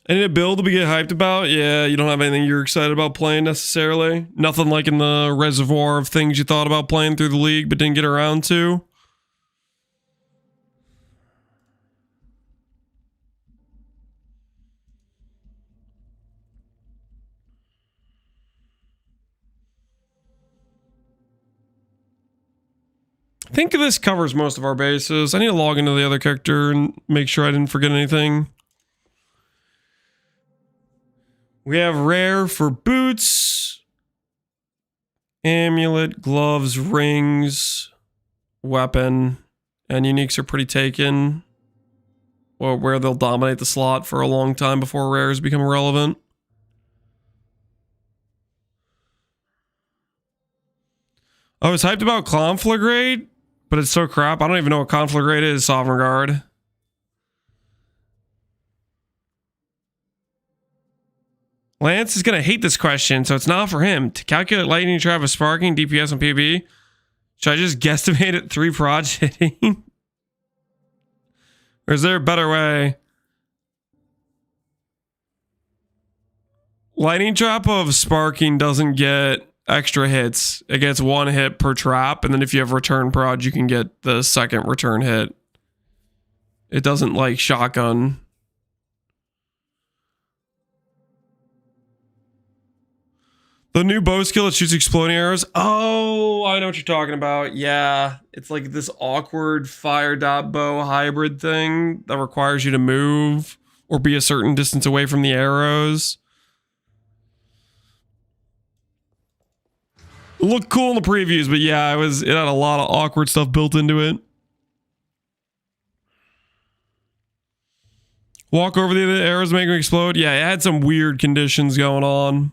I need a build to be get hyped about. Yeah, you don't have anything you're excited about playing necessarily. Nothing like in the reservoir of things you thought about playing through the league but didn't get around to. I think this covers most of our bases. I need to log into the other character and make sure I didn't forget anything. We have rare for boots, amulet, gloves, rings, weapon, and uniques are pretty taken. Well, where they'll dominate the slot for a long time before rares become relevant. I was hyped about Conflagrate, but it's so crap. I don't even know what Conflagrate is, Sovereign Guard. Lance is going to hate this question, so it's not for him. To calculate lightning trap of sparking, DPS, and PB, should I just guesstimate at 3 prods hitting? Or is there a better way? Lightning trap of sparking doesn't get extra hits. It gets 1 hit per trap, and then if you have return prod, you can get the second return hit. It doesn't like shotgun. The new bow skill that shoots exploding arrows. Oh, I know what you're talking about. Yeah, it's like this awkward fire dot bow hybrid thing that requires you to move or be a certain distance away from the arrows. It looked cool in the previews, but yeah, it had a lot of awkward stuff built into it. Walk over the arrows, make them explode. Yeah, it had some weird conditions going on.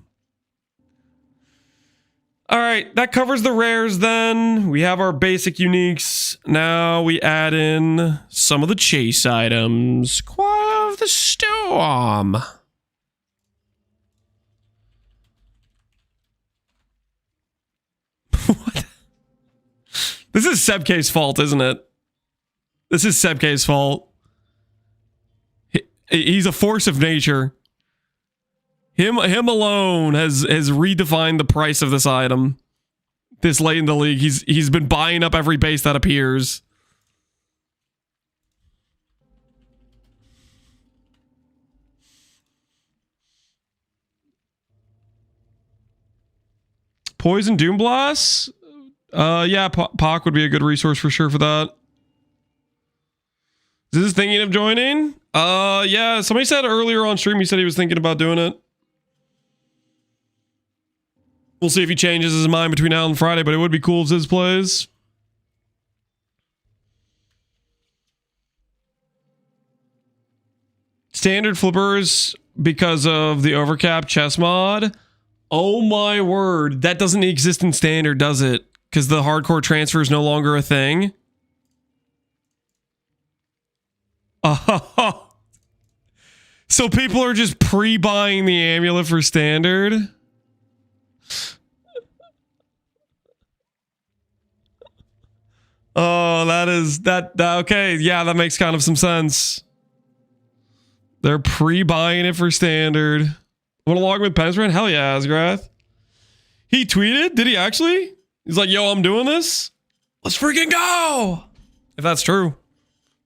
All right, that covers the rares then. We have our basic uniques. Now we add in some of the chase items. Choir of the Storm. What? This is Sebke's fault, isn't it? This is Sebke's fault. He's a force of nature. Him alone has redefined the price of this item. This late in the league, he's been buying up every base that appears. Poison Doomblast? Yeah, Pohx would be a good resource for sure for that. Is this thinking of joining? Yeah, somebody said earlier on stream he said he was thinking about doing it. We'll see if he changes his mind between now and Friday, but it would be cool if Ziz plays. Standard flippers because of the overcap chess mod. Oh my word. That doesn't exist in standard, does it? Because the hardcore transfer is no longer a thing. Oh. So people are just pre-buying the amulet for standard? Oh, that okay, yeah, that makes kind of some sense. They're pre-buying it for standard. Want to log with Pensman? Hell yeah, Asgrath. He tweeted? Did he actually? He's like, yo, I'm doing this. Let's freaking go. If that's true.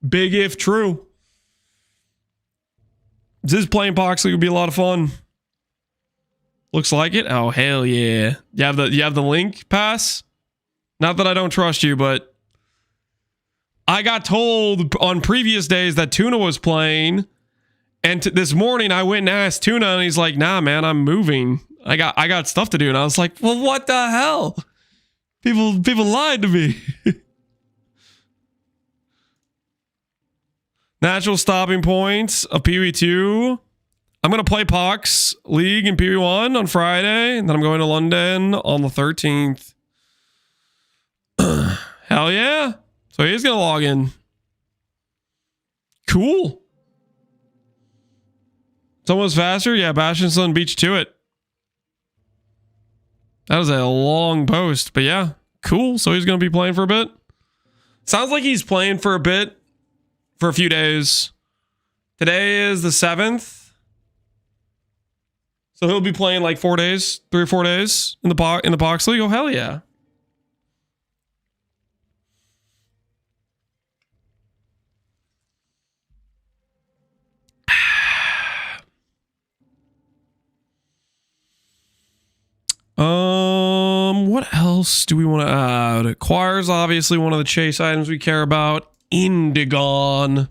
Big if true. This is playing Pohx League would be a lot of fun. Looks like it. Oh, hell yeah. You have the link pass? Not that I don't trust you, but I got told on previous days that Tuna was playing. And this morning I went and asked Tuna and he's like, nah, man, I'm moving. I got stuff to do. And I was like, well, what the hell? People lied to me. Natural stopping points of Pee-wee 2. I'm going to play Pohx League in Pee-wee 1 on Friday. And then I'm going to London on the 13th. Hell yeah. So he's going to log in. Cool. It's almost faster. Yeah, Bastion Sun beats to it. That was a long post, but yeah, cool. So he's going to be playing for a bit. Sounds like he's playing for a bit, for a few days. Today is the 7th. So he'll be playing like 4 days, 3 or 4 days in the Pohx League. Oh, hell yeah. What else do we want to add? Acquire's obviously one of the chase items we care about. Indigon.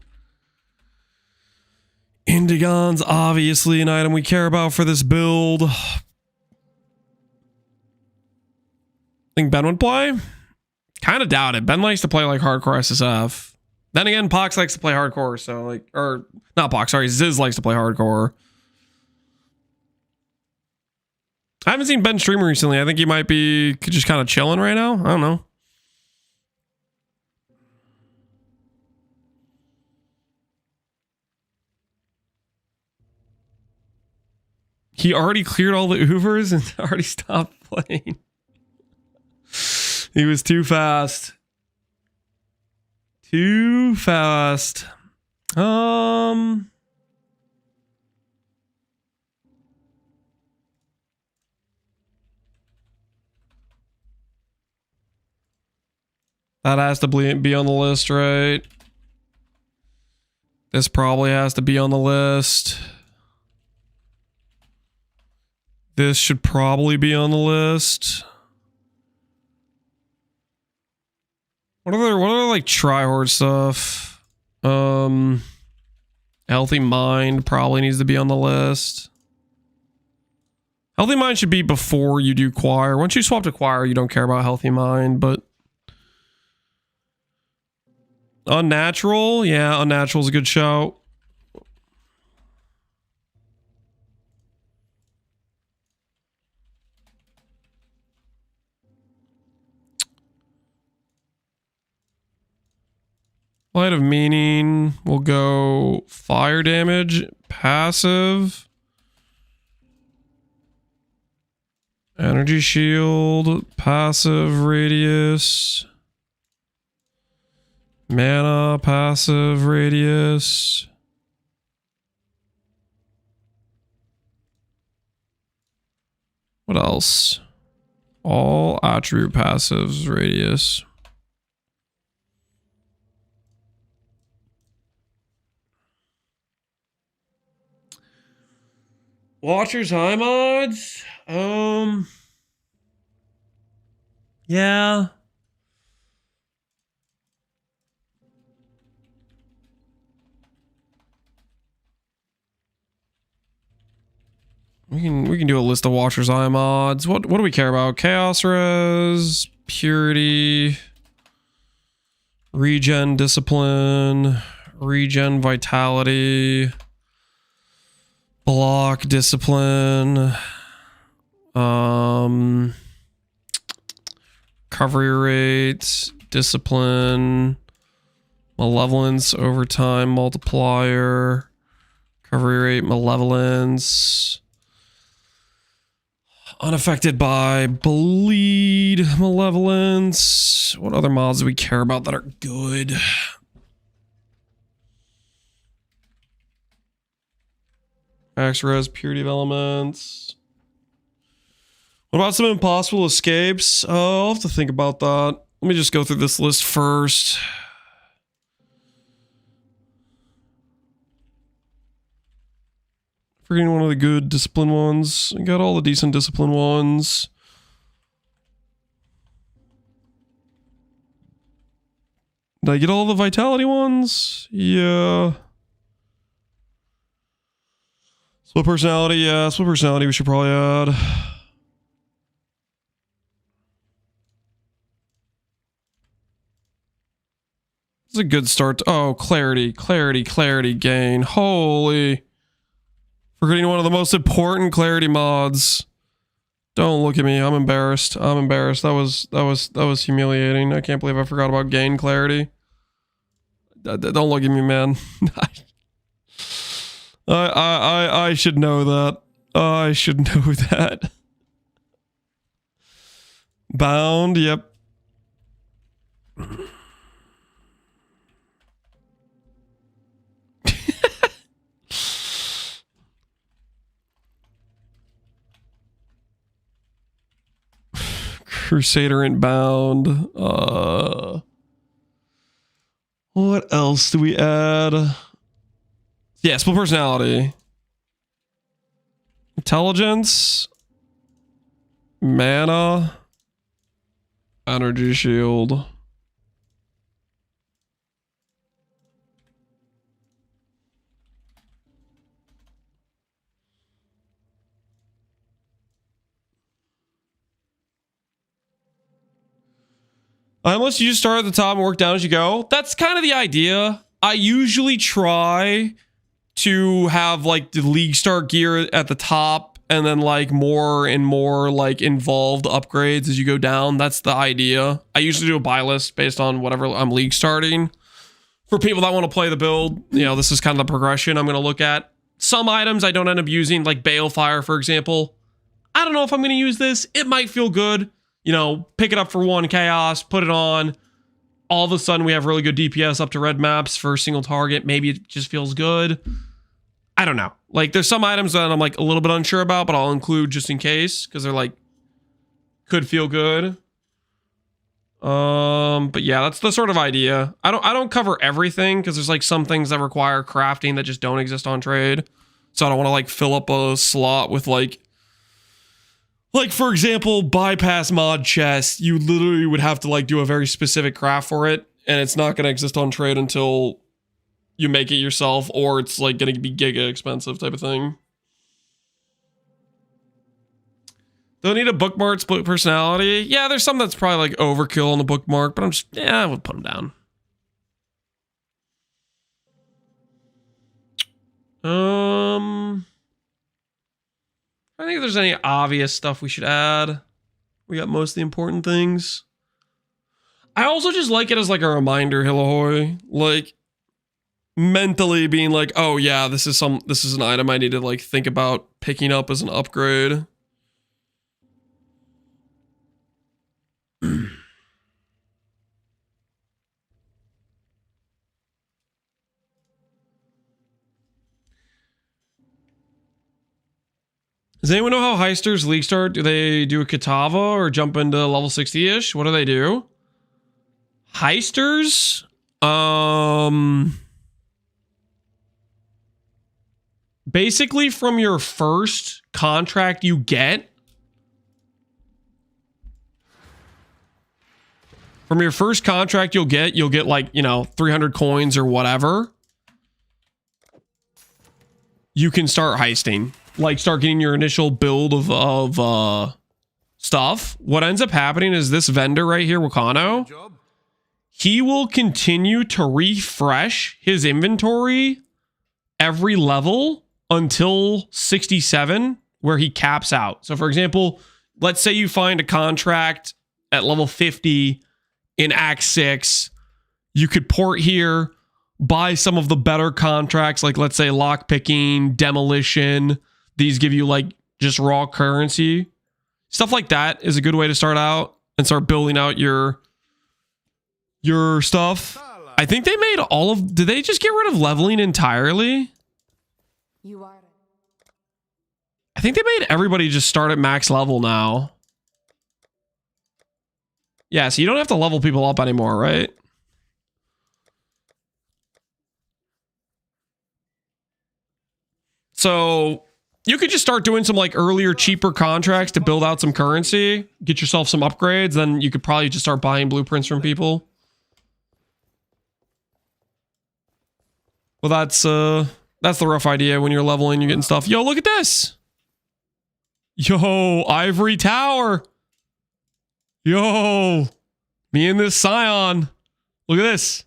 Indigon's obviously an item we care about for this build. Think Ben would play? Kind of doubt it. Ben likes to play like hardcore SSF. Then again, Pohx likes to play hardcore, so like, or not Pohx, sorry, Ziz likes to play hardcore. I haven't seen Ben stream recently. I think he might be just kind of chilling right now. I don't know. He already cleared all the Ubers and already stopped playing. He was too fast. Too fast. That has to be on the list, right? This probably has to be on the list. This should probably be on the list. What other like tryhard stuff? Healthy Mind probably needs to be on the list. Healthy Mind should be before you do Choir. Once you swap to Choir, you don't care about Healthy Mind, but Unnatural, yeah, Unnatural's a good show. Light of Meaning will go fire damage, passive, energy shield, passive radius, mana, passive radius. What else? All attribute passives radius. Watcher's High mods? Yeah. We can do a list of Watcher's Eye mods. What do we care about? Chaos Res, Purity, Regen Discipline, Regen Vitality, Block Discipline, recovery rates, Discipline, Malevolence, overtime, multiplier, recovery rate, malevolence. Unaffected by bleed, malevolence. What other mods do we care about that are good? Max res, purity of elements. What about some impossible escapes? I'll have to think about that. Let me just go through this list first. Forgetting one of the good discipline ones. I got all the decent discipline ones. Did I get all the vitality ones? Yeah. Split personality, yeah. Split personality we should probably add. It's a good start. Oh, clarity, clarity, clarity gain. Holy. Forgetting one of the most important clarity mods. Don't look at me. I'm embarrassed. I'm embarrassed. That was humiliating. I can't believe I forgot about gain clarity. Don't look at me, man. I should know that. I should know that. Bound, yep. Crusader and bound. What else do we add? Yeah, split personality. Intelligence. Mana. Energy shield. Unless you just start at the top and work down as you go. That's kind of the idea. I usually try to have like the league start gear at the top and then like more and more like involved upgrades as you go down. That's the idea. I usually do a buy list based on whatever I'm league starting. For people that want to play the build, you know, this is kind of the progression I'm going to look at. Some items I don't end up using, like Balefire, for example. I don't know if I'm going to use this. It might feel good. You know, pick it up for 1 chaos, put it on. All of a sudden, we have really good DPS up to red maps for a single target. Maybe it just feels good. I don't know. Like, there's some items that I'm like a little bit unsure about, but I'll include just in case because they're like could feel good. But yeah, that's the sort of idea. I don't cover everything because there's like some things that require crafting that just don't exist on trade. So I don't want to like fill up a slot with like for example, bypass mod chest. You literally would have to like do a very specific craft for it, and it's not going to exist on trade until you make it yourself, or it's like going to be giga expensive type of thing. Don't need a bookmark split personality. Yeah, there's some that's probably like overkill on the bookmark, but I'm just, yeah, I would put them down. I think if there's any obvious stuff we should add. We got most of the important things. I also just like it as like a reminder, Hillahoy. Like mentally being like, oh yeah, this is an item I need to like think about picking up as an upgrade. Does anyone know how heisters league start? Do they do a Katava or jump into level 60-ish? What do they do? Heisters? Basically from your first contract you get. From your first contract you'll get like, you know, 300 coins or whatever. You can start heisting. Like start getting your initial build of stuff. What ends up happening is this vendor right here, Wakano, he will continue to refresh his inventory every level until 67, where he caps out. So for example, let's say you find a contract at level 50 in Act 6 You could port here, buy some of the better contracts, like let's say lockpicking, demolition. These give you like just raw currency. Stuff like that is a good way to start out and start building out your stuff. I think they made all of... Did they just get rid of leveling entirely? You are. I think they made everybody just start at max level now. Yeah, so you don't have to level people up anymore, right? So you could just start doing some like earlier, cheaper contracts to build out some currency, get yourself some upgrades, then you could probably just start buying blueprints from people. Well, that's the rough idea when you're leveling, you're getting stuff. Yo, look at this. Yo, Ivory Tower. Yo, me and this Scion. Look at this.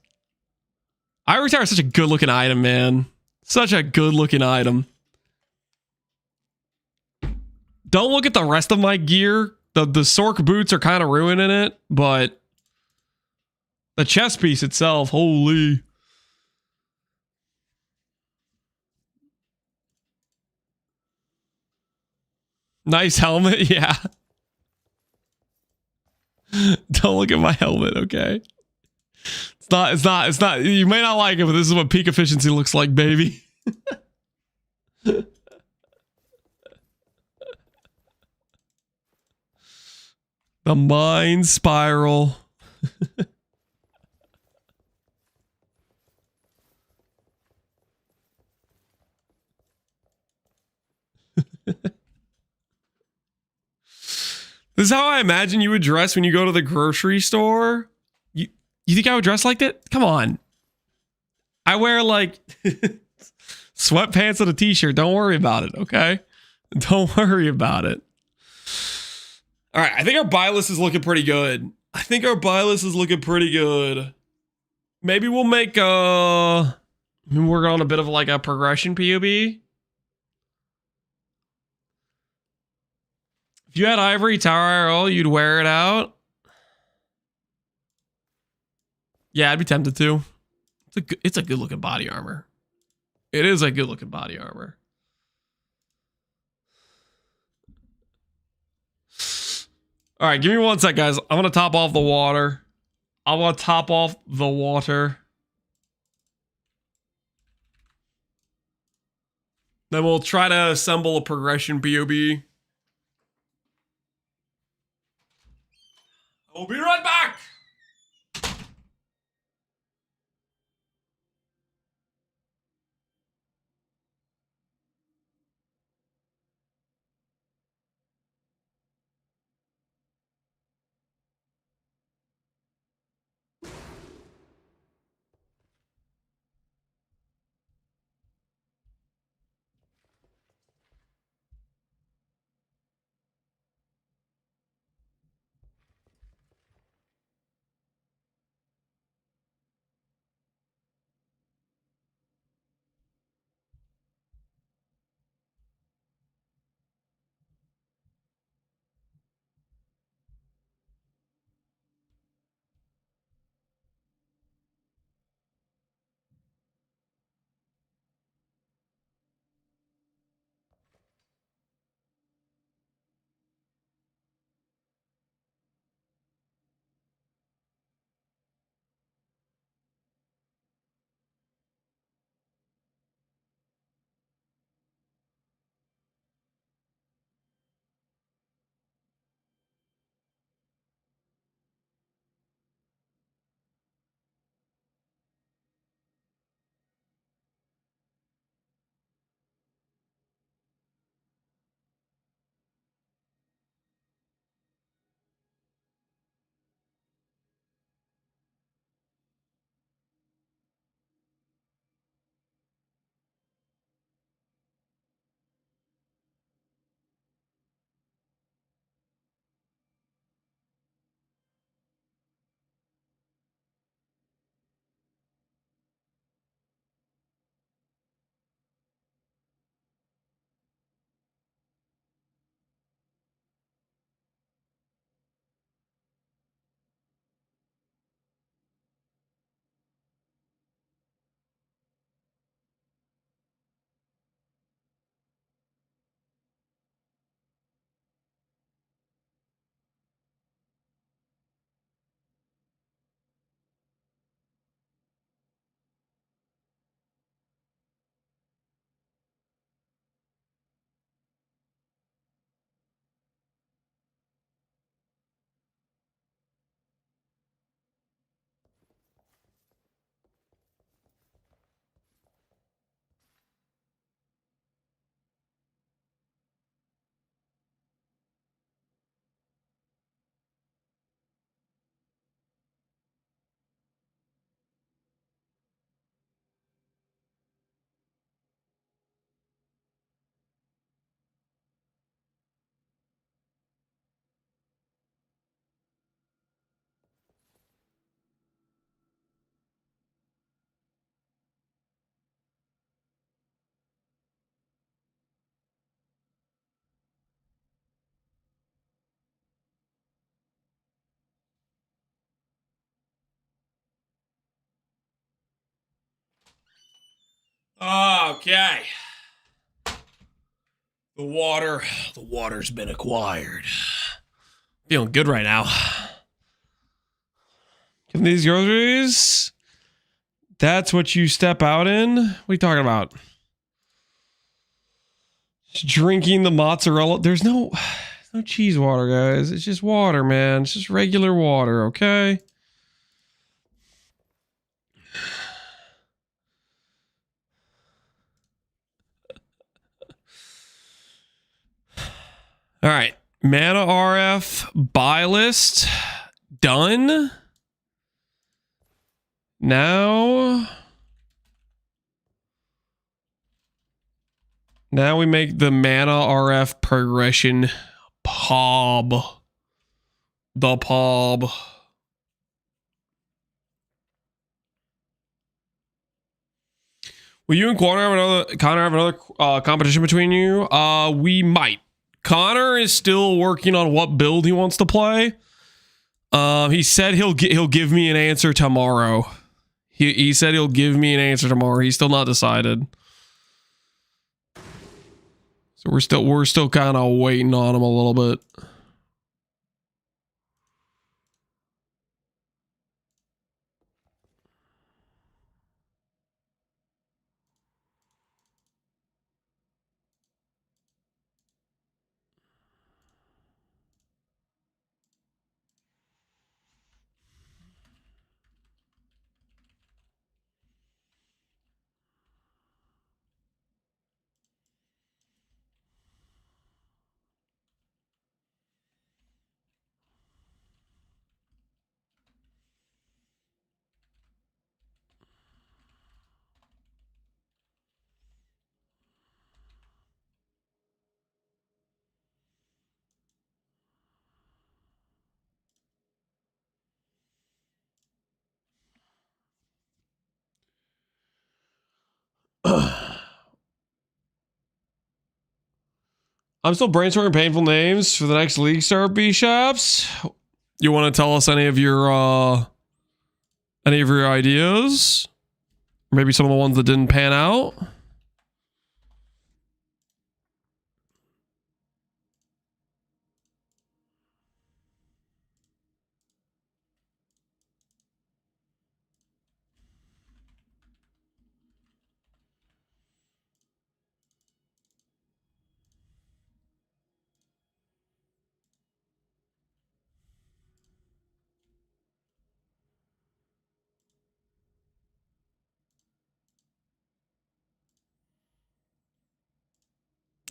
Ivory Tower is such a good looking item, man. Such a good looking item. Don't look at the rest of my gear. The Sork boots are kind of ruining it, but the chest piece itself, holy. Nice helmet, yeah. Don't look at my helmet, okay? It's not, you may not like it, but this is what peak efficiency looks like, baby. The mind spiral. This is how I imagine you would dress when you go to the grocery store. You think I would dress like that? Come on. I wear like sweatpants and a t-shirt. Don't worry about it, okay? Don't worry about it. All right, I think our buy list is looking pretty good. Maybe we'll make we're on a bit of like a progression POB. If you had Ivory Tower IRL, you'd wear it out. Yeah, I'd be tempted to. It's a good looking body armor. It is a good looking body armor. All right, give me 1 sec, guys. I'm gonna top off the water. Then we'll try to assemble a progression POB. I'll be right back. Okay. The water's been acquired. Feeling good right now. Give these groceries. That's what you step out in? What are you talking about? Just drinking the mozzarella. There's no cheese water, guys. It's just water, man. It's just regular water, okay? All right. Mana RF buy list done. Now we make the mana RF progression POB. The POB. Will you and Connor have another competition between you? We might. Connor is still working on what build he wants to play. He said he'll give me an answer tomorrow. He said he'll give me an answer tomorrow. He's still not decided. So we're still kind of waiting on him a little bit. I'm still brainstorming painful names for the next League Star B-Shops. You want to tell us any of your ideas? Maybe some of the ones that didn't pan out?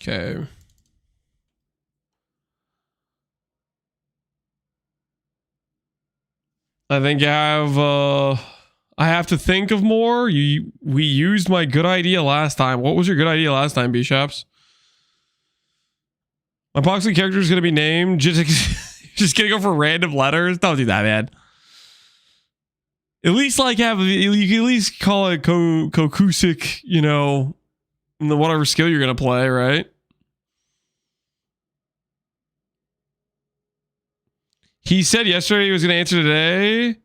Okay. I think I have to think of more. We used my good idea last time. What was your good idea last time, B-Shops? My Pohx character is going to be named. Just going to go for random letters. Don't do that, man. At least you can at least call it Kokusik, you know, in the whatever skill you're going to play, right? He said yesterday he was going to answer today.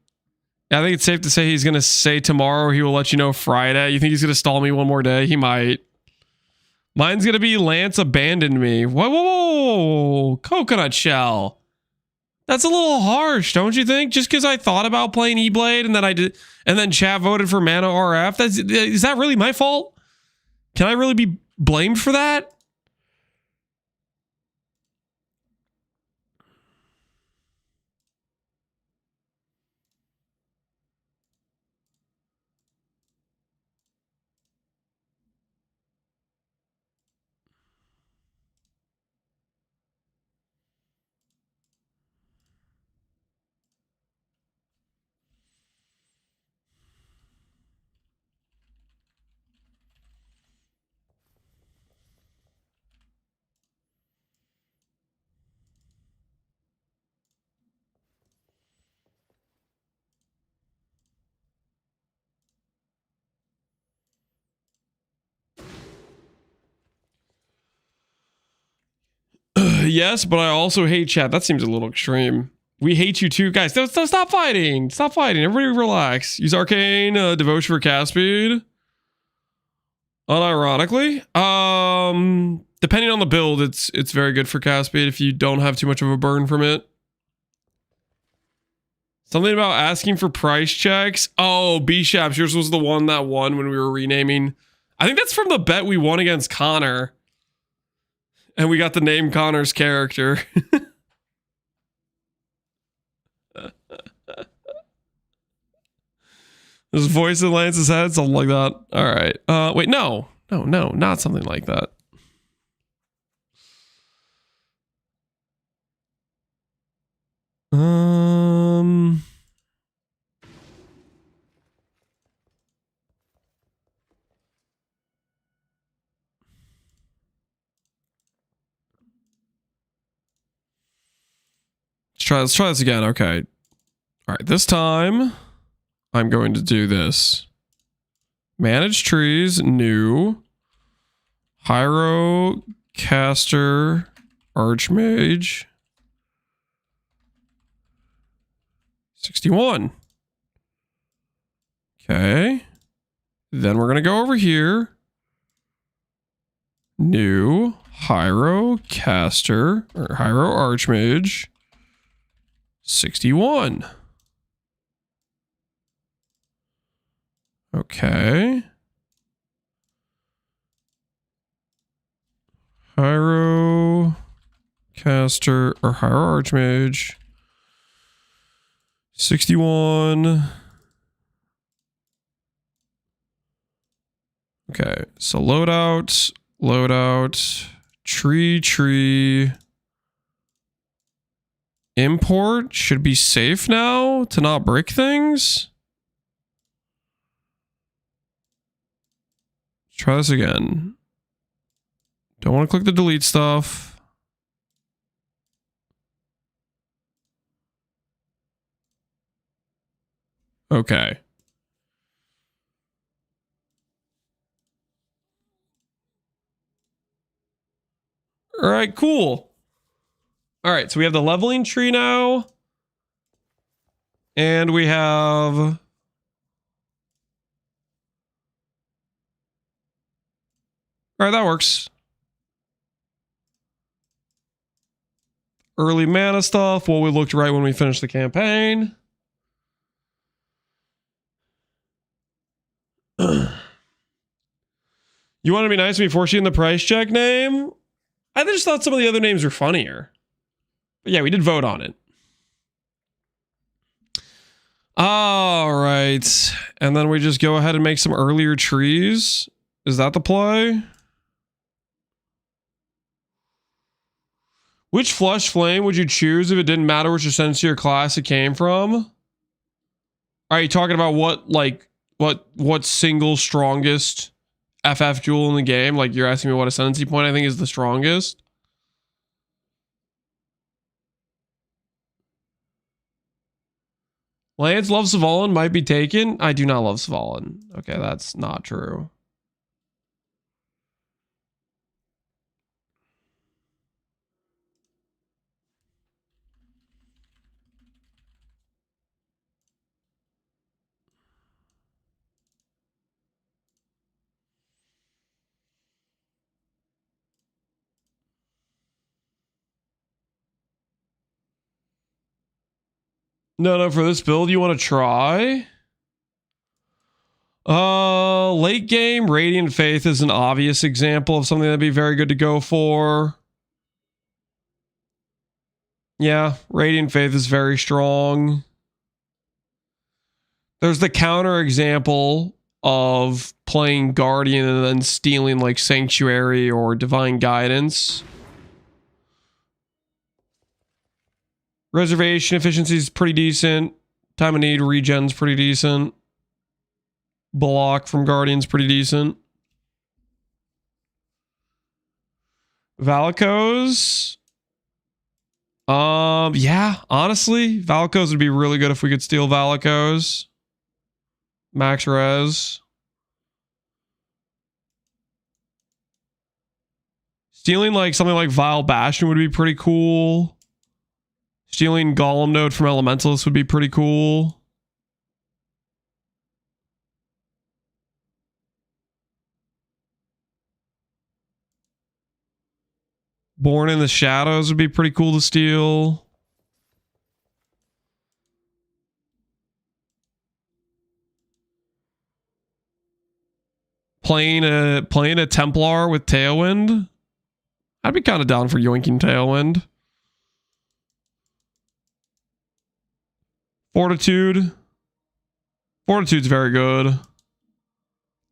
I think it's safe to say he's going to say tomorrow he will let you know Friday. You think he's going to stall me one more day? He might. Mine's going to be Lance abandoned me. Whoa. Coconut shell. That's a little harsh, don't you think? Just because I thought about playing E-Blade and then I did, and then chat voted for Mana RF. Is that really my fault? Can I really be blamed for that? Yes, but I also hate chat. That seems a little extreme. We hate you too. Guys, stop fighting. Stop fighting. Everybody relax. Use Arcane Devotion for cast speed. Unironically, depending on the build, it's very good for cast speed if you don't have too much of a burn from it. Something about asking for price checks. Oh, B-Shaps, yours was the one that won when we were renaming. I think that's from the bet we won against Connor. And we got the name Connor's character. His voice in Lance's head, something like that. All right. Wait, no, not something like that. Let's try this again. Okay. All right. This time, I'm going to do this. Manage trees, new. Hyro, caster, archmage. 61. Okay. Then we're going to go over here. New, Hyro, caster, or Hyro, archmage. 61. Okay. Hyro, caster, or Hyro, archmage. 61. Okay, so loadout, tree. Import should be safe now to not break things. Try this again. Don't want to click the delete stuff. Okay. All right, cool. All right, so we have the leveling tree now. And we have... All right, that works. Early mana stuff. Well, we looked right when we finished the campaign. You want to be nice to me for seeing the price check name? I just thought some of the other names were funnier. But yeah, we did vote on it. All right. And then we just go ahead and make some earlier trees. Is that the play? Which flush flame would you choose if it didn't matter which Ascendancy or class it came from? Are you talking about what single strongest FF jewel in the game? Like you're asking me what Ascendancy point I think is the strongest? Lance loves Svalin might be taken. I do not love Svalin. Okay, that's not true. No, for this build you want to try? Late game, Radiant Faith is an obvious example of something that'd be very good to go for. Yeah, Radiant Faith is very strong. There's the counter example of playing Guardian and then stealing like Sanctuary or Divine Guidance. Reservation efficiency is pretty decent. Time of need regen's pretty decent. Block from Guardian's pretty decent. Valakos. Yeah, honestly, Valakos would be really good if we could steal Valakos. Max res. Stealing like something like Vile Bastion would be pretty cool. Stealing Golem Node from Elementalist would be pretty cool. Born in the Shadows would be pretty cool to steal. Playing a Templar with Tailwind. I'd be kind of down for yoinking Tailwind. Fortitude. Fortitude's very good.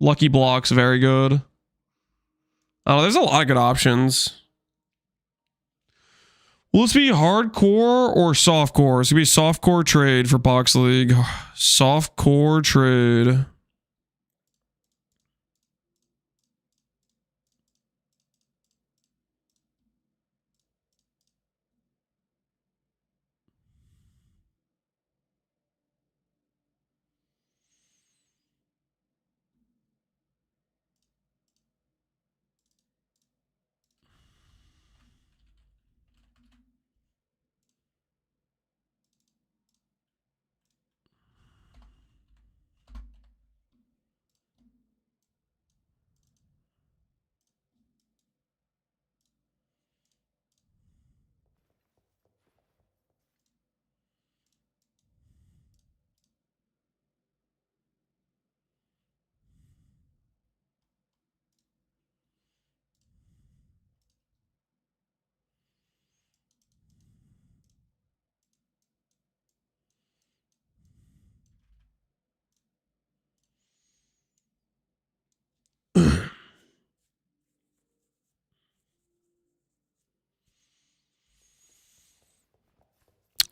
Lucky Block's very good. Oh, there's a lot of good options. Will this be hardcore or softcore? It's gonna be a softcore trade for Pohx League. Softcore trade.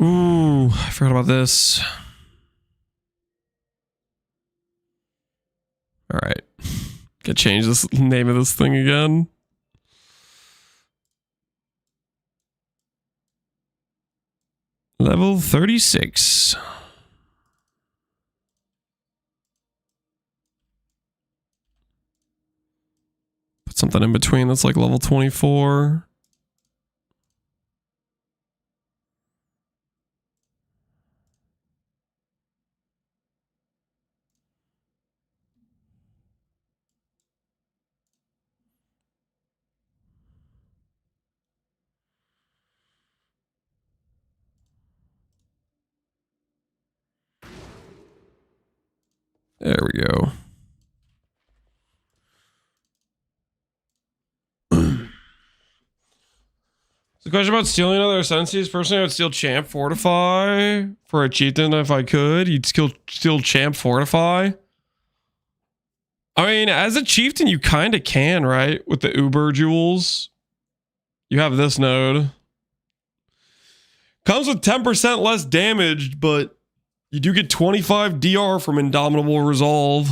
Ooh, I forgot about this. All right. Gotta change this name of this thing again. Level 36. Put something in between that's like level 24. There we go. The question about stealing other Ascendancies. Personally, I would steal Champ Fortify for a chieftain if I could. You'd steal Champ Fortify. I mean, as a chieftain, you kind of can, right? With the Uber jewels. You have this node. Comes with 10% less damage, but you do get 25 DR from Indomitable Resolve.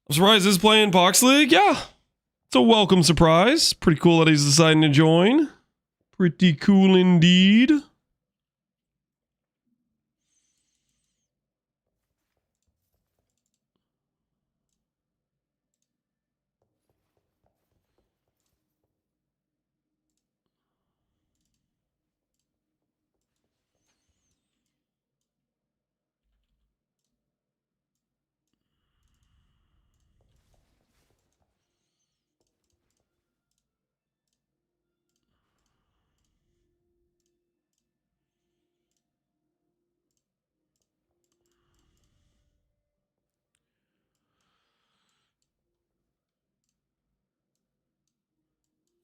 I'm surprised he's playing Pohx League. Yeah. It's a welcome surprise. Pretty cool that he's deciding to join. Pretty cool indeed.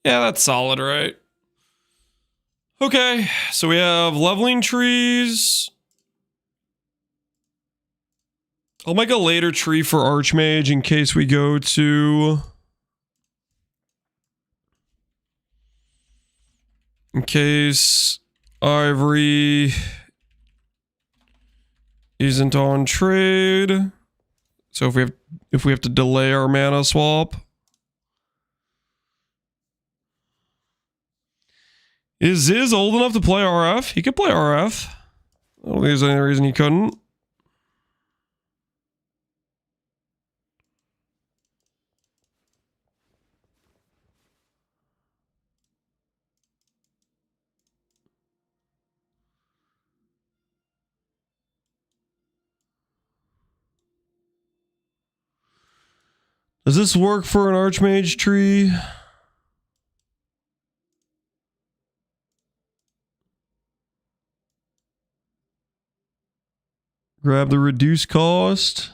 Yeah, that's solid, right? Okay, so we have leveling trees. I'll make a later tree for Archmage in case we go to... In case Ivory isn't on trade. So if we have to delay our mana swap. Is Ziz old enough to play RF? He could play RF. I don't think there's any reason he couldn't. Does this work for an Archmage tree? Grab the reduced cost.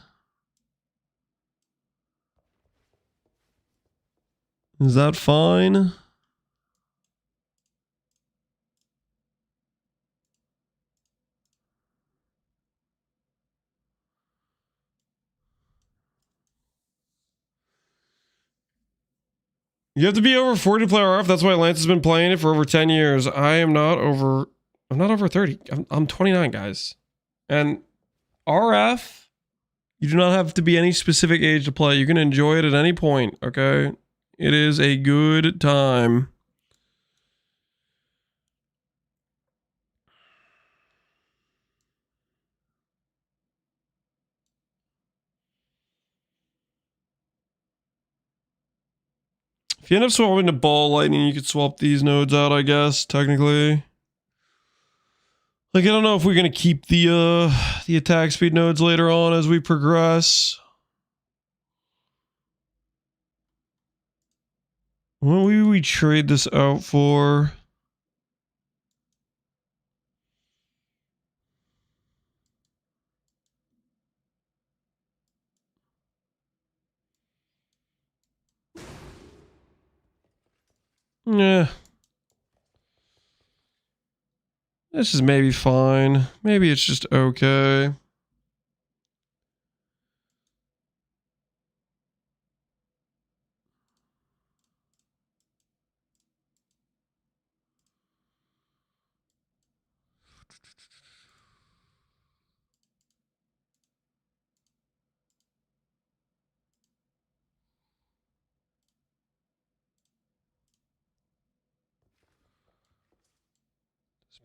Is that fine? You have to be over 40 to play RF. That's why Lance has been playing it for over 10 years. I'm not over 30. I'm 29, guys. And RF, you do not have to be any specific age to play. You can enjoy it at any point, okay? It is a good time. If you end up swapping to ball lightning, you could swap these nodes out, I guess, technically. Like, I don't know if we're gonna keep the attack speed nodes later on as we progress. What will we trade this out for? Yeah. This is maybe fine. Maybe it's just okay.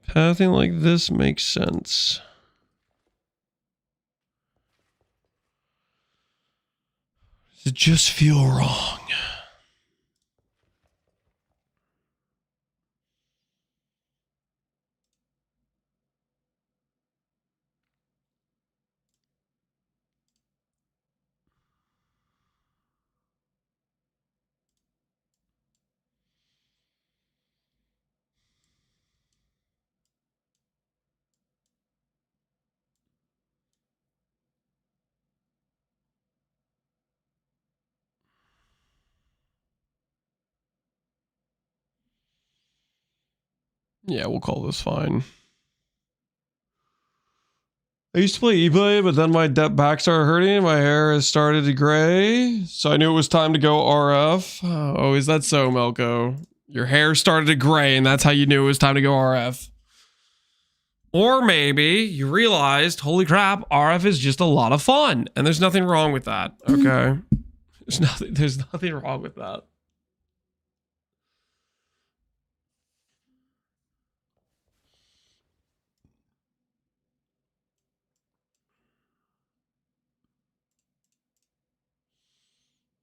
Pathing like this makes sense. Does it just feel wrong? Yeah, we'll call this fine. I used to play E-Blade, but then my back started hurting and my hair has started to gray. So I knew it was time to go RF. Oh, is that so, Melko? Your hair started to gray and that's how you knew it was time to go RF. Or maybe you realized, holy crap, RF is just a lot of fun. And there's nothing wrong with that, okay? There's nothing wrong with that.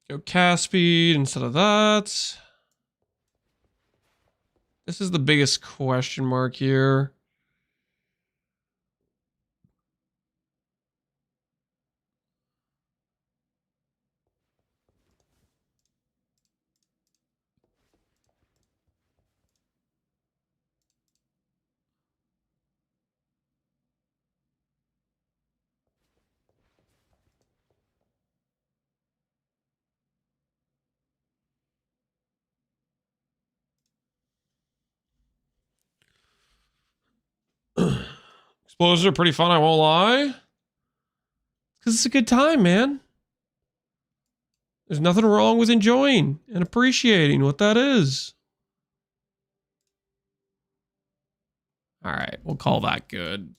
Go cast speed instead of that. This is the biggest question mark here. Explosions are pretty fun, I won't lie. Because it's a good time, man. There's nothing wrong with enjoying and appreciating what that is. All right, we'll call that good.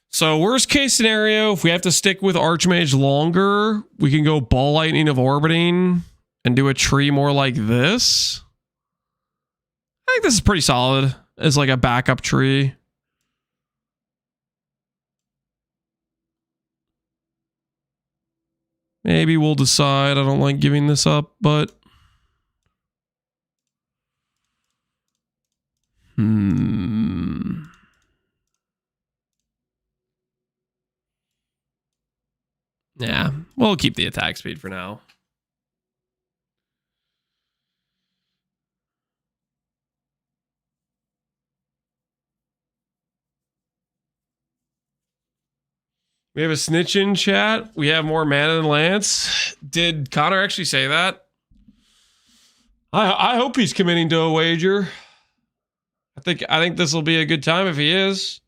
So worst case scenario, if we have to stick with Archmage longer, we can go Ball Lightning of Orbiting and do a tree more like this. I think this is pretty solid as like a backup tree. Maybe we'll decide. I don't like giving this up, but... Yeah, we'll keep the attack speed for now. We have a snitch in chat. We have more mana than Lance. Did Connor actually say that? I hope he's committing to a wager. I think this will be a good time if he is.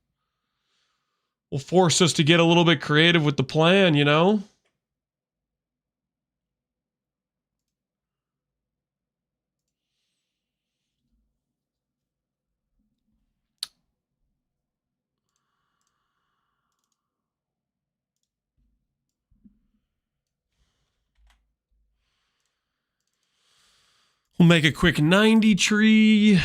Will force us to get a little bit creative with the plan, you know? We'll make a quick 90 tree.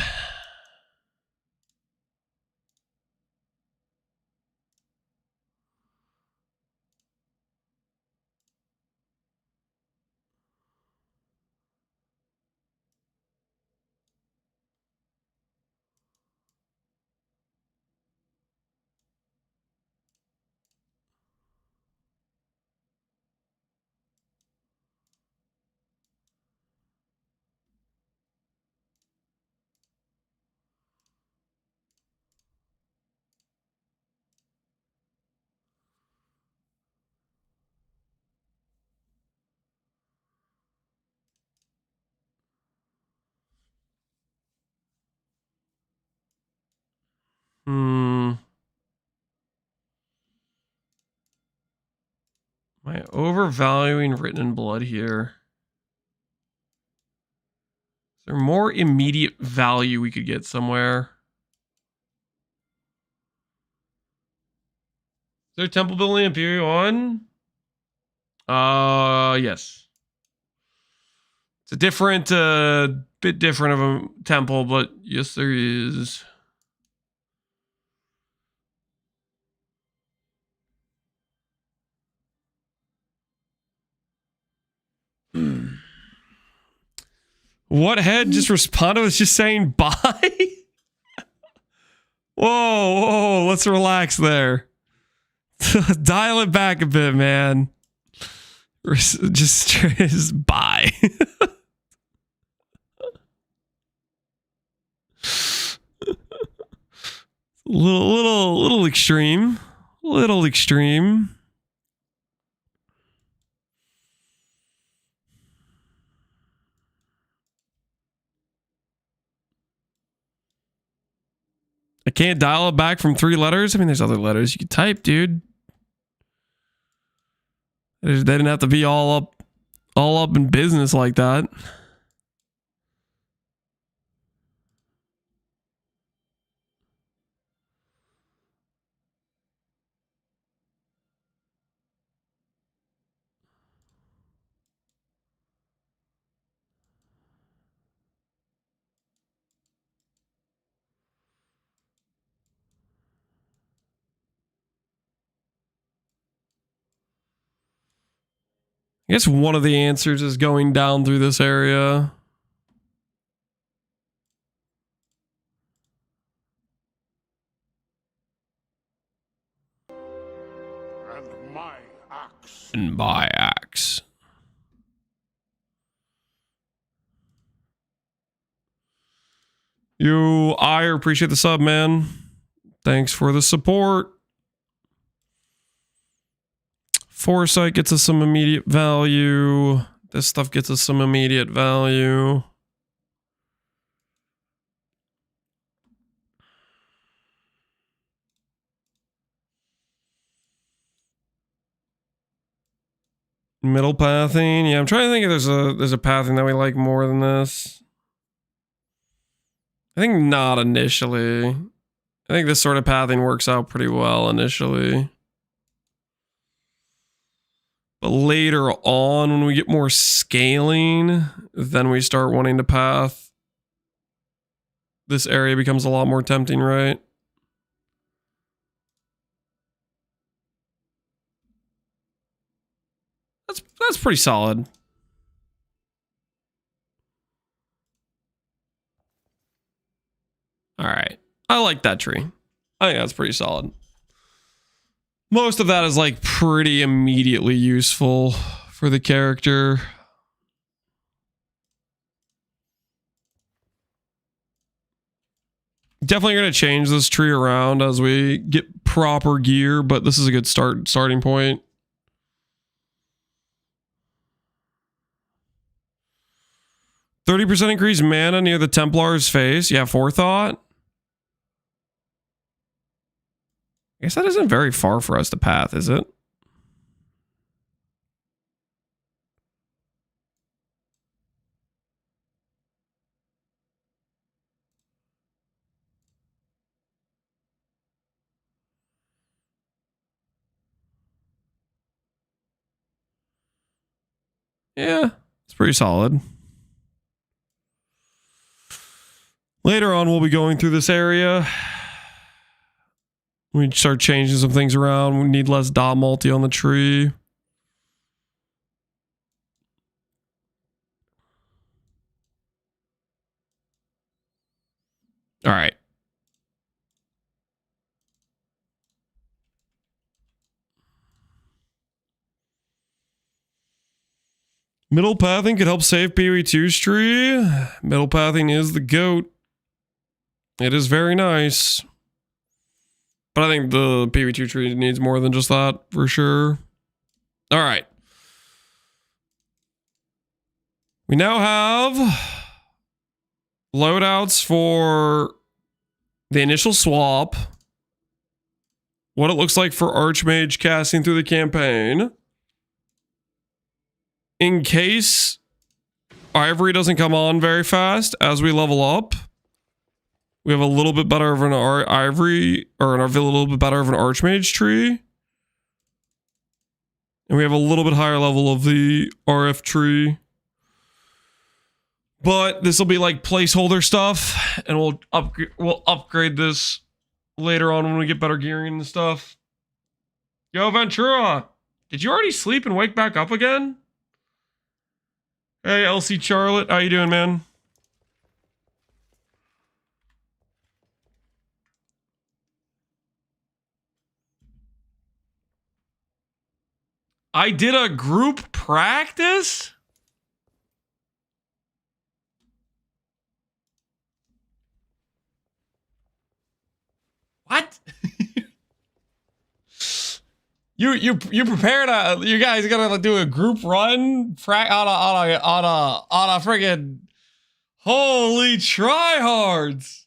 Am I overvaluing written in blood here? Is there more immediate value we could get somewhere? Is there a temple building Imperial on? Yes. It's a different, bit different of a temple, but yes, there is. What head just responded was just saying bye? Whoa, let's relax there. Dial it back a bit, man. Just bye. little extreme. Little extreme. I can't dial it back from 3 letters. I mean, there's other letters you could type, dude. They didn't have to be all up in business like that. I guess one of the answers is going down through this area. And my axe. And my axe. I appreciate the sub, man. Thanks for the support. Foresight gets us some immediate value. This stuff gets us some immediate value. Middle pathing. Yeah, I'm trying to think if there's a pathing that we like more than this. I think not initially. I think this sort of pathing works out pretty well initially. But later on, when we get more scaling, then we start wanting to path. This area becomes a lot more tempting, right? That's pretty solid. All right. I like that tree. I think that's pretty solid. Most of that is like pretty immediately useful for the character. Definitely going to change this tree around as we get proper gear, but this is a good starting point. %30 increase mana near the Templar's face. Yeah, forethought. I guess that isn't very far for us to path, is it? Yeah, it's pretty solid. Later on, we'll be going through this area. We start changing some things around. We need less dot multi on the tree. All right. Middle pathing could help save PoE2's tree. Middle pathing is the GOAT. It is very nice. But I think the PoE2 tree needs more than just that, for sure. All right. We now have loadouts for the initial swap. What it looks like for Archmage casting through the campaign. In case Ivory doesn't come on very fast as we level up, we have a little bit better of an Ivory, or a little bit better of an Archmage tree. And we have a little bit higher level of the RF tree. But this will be like placeholder stuff, and we'll upgrade this later on when we get better gearing and stuff. Yo, Ventura, did you already sleep and wake back up again? Hey, LC Charlotte, how you doing, man? I did a group practice? What? You prepared you guys gonna do a group run on a friggin' holy tryhards.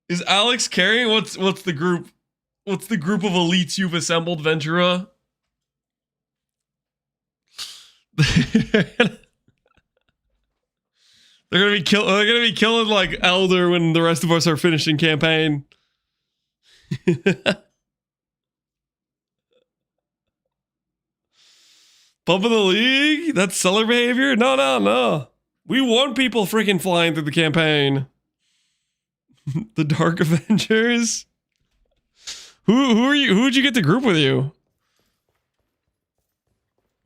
Is Alex carrying? What's the group? What's the group of elites you've assembled, Ventura? They're gonna be killing like Elder when the rest of us are finishing campaign. Bump of the league? That's seller behavior? No. We want people freaking flying through the campaign. The Dark Avengers. Who are you? Who'd you get to group with you?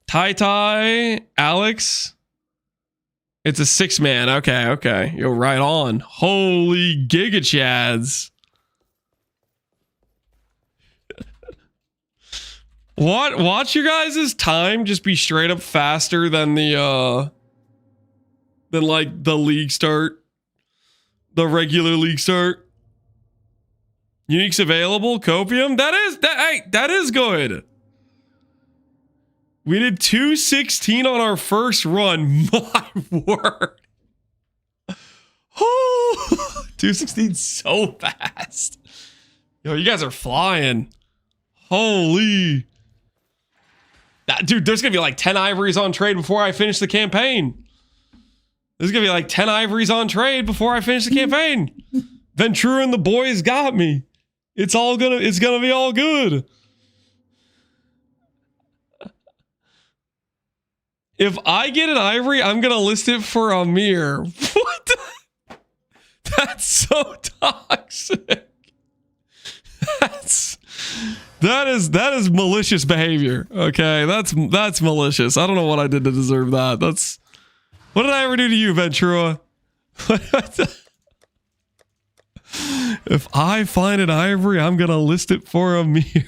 Tai, Alex. It's a 6-man. Okay. You're right on. Holy Giga Chads. What? Watch your guys' time just be straight up faster than the like the league start. The regular league start. Uniques available, Copium. That is good. We did 216 on our first run. My word. Oh, 216 so fast. Yo, you guys are flying. Holy. Dude, there's going to be like 10 ivories on trade before I finish the campaign. There's going to be like 10 ivories on trade before I finish the campaign. Ventura and the boys got me. It's going to be all good. If I get an ivory, I'm going to list it for Amir. What? That's so toxic. That is malicious behavior. Okay, that's malicious. I don't know what I did to deserve that. What did I ever do to you, Ventura? If I find an ivory, I'm gonna list it for Amir.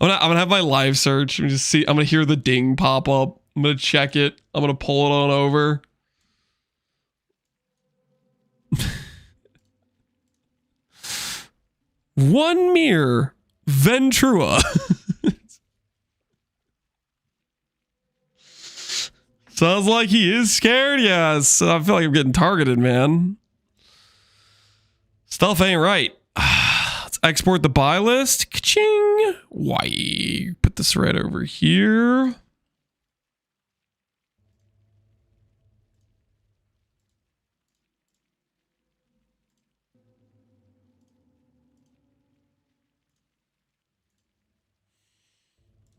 I'm gonna have my live search and just see. I'm gonna hear the ding pop up. I'm gonna check it. I'm gonna pull it on over. One mere Ventrua. Sounds like he is scared. Yes, I feel like I'm getting targeted, man. Stuff ain't right. Let's export the buy list. Ka-ching. Why? Put this right over here.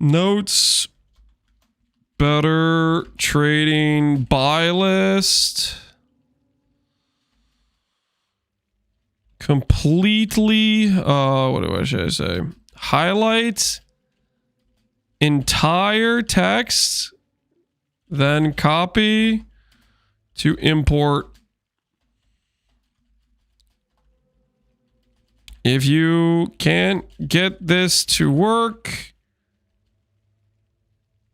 Notes. Better trading buy list. Completely, what should I say? Highlight entire text, then copy to import. If you can't get this to work,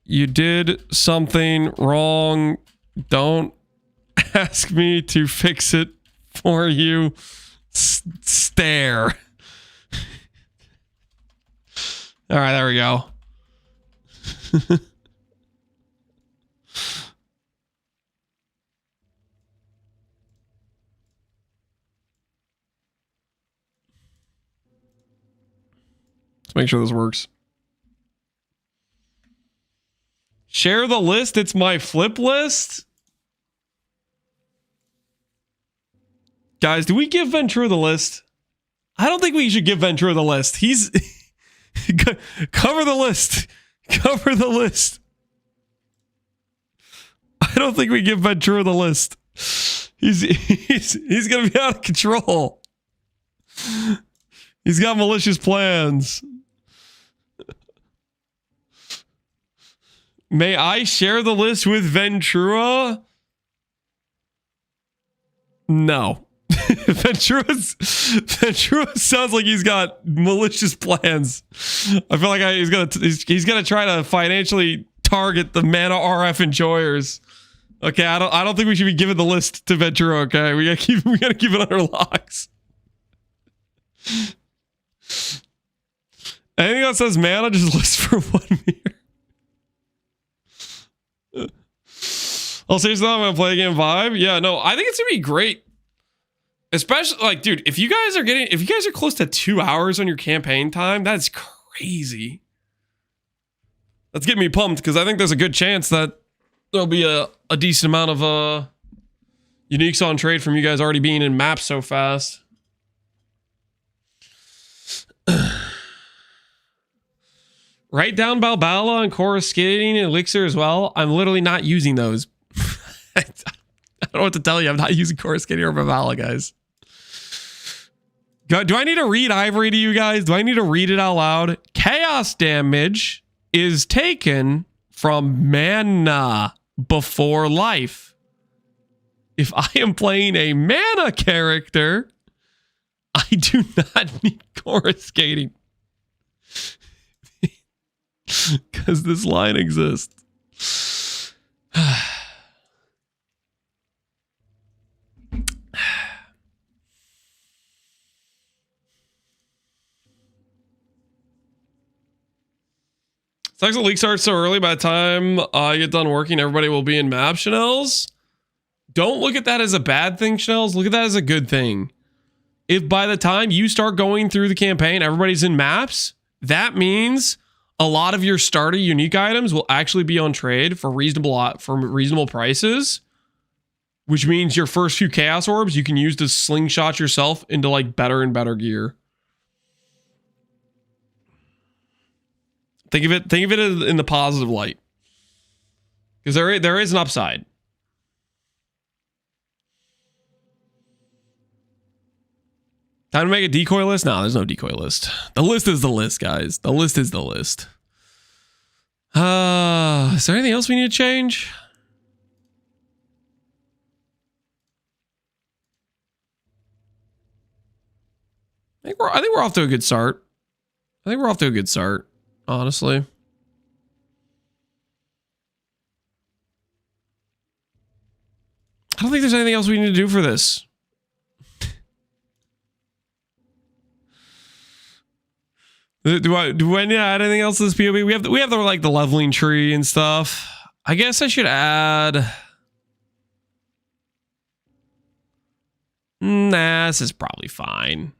you did something wrong. Don't ask me to fix it for you. Stare. All right, there we go. Let's make sure this works. Share the list. It's my flip list. Guys, do we give Ventura the list? I don't think we should give Ventura the list. He's cover the list. Cover the list. I don't think we give Ventura the list. He's gonna be out of control. He's got malicious plans. May I share the list with Ventura? No. Ventura sounds like he's got malicious plans. I feel like he's gonna try to financially target the Mana RF enjoyers. Okay, I don't think we should be giving the list to Ventura. Okay, we gotta keep it under locks. Anything that says Mana, just list for 1 year. I'll say something. I'm gonna play a game 5. Yeah, no, I think it's gonna be great. Especially, like, dude, if you guys are close to 2 hours on your campaign time, that's crazy. That's getting me pumped because I think there's a good chance that there'll be a decent amount of uniques on trade from you guys already being in maps so fast. Write down Balbala and Coruscating and Elixir as well. I'm literally not using those. I don't know what to tell you. I'm not using Coruscating or Balbala, guys. Do I need to read Ivory to you guys? Do I need to read it out loud? Chaos damage is taken from mana before life. If I am playing a mana character, I do not need Coruscating. Because this line exists. Sucks the leak starts so early. By the time I get done working, everybody will be in map. Chanels, don't look at that as a bad thing, Chanels. Look at that as a good thing. If by the time you start going through the campaign, everybody's in maps, that means a lot of your starter unique items will actually be on trade for reasonable prices, which means your first few chaos orbs you can use to slingshot yourself into like better and better gear. Think of it in the positive light, because there is an upside. Time to make a decoy list? No, there's no decoy list. The list is the list, guys. The list is the list. Is there anything else we need to change? I think we're off to a good start. Honestly. I don't think there's anything else we need to do for this. Do I need to add anything else to this POV? We have the like the leveling tree and stuff. I guess I should add. Nah, this is probably fine.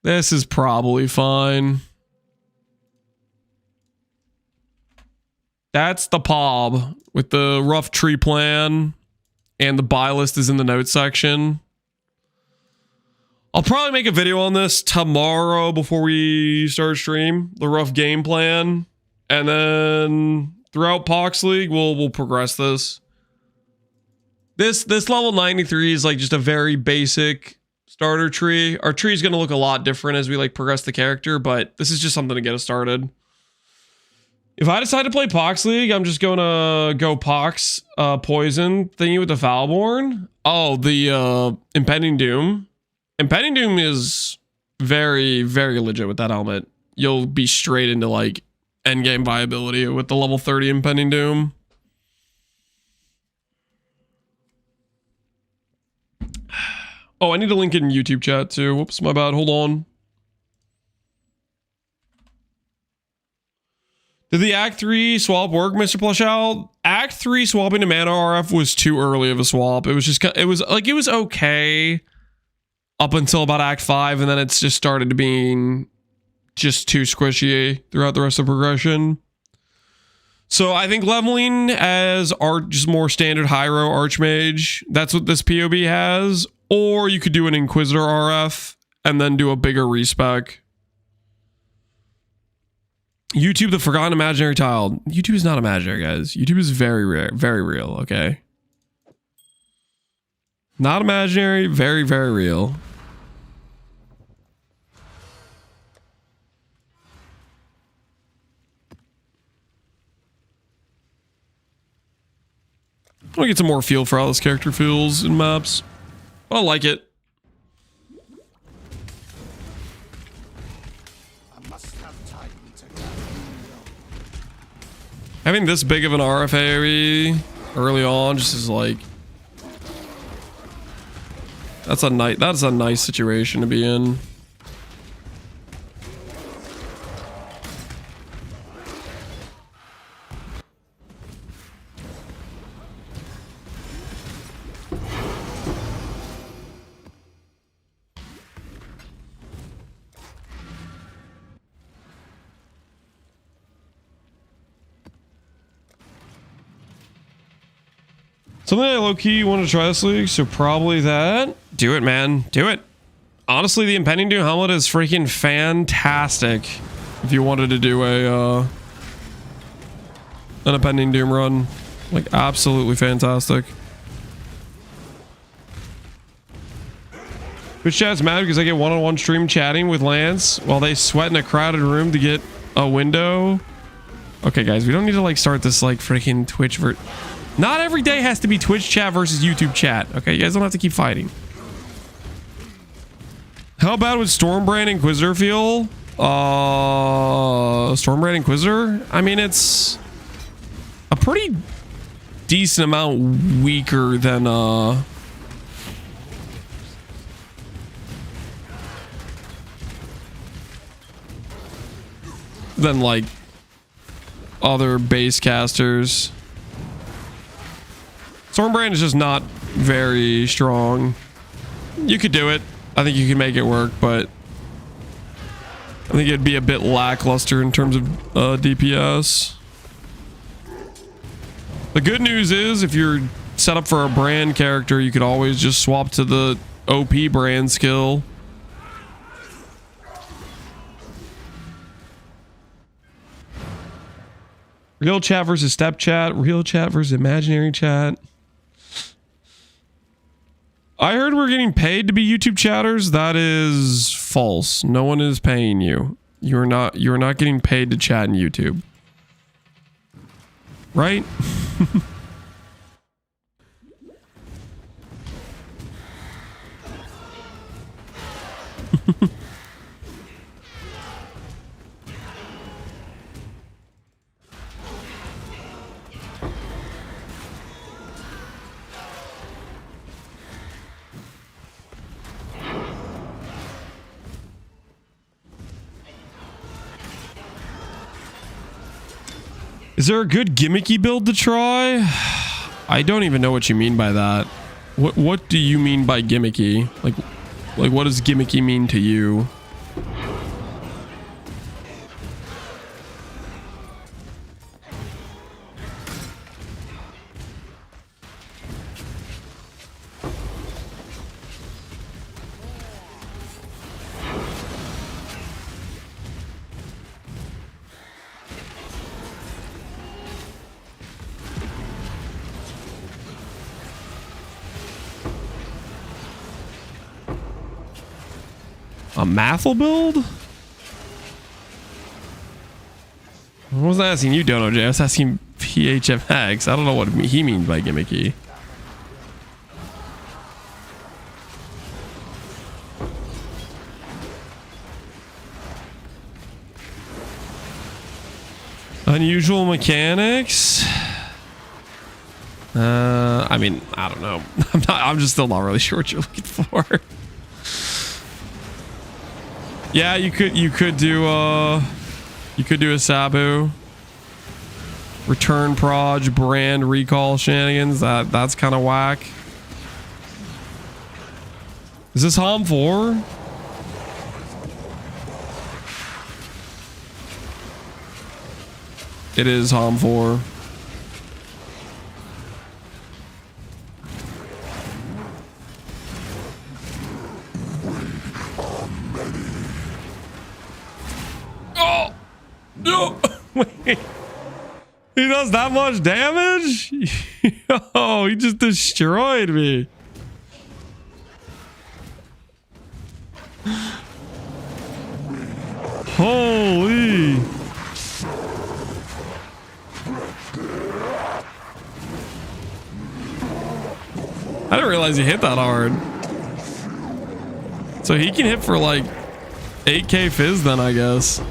This is probably fine. That's the POB with the rough tree plan, and the buy list is in the notes section. I'll probably make a video on this tomorrow before we start stream, the rough game plan, and then throughout Pohx League we'll progress this. This level 93 is like just a very basic starter tree. Our tree is going to look a lot different as we like progress the character, but this is just something to get us started. If I decide to play Pohx League, I'm just going to go Pohx poison thingy with the Foulborn. Oh, the Impending Doom. Impending Doom is very, very legit with that helmet. You'll be straight into like endgame viability with the level 30 Impending Doom. Oh, I need to link it in YouTube chat too. Whoops, my bad. Hold on. Did the Act 3 swap work, Mr. Plushout? Act 3 swapping to Mana RF was too early of a swap. It was just, it was okay up until about Act 5, and then it's just started to being just too squishy throughout the rest of progression. So I think leveling as just more standard Hyro Archmage, that's what this POB has. Or you could do an Inquisitor RF and then do a bigger respec. YouTube, the forgotten imaginary child. YouTube is not imaginary, guys. YouTube is very rare, very real, okay? Not imaginary, very, very real. I want to get some more feel for how this character feels in maps. But I like it. Having this big of an RF early on just is like, that's a nice situation to be in. Something I low-key want to try this league, so probably that. Do it, man. Do it. Honestly, the Impending Doom helmet is freaking fantastic. If you wanted to do an Impending Doom run. Like, absolutely fantastic. Twitch chat's mad because I get one-on-one stream chatting with Lance while they sweat in a crowded room to get a window. Okay, guys, we don't need to, like, start this, like, freaking Twitch Not every day has to be Twitch chat versus YouTube chat. Okay, you guys don't have to keep fighting. How bad would Stormbrand Inquisitor feel? Stormbrand Inquisitor? I mean, it's a pretty decent amount weaker than like other base casters. Stormbrand is just not very strong. You could do it. I think you can make it work, but I think it'd be a bit lackluster in terms of DPS. The good news is if you're set up for a brand character, you could always just swap to the OP brand skill. Real chat versus step chat. Real chat versus imaginary chat. I heard we're getting paid to be YouTube chatters. That is false. No one is paying you. You're not getting paid to chat in YouTube. Right? Is there a good gimmicky build to try? I don't even know what you mean by that. What do you mean by gimmicky? Like what does gimmicky mean to you? A Mathel build? I wasn't asking you, Dono J. I was asking PHMX. I don't know what he means by gimmicky. Unusual mechanics? I mean, I don't know. I'm just still not really sure what you're looking for. Yeah, you could do a Sabu. Return proj, brand recall shenanigans. That's kind of whack. Is this Hom 4? It is Hom 4. Oh! No! Wait. He does that much damage? Yo, he just destroyed me. Holy. I didn't realize he hit that hard. So he can hit for like 8k fizz then, I guess.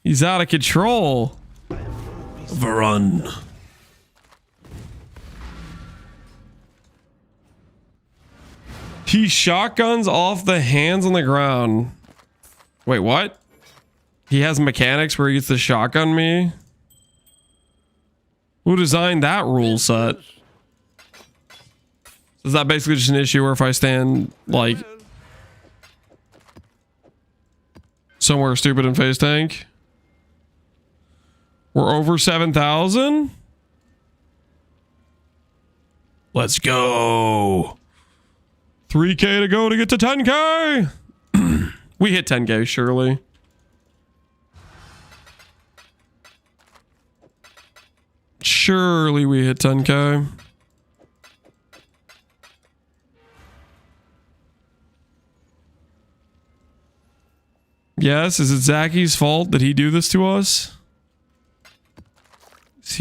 He's out of control. Varun. He shotguns off the hands on the ground. Wait, what? He has mechanics where he gets to shotgun me? Who designed that rule set? Is that basically just an issue where if I stand like somewhere stupid in face tank? We're over 7,000? Let's go. 3k to go to get to 10k. We hit 10k, surely. Surely we hit 10k. Yes, is it Zacky's fault? Did he do this to us?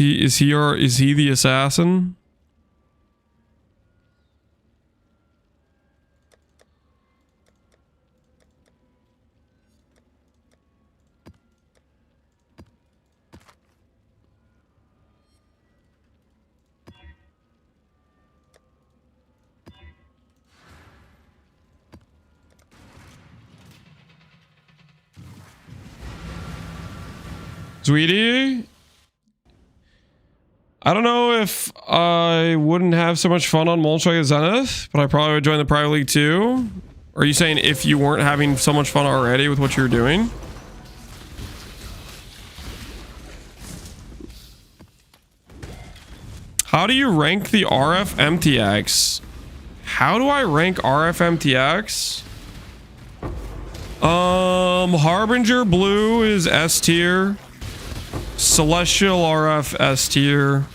Is he the assassin? Sweetie? I don't know if I wouldn't have so much fun on Molchak as Zenith, but I probably would join the Private League too. Are you saying if you weren't having so much fun already with what you're doing? How do you rank the RF MTX? How do I rank RF MTX? Harbinger Blue is S tier. Celestial RF S tier.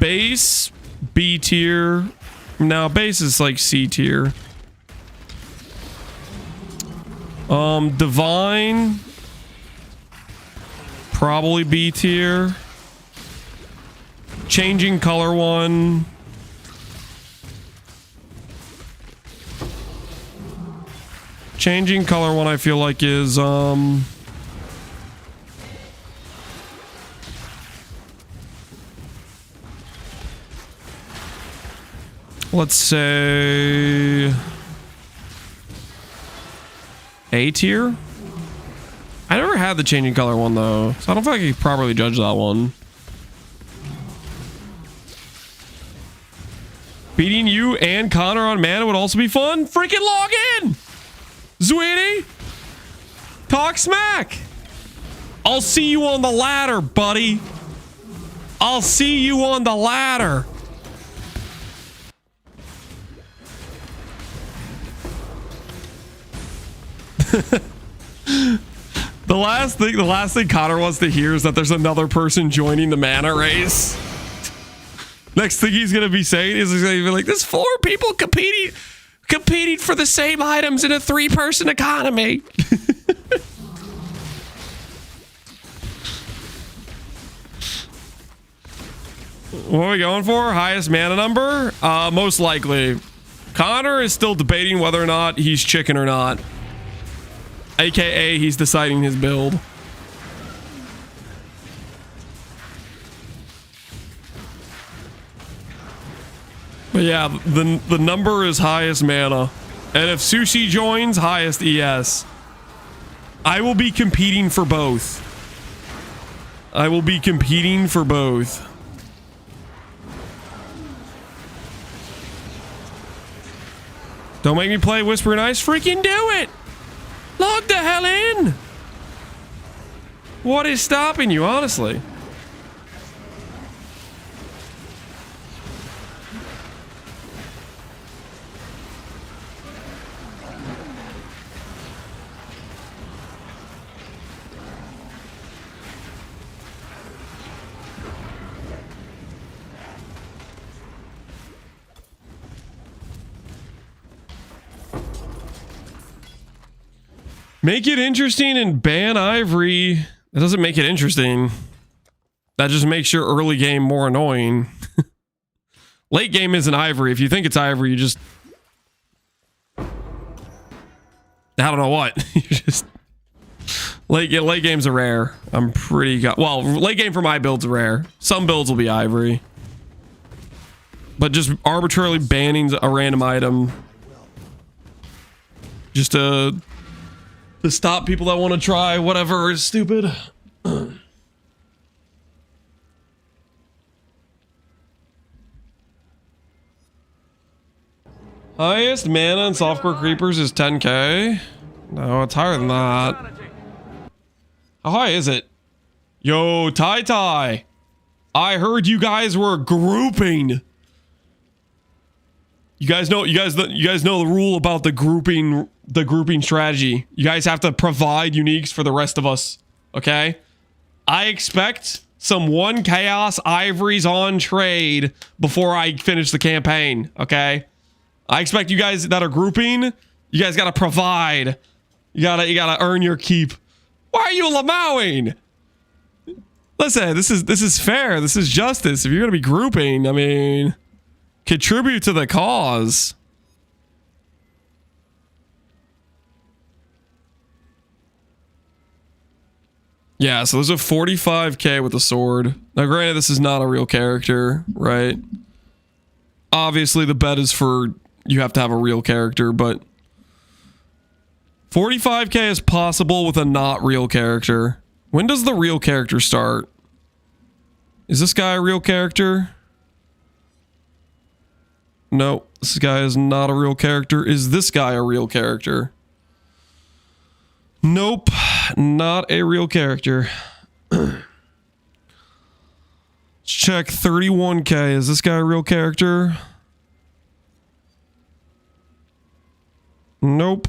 Base B tier. Now base is like C tier. Divine probably B tier. Changing color one. Changing color one I feel like is let's say A tier. I never had the changing color one though, so I don't think I could properly judge that one. Beating you and Connor on mana would also be fun. Freaking log in, Sweetie. Talk smack. I'll see you on the ladder, buddy. I'll see you on the ladder. The last thing Connor wants to hear is that there's another person joining the mana race. Next thing he's gonna be saying is he's gonna be like, "There's 4 people competing for the same items in a 3-person economy." What are we going for? Highest mana number? Most likely. Connor is still debating whether or not he's chicken or not. AKA he's deciding his build. But yeah, the number is highest mana. And if Sushi joins, highest ES. I will be competing for both. I will be competing for both. Don't make me play Whispering Ice. Freaking do it! Log the hell in! What is stopping you, honestly? Make it interesting and ban Ivory. That doesn't make it interesting. That just makes your early game more annoying. Late game isn't Ivory. If you think it's Ivory, you just... I don't know what. You just... Late game's a rare. I'm pretty... Well, late game for my build's rare. Some builds will be Ivory. But just arbitrarily banning a random item. Just to stop people that want to try whatever is stupid. Highest mana in softcore creepers is 10k. No, it's higher than that. How high is it? Yo, Tai. I heard you guys were grouping. You guys know the rule about the grouping strategy. You guys have to provide uniques for the rest of us, okay? I expect some 1 chaos ivories on trade before I finish the campaign, okay? I expect you guys that are grouping, you guys got to provide. You got to earn your keep. Why are you lamowing? Listen, this is fair. This is justice. If you're going to be grouping, I mean, contribute to the cause. Yeah, so there's a 45k with a sword. Now, granted, this is not a real character, right? Obviously, the bet is for you have to have a real character, but 45k is possible with a not real character. When does the real character start? Is this guy a real character? No, this guy is not a real character. Is this guy a real character? Nope, not a real character. Let's check 31k. Is this guy a real character? Nope.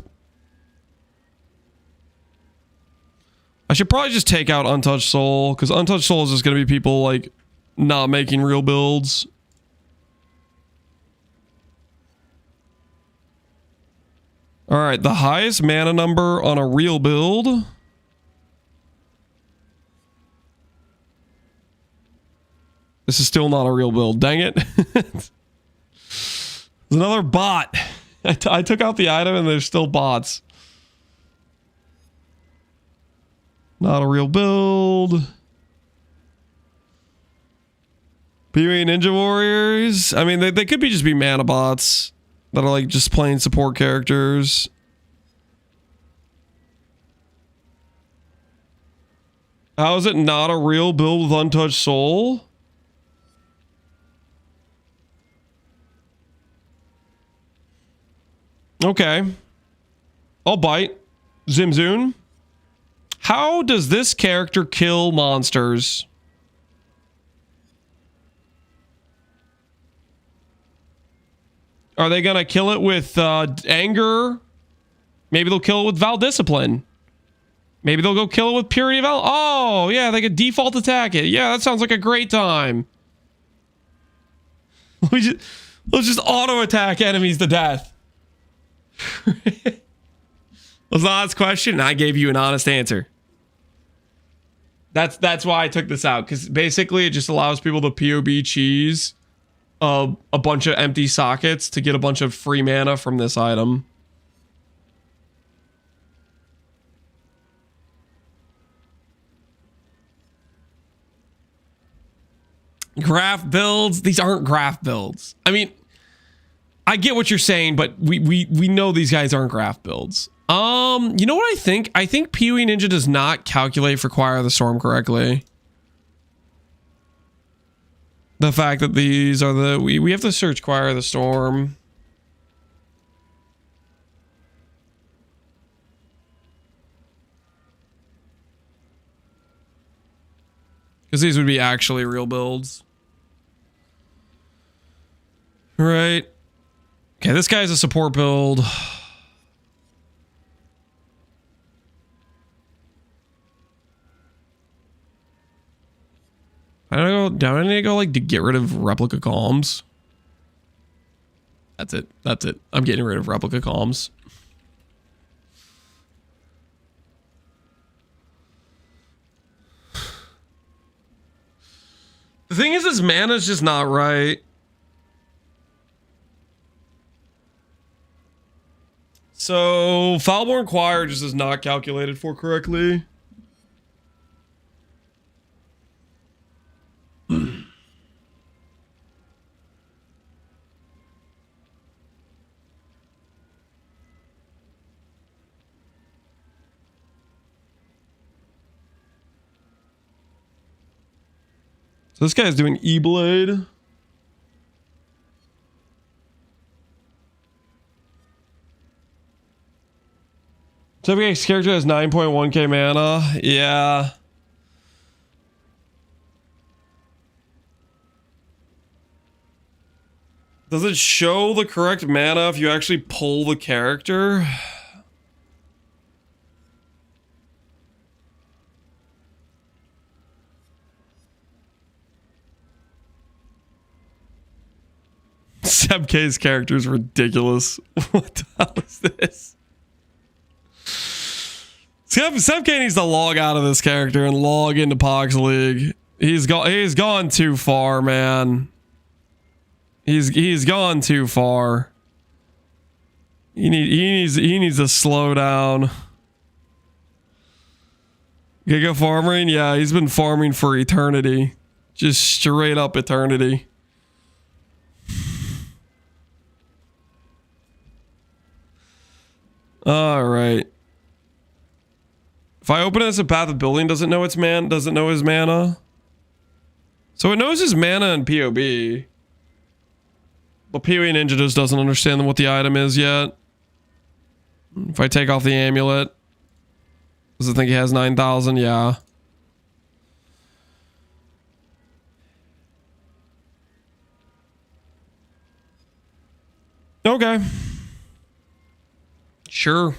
I should probably just take out Untouched Soul, because Untouched Soul is just going to be people, like, not making real builds. Alright, the highest mana number on a real build. This is still not a real build, dang it. There's another bot. I took out the item and there's still bots. Not a real build. PvE Ninja Warriors. I mean, they could just be mana bots that are like just plain support characters. How is it not a real build with untouched soul? Okay. I'll bite. Zimzoon. How does this character kill monsters? Are they gonna kill it with anger? Maybe they'll kill it with Val Discipline. Maybe they'll go kill it with Purity Val. Oh, yeah, they could default attack it. Yeah, that sounds like a great time. Let's just auto attack enemies to death. Was the last question, and I gave you an honest answer. That's why I took this out, because basically it just allows people to POB cheese a bunch of empty sockets to get a bunch of free mana from this item. Graph builds? These aren't graph builds. I mean, I get what you're saying, but we know these guys aren't graph builds. You know what I think? I think Piety Ninja does not calculate for Choir of the Storm correctly. The fact that these are the... We have to search Choir of the Storm. Because these would be actually real builds. Right. Okay, this guy's a support build. Do I need to go like to get rid of replica calms? That's it. That's it. I'm getting rid of replica calms. The thing is, his mana's just not right. So, Foulborn Choir just is not calculated for correctly. So this guy's doing E-Blade. So every character has 9.1k mana. Yeah. Does it show the correct mana if you actually pull the character? Seb K's character is ridiculous. What the hell is this? Seb K needs to log out of this character and log into Pohx League. He's gone too far, man. He's gone too far. He needs to slow down. Giga farming? Yeah, he's been farming for eternity. Just straight up eternity. All right. If I open it as a path of building, doesn't know his mana. So it knows his mana and POB. But Piety Ninja just doesn't understand what the item is yet. If I take off the amulet, does it think he has 9,000? Yeah. Okay. Sure.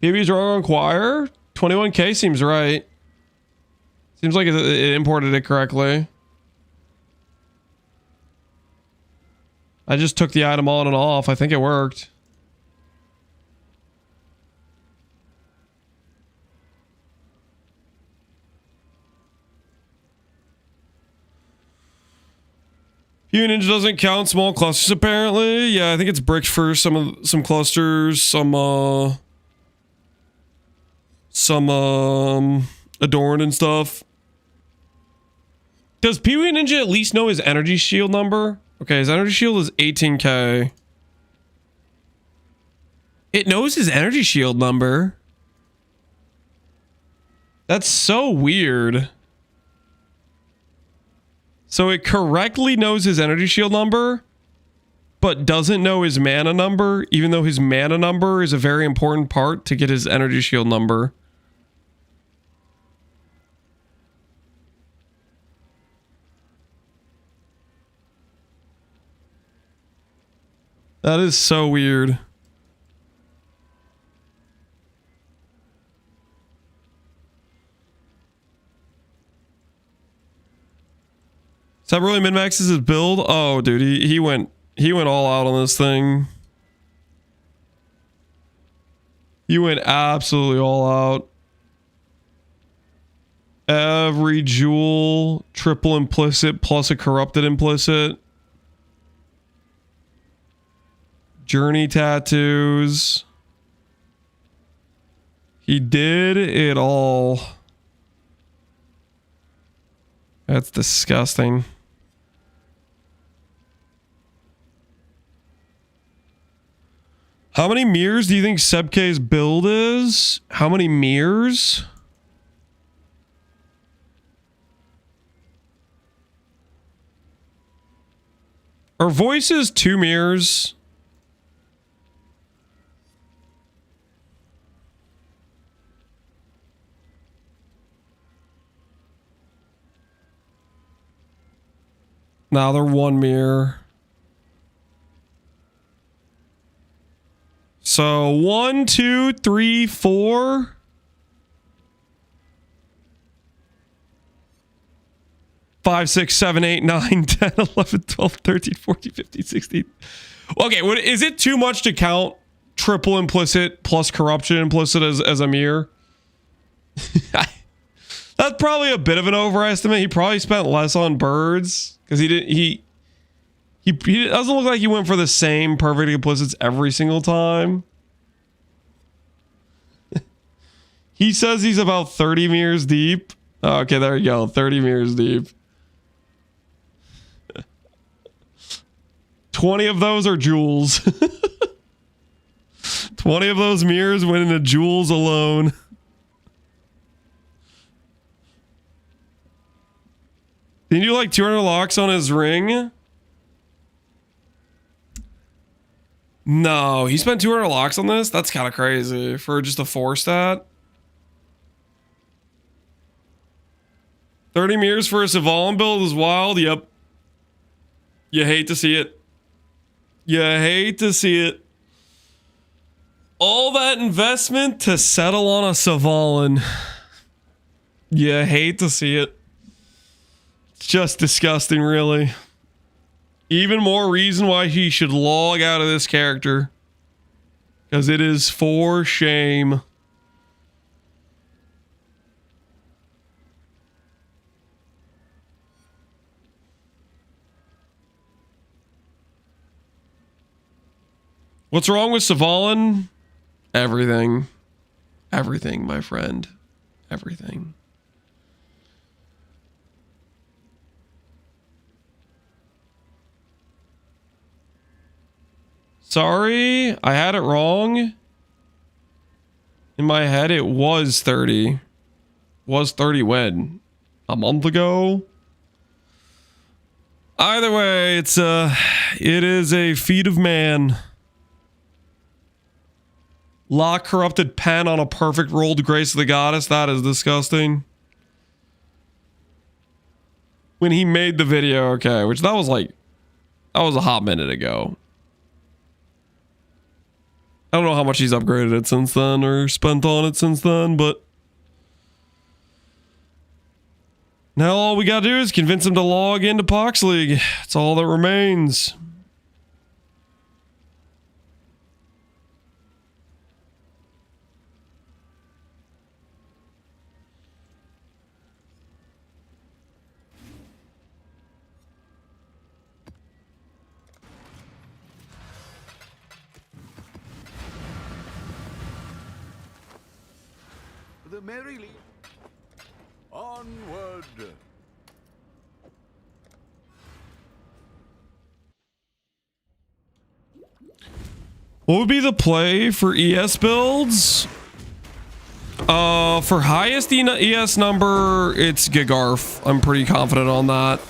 PB's wrong on Choir. 21k seems right. Seems like it imported it correctly. I just took the item on and off. I think it worked. Piety Ninja doesn't count small clusters apparently. Yeah, I think it's bricks for some clusters, some Adorn and stuff. Does Pee-wee Ninja at least know his energy shield number? Okay, his energy shield is 18k. It knows his energy shield number. That's so weird. So it correctly knows his energy shield number, but doesn't know his mana number, even though his mana number is a very important part to get his energy shield number. That is so weird. Is that really min-maxes his build? Oh, dude, he went all out on this thing. He went absolutely all out. Every jewel, triple implicit plus a corrupted implicit. Journey tattoos. He did it all. That's disgusting. How many mirrors do you think Sebke's build is? How many mirrors? Are voices 2 mirrors? Now they're 1 mirror. So 1, 2, 3, 4. 5, 6, 7, 8, 9, 10, 11, 12, 13, 14, 15, 16. Okay, is it too much to count triple implicit plus corruption implicit as a mirror? That's probably a bit of an overestimate. He probably spent less on birds because he doesn't look like he went for the same perfect implicits every single time. He says he's about 30 mirrors deep. Oh, okay, there you go. 30 mirrors deep. 20 of those are jewels. 20 of those mirrors went into jewels alone. Didn't you like 200 locks on his ring? No, he spent 200 locks on this? That's kind of crazy for just a 4 stat. 30 mirrors for a Savalin build is wild. Yep. You hate to see it. You hate to see it. All that investment to settle on a Savalin. You hate to see it. It's just disgusting, really. Even more reason why he should log out of this character. Because it is for shame. What's wrong with Savalin? Everything. Everything, my friend. Everything. Sorry, I had it wrong. In my head, it was 30. Was 30 when? A month ago? Either way, it is a feat of man. Lock corrupted pen on a perfect rolled Grace of the Goddess. That is disgusting. When he made the video, okay, which that was a hot minute ago. I don't know how much he's upgraded it since then or spent on it since then, but now all we gotta do is convince him to log into Pohx League. That's all that remains. The merrily onward. What would be the play for ES builds? For highest ES number, it's Gigarf. I'm pretty confident on that.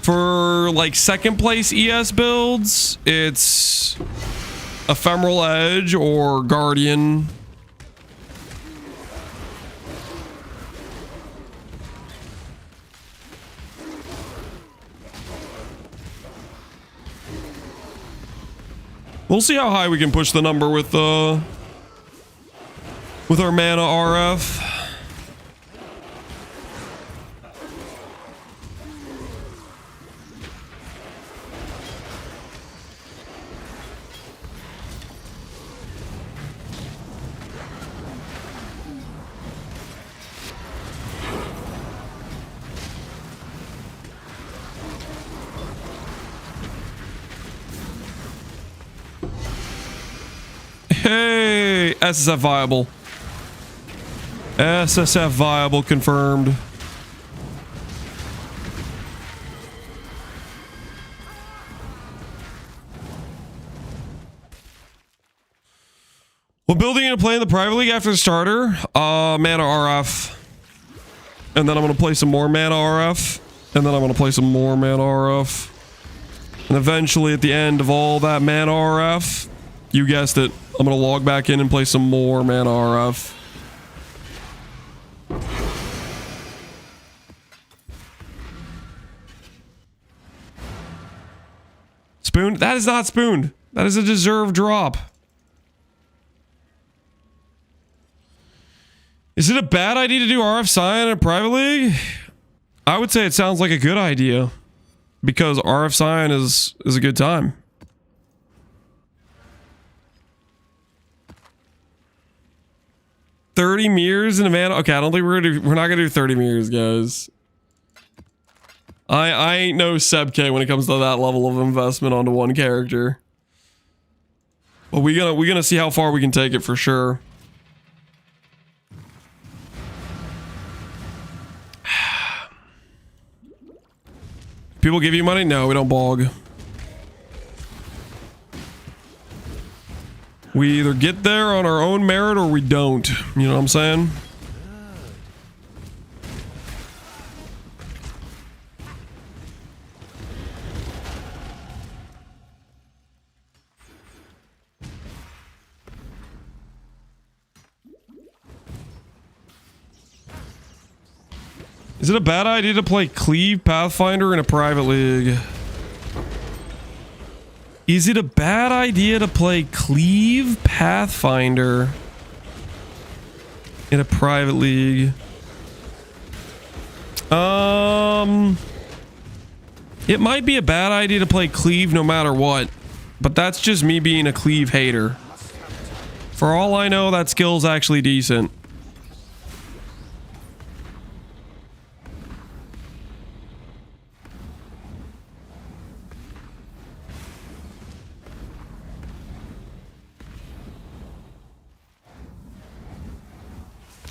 For like second place ES builds, it's Ephemeral Edge or Guardian. We'll see how high we can push the number with our mana RF. Hey, SSF viable. SSF viable confirmed. What building are you gonna play in the private league after the starter? Mana RF. And then I'm gonna play some more mana RF. And then I'm gonna play some more mana RF. And eventually at the end of all that mana RF, you guessed it, I'm gonna log back in and play some more mana RF. Spooned? That is not spooned. That is a deserved drop. Is it a bad idea to do RF Scion in a private league? I would say it sounds like a good idea. Because RF Scion is a good time. $30 mirrors in a mana. Okay, I don't think we're not gonna do 30 mirrors, guys. I ain't no Seb K when it comes to that level of investment onto one character. But we're gonna see how far we can take it for sure. People give you money? No, we don't bog. We either get there on our own merit or we don't. You know what I'm saying? Is it a bad idea to play Cleave Pathfinder in a private league? Is it a bad idea to play Cleave Pathfinder in a private league? It might be a bad idea to play Cleave no matter what, but that's just me being a Cleave hater. For all I know, that skill's actually decent.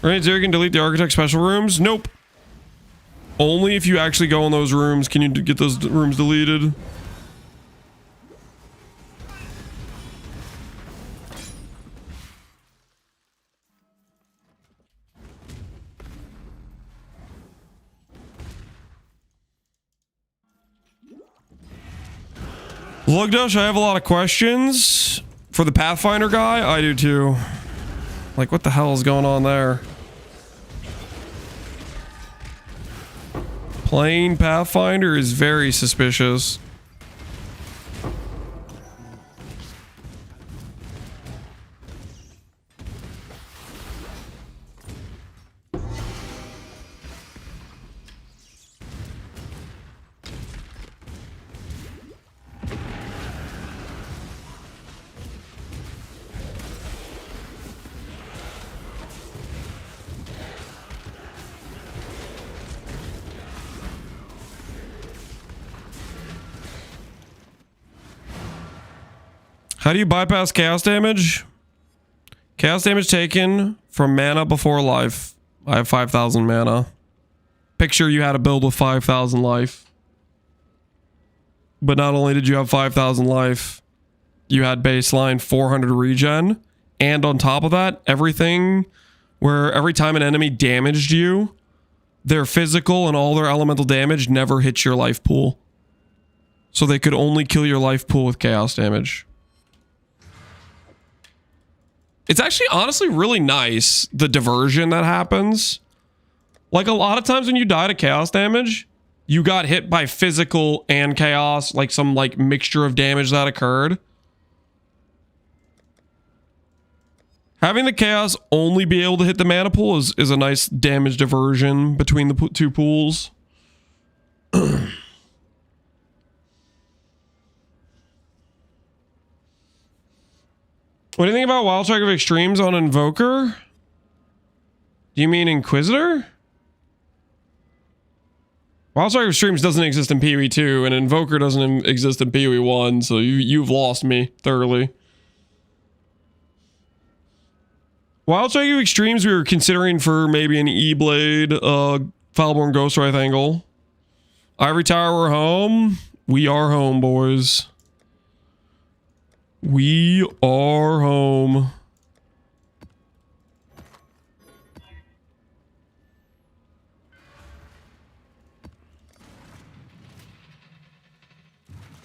Right, so you can delete the architect special rooms? Nope. Only if you actually go in those rooms can you get those rooms deleted. Lugdush, I have a lot of questions. For the Pathfinder guy, I do too. Like, what the hell is going on there? Playing Pathfinder is very suspicious. How do you bypass chaos damage? Chaos damage taken from mana before life. I have 5,000 mana. Picture you had a build with 5,000 life. But not only did you have 5,000 life, you had baseline 400 regen. And on top of that, everything where every time an enemy damaged you, their physical and all their elemental damage never hits your life pool. So they could only kill your life pool with chaos damage. It's actually honestly really nice, the diversion that happens. Like a lot of times when you die to chaos damage, you got hit by physical and chaos, like some like mixture of damage that occurred. Having the chaos only be able to hit the mana pool is a nice damage diversion between the two pools. What do you think about Wild Strike of Extremes on Invoker? Do you mean Inquisitor? Wild Strike of Extremes doesn't exist in PoE 2, and Invoker doesn't exist in PoE 1, so you've lost me thoroughly. Wild Strike of Extremes we were considering for maybe an E-Blade, Foulborn Ghost Wraith angle. Ivory Tower, we're home. We are home, boys. We are home.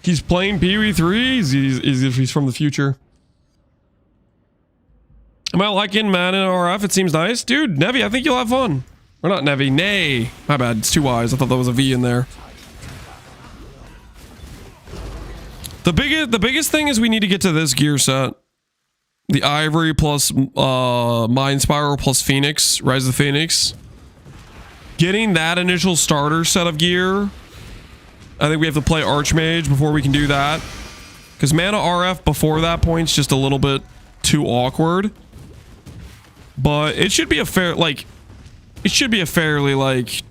He's playing PoE 3. He's from the future. Am I liking Mana RF? It seems nice. Dude, Nevi, I think you'll have fun. Or not Nevi, Nay. My bad, it's two Y's. I thought that was a V in there. The biggest thing is we need to get to this gear set. The Ivory plus Mind Spiral plus Phoenix, Rise of the Phoenix. Getting that initial starter set of gear. I think we have to play Archmage before we can do that. Because Mana RF before that point's just a little bit too awkward. But it should be a fair, like, it should be a fairly, like,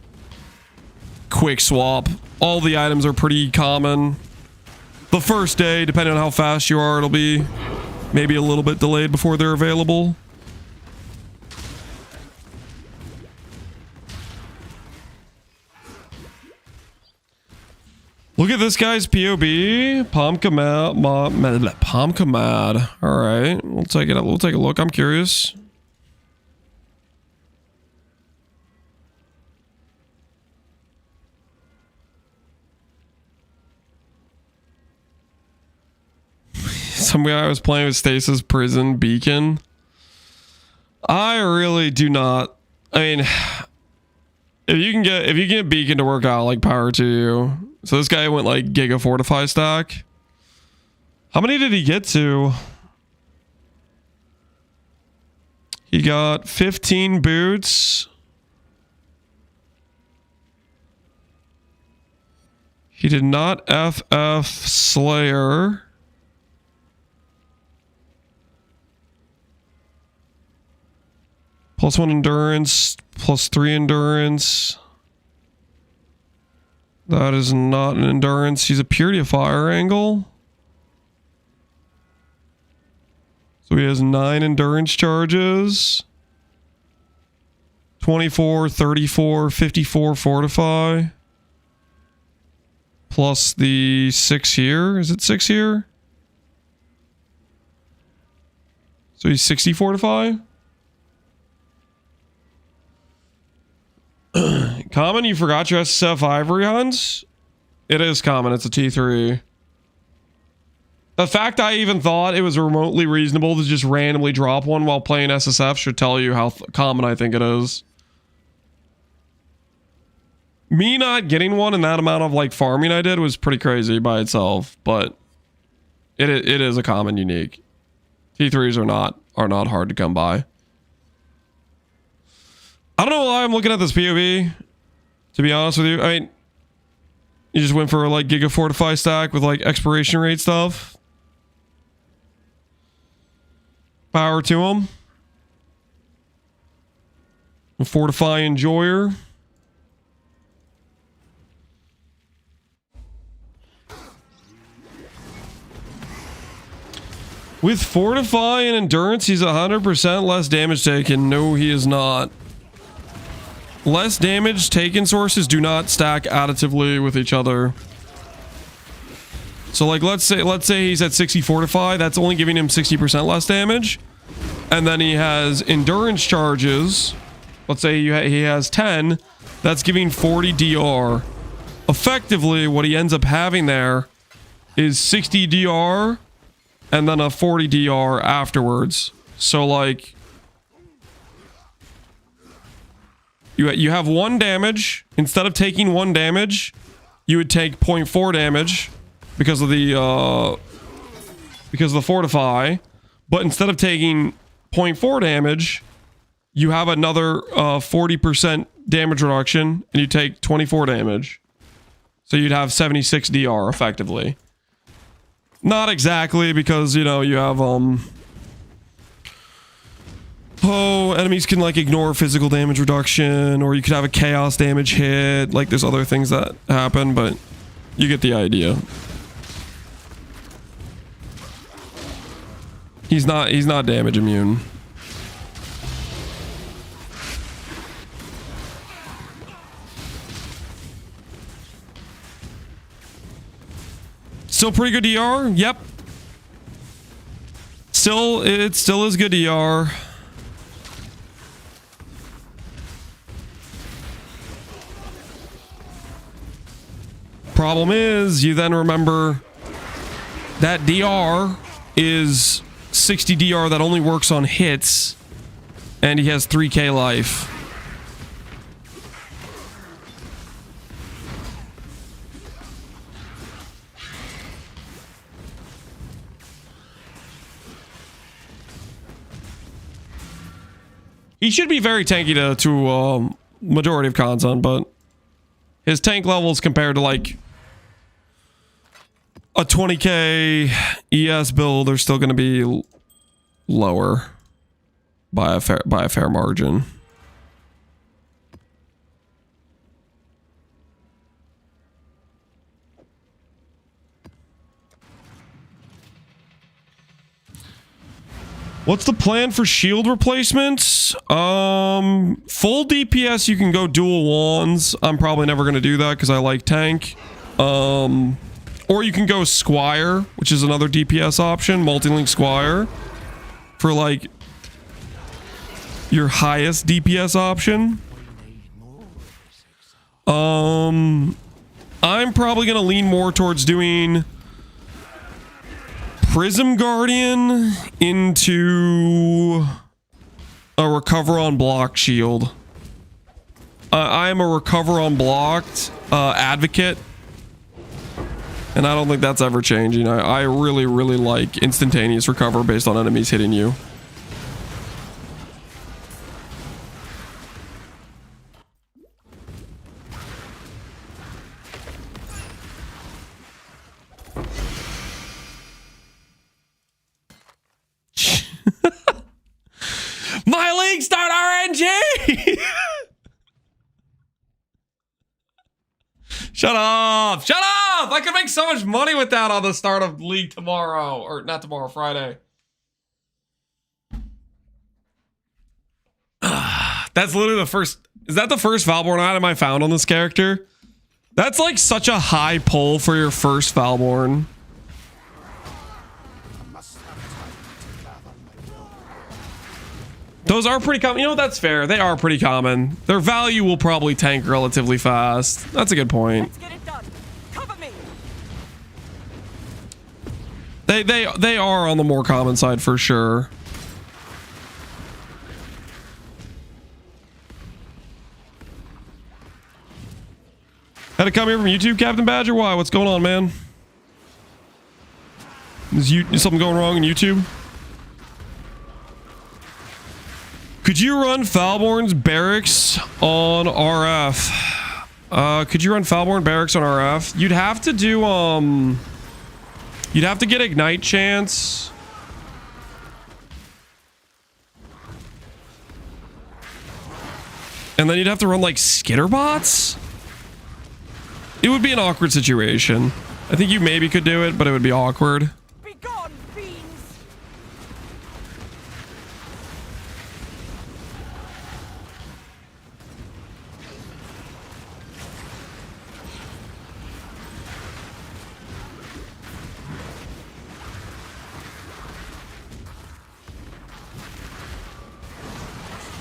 quick swap. All the items are pretty common. The first day, depending on how fast you are, it'll be maybe a little bit delayed before they're available. Look at this guy's POB. Pomkamad. All right, we'll take it. We'll take a look. I'm curious. Some guy I was playing with Stasis Prison Beacon. I really do not. I mean, if you can get Beacon to work out, like, power to you. So this guy went like Giga Fortify stack. How many did he get to? He got 15 boots. He did not FF Slayer. +1 endurance, +3 endurance. That is not an endurance. He's a Purity of Fire angle. So he has 9 endurance charges. 24, 34, 54 fortify. Plus the 6 here. Is it 6 here? So he's 60 fortify. Common, you forgot your SSF Ivory hunts? It is common, it's a T3. The fact I even thought it was remotely reasonable to just randomly drop one while playing SSF should tell you how common I think it is. Me not getting one in that amount of like farming I did was pretty crazy by itself, but it is a common unique. T3s are not hard to come by. I don't know why I'm looking at this POV, to be honest with you. I mean, you just went for like Giga Fortify stack with like expiration rate stuff. Power to him. Fortify Enjoyer. With Fortify and Endurance, he's 100% less damage taken. No, he is not. Less damage taken sources do not stack additively with each other. So like let's say he's at 60 fortify, that's only giving him 60% less damage. And then he has endurance charges. Let's say he has 10, that's giving 40 DR. Effectively what he ends up having there is 60 DR and then a 40 DR afterwards. So like you have 1 damage. Instead of taking 1 damage, you would take 0.4 damage because of the fortify. But instead of taking 0.4 damage, you have another 40% damage reduction and you take 24 damage. So you'd have 76 DR effectively. Not exactly, because you know you have enemies can like ignore physical damage reduction, or you could have a chaos damage hit. Like there's other things that happen, but you get the idea. He's not damage immune. Still pretty good DR. Yep. It still is good DR. Problem is, you then remember that DR is 60 DR that only works on hits, and he has 3k life. He should be very tanky to majority of content, but his tank levels compared to like a 20k ES build are still going to be lower by a fair margin. What's the plan for shield replacements? Full DPS, you can go dual wands. I'm probably never going to do that because I like tank. Or you can go Squire, which is another DPS option, multi-link Squire, for like your highest DPS option. I'm probably going to lean more towards doing Prism Guardian into a recover on block shield. I am a recover on blocked advocate, and I don't think that's ever changing. I really, really like instantaneous recover based on enemies hitting you. My league start RNG! Shut up! Shut up! I could make so much money with that on the start of league tomorrow. Or not tomorrow, Friday. That's literally the first... Is that the first Valborn item I found on this character? That's like such a high pull for your first Valborn. Those are pretty common. You know, that's fair. They are pretty common. Their value will probably tank relatively fast. That's a good point. Let's get it done. Cover me. They are on the more common side for sure. Had to come here from YouTube, Captain Badger? Why? What's going on, man? Is something going wrong in YouTube? Could you run Falborn's Barracks on RF? Could you run Falborn Barracks on RF? You'd have to do, you'd have to get Ignite Chance. And then you'd have to run, like, Skitterbots? It would be an awkward situation. I think you maybe could do it, but it would be awkward. Be gone, fiends!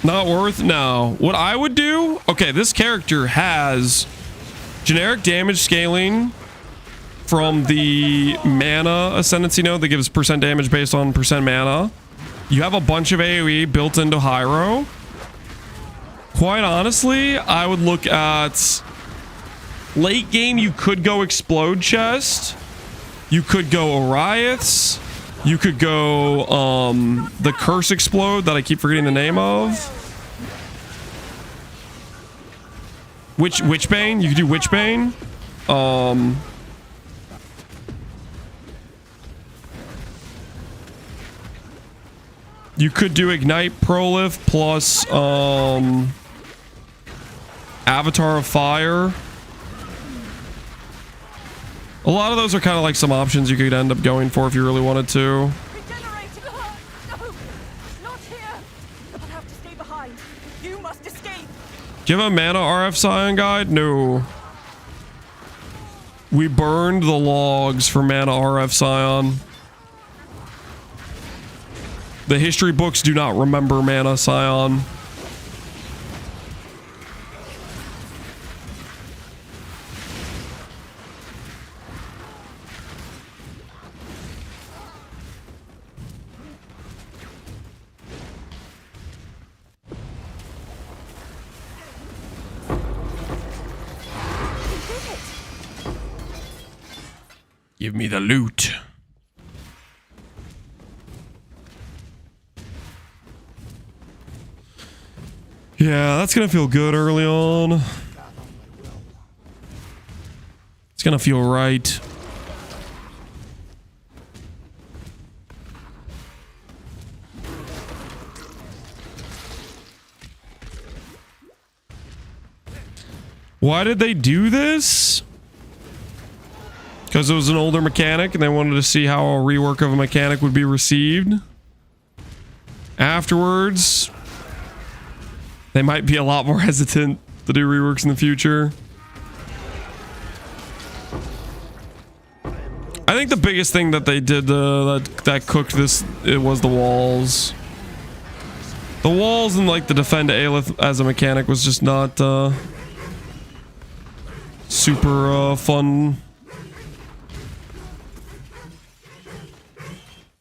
Not worth? No. What I would do... Okay, this character has generic damage scaling from the mana ascendancy node that gives percent damage based on percent mana. You have a bunch of AoE built into Hyro. Quite honestly, I would look at... Late game, you could go Explode Chest. You could go Oriaths. You could go the Curse Explode that I keep forgetting the name of. Witchbane. You could do Witchbane. You could do Ignite Prolith plus Avatar of Fire. A lot of those are kind of like some options you could end up going for if you really wanted to. Regenerating! No! Not here! I have to stay behind. You must escape! Do you have a mana RF Scion guide? No. We burned the logs for mana RF Scion. The history books do not remember mana Scion. Give me the loot. Yeah, that's gonna feel good early on. It's gonna feel right. Why did they do this? Because it was an older mechanic and they wanted to see how a rework of a mechanic would be received. Afterwards, they might be a lot more hesitant to do reworks in the future. I think the biggest thing that they did that cooked this, it was the walls. The walls and like the defend Aelith as a mechanic was just not super fun.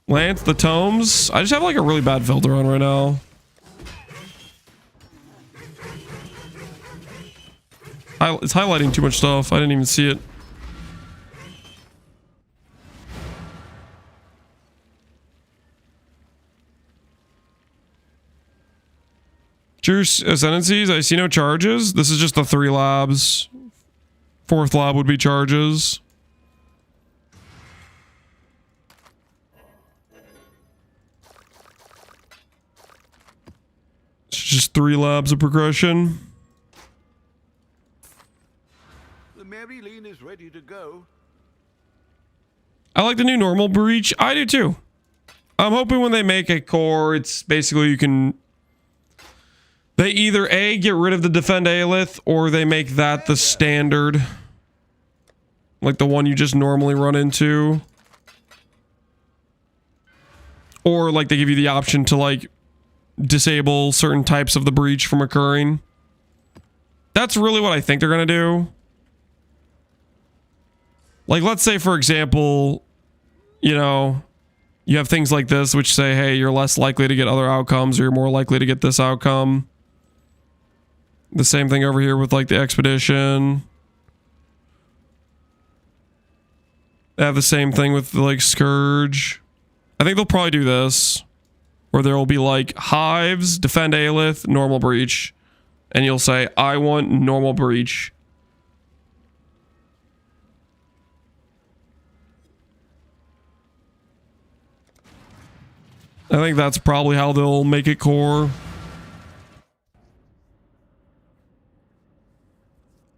Lance, the tomes. I just have like a really bad filter on right now. It's highlighting too much stuff. I didn't even see it. Cheers, Ascendancies. I see no charges. This is just the 3 labs. 4th lab would be charges. It's just 3 labs of progression. The Maryline is ready to go. I like the new normal breach. I do too. I'm hoping when they make a core, it's basically you can... They either A, get rid of the defend Aelith, or they make that the standard. Like the one you just normally run into. Or like they give you the option to like disable certain types of the breach from occurring. That's really what I think they're going to do. Like let's say for example, you know, you have things like this which say, hey, you're less likely to get other outcomes or you're more likely to get this outcome. The same thing over here with like the expedition. They have the same thing with like Scourge. I think they'll probably do this. Where there will be like hives, defend Aelith, normal breach. And you'll say, I want normal breach. I think that's probably how they'll make it core.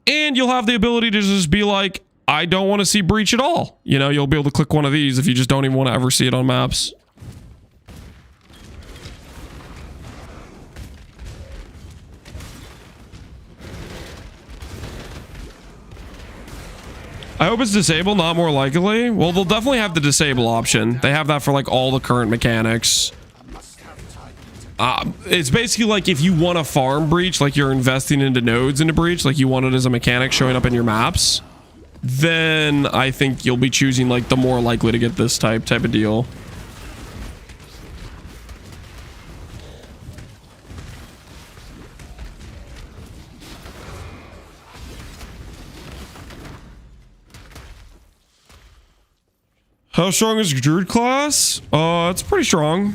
And you'll have the ability to just be like, I don't want to see breach at all. You know, you'll be able to click one of these if you just don't even want to ever see it on maps. I hope it's disabled, not more likely. Well, they'll definitely have the disable option. They have that for like all the current mechanics. It's basically like if you want to farm breach, like you're investing into nodes into breach, like you want it as a mechanic showing up in your maps, then I think you'll be choosing like the more likely to get this type of deal. How strong is Druid class? It's pretty strong.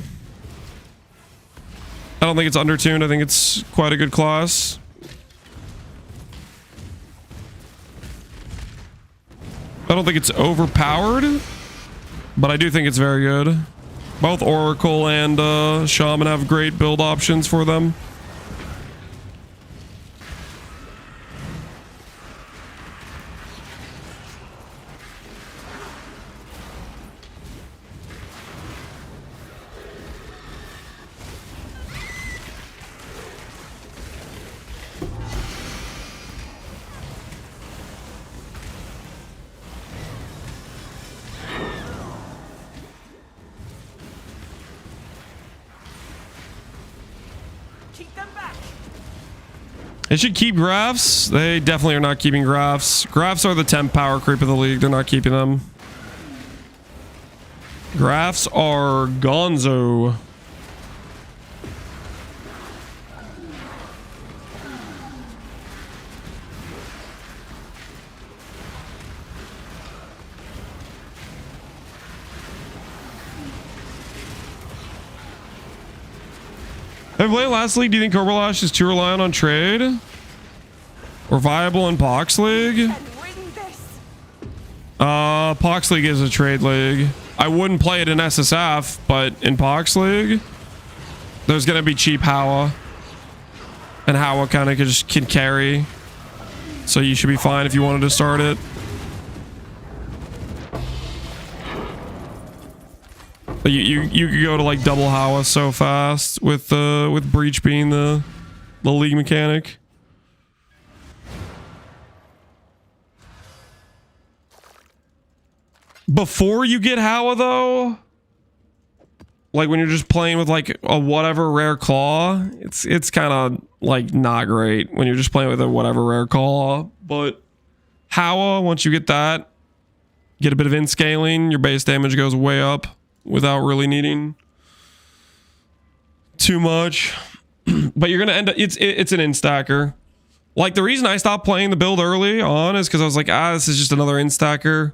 I don't think it's undertuned. I think it's quite a good class. I don't think it's overpowered, but I do think it's very good. Both Oracle and Shaman have great build options for them. They should keep graphs. They definitely are not keeping graphs. Graphs are the temp power creep of the league. They're not keeping them. Graphs are gonzo. Have you played last league? Do you think Cobra Lash is too reliant on trade? Or viable in Pohx League? Pohx League is a trade league. I wouldn't play it in SSF, but in Pohx League, there's gonna be cheap Howa. And Howa kind of can carry. So you should be fine if you wanted to start it. You could go to like double Howa so fast with breach being the league mechanic. Before you get Howa though, like when you're just playing with like a whatever rare claw, it's kind of like not great when you're just playing with a whatever rare claw. But Howa, once you get that, get a bit of in scaling, your base damage goes way up without really needing too much. But you're gonna end up it's an instacker. Like the reason I stopped playing the build early on is because I was like, this is just another instacker.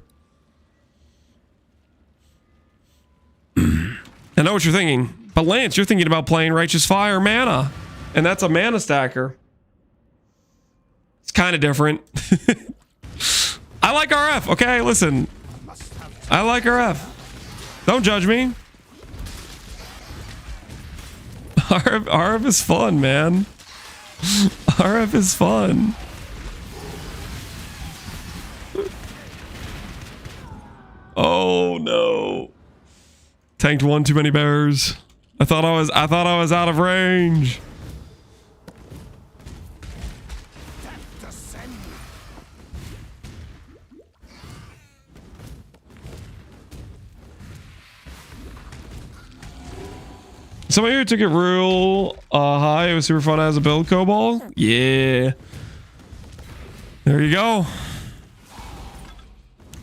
I know what you're thinking, but Lance, you're thinking about playing Righteous Fire mana, and that's a mana stacker. It's kind of different. I like RF. Okay, listen, I like RF. Don't judge me. RF is fun, man. RF is fun. Oh no. Tanked one too many bears. I thought I was out of range. Somebody here took it real high. It was super fun as a build, Cobalt. Yeah. There you go.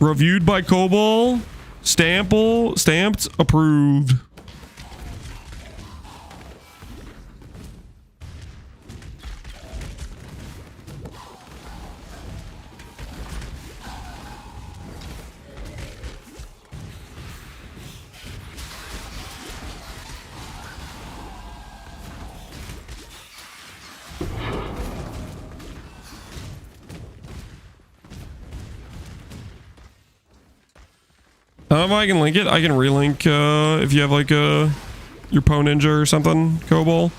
Reviewed by Cobalt. Stamped, approved. If I can link it, I can relink if you have like your Poe Ninja or something, Cobalt.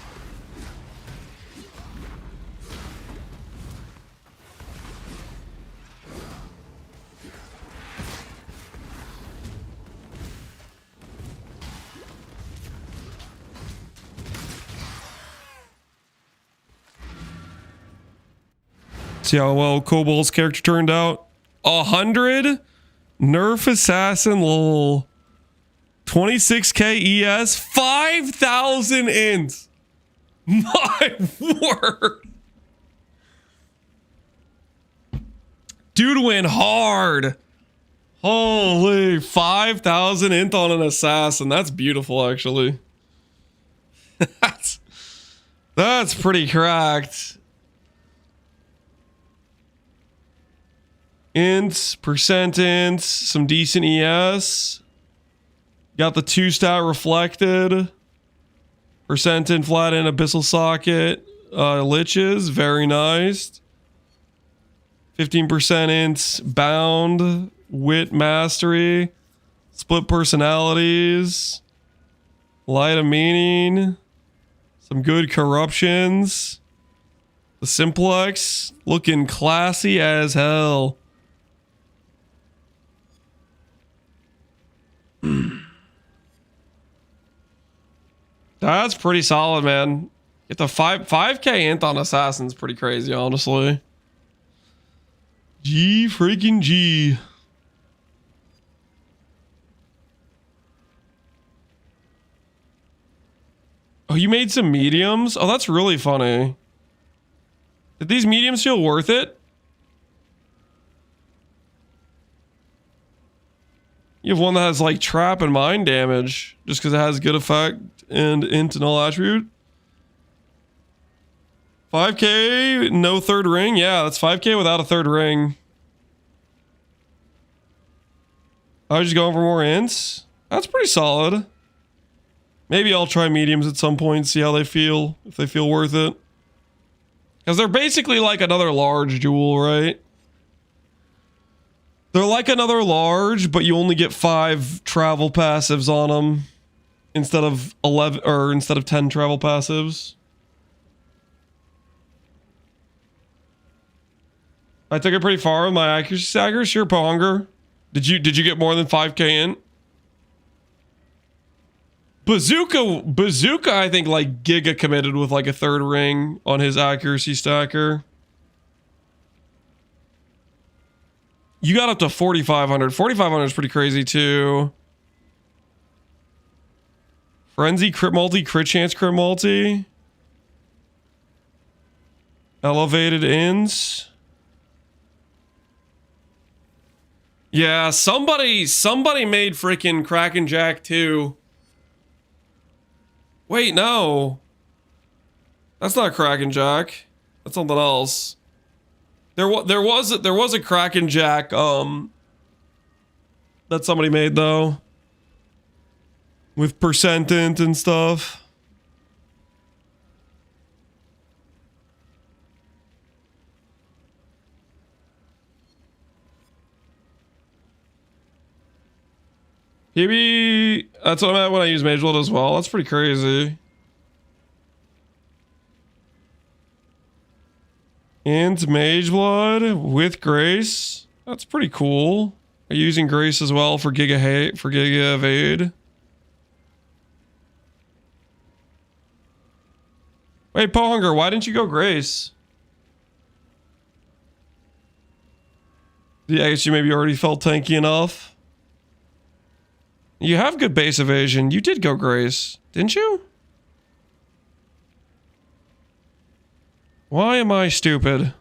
See how well Cobalt's character turned out. 100 Nerf Assassin lol. 26k ES, 5,000 ints. My word. Dude went hard. Holy 5,000 int on an assassin. That's beautiful, actually. That's pretty cracked. Ints, percent ints, some decent ES. Got the 2-stat reflected. Percent in, flat in, abyssal socket. Liches, very nice. 15% ints, bound, wit mastery, split personalities, light of meaning, some good corruptions. The simplex looking classy as hell. That's pretty solid, man. Get the 5K int on assassin's pretty crazy, honestly. G freaking G. Oh, you made some mediums? Oh, that's really funny. Did these mediums feel worth it? You have one that has like trap and mind damage just because it has good effect and int and all attribute. 5K, no third ring. Yeah, that's 5K without a third ring. I was just going for more ints. That's pretty solid. Maybe I'll try mediums at some point, see how they feel, if they feel worth it. Because they're basically like another large jewel, right? They're like another large, but you only get 5 travel passives on them instead of 11 or instead of 10 travel passives. I took it pretty far with my accuracy stagger. Sure, Pohunger. Did you get more than 5K in? Bazooka, I think like Giga committed with like a third ring on his accuracy stacker. You got up to 4,500. 4,500 is pretty crazy too. Frenzy, crit multi, crit chance, crit multi. Elevated ins. Yeah, somebody made freaking Kraken Jack 2. Wait, no. That's not Kraken Jack. That's something else. There was a Kraken Jack that somebody made though. With percent int and stuff. Maybe that's what I'm at when I use Mage Blood as well. That's pretty crazy. And Mage Blood with Grace. That's pretty cool. Are you using Grace as well for Giga Evade? Wait, Pohunger, why didn't you go Grace? Yeah, I guess you maybe already felt tanky enough. You have good base evasion. You did go Grace, didn't you? Why am I stupid?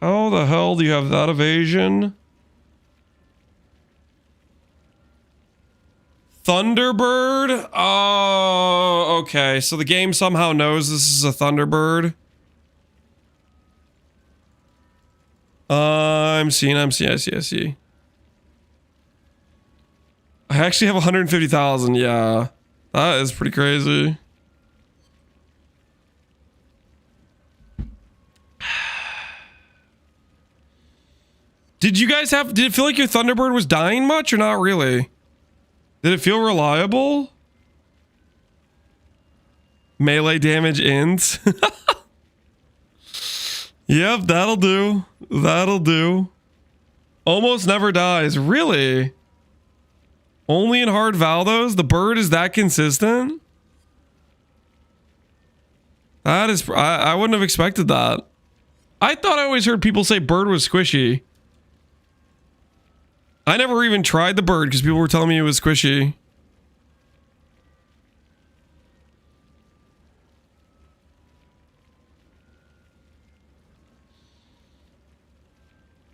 How the hell do you have that evasion? Thunderbird? Oh, okay. So the game somehow knows this is a Thunderbird. I see. I actually have 150,000. Yeah, that is pretty crazy. Did it feel like your Thunderbird was dying much or not really? Did it feel reliable? Melee damage ends. Yep, that'll do. That'll do. Almost never dies. Really? Only in hard Valdos? The bird is that consistent? That is... I wouldn't have expected that. I thought I always heard people say bird was squishy. I never even tried the bird because people were telling me it was squishy.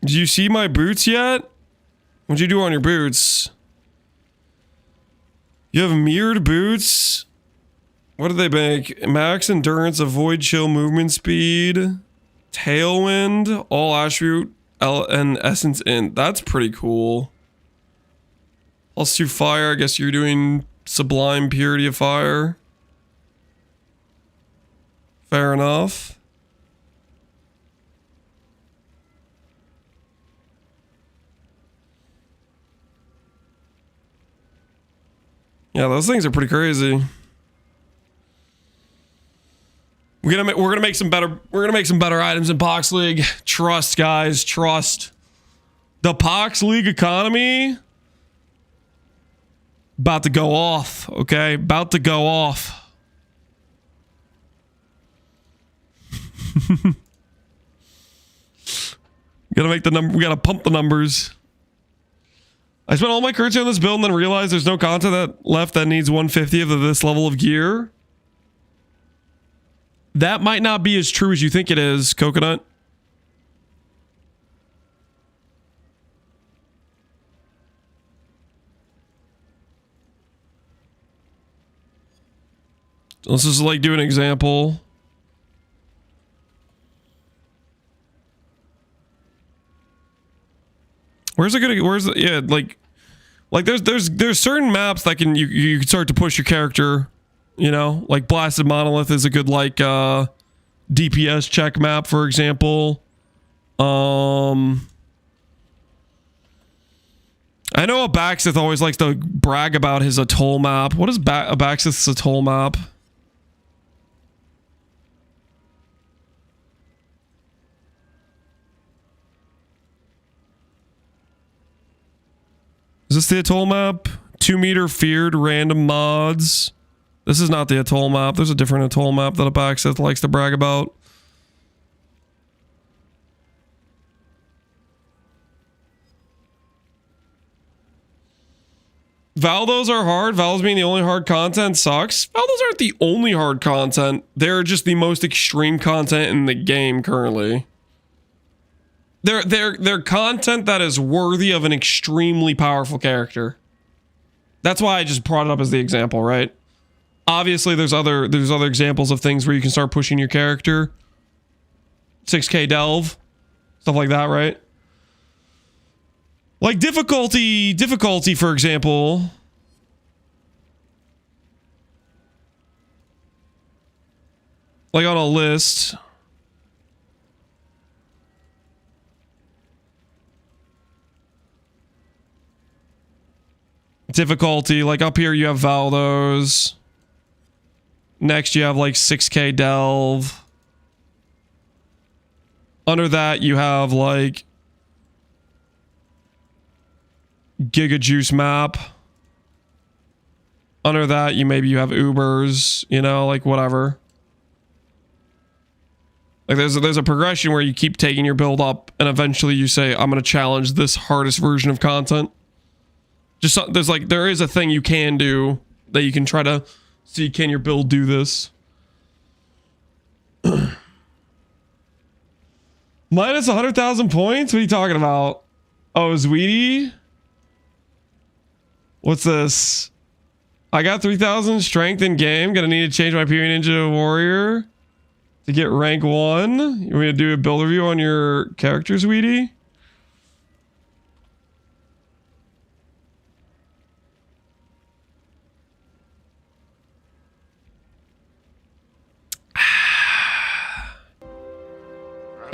Did you see my boots yet? What'd you do on your boots? You have mirrored boots. What do they make? Max endurance, avoid chill movement speed, tailwind, all attribute, and essence in. That's pretty cool. +2 fire. I guess you're doing sublime purity of fire. Fair enough. Yeah, those things are pretty crazy. We're gonna make some better items in Pohx League. Trust, guys, trust. The Pohx League economy about to go off, okay? About to go off. We gotta pump the numbers. I spent all my currency on this build and then realized there's no content left that needs 1/50th of this level of gear. That might not be as true as you think it is, Coconut. Let's just like do an example. Yeah, like there's certain maps that can you can start to push your character, you know, like Blasted Monolith is a good like DPS check map, for example. I know Abaxith always likes to brag about his atoll map. What is Abaxith's atoll map? Is this the atoll map? 2-meter feared random mods. This is not the atoll map. There's a different atoll map that Abaxith likes to brag about. Valdos are hard. Valdos being the only hard content sucks. Valdos aren't the only hard content. They're just the most extreme content in the game currently. They're content that is worthy of an extremely powerful character. That's why I just brought it up as the example, right? Obviously, there's other examples of things where you can start pushing your character. 6K delve, stuff like that, right? Like difficulty, for example. Like on a list. Difficulty, like up here you have Valdos. Next you have like 6K delve. Under that you have like Giga Juice map. Under that you have Ubers, you know, like whatever. Like there's a progression where you keep taking your build up and eventually you say, I'm going to challenge this hardest version of content. Just there is a thing you can do that you can try to see, can your build do this? Minus 100,000 points? What are you talking about? Oh, Sweetie? What's this? I got 3,000 strength in game. Gonna need to change my PvE Ninja Warrior to get rank 1. You want me to do a build review on your character, Sweetie?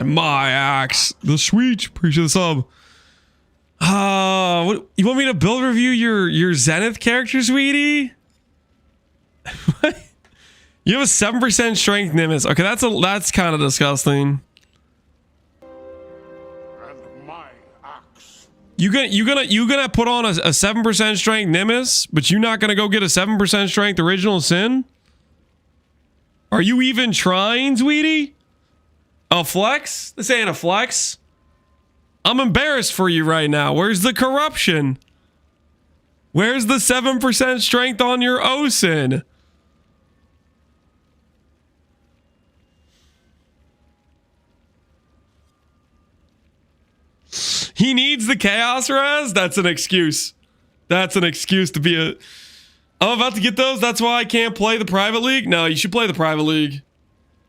My axe, the sweet. Appreciate the sub. What, you want me to build review your Zenith character, Sweetie? You have a 7% strength Nimbus. Okay, that's kind of disgusting. And my axe. You gonna put on a 7% strength Nimbus, but you're not gonna go get a 7% strength original sin? Are you even trying, Sweetie? A flex? This ain't a flex. I'm embarrassed for you right now. Where's the corruption? Where's the 7% strength on your OSIN? He needs the chaos res? That's an excuse. That's an excuse to be a... I'm about to get those. That's why I can't play the private league. No, you should play the private league.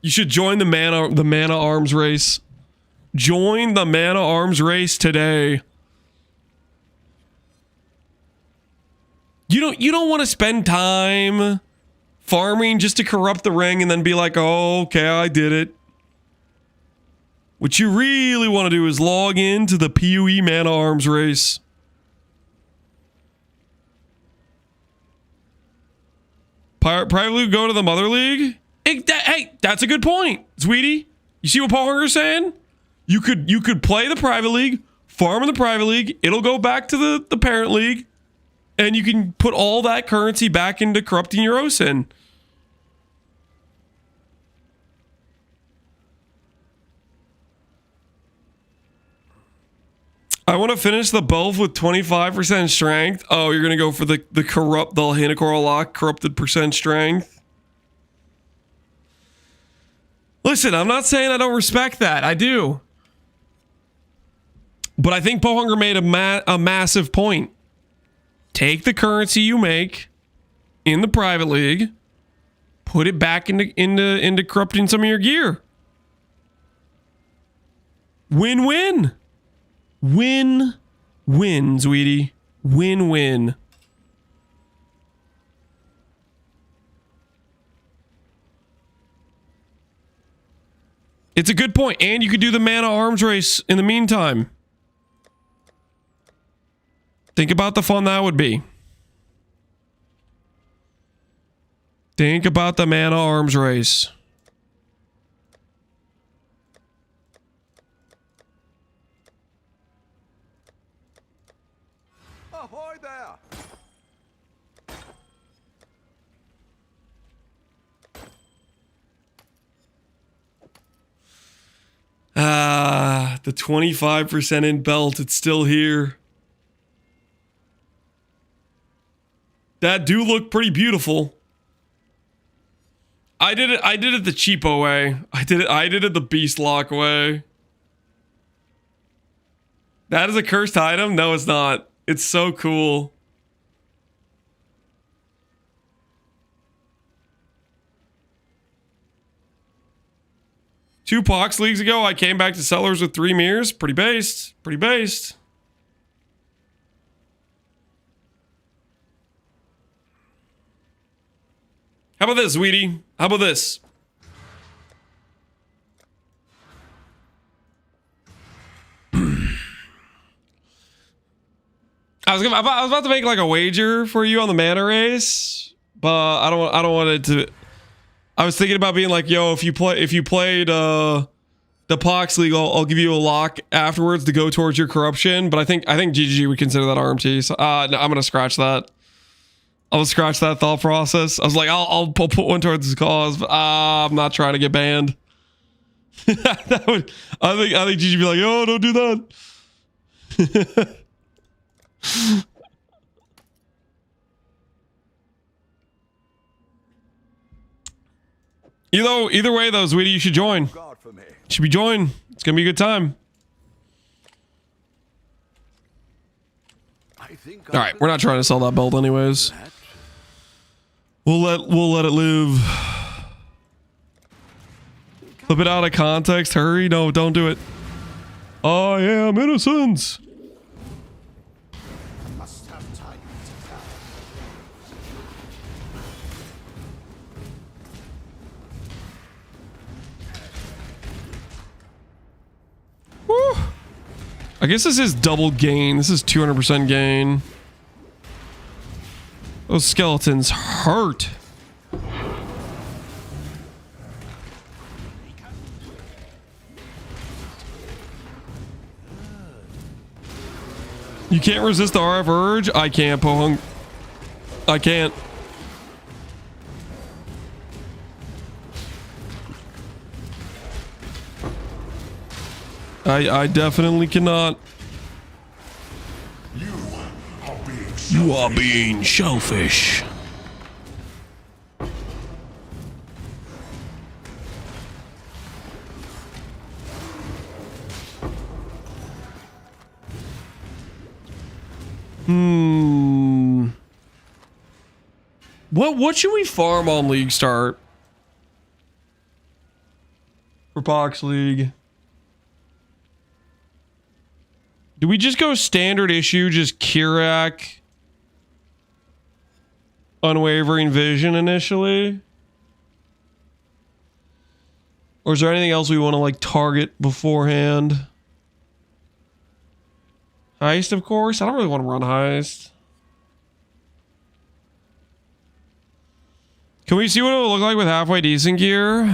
You should join the mana arms race. Join the mana arms race today. You don't want to spend time farming just to corrupt the ring and then be like, oh, okay, I did it. What you really want to do is log into the PoE mana arms race. Private league, go to the mother league. Hey, that's a good point, sweetie. You see what Paul Hunger's saying? You could play the private league, farm in the private league. It'll go back to the parent league, and you can put all that currency back into corrupting your OSIN. I want to finish the Belf with 25% strength. Oh, you're gonna go for the Hinakora lock corrupted percent strength. Listen, I'm not saying I don't respect that. I do. But I think Pohunger made a massive point. Take the currency you make in the private league, put it back into corrupting some of your gear. Win-win. Win-win, sweetie. Win-win. It's a good point, and you could do the mana arms race in the meantime. Think about the fun that would be. Think about the mana arms race. Ahoy there! The 25% in belt, it's still here. That do look pretty beautiful. I did it the cheapo way. I did it the beast lock way. That is a cursed item? No, it's not. It's so cool. Two Pohx leagues ago, I came back to Sellers with 3 mirrors. Pretty based. Pretty based. How about this, sweetie? How about this? I was about to make like a wager for you on the mana race, but I don't want it to. I was thinking about being like, yo, if you played the Pohx League, I'll give you a lock afterwards to go towards your corruption. But I think GGG would consider that RMT. So no, I'm gonna scratch that. I'll scratch that thought process. I was like, I'll put one towards his cause, but I'm not trying to get banned. That would, I think GG be like, oh, don't do that. Either way though, sweetie, you should join. Should be join. It's gonna be a good time. All right, we're not trying to sell that belt anyways. We'll let it live. Flip it out of context. Hurry, no, don't do it. I am innocent. Woo. I guess this is double gain. This is 200% gain. Those skeletons hurt. You can't resist the RF urge? I can't, Pohung. I can't. I definitely cannot. You are being selfish. What should we farm on League Start? For Pohx League. Do we just go standard issue, just Kirak, Unwavering Vision initially? Or is there anything else we want to like target beforehand? Heist, of course. I don't really want to run Heist. Can we see what it will look like with halfway decent gear?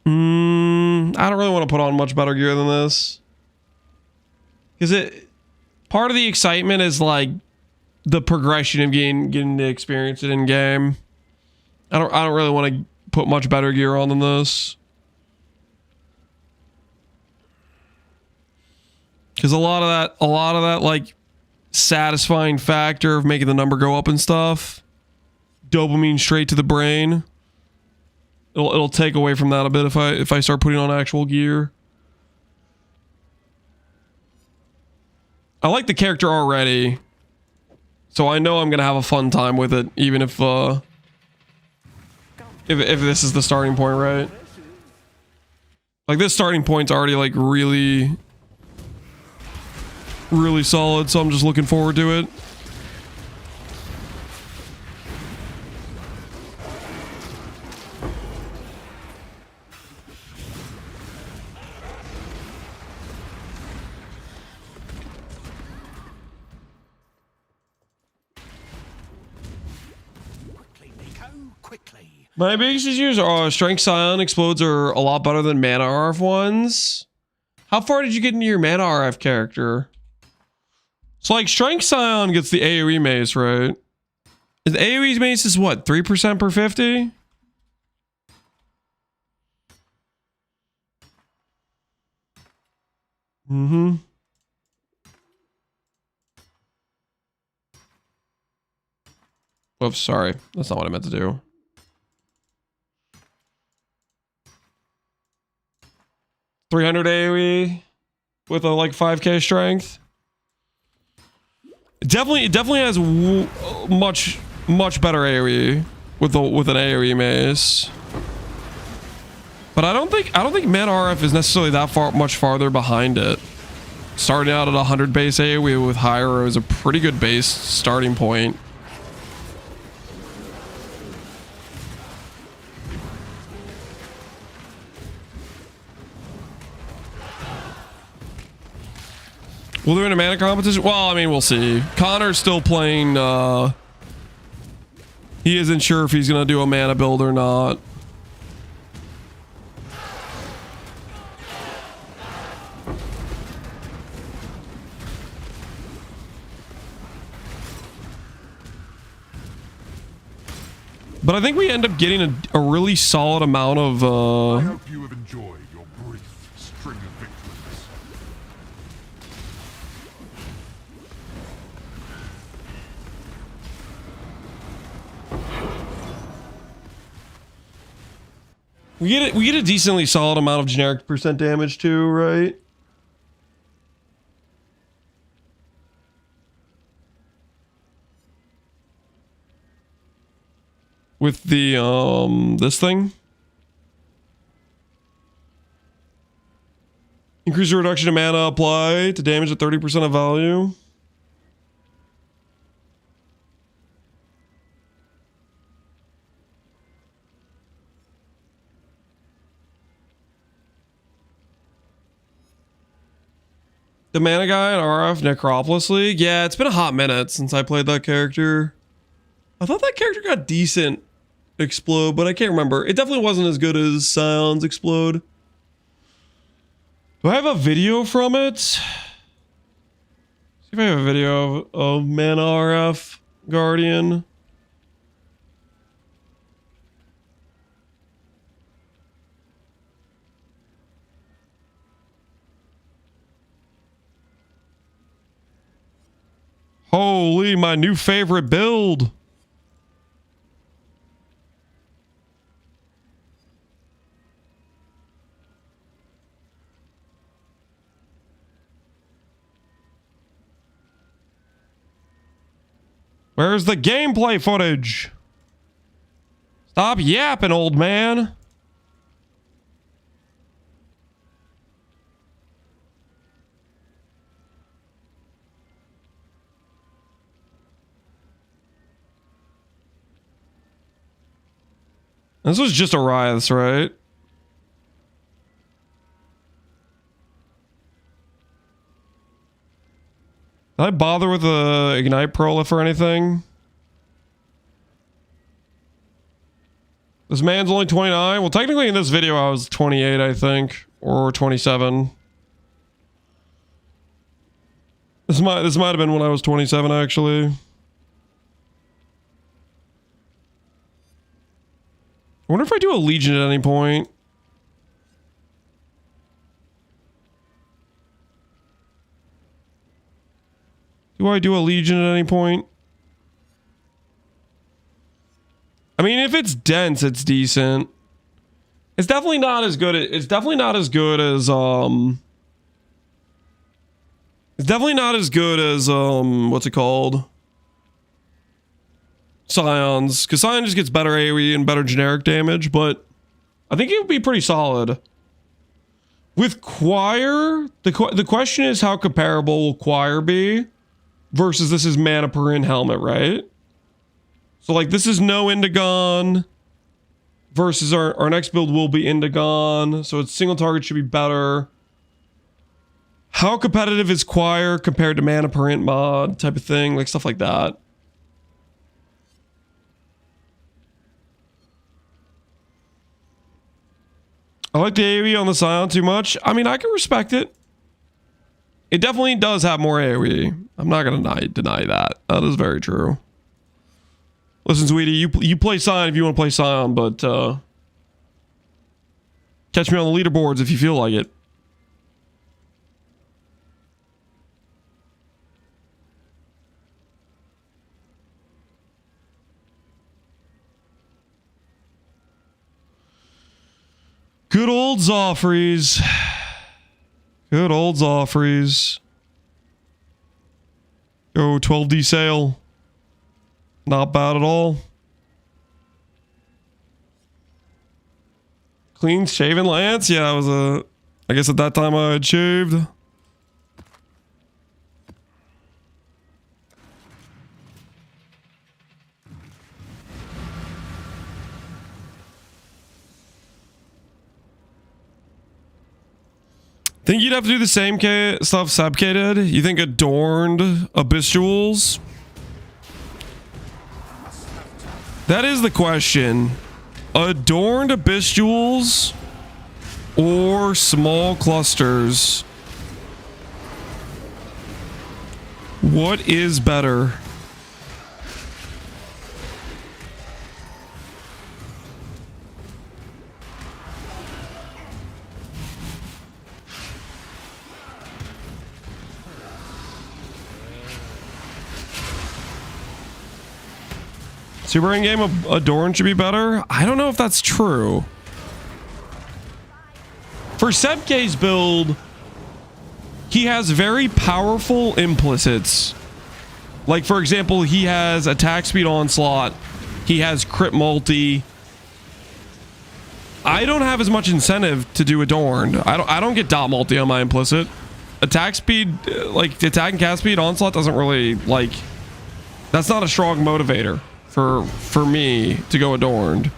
I don't really want to put on much better gear than this. Because part of the excitement is like the progression of getting to experience it in game. I don't really want to put much better gear on than this. Because a lot of that like satisfying factor of making the number go up and stuff, dopamine straight to the brain. It'll take away from that a bit if I start putting on actual gear. I like the character already, so I know I'm gonna have a fun time with it, even if this is the starting point, right? Like this starting point's already like really solid, so I'm just looking forward to it. My biggest issues are Strength Scion explodes are a lot better than Mana RF ones. How far did you get into your Mana RF character? So like Strength Scion gets the AoE mace, right? The AoE mace is what, 3% per 50? Mm-hmm. Oops, sorry. That's not what I meant to do. $300 AoE with a like 5k strength. It definitely has much better AoE with an AoE mace. But I don't think Mana RF is necessarily that much farther behind it. Starting out at 100 base AoE with Hyro is a pretty good base starting point. Will there be a mana competition? Well, I mean, we'll see. Connor's still playing, he isn't sure if he's gonna do a mana build or not. But I think we end up getting a really solid amount of, I hope you have enjoyed your brief string of victories. we get a decently solid amount of generic percent damage too, right? With the this thing. Increase the reduction of mana apply to damage at 30% of value. The mana guy in RF Necropolis League? Yeah, it's been a hot minute since I played that character. I thought that character got decent explode, but I can't remember. It definitely wasn't as good as Scion's explode. Do I have a video from it? See if I have a video of Mana RF Guardian. Holy, my new favorite build. Where's the gameplay footage? Stop yapping, old man. This was just a Wraiths, right? Did I bother with the Ignite Prolif or anything? This man's only 29. Well, technically in this video I was 28, I think. Or 27. This might have been when I was 27, actually. I wonder if I do a Legion at any point. Do I do a Legion at any point? I mean, if it's dense, it's decent. It's definitely not as good. It's definitely not as good as It's definitely not as good as what's it called? Scions, because Scion just gets better AoE and better generic damage, but I think it would be pretty solid. With Choir, the question is how comparable will Choir be versus this is mana per in helmet, right? So like this is no Indigon versus our next build will be Indigon, so its single target should be better. How competitive is Choir compared to mana per int mod type of thing, like stuff like that. I like the AoE on the Scion too much. I mean, I can respect it. It definitely does have more AoE. I'm not going to deny that. That is very true. Listen, sweetie, you play Scion if you want to play Scion, but catch me on the leaderboards if you feel like it. Good old Zoffreys. Good old Zoffreys. Go 12D sale. Not bad at all. Clean shaven lance? Yeah, I was I guess at that time I had shaved. Think you'd have to do the same stuff Sebke did? You think adorned Abyssuals? That is the question. Adorned Abyssuals or small clusters? What is better? Super in-game Adorn should be better? I don't know if that's true. For Sebke's build, he has very powerful implicits. Like, for example, he has attack speed onslaught. He has crit multi. I don't have as much incentive to do Adorned. I don't get dot multi on my implicit. Attack speed, like attack and cast speed onslaught doesn't really, like, that's not a strong motivator for me to go Adorned.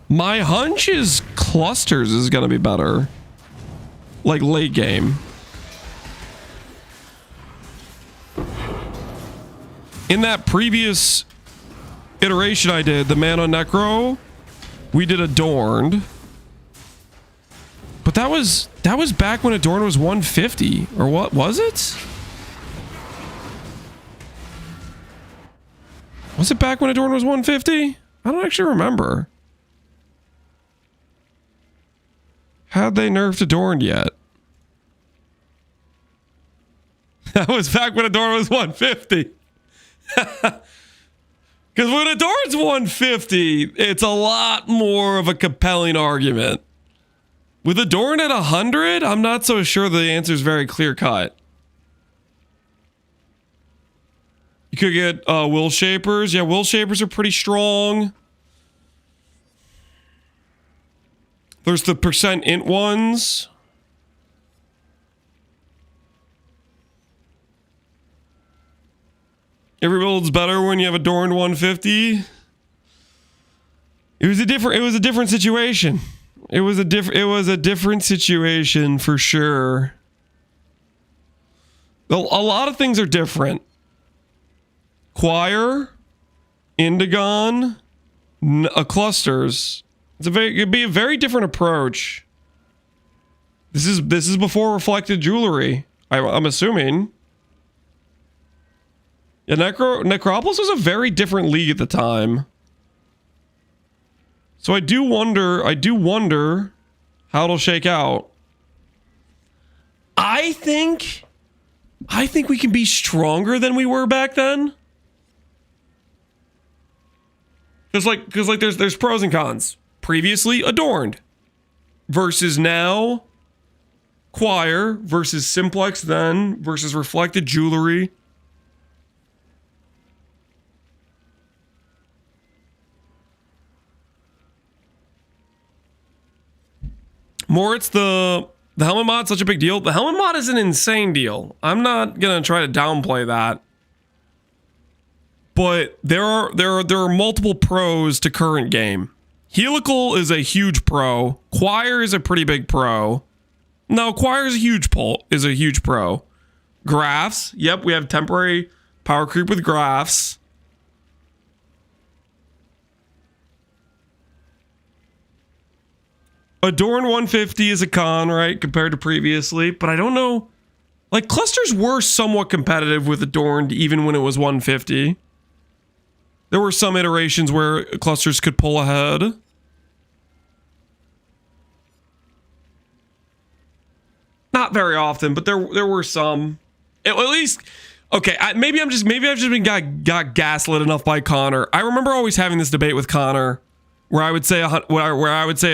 My hunch is clusters is gonna be better, like late game. In that previous iteration I did, the man on Necro, we did Adorned, but that was back when Adorned was 150, or what was it? Was it back when Adorn was 150? I don't actually remember. Had they nerfed Adorned yet? That was back when Adorn was 150. Because when Adorn's 150, it's a lot more of a compelling argument. With Adorn at 100, I'm not so sure the answer is very clear cut. You could get Will Shapers. Yeah, Will Shapers are pretty strong. There's the percent int ones. Every build's better when you have adorned 150. It was a different situation. It was a different situation for sure. A lot of things are different. Choir, Indigon, clusters. It'd be a very different approach. This is before reflected jewelry. I'm assuming. Yeah, Necropolis was a very different league at the time. So I do wonder how it'll shake out. I think we can be stronger than we were back then. Cause like there's pros and cons. Previously adorned versus now choir versus simplex then versus reflected jewelry. Moritz, the helmet mod's such a big deal. The helmet mod is an insane deal. I'm not gonna try to downplay that. But there are multiple pros to current game. Helical is a huge pro. Choir is a pretty big pro. No, Choir is a huge pro. Graphs, yep, we have temporary power creep with graphs. Adorn 150 is a con, right, compared to previously, but I don't know. Like, clusters were somewhat competitive with Adorned even when it was 150. There were some iterations where clusters could pull ahead. Not very often, but there were some. At least, okay, maybe I've just been got gaslit enough by Connor. I remember always having this debate with Connor. Where I would say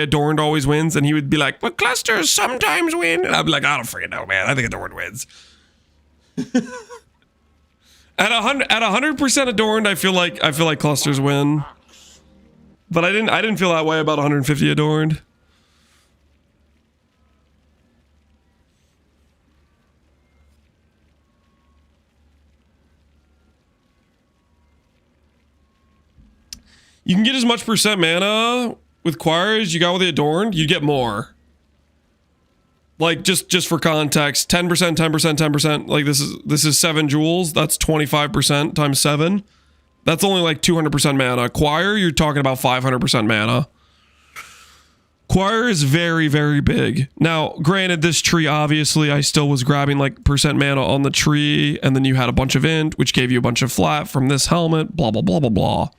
Adorned always wins, and he would be like, "Well, clusters sometimes win," and I'd be like, "I don't freaking know, man. I think Adorned wins." At 100% Adorned, I feel like clusters win, but I didn't feel that way about 150 Adorned. You can get as much percent mana with Choir as you got with the Adorned. You get more. Like, just for context, 10%, 10%, 10%. Like, this is 7 jewels. That's 25% times 7. That's only like 200% mana. Choir, you're talking about 500% mana. Choir is very, very big. Now, granted, this tree, obviously, I still was grabbing like percent mana on the tree, and then you had a bunch of int, which gave you a bunch of flat from this helmet, blah, blah, blah, blah, blah.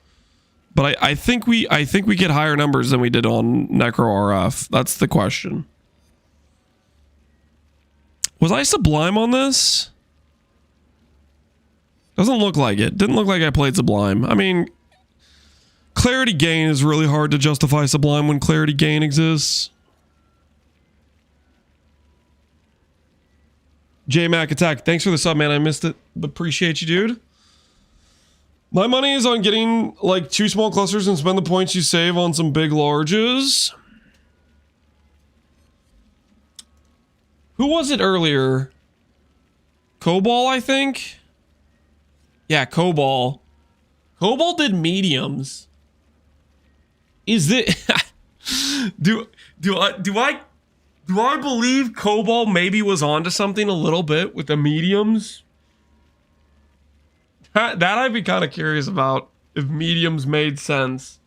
But I think we get higher numbers than we did on Necro RF. That's the question. Was I Sublime on this? Doesn't look like it. Didn't look like I played Sublime. I mean, Clarity Gain is really hard to justify Sublime when Clarity Gain exists. J-Mac Attack, thanks for the sub, man. I missed it, but appreciate you, dude. My money is on getting like 2 small clusters and spend the points you save on some big larges. Who was it earlier? Cobalt, I think. Yeah, Cobalt. Cobalt did mediums. Is it? do I believe Cobalt maybe was onto something a little bit with the mediums? That I'd be kind of curious about, if mediums made sense.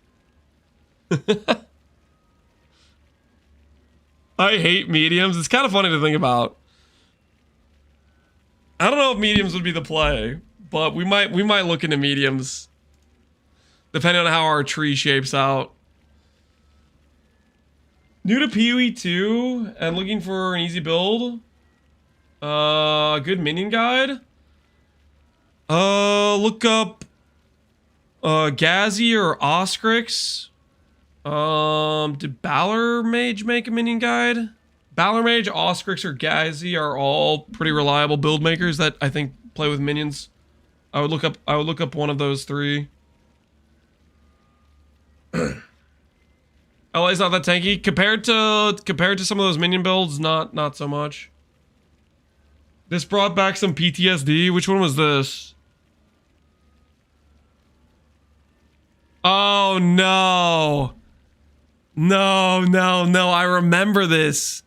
I hate mediums. It's kind of funny to think about. I don't know if mediums would be the play, but we might look into mediums depending on how our tree shapes out. New to PoE 2 and looking for an easy build. Good minion guide. Look up Gazi or Oscrix. Did Balor Mage make a minion guide? Balor Mage, Oscrix, or Gazi are all pretty reliable build makers that I think play with minions. I would look up one of those 3. LA's not that tanky compared to some of those minion builds. Not so much. This brought back some PTSD. Which one was this? Oh no. No. I remember this.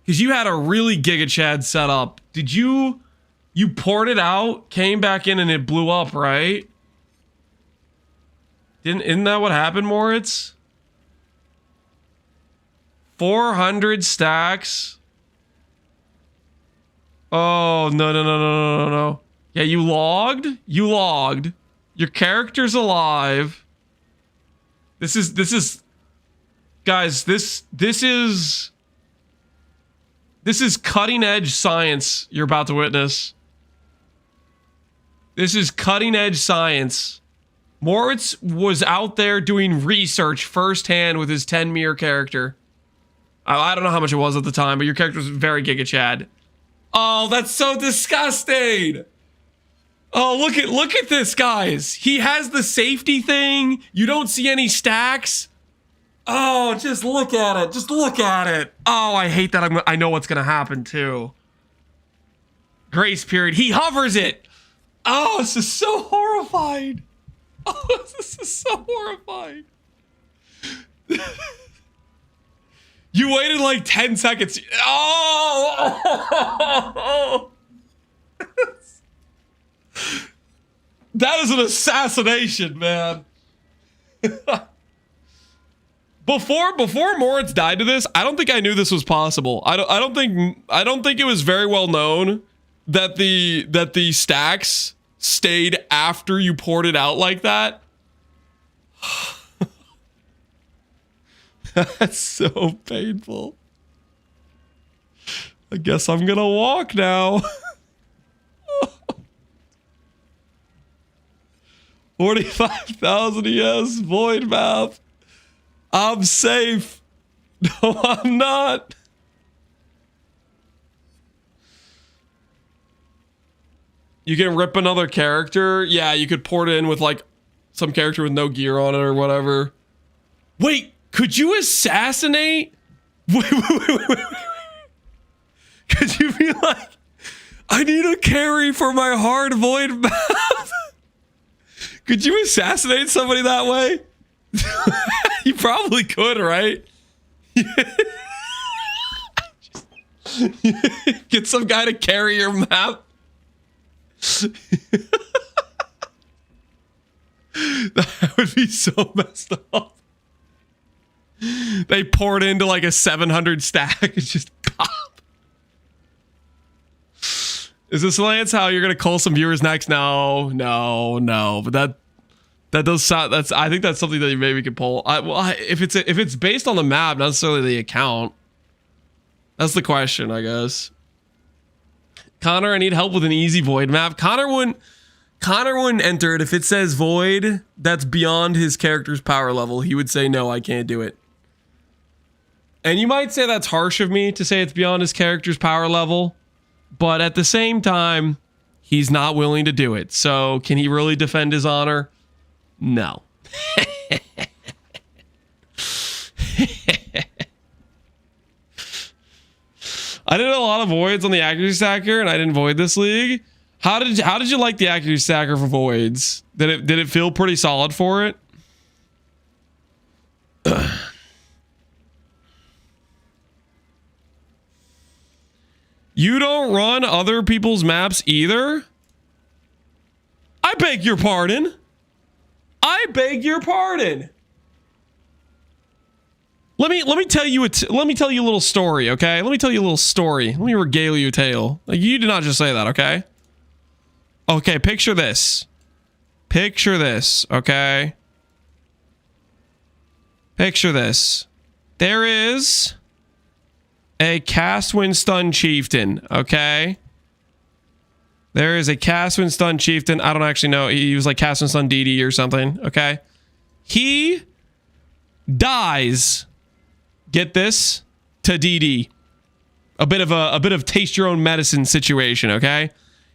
Because you had a really Giga Chad set up. Did you poured it out, came back in, and it blew up, right? Isn't that what happened, Moritz? 400 stacks. Oh, no. Yeah, you logged? Your character's alive. This is guys, this is cutting edge science you're about to witness. This is cutting edge science. Moritz was out there doing research firsthand with his 10 mirror character. I don't know how much it was at the time, but your character was very Giga Chad. Oh, that's so disgusting. Oh, look at this, guys. He has the safety thing. You don't see any stacks. Oh, just look at it. Just look at it. Oh, I hate that. I know what's going to happen, too. Grace period. He hovers it. Oh, this is so horrifying. Oh, this is so horrifying. You waited like 10 seconds. Oh! That is an assassination, man. Before Moritz died to this, I don't think I knew this was possible. I don't think it was very well known that the stacks stayed after you poured it out like that. That's so painful. I guess I'm gonna walk now. 45,000 ES void map. I'm safe. No, I'm not. You can rip another character. Yeah, you could port it in with like some character with no gear on it or whatever. Wait, could you assassinate? Wait. Could you be like, I need a carry for my hard void map? Could you assassinate somebody that way? You probably could, right? Get some guy to carry your map. That would be so messed up. They pour it into like a 700 stack and just pop. Is this Lance how you're gonna call some viewers next? No. But that does sound. I think that's something that you maybe could pull. If it's based on the map, not necessarily the account. That's the question, I guess. Connor, I need help with an easy void map. Connor wouldn't enter it if it says void. That's beyond his character's power level. He would say no, I can't do it. And you might say that's harsh of me to say it's beyond his character's power level. But at the same time, he's not willing to do it. So can he really defend his honor? No. I did a lot of voids on the accuracy stacker, and I didn't void this league. How did you like the accuracy stacker for voids? Did it feel pretty solid for it? You don't run other people's maps either? I beg your pardon. I beg your pardon. Let me tell you a little story, okay? Let me tell you a little story. Let me regale you a tale. Like, you did not just say that, okay? Okay, picture this. Picture this, okay? Picture this. There is a cast win stun chieftain, okay? There is a cast win stun chieftain. I don't actually know. He was like cast win stun DD or something, okay? He dies. Get this? To DD. A bit of taste your own medicine situation, okay?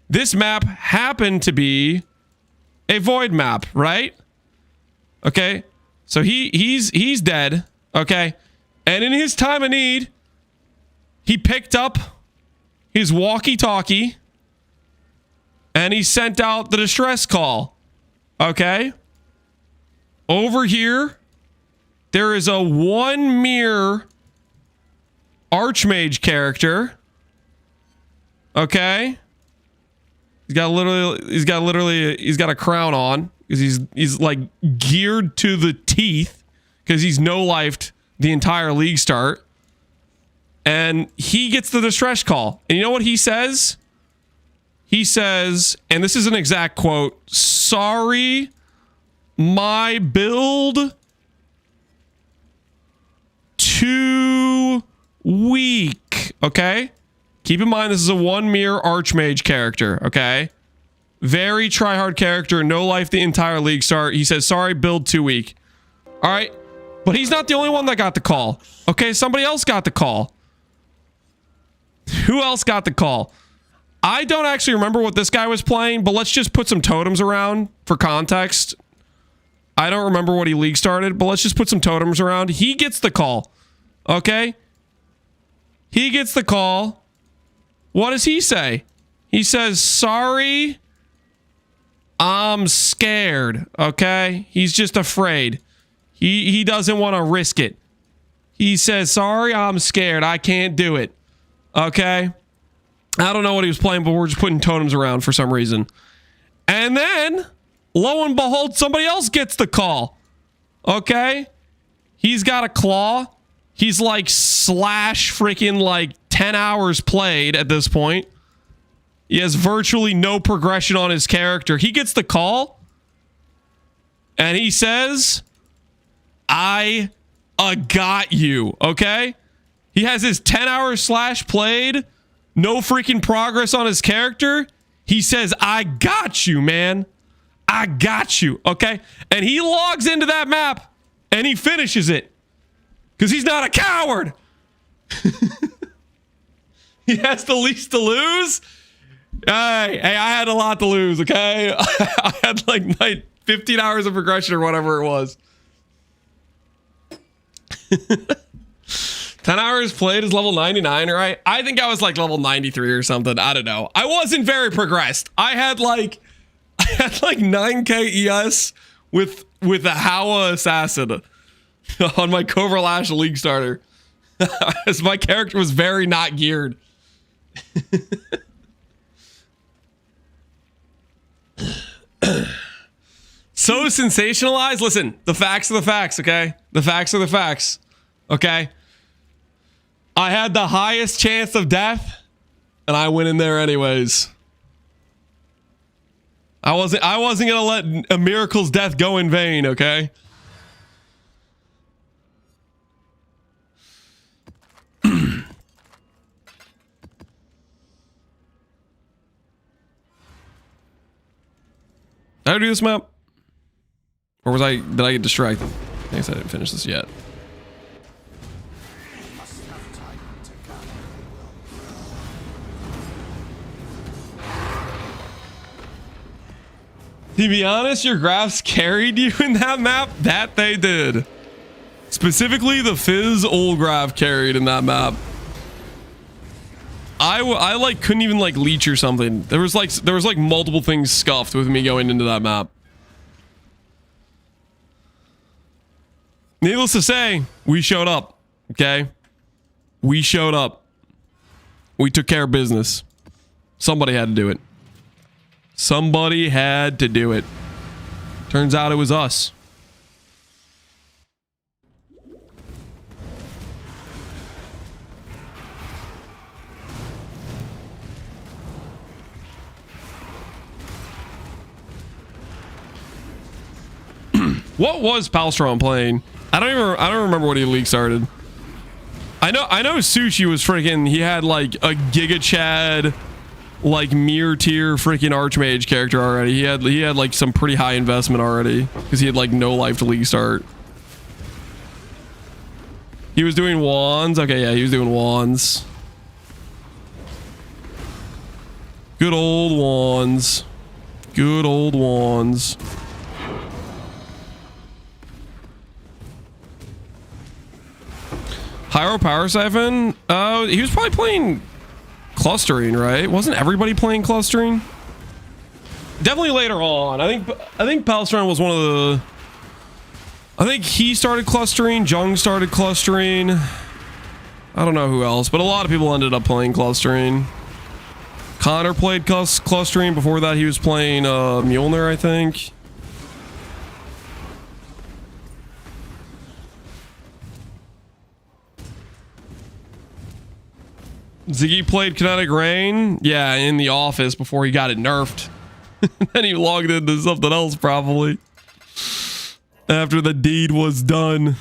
This map happened to be a void map, right? Okay? So he's dead. Okay. And in his time of need, he picked up his walkie-talkie and he sent out the distress call. Okay. Over here, there is a one mirror Archmage character. Okay. He's got a crown on because he's like geared to the teeth because he's no-lifed the entire league start. And he gets the distress call. And you know what he says? He says, and this is an exact quote, "Sorry, my build too weak." Okay? Keep in mind, this is a one mirror Archmage character, okay? Very try-hard character, no life the entire league start. He says, "Sorry, build too weak." All right? But he's not the only one that got the call. Okay, somebody else got the call. Who else got the call? I don't actually remember what this guy was playing, but let's just put some totems around for context. I don't remember what he league started, but let's just put some totems around. He gets the call. Okay? He gets the call. What does he say? He says, "Sorry, I'm scared." Okay? He's just afraid. He doesn't want to risk it. He says, "Sorry, I'm scared. I can't do it." Okay? I don't know what he was playing, but we're just putting totems around for some reason. And then, lo and behold, somebody else gets the call. Okay? He's got a claw. He's like slash freaking like 10 hours played at this point. He has virtually no progression on his character. He gets the call. And he says, "I got you." Okay? He has his 10-hour slash played. No freaking progress on his character. He says, "I got you, man. I got you." Okay? And he logs into that map and he finishes it. Because he's not a coward. He has the least to lose. Hey, I had a lot to lose, okay? I had like my 15 hours of progression or whatever it was. 10 hours played is level 99, right? I think I was like level 93 or something. I don't know. I wasn't very progressed. I had like 9k ES with a Hawa assassin on my Cobra Lash League starter. As my character was very not geared. So sensationalized. Listen, the facts are the facts, okay? The facts are the facts, okay? I had the highest chance of death, and I went in there anyways. I wasn't gonna let a miracle's death go in vain, okay? Did I do this map? Or did I get distracted? I guess I didn't finish this yet. To be honest, your graphs carried you in that map. That they did. Specifically, the Fizz old graph carried in that map. I like couldn't even like leech or something. There was like multiple things scuffed with me going into that map. Needless to say, we showed up. Okay, we showed up. We took care of business. Somebody had to do it. Somebody had to do it. Turns out it was us. What was Palstrom playing? I don't remember what he league started. I know Sushi was freaking, he had like a Giga Chad like mirror tier freaking Archmage character already. He had like some pretty high investment already because he had like no life to league start. He was doing wands. Okay, yeah, he was doing wands. Good old wands. Good old wands. Pyro Power Siphon? He was probably playing clustering, right? Wasn't everybody playing clustering? Definitely later on. I think Palestron was one of the... I think he started clustering. Jung started clustering. I don't know who else, but a lot of people ended up playing clustering. Connor played clustering. Before that, he was playing Mjolnir, I think. Ziggy played Kinetic Rain. Yeah, in the office before he got it nerfed. Then he logged into something else probably. After the deed was done.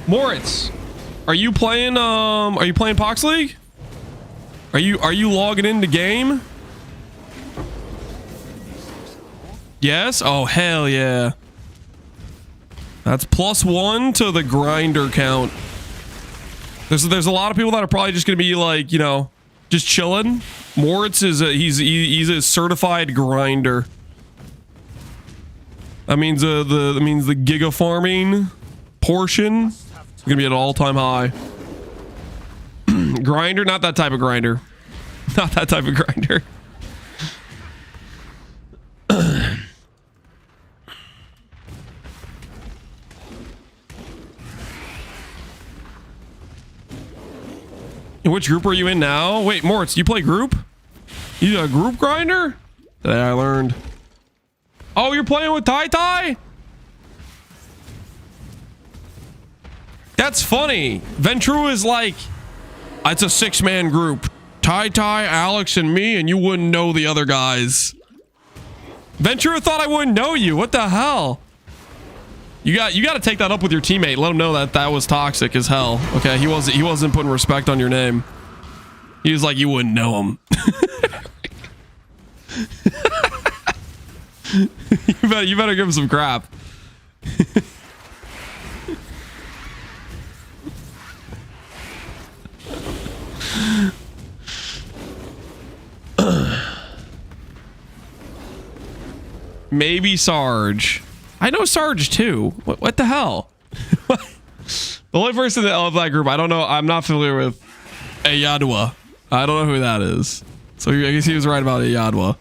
Moritz, are you playing Pohx League? Are you logging into game? Yes? Oh hell yeah. That's +1 to the grinder count. There's a lot of people that are probably just gonna be like, you know, just chilling. Moritz is he's a certified grinder. That means the giga farming portion is gonna be at an all-time high. Grinder, not that type of grinder. Not that type of grinder. Which group are you in now? Wait, Moritz, you play group? You a group grinder? Today I learned. Oh, you're playing with Tai Tai? That's funny. Ventru is like, it's a 6-man group. Tai Tai, Alex, and me, and you wouldn't know the other guys. Ventura thought I wouldn't know you. What the hell? You got to take that up with your teammate. Let him know that was toxic as hell. Okay, he wasn't putting respect on your name. He was like, you wouldn't know him. you better give him some crap. Maybe Sarge. I know Sarge too. What the hell? The only person of that group I don't know. I'm not familiar with Ayadwa. I don't know who that is. So I guess he was right about Ayadwa.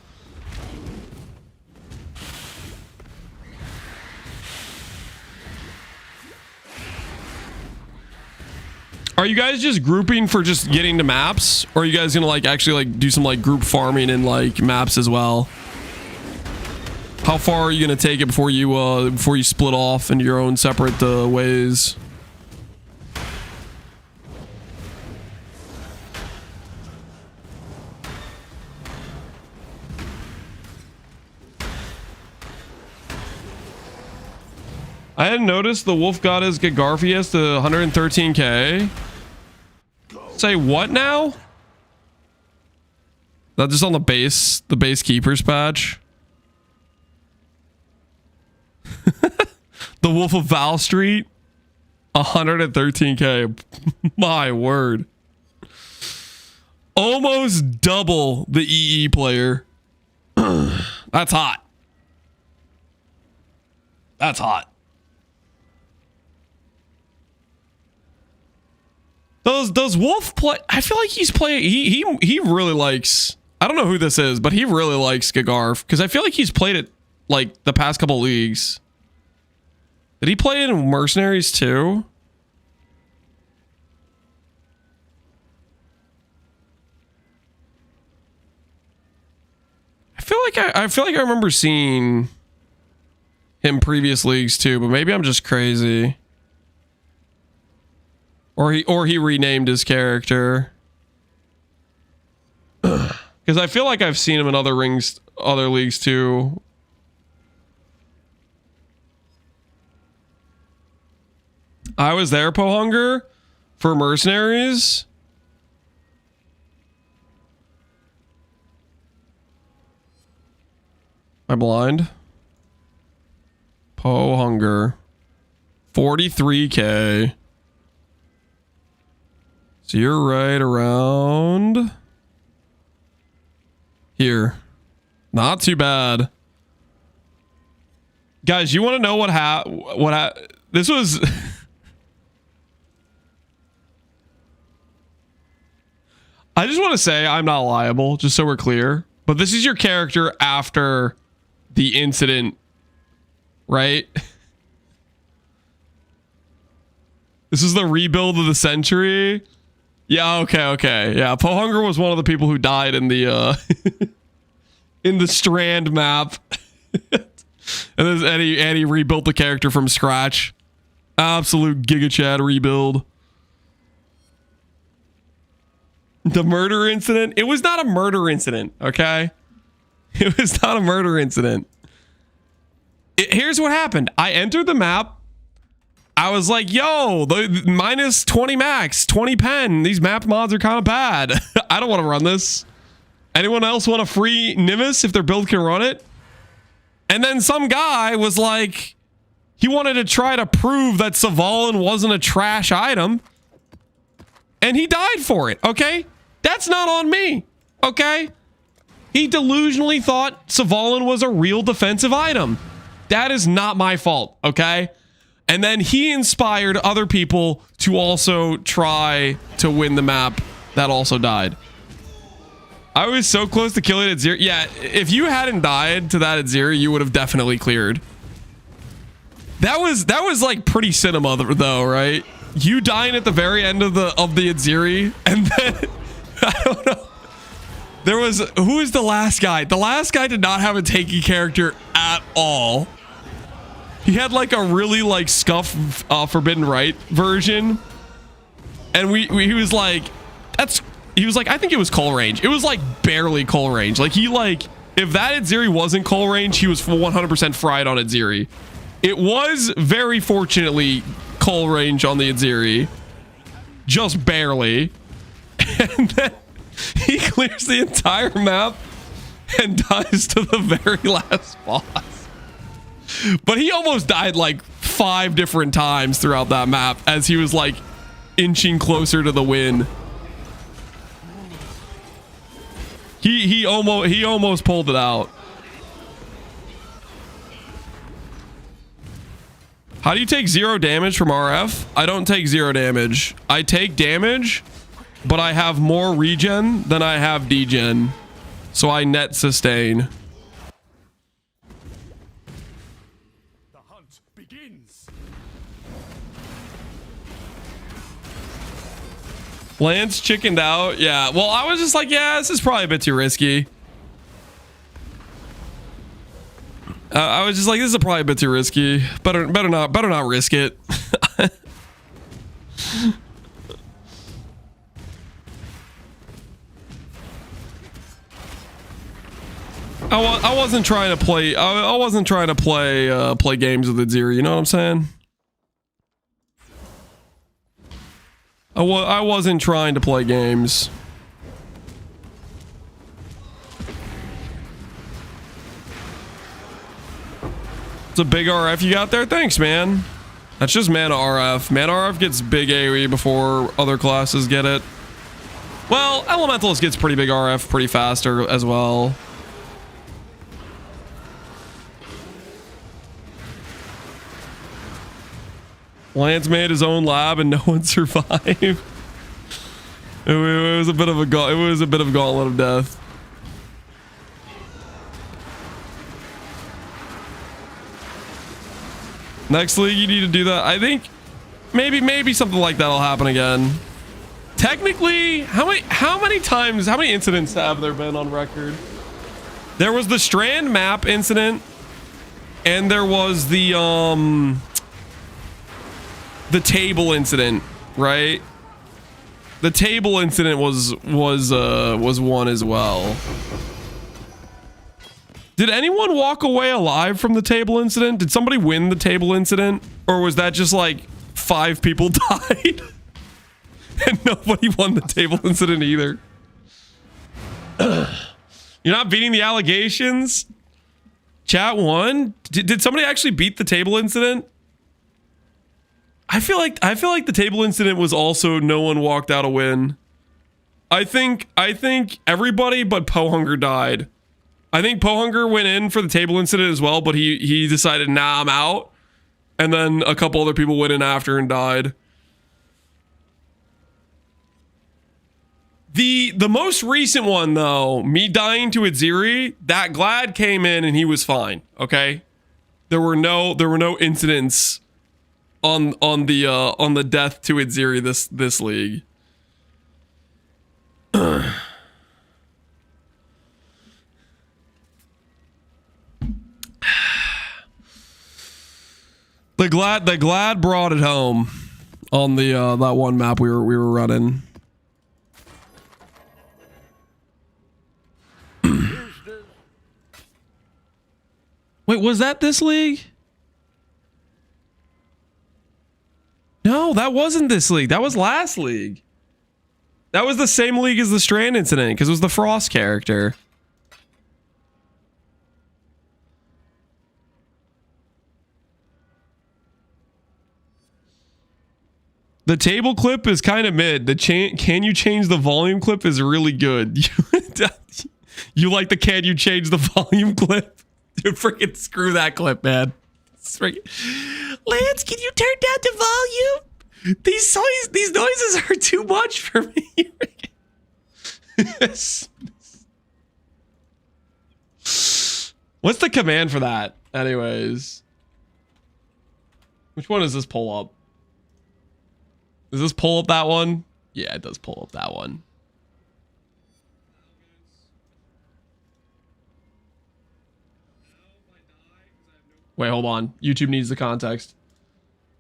Are you guys just grouping for just getting to maps, or are you guys gonna like actually like do some like group farming in like maps as well? How far are you gonna take it before you split off into your own separate ways? I hadn't noticed the wolf goddess Garfiest to 113k. Say what now? That just on the base keepers patch. The Wolf of Val Street, 113k. My word. Almost double the EE player. That's hot. That's hot. Does Wolf play? I feel like he's playing. He really likes. I don't know who this is, but he really likes Gagarf because I feel like he's played it like the past couple leagues. Did he play it in Mercenaries too? I feel like I remember seeing him previous leagues too, but maybe I'm just crazy. Or he renamed his character. Because I feel like I've seen him in other leagues too. I was there, Pohunger, for Mercenaries. Am I blind? Po hunger. 43k. So you're right around here. Not too bad. Guys, you want to know this was I just want to say I'm not liable, just so we're clear. But this is your character after the incident, right? This is the rebuild of the century. Yeah, okay. Yeah, Pohunger was one of the people who died in the in the Strand map. And then Eddie rebuilt the character from scratch. Absolute Giga Chad rebuild. The murder incident? It was not a murder incident, okay? It was not a murder incident. Here's what happened. I entered the map. I was like, yo, the minus 20 max, 20 pen. These map mods are kind of bad. I don't want to run this. Anyone else want a free Nimbus if their build can run it? And then some guy was like, he wanted to try to prove that Savalin wasn't a trash item. And he died for it, okay? That's not on me, okay? He delusionally thought Savalin was a real defensive item. That is not my fault, okay? And then he inspired other people to also try to win the map that also died. I was so close to killing at 0. Yeah, if you hadn't died to that at 0, you would have definitely cleared. That was like pretty cinema though, right? You dying at the very end of the Adziri, and then I don't know. There was, who is the last guy? The last guy did not have a tanky character at all. He had like a really like scuff Forbidden Right version, and he was like, he was like, I think it was Cole range. It was like barely Cole range. Like he like, if that Adziri wasn't Cole range, he was 100% fried on Adziri. It was very fortunately Cole range on the Adziri, just barely. And then he clears the entire map and dies to the very last boss. But he almost died like 5 different times throughout that map as he was like inching closer to the win. He almost pulled it out. How do you take 0 damage from RF? I don't take 0 damage. I take damage, but I have more regen than I have degen. So I net sustain. The hunt begins. Lance chickened out. Yeah, well, I was just like, yeah, this is probably a bit too risky. I was just like, this is probably a bit too risky. Better not risk it. I wasn't trying to play. I wasn't trying to play games with Adziri. You know what I'm saying? I wasn't trying to play games. It's a big RF you got there. Thanks, man. That's just mana RF. Mana RF gets big AoE before other classes get it. Well, Elementalist gets pretty big RF pretty faster as well. Lance made his own lab and no one survived. It was a bit of a gauntlet of death. Next league, you need to do that. I think maybe something like that'll happen again. Technically, how many incidents have there been on record? There was the Strand map incident, and there was the table incident, right? The table incident was one as well. Did anyone walk away alive from the table incident? Did somebody win the table incident? Or was that just like 5 people died? And nobody won the table incident either. You're not beating the allegations? Chat won? Did somebody actually beat the table incident? I feel like the table incident was also no one walked out a win. I think everybody but Pohx died. I think Pohx went in for the table incident as well, but he decided, nah, I'm out. And then a couple other people went in after and died. The most recent one though, me dying to Itziri, that Glad came in and he was fine. Okay, there were no incidents on the death to Itziri this league. The Glad brought it home on the that one map we were running. Wait, was that this league? No, that wasn't this league. That was last league. That was the same league as the Strand incident because it was the Frost character. The table clip is kind of mid. The can you change the volume clip is really good. You like the can you change the volume clip? Dude, freaking screw that clip, man. Lance, can you turn down the volume? These noises are too much for me. What's the command for that? Anyways. Which one does this pull up? Does this pull up that one? Yeah, it does pull up that one. Wait, hold on. YouTube needs the context.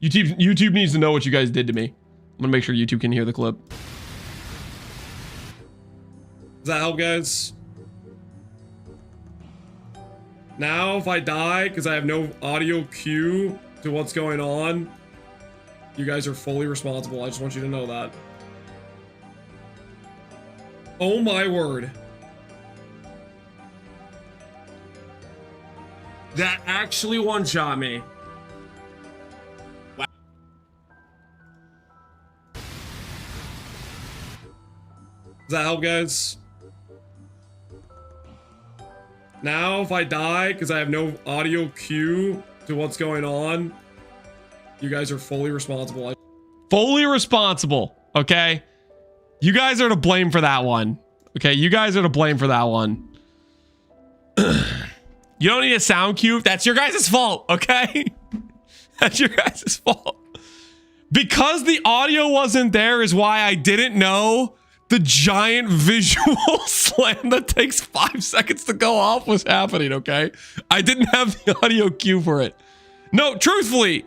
YouTube needs to know what you guys did to me. I'm gonna make sure YouTube can hear the clip. Does that help, guys? Now, if I die because I have no audio cue to what's going on, you guys are fully responsible. I just want you to know that. Oh my word. That actually one-shot me. Wow. Does that help, guys? Now, if I die because I have no audio cue to what's going on, you guys are fully responsible. Fully responsible, okay? You guys are to blame for that one. Okay, you guys are to blame for that one. You don't need a sound cue. That's your guys' fault, okay? That's your guys' fault. Because the audio wasn't there is why I didn't know the giant visual slam that takes 5 seconds to go off was happening, okay? I didn't have the audio cue for it. No, truthfully,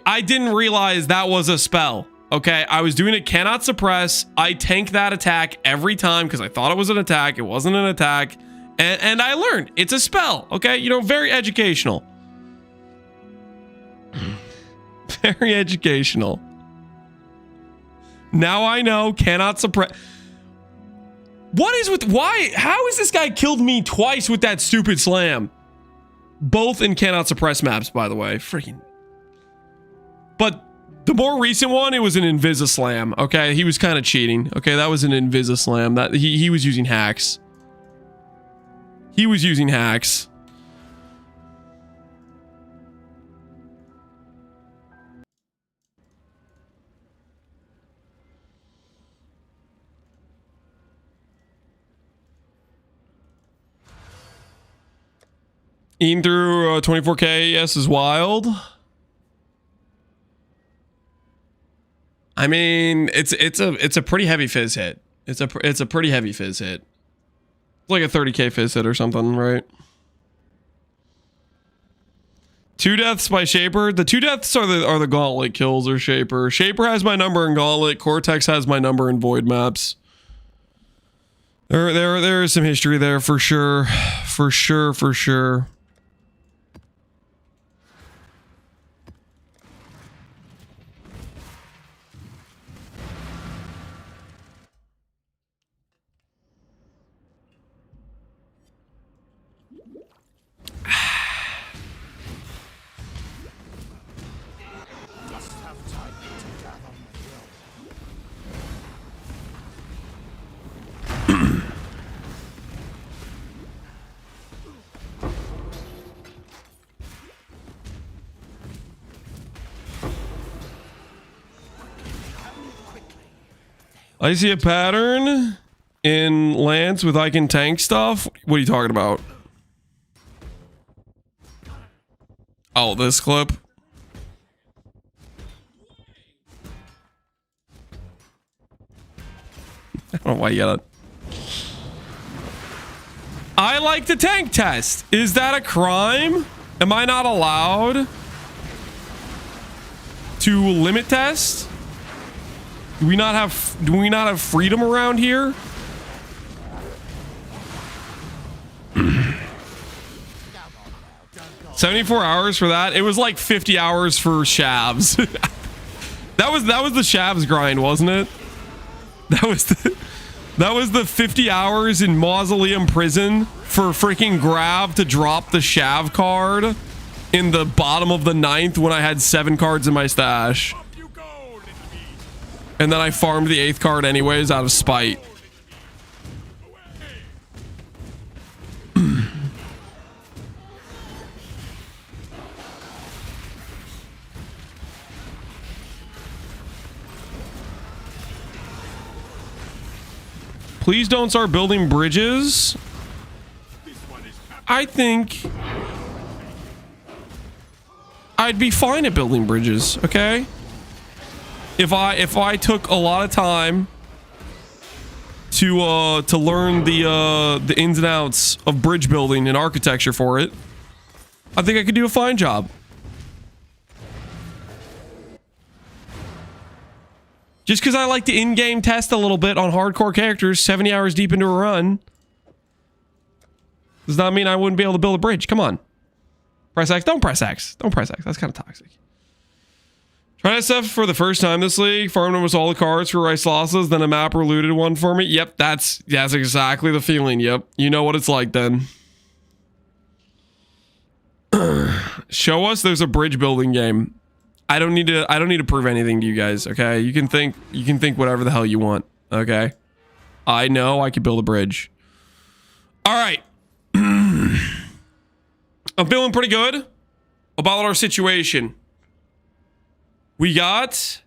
I didn't realize that was a spell, okay? I was doing a cannot suppress. I tanked that attack every time because I thought it was an attack. It wasn't an attack. And I learned it's a spell, okay? You know, very educational. Very educational. Now I know, cannot suppress. What is with, why, how has this guy killed me twice with that stupid slam? Both in cannot suppress maps, by the way. Freaking. But the more recent one, it was an Invisa slam, okay? He was kind of cheating, okay? That was an Invisa slam. That he was using hacks. He was using hacks. Eating through 24K, yes, is wild. I mean, it's a pretty heavy fizz hit. It's a pretty heavy fizz hit. Like a 30K fizz hit or something, right? 2 deaths by Shaper. The 2 deaths are the Gauntlet kills or Shaper. Shaper has my number in Gauntlet. Cortex has my number in Void maps. There is some history there for sure. For sure. I see a pattern in Lance with I can tank stuff. What are you talking about? Oh, this clip. I don't know why you got it. I like the tank test. Is that a crime? Am I not allowed to limit test? Do we not have freedom around here? $74 hours for that. It was like 50 hours for shavs. that was the shavs grind, wasn't it? That was the 50 hours in Mausoleum Prison for freaking Grav to drop the shav card in the bottom of the 9th when I had 7 cards in my stash. And then I farmed the 8th card anyways out of spite. Please don't start building bridges. I think I'd be fine at building bridges, okay? If I took a lot of time to learn the ins and outs of bridge building and architecture for it, I think I could do a fine job. Just because I like to in-game test a little bit on hardcore characters 70 hours deep into a run does not mean I wouldn't be able to build a bridge. Come on. Press X. Don't press X. Don't press X. That's kind of toxic. Trying to stuff for the first time this league. Farmed almost all the cards for rice losses. Then a mapper looted one for me. Yep, that's exactly the feeling. Yep. You know what it's like then. Show us there's a bridge building game. I don't need to prove anything to you guys, okay? You can think whatever the hell you want, okay? I know I could build a bridge. All right. I'm feeling pretty good about our situation. We got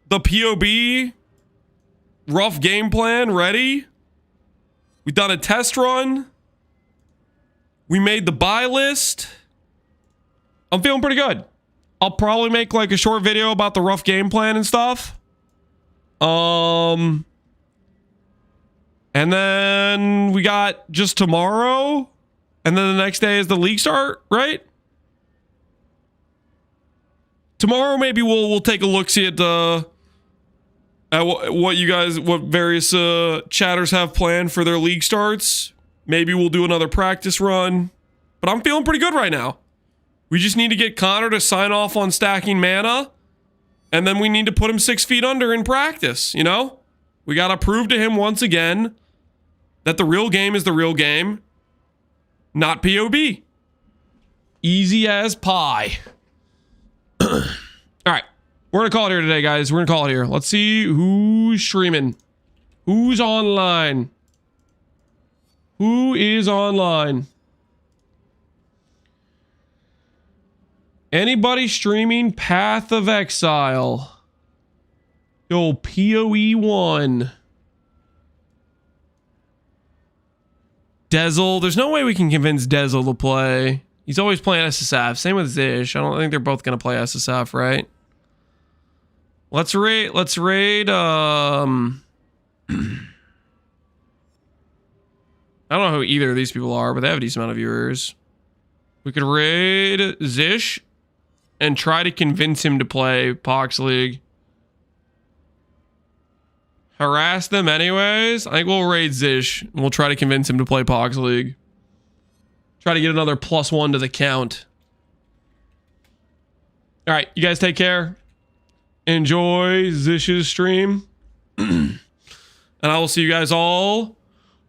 the POB rough game plan ready. We've done a test run. We made the buy list. I'm feeling pretty good. I'll probably make like a short video about the rough game plan and stuff. And then we got just tomorrow. And then the next day is the league start, right? Tomorrow maybe we'll take a look, see at what various chatters have planned for their league starts. Maybe we'll do another practice run. But I'm feeling pretty good right now. We just need to get Connor to sign off on stacking mana. And then we need to put him 6 feet under in practice, you know? We got to prove to him once again that the real game is the real game, not POB. Easy as pie. All right. We're going to call it here today, guys. We're going to call it here. Let's see who's streaming. Who's online? Who is online? Anybody streaming Path of Exile? Yo, PoE1. Dezel. There's no way we can convince Dezel to play. He's always playing SSF. Same with Zish. I don't think they're both going to play SSF, right? Let's raid. I don't know who either of these people are, but they have a decent amount of viewers. We could raid Zish and try to convince him to play Pohx League. Harass them anyways. I think we'll raid Zish and we'll try to convince him to play Pohx League. Try to get another +1 to the count. All right, you guys take care. Enjoy Zish's stream. And I will see you guys all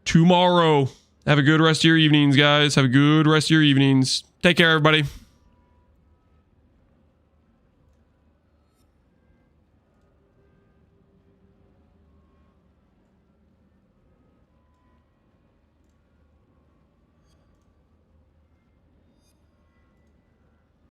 tomorrow. Have a good rest of your evenings, guys. Have a good rest of your evenings. Take care, everybody.